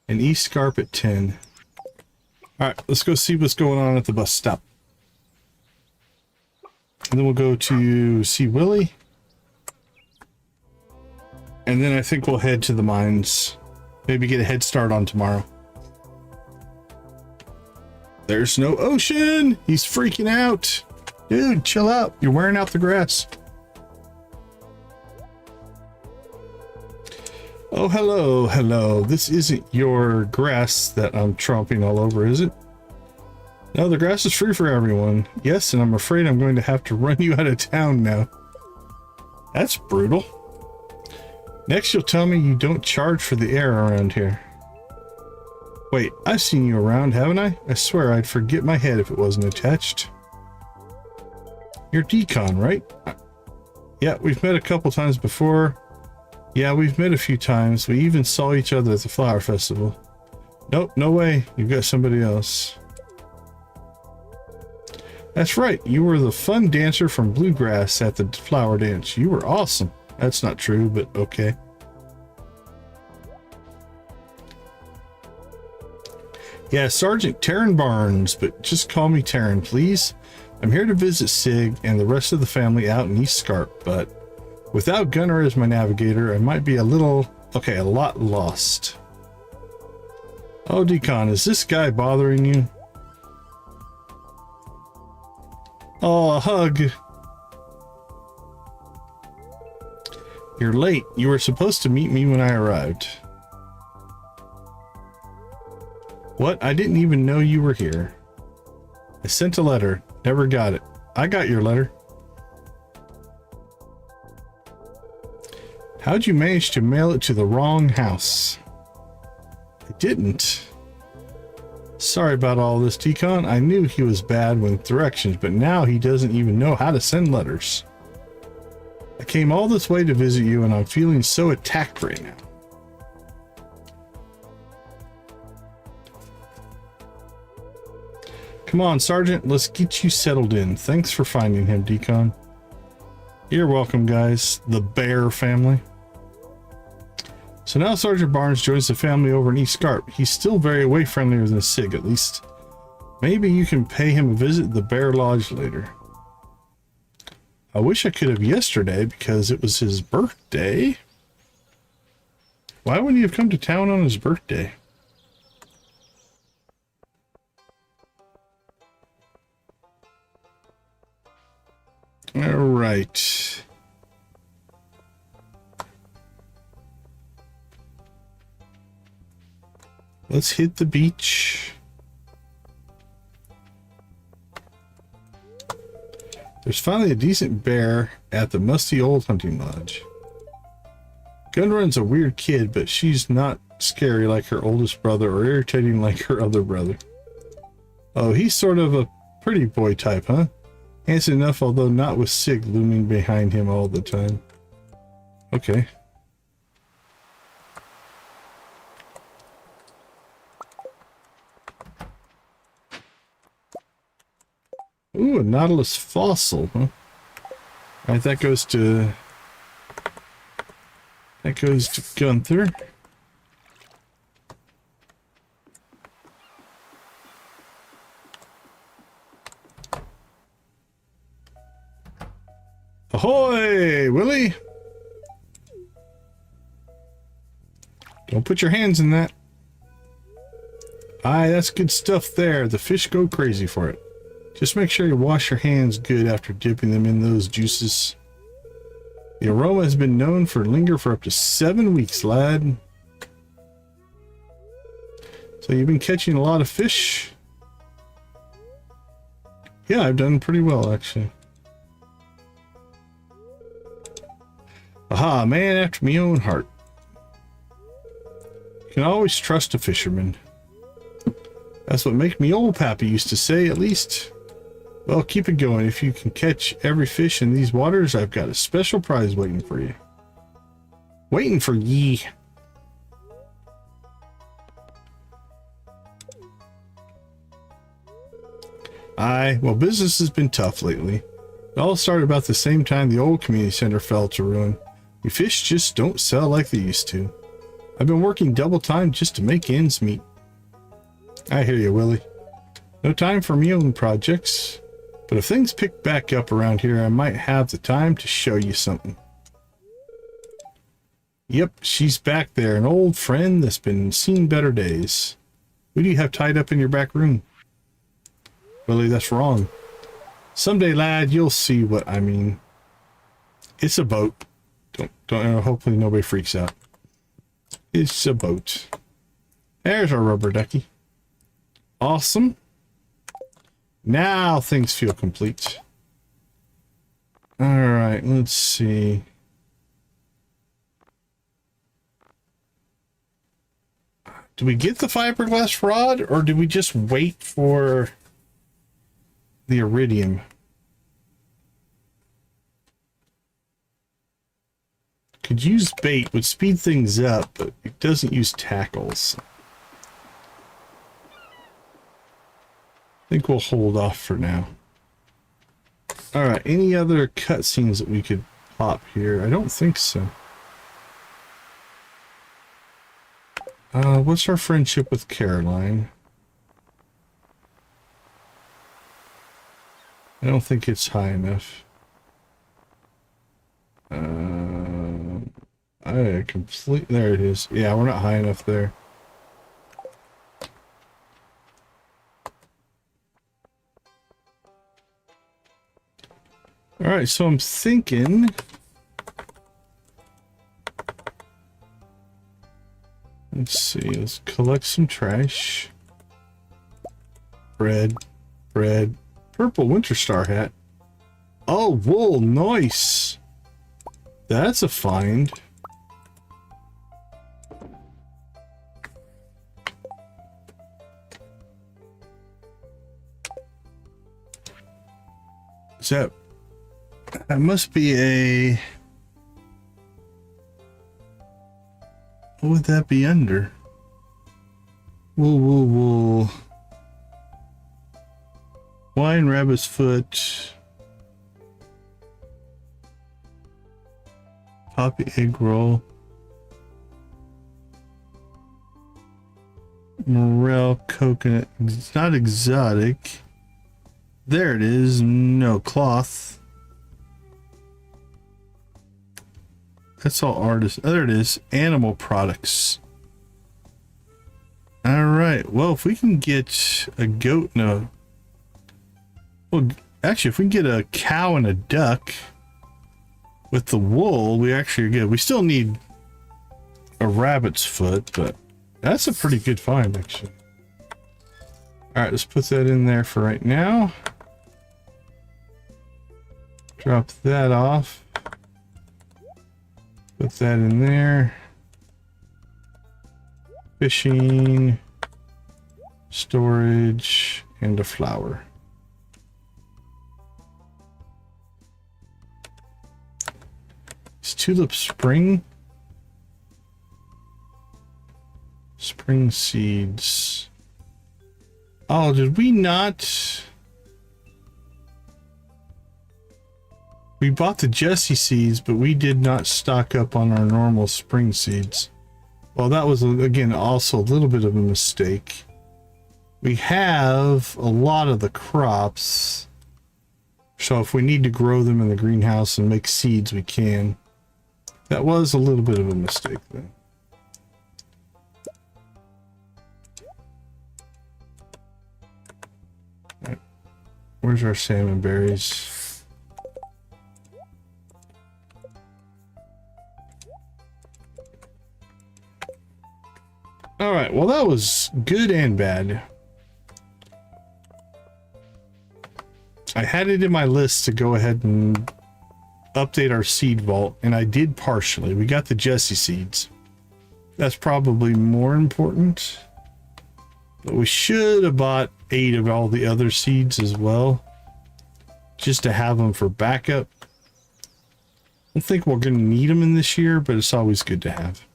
And East Scarp at 10. Alright, let's go see what's going on at the bus stop. And then we'll go to see Willie. And then I think we'll head to the mines. Maybe get a head start on tomorrow. There's no ocean! He's freaking out! Dude, chill out. You're wearing out the grass. Oh, hello, hello. This isn't your grass that I'm tromping all over, is it? No, the grass is free for everyone. Yes, and I'm afraid I'm going to have to run you out of town now. That's brutal. Next, you'll tell me you don't charge for the air around here. Wait, I've seen you around, haven't I? I swear I'd forget my head if it wasn't attached. You're Decon, right? Yeah, we've met a couple times before. Yeah, we've met a few times. We even saw each other at the flower festival. Nope, no way. You've got somebody else. That's right. You were the fun dancer from Bluegrass at the flower dance. You were awesome. That's not true, but okay. Yeah, Sergeant Taryn Barnes, but just call me Taryn, please. I'm here to visit Sig and the rest of the family out in East Scarp, but without Gunnar as my navigator, I might be a lot lost. Oh, Decon, is this guy bothering you? Oh, a hug. You're late. You were supposed to meet me when I arrived. What? I didn't even know you were here. I sent a letter. Never got it. I got your letter. How'd you manage to mail it to the wrong house? I didn't. Sorry about all this, Decon. I knew he was bad with directions, but now he doesn't even know how to send letters. I came all this way to visit you, and I'm feeling so attacked right now. Come on, Sergeant. Let's get you settled in. Thanks for finding him, Decon. You're welcome, guys. The Bear family. So now Sergeant Barnes joins the family over in East Scarp. He's still very way friendlier than Sig, at least. Maybe you can pay him a visit at the Bear Lodge later. I wish I could have yesterday because it was his birthday. Why wouldn't he have come to town on his birthday? All right. Let's hit the beach. There's finally a decent bear at the musty old hunting lodge. Gunrun's a weird kid, but she's not scary like her oldest brother or irritating like her other brother. Oh, he's sort of a pretty boy type, huh? Handsome enough, although not with Sig looming behind him all the time. Okay. Ooh, a Nautilus fossil, huh? Alright, that goes to Gunther. Ahoy, Willie! Don't put your hands in that. Aye, that's good stuff there. The fish go crazy for it. Just make sure you wash your hands good after dipping them in those juices. The aroma has been known to linger for up to 7 weeks, lad. So you've been catching a lot of fish? Yeah, I've done pretty well, actually. Aha, man after me own heart. You can always trust a fisherman. That's what make me old pappy used to say, at least. Well, keep it going. If you can catch every fish in these waters, I've got a special prize waiting for you. Waiting for ye. Aye, well, business has been tough lately. It all started about the same time the old community center fell to ruin. The fish just don't sell like they used to. I've been working double time just to make ends meet. I hear you, Willie. No time for me own projects. But if things pick back up around here, I might have the time to show you something. Yep, she's back there, an old friend that's been seen better days. Who do you have tied up in your back room? Willie, that's wrong. Someday, lad, you'll see what I mean. It's a boat. Don't. Hopefully nobody freaks out. It's a boat. There's our rubber ducky. Awesome. Now things feel complete. All right, let's see. Do we get the fiberglass rod, or do we just wait for the iridium? Could use bait, would speed things up, but it doesn't use tackles. I think we'll hold off for now. Alright, any other cutscenes that we could pop here? I don't think so. What's our friendship with Caroline? I don't think it's high enough. There it is. Yeah, we're not high enough there. All right, so I'm thinking. Let's see. Let's collect some trash. Bread. Purple winter star hat. Oh, wool. Nice. That's a find. Is that must be a... What would that be under? Wool. Wine, rabbit's foot. Poppy egg roll. Morel coconut. It's not exotic. There it is. No, cloth. That's all artists. Oh, there it is. Animal products. All right. Well, if we can get a goat, no. Well, Actually, if we can get a cow and a duck with the wool, we actually are good. We still need a rabbit's foot, but that's a pretty good find, actually. All right, let's put that in there for right now. Drop that off. Put that in there. Fishing, storage, and a flower. Is tulip spring? Spring seeds. Oh, did we not? We bought the Jesse seeds, but we did not stock up on our normal spring seeds. Well, that was, again, also a little bit of a mistake. We have a lot of the crops. So if we need to grow them in the greenhouse and make seeds, we can. That was a little bit of a mistake, though. All right. Where's our salmon berries? All right, well, that was good and bad. I had it in my list to go ahead and update our seed vault, and I did partially. We got the Jesse seeds. That's probably more important. But we should have bought 8 of all the other seeds as well, just to have them for backup. I don't think we're going to need them in this year, but it's always good to have.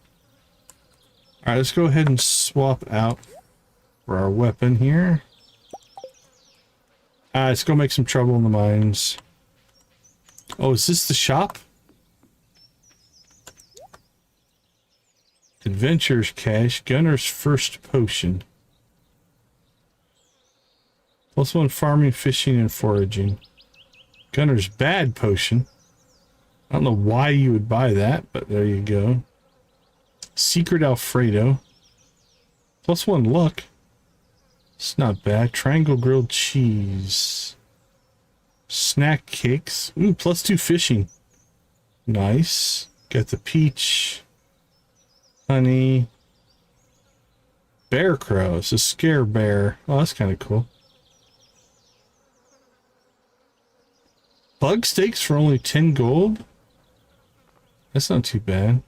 All right, let's go ahead and swap out for our weapon here. Let's go make some trouble in the mines. Oh, is this the shop? Adventurers cache, Gunner's first potion. +1 farming, fishing, and foraging. Gunner's bad potion. I don't know why you would buy that, but there you go. Secret Alfredo. +1 luck. It's not bad. Triangle grilled cheese. Snack cakes. Ooh, +2 fishing. Nice. Got the peach. Honey. Bear crow. It's a scare bear. Oh, that's kind of cool. Bug steaks for only 10 gold? That's not too bad.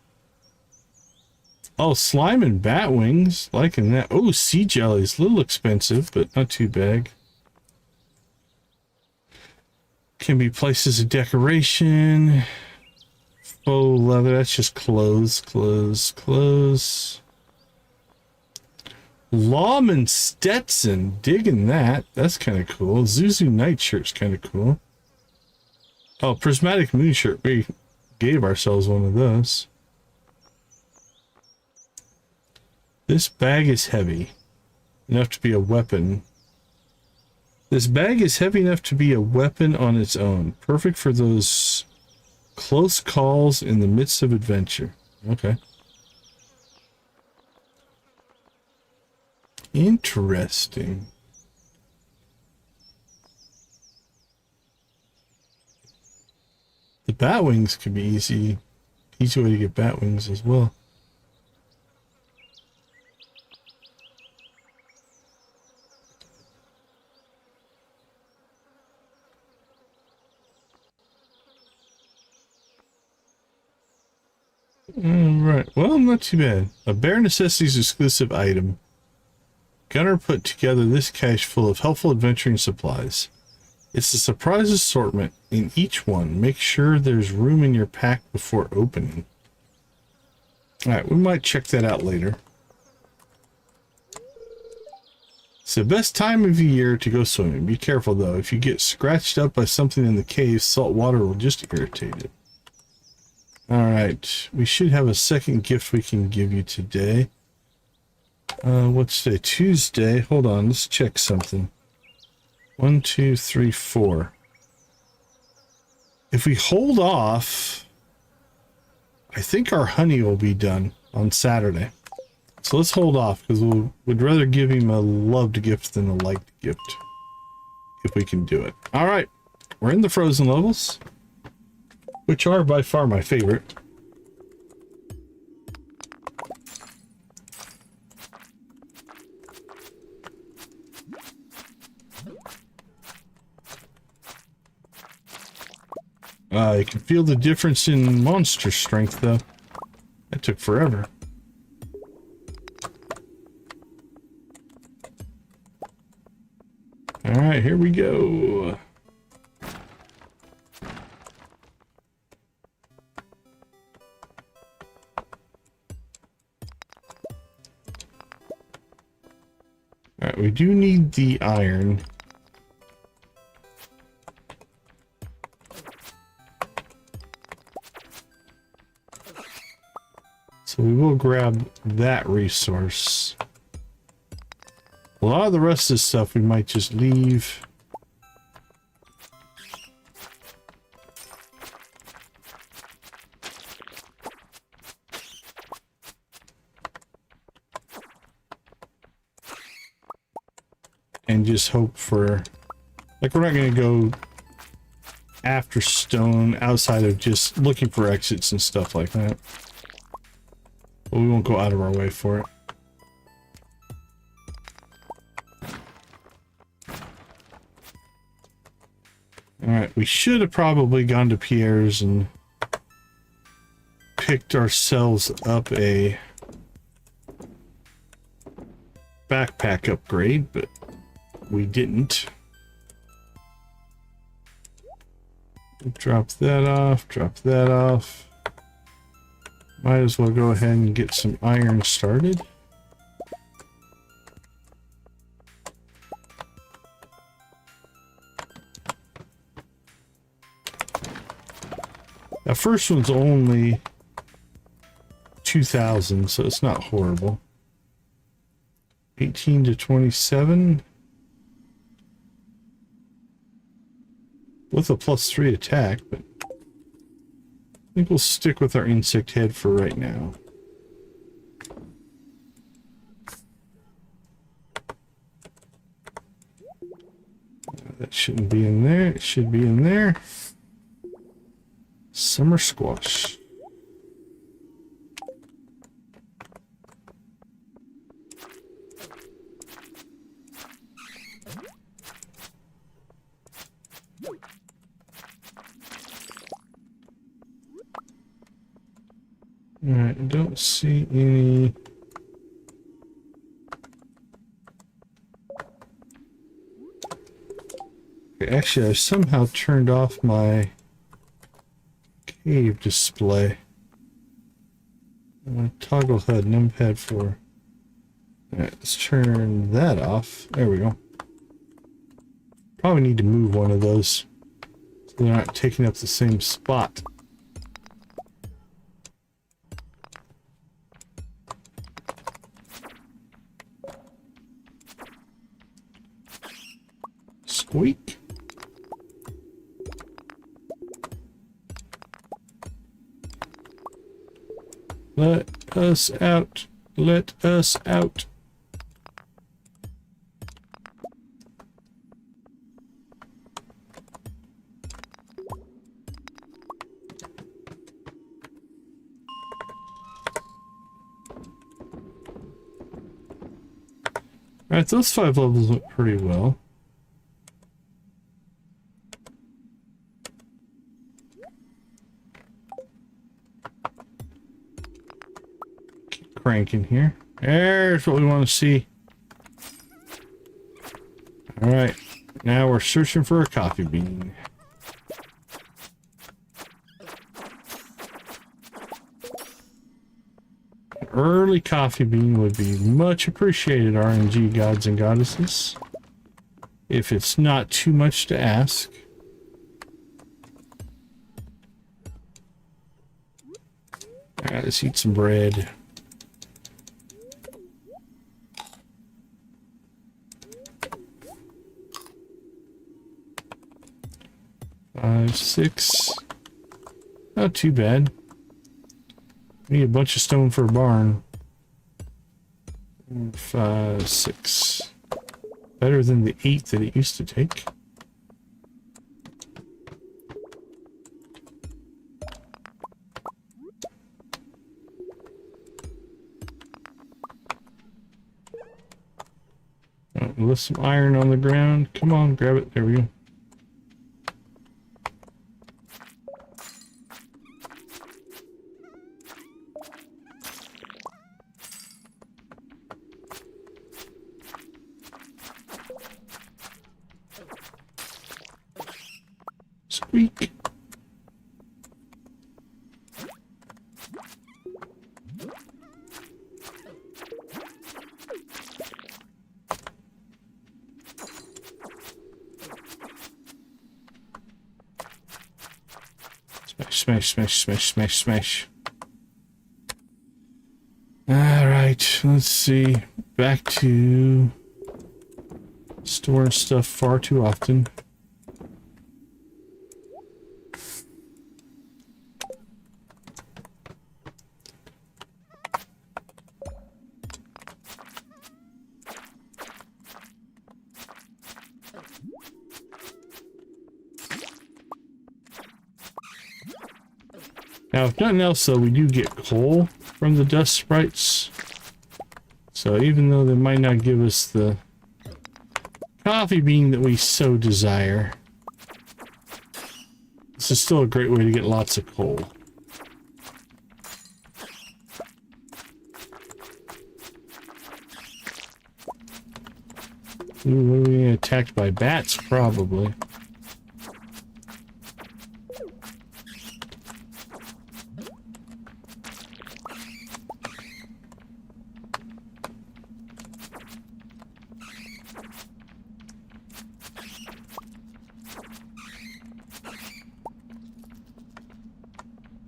Oh, slime and bat wings. Liking that. Oh, sea jellies. A little expensive, but not too bad. Can be placed as a decoration. Faux leather. That's just clothes, clothes, clothes. Lawman Stetson. Digging that. That's kind of cool. Zuzu nightshirt's kind of cool. Oh, prismatic moon shirt. We gave ourselves one of those. This bag is heavy enough to be a weapon. This bag is heavy enough to be a weapon on its own. Perfect for those close calls in the midst of adventure. Okay. Interesting. The bat wings could be easy way to get bat wings as well. Right. Well, not too bad. A Bare Necessities exclusive item. Gunner put together this cache full of helpful adventuring supplies. It's a surprise assortment in each one. Make sure there's room in your pack before opening. Alright, we might check that out later. It's the best time of the year to go swimming. Be careful though. If you get scratched up by something in the cave, salt water will just irritate it. Alright, we should have a second gift we can give you today. What's today? Tuesday. Hold on, let's check something. 1, 2, 3, 4. If we hold off, I think our honey will be done on Saturday. So let's hold off because we'd rather give him a loved gift than a liked gift. If we can do it. Alright, We're in the frozen levels, which are by far my favorite. You can feel the difference in monster strength, though. That took forever. Alright, here we go. Alright, we do need the iron. So we will grab that resource. A lot of the rest of this stuff we might just leave. And just hope for, like, we're not going to go after stone outside of just looking for exits and stuff like that. But we won't go out of our way for it. Alright, we should have probably gone to Pierre's and picked ourselves up a backpack upgrade, but we didn't. Drop that off, drop that off. Might as well go ahead and get some iron started. That first one's only 2,000, so it's not horrible. 18 to 27. With a +3 attack, but I think we'll stick with our insect head for right now. That shouldn't be in there. It should be in there. Summer squash. Alright, I don't see any. Okay, actually, I somehow turned off my cave display. I'm going to toggle HUD, numpad 4. Alright, let's turn that off. There we go. Probably need to move one of those so they're not taking up the same spot. Squeak. Let us out. Let us out. Alright, those 5 levels went pretty well. Cranking here. There's what we want to see. Alright, now we're searching for a coffee bean. An early coffee bean would be much appreciated, RNG gods and goddesses. If it's not too much to ask. Alright, let's eat some bread. Five, 6. Not too bad. Need a bunch of stone for a barn. 5, 6. Better than the 8 that it used to take. With some iron on the ground. Come on, grab it. There we go. Squeak. Smash, smash, smash, smash, smash. Alright, let's see. Back to storing stuff far too often. Now, if nothing else, though, we do get coal from the dust sprites. So even though they might not give us the coffee bean that we so desire, this is still a great way to get lots of coal. Ooh, are we getting attacked by bats? Probably.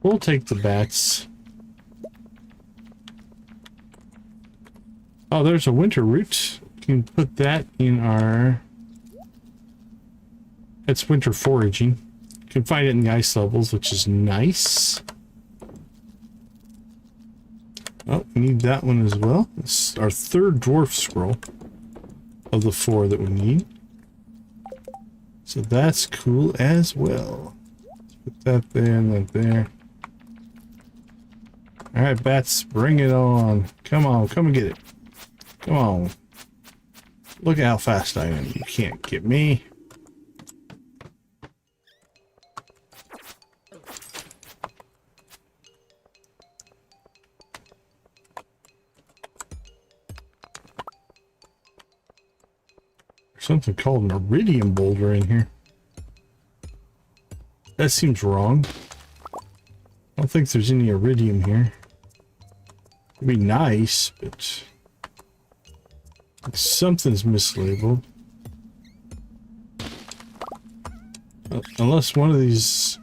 We'll take the bats. Oh, there's a winter root. We can put that in our... It's winter foraging. You can find it in the ice levels, which is nice. Oh, we need that one as well. This is our third dwarf scroll of the 4 that we need. So that's cool as well. Let's put that there and that there. Alright, bats, bring it on. Come on, come and get it. Come on. Look at how fast I am. You can't get me. There's something called an iridium boulder in here. That seems wrong. I don't think there's any iridium here. It'd be nice, but something's mislabeled. Unless one of these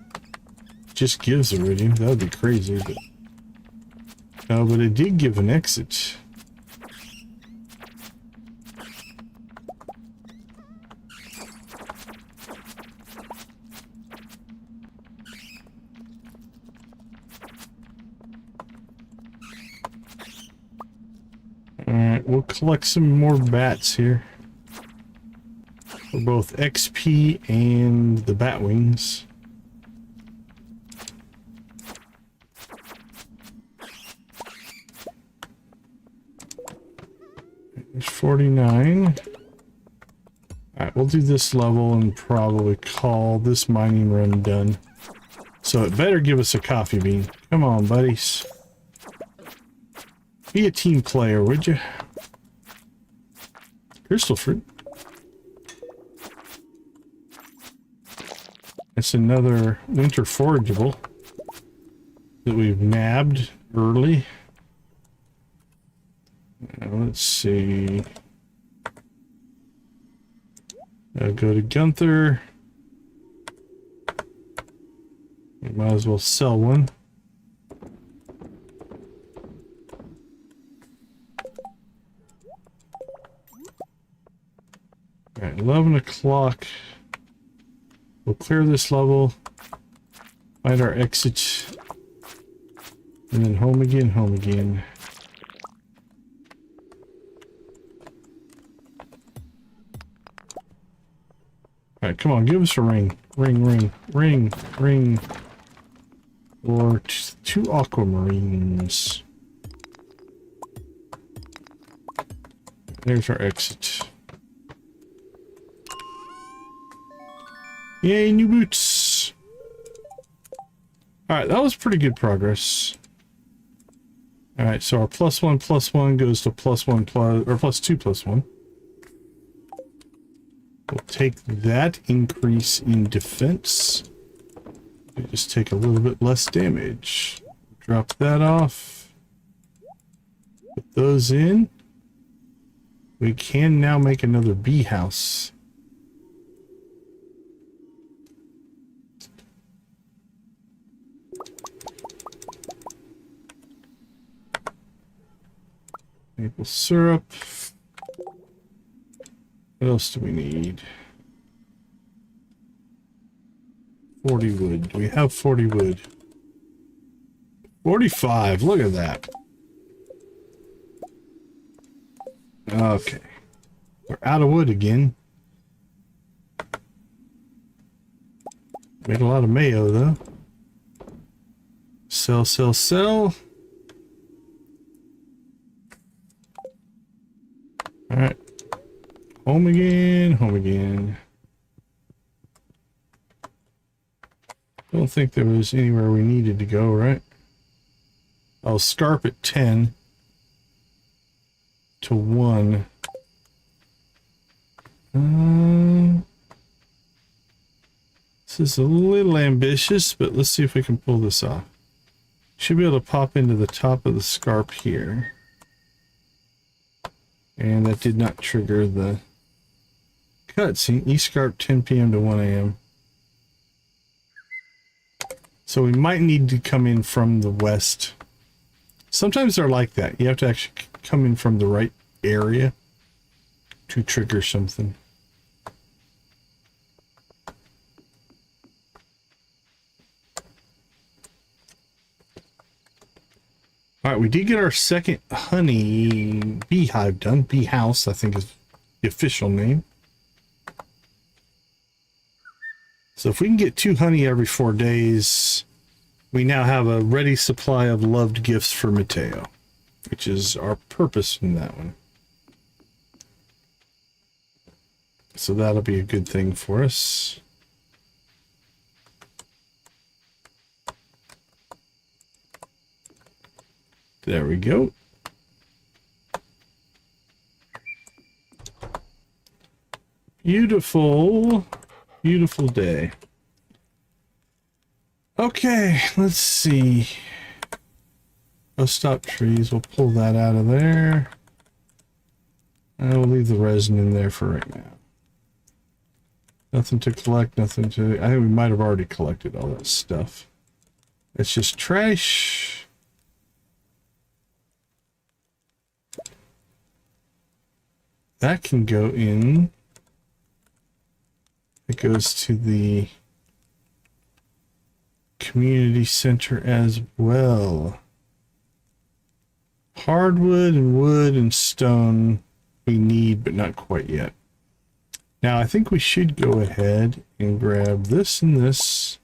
just gives iridium, that would be crazy. But no, but it did give an exit. Alright, we'll collect some more bats here. For both XP and the bat wings. There's 49. Alright, we'll do this level and probably call this mining run done. So it better give us a coffee bean. Come on, buddies. Be a team player, would you? Crystal fruit. It's another winter forageable that we've nabbed early. Now, let's see. I'll go to Gunther. We might as well sell one. Alright, 11 o'clock. We'll clear this level, find our exit, and then home again, home again. Alright, come on, give us a ring. Ring, ring, ring, ring. Or 2 aquamarines. There's our exit. Yay, new boots. All right, that was pretty good progress. All right, so our +1/+1 goes to +1 plus, or +2 +1. We'll take that increase in defense. We just take a little bit less damage. Drop that off. Put those in. We can now make another bee house. Maple syrup. What else do we need? 40 wood. Do we have 40 wood? 45. Look at that. Okay. We're out of wood again. Made a lot of mayo, though. Sell, sell, sell. Alright. Home again, home again. Don't think there was anywhere we needed to go, right? I'll scarp at 10 to 1. This is a little ambitious, but let's see if we can pull this off. Should be able to pop into the top of the scarp here. And that did not trigger the cutscene. E-scarp 10 p.m. to 1 a.m. So we might need to come in from the west. Sometimes they're like that. You have to actually come in from the right area to trigger something. All right, we did get our second honey beehive done. Bee house, I think, is the official name. So if we can get 2 honey every 4 days, we now have a ready supply of loved gifts for Mateo, which is our purpose in that one. So that'll be a good thing for us. There we go. Beautiful, beautiful day. Okay, let's see. Oh, stop trees. We'll pull that out of there. And we'll leave the resin in there for right now. Nothing to collect, nothing to... I think we might have already collected all that stuff. It's just trash. That can go in. It goes to the community center as well. Hardwood and wood and stone we need, but not quite yet. Now I think we should go ahead and grab this and this,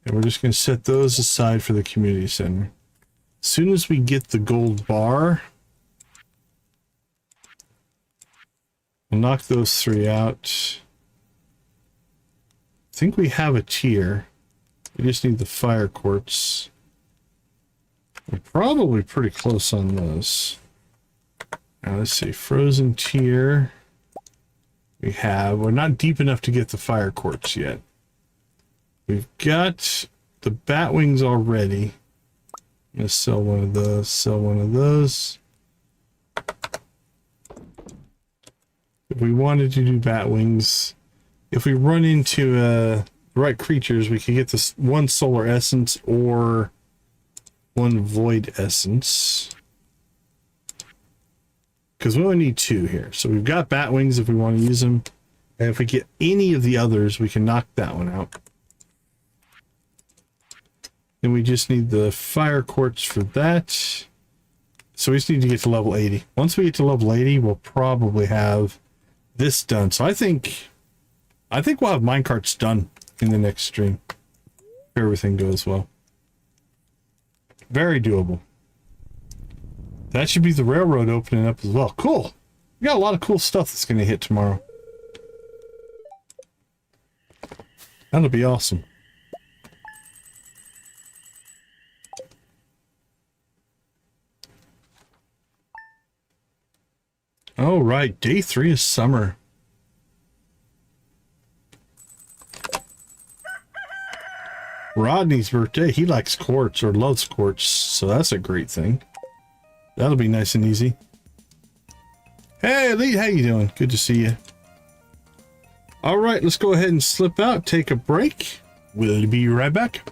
and we're just going to set those aside for the community center. As soon as we get the gold bar, we'll knock those 3 out. I think we have a tier. We just need the fire quartz. We're probably pretty close on those. Now let's see, frozen tier. We're not deep enough to get the fire quartz yet. We've got the bat wings already. I'm gonna sell one of those, sell one of those. If we wanted to do bat wings, if we run into the right creatures, we can get this 1 solar essence or 1 void essence. Because we only need 2 here. So we've got bat wings if we want to use them. And if we get any of the others, we can knock that one out. Then we just need the fire quartz for that. So we just need to get to level 80. Once we get to level 80, we'll probably have this done. So I think we'll have minecarts done in the next stream, if everything goes well. Very doable. That should be the railroad opening up as well. Cool. We got a lot of cool stuff that's going to hit tomorrow. That'll be awesome. Oh, right. Day 3 is summer. Rodney's birthday. He likes quartz or loves quartz, so that's a great thing. That'll be nice and easy. Hey, Lee, how you doing? Good to see you. All right, let's go ahead and slip out, take a break. We'll be right back.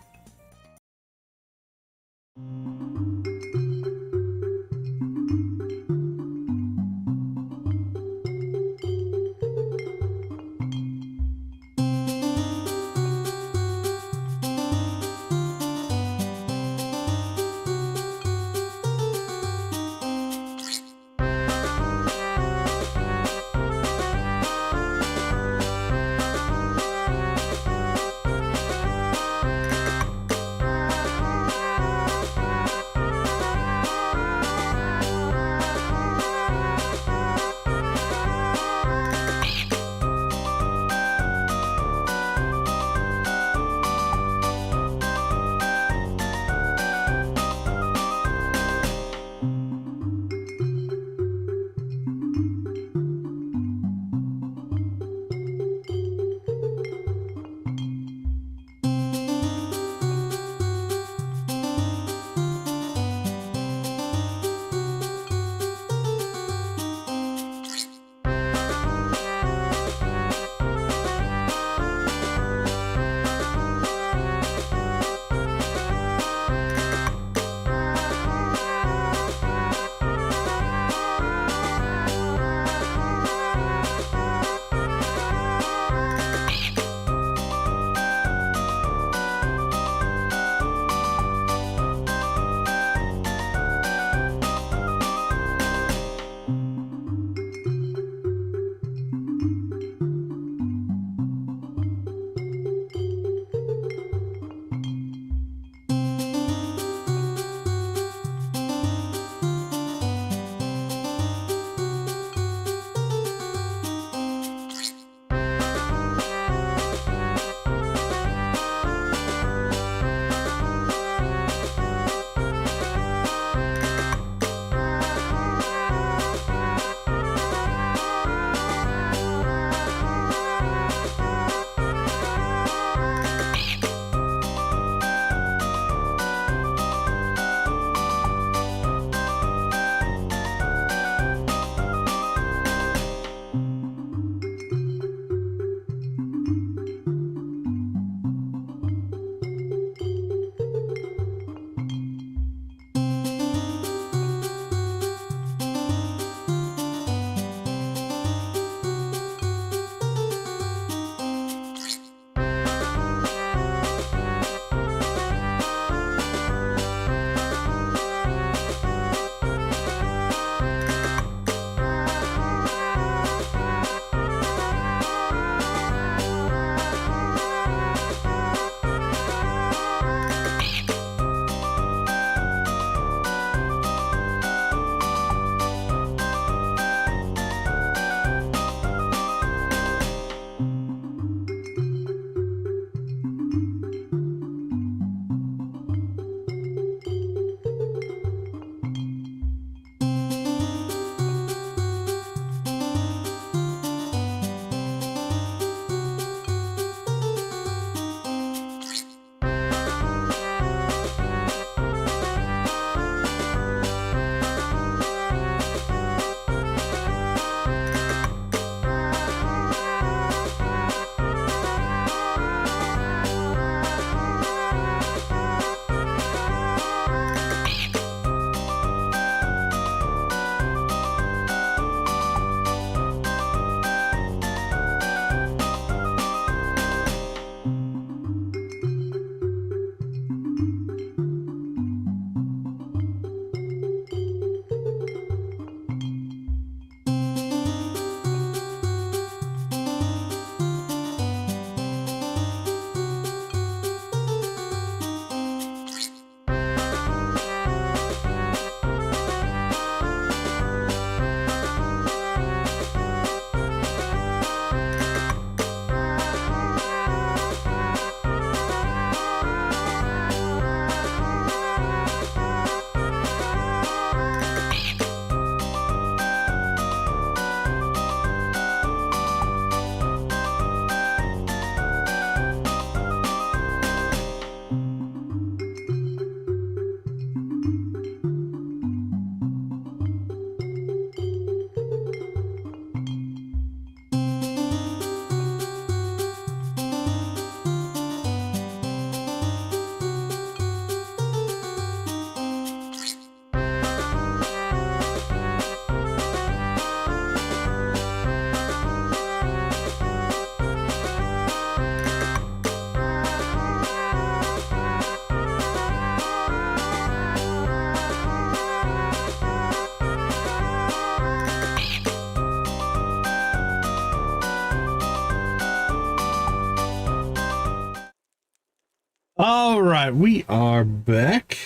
All right, we are back.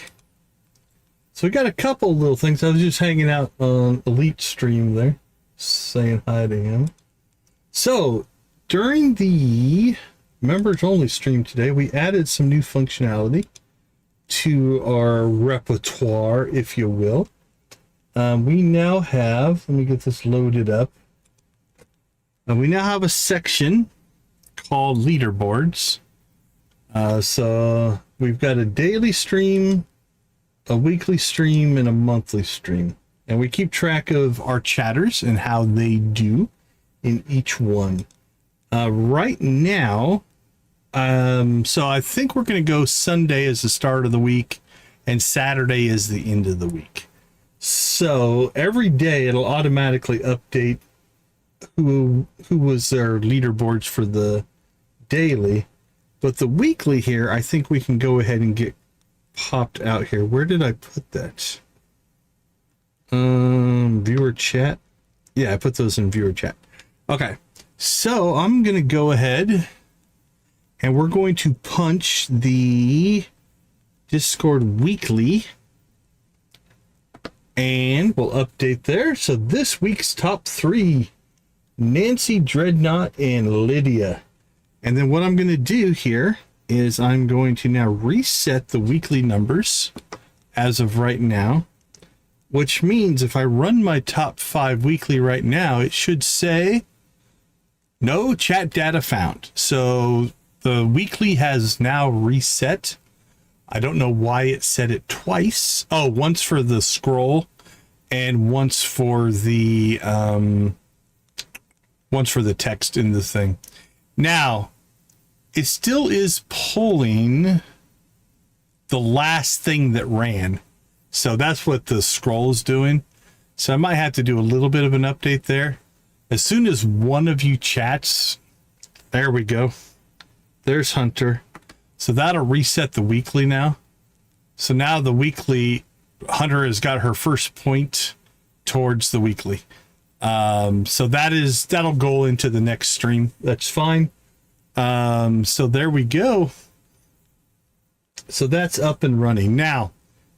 So we got a couple little things. I was just hanging out on Elite stream there, saying hi to him. So during the members only stream today, we added some new functionality to our repertoire, if you will. We now have, let me get this loaded up. We now have a section called leaderboards. So we've got a daily stream, a weekly stream, and a monthly stream. And we keep track of our chatters and how they do in each one. Right now, so I think we're going to go Sunday as the start of the week and Saturday is the end of the week. So every day it'll automatically update who was their leaderboards for the daily. But the weekly here, I think we can go ahead and get popped out here. Where did I put that? Viewer chat. Yeah, I put those in viewer chat. Okay, so I'm going to go ahead and we're going to punch the Discord weekly and we'll update there. So this week's top 3, Nancy, Dreadnought, and Lydia. And then what I'm going to do here is I'm going to now reset the weekly numbers as of right now, which means if I run my top 5 weekly right now, it should say no chat data found. So the weekly has now reset. I don't know why it said it twice. Oh, once for the scroll and once for the text in the thing. Now, it still is pulling the last thing that ran. So that's what the scroll is doing. So I might have to do a little bit of an update there. As soon as one of you chats, there we go. There's Hunter. So that'll reset the weekly now. So now the weekly, Hunter has got her first point towards the weekly. So that'll go into the next stream. That's fine. So there we go. So that's up and running. Now,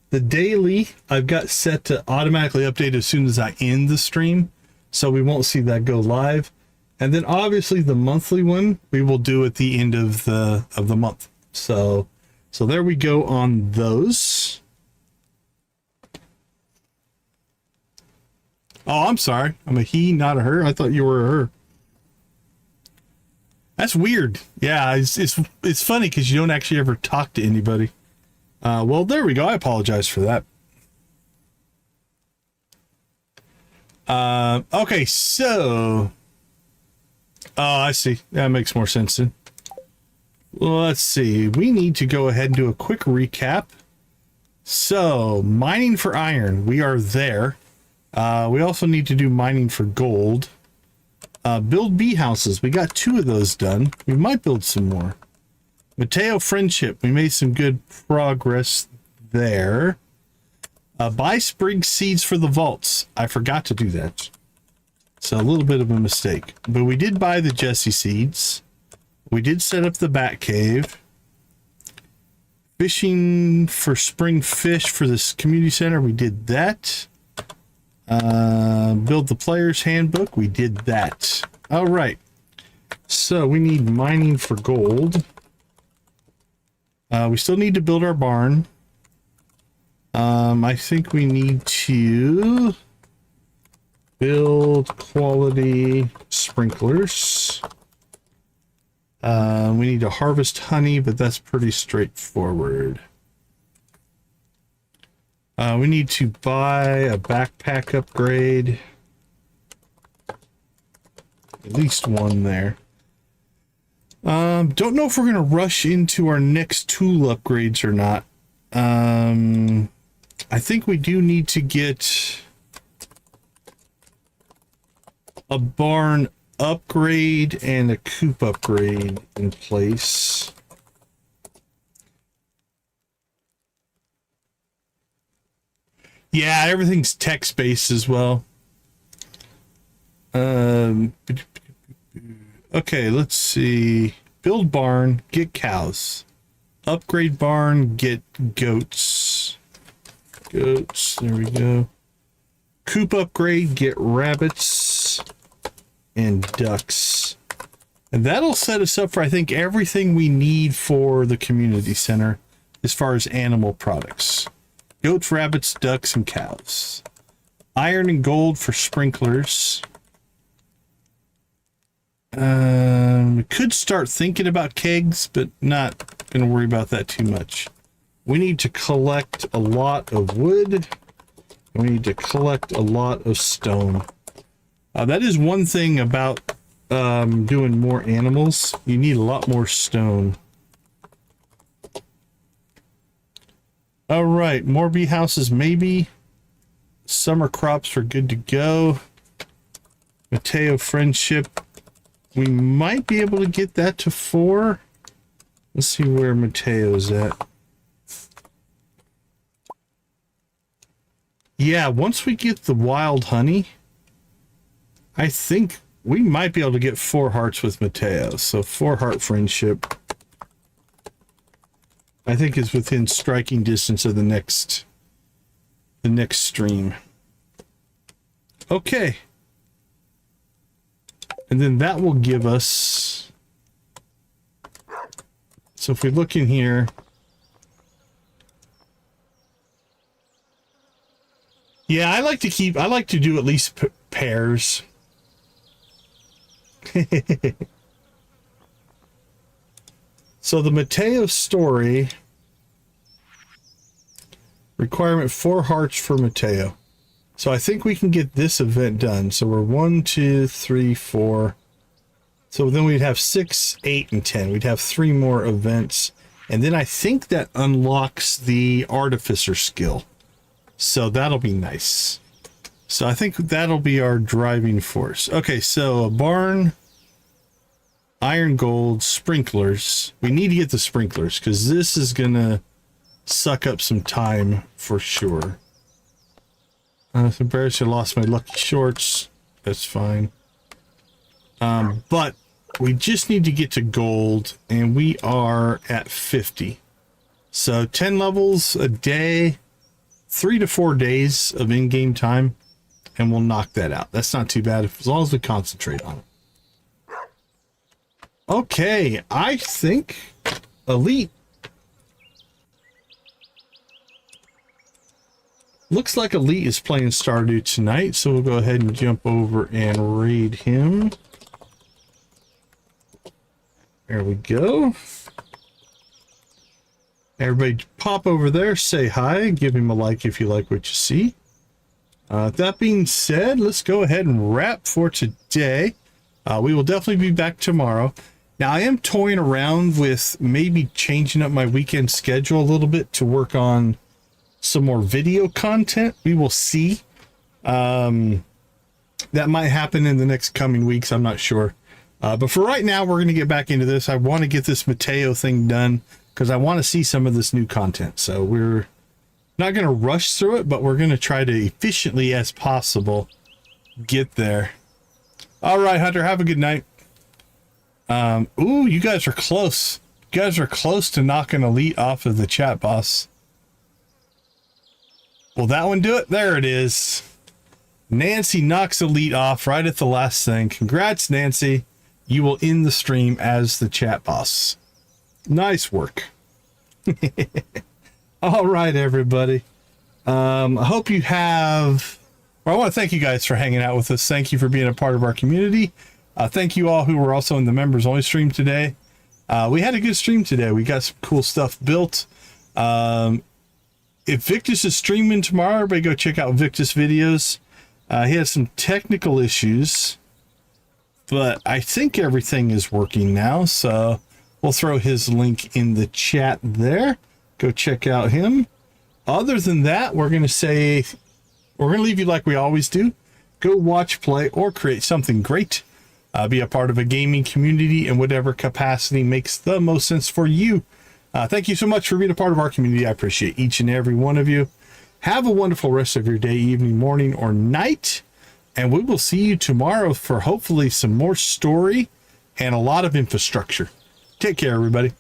the daily I've got set to automatically update as soon as I end the stream. So we won't see that go live. And then obviously the monthly one we will do at the end of the month. So there we go on those. Oh, I'm sorry. I'm a he, not a her. I thought you were a her. That's weird. Yeah, it's funny because you don't actually ever talk to anybody. Well, there we go. I apologize for that. Okay, so... Oh, I see. That makes more sense then. Well, let's see. We need to go ahead and do a quick recap. So, mining for iron. We are there. We also need to do mining for gold. Build bee houses. We got 2 of those done. We might build some more. Mateo friendship. We made some good progress there. Buy sprig seeds for the vaults. I forgot to do that. So a little bit of a mistake. But we did buy the Jesse seeds. We did set up the bat cave. Fishing for spring fish for this community center. We did that. Build the player's handbook. We did that. All right. So we need mining for gold. We still need to build our barn. I think we need to build quality sprinklers. We need to harvest honey, but that's pretty straightforward. We need to buy a backpack upgrade. At least one there. Don't know if we're going to rush into our next tool upgrades or not. I think we do need to get a barn upgrade and a coop upgrade in place. Yeah, everything's text-based as well. Okay, let's see. Build barn, get cows. Upgrade barn, get goats. Goats, there we go. Coop upgrade, get rabbits and ducks. And that'll set us up for, I think, everything we need for the community center as far as animal products. Goats, rabbits, ducks, and cows. Iron and gold for sprinklers. We could start thinking about kegs, but not going to worry about that too much. We need to collect a lot of wood. We need to collect a lot of stone. That is one thing about doing more animals. You need a lot more stone. All right, more bee houses maybe. Summer crops are good to go. Mateo friendship. We might be able to get that to 4. Let's see where Mateo's at. Yeah, once we get the wild honey, I think we might be able to get 4 hearts with Mateo. So 4 heart friendship, I think, is within striking distance of the next stream. Okay. And then that will give us, so if we look in here, yeah, I like to do at least pairs. So the Mateo story, requirement 4 hearts for Mateo. So I think we can get this event done. So we're 1, 2, 3, 4. So then we'd have 6, 8, and 10. We'd have 3 more events. And then I think that unlocks the artificer skill. So that'll be nice. So I think that'll be our driving force. Okay, so a barn, iron, gold, sprinklers. We need to get the sprinklers because this is going to suck up some time for sure. It's embarrassing I lost my lucky shorts. That's fine. But we just need to get to gold, and we are at 50. So 10 levels a day, 3 to 4 days of in-game time, and we'll knock that out. That's not too bad as long as we concentrate on it. Okay, I think Elite. Looks like Elite is playing Stardew tonight, so we'll go ahead and jump over and raid him. There we go. Everybody pop over there, say hi, give him a like if you like what you see. That being said, let's go ahead and wrap for today. We will definitely be back tomorrow. Now, I am toying around with maybe changing up my weekend schedule a little bit to work on some more video content. We will see. That might happen in the next coming weeks. I'm not sure. But for right now, we're going to get back into this. I want to get this Mateo thing done because I want to see some of this new content. So we're not going to rush through it, but we're going to try to efficiently as possible get there. All right, Hunter, have a good night. Ooh, you guys are close. You guys are close to knocking Elite off of the chat boss. Will that one do it? There it is. Nancy knocks Elite off right at the last thing. Congrats, Nancy. You will end the stream as the chat boss. Nice work. All right, everybody. I hope you have... Well, I want to thank you guys for hanging out with us. Thank you for being a part of our community. Thank you all who were also in the members only stream today. We had a good stream today. We got some cool stuff built. If Victus is streaming tomorrow, everybody go check out Victus videos. He has some technical issues, but I think everything is working now. So we'll throw his link in the chat there. Go check out him. Other than that, we're going to leave you like we always do. Go watch, play, or create something great. Be a part of a gaming community in whatever capacity makes the most sense for you. Thank you so much for being a part of our community. I appreciate each and every one of you. Have a wonderful rest of your day, evening, morning, or night. And we will see you tomorrow for hopefully some more story and a lot of infrastructure. Take care, everybody.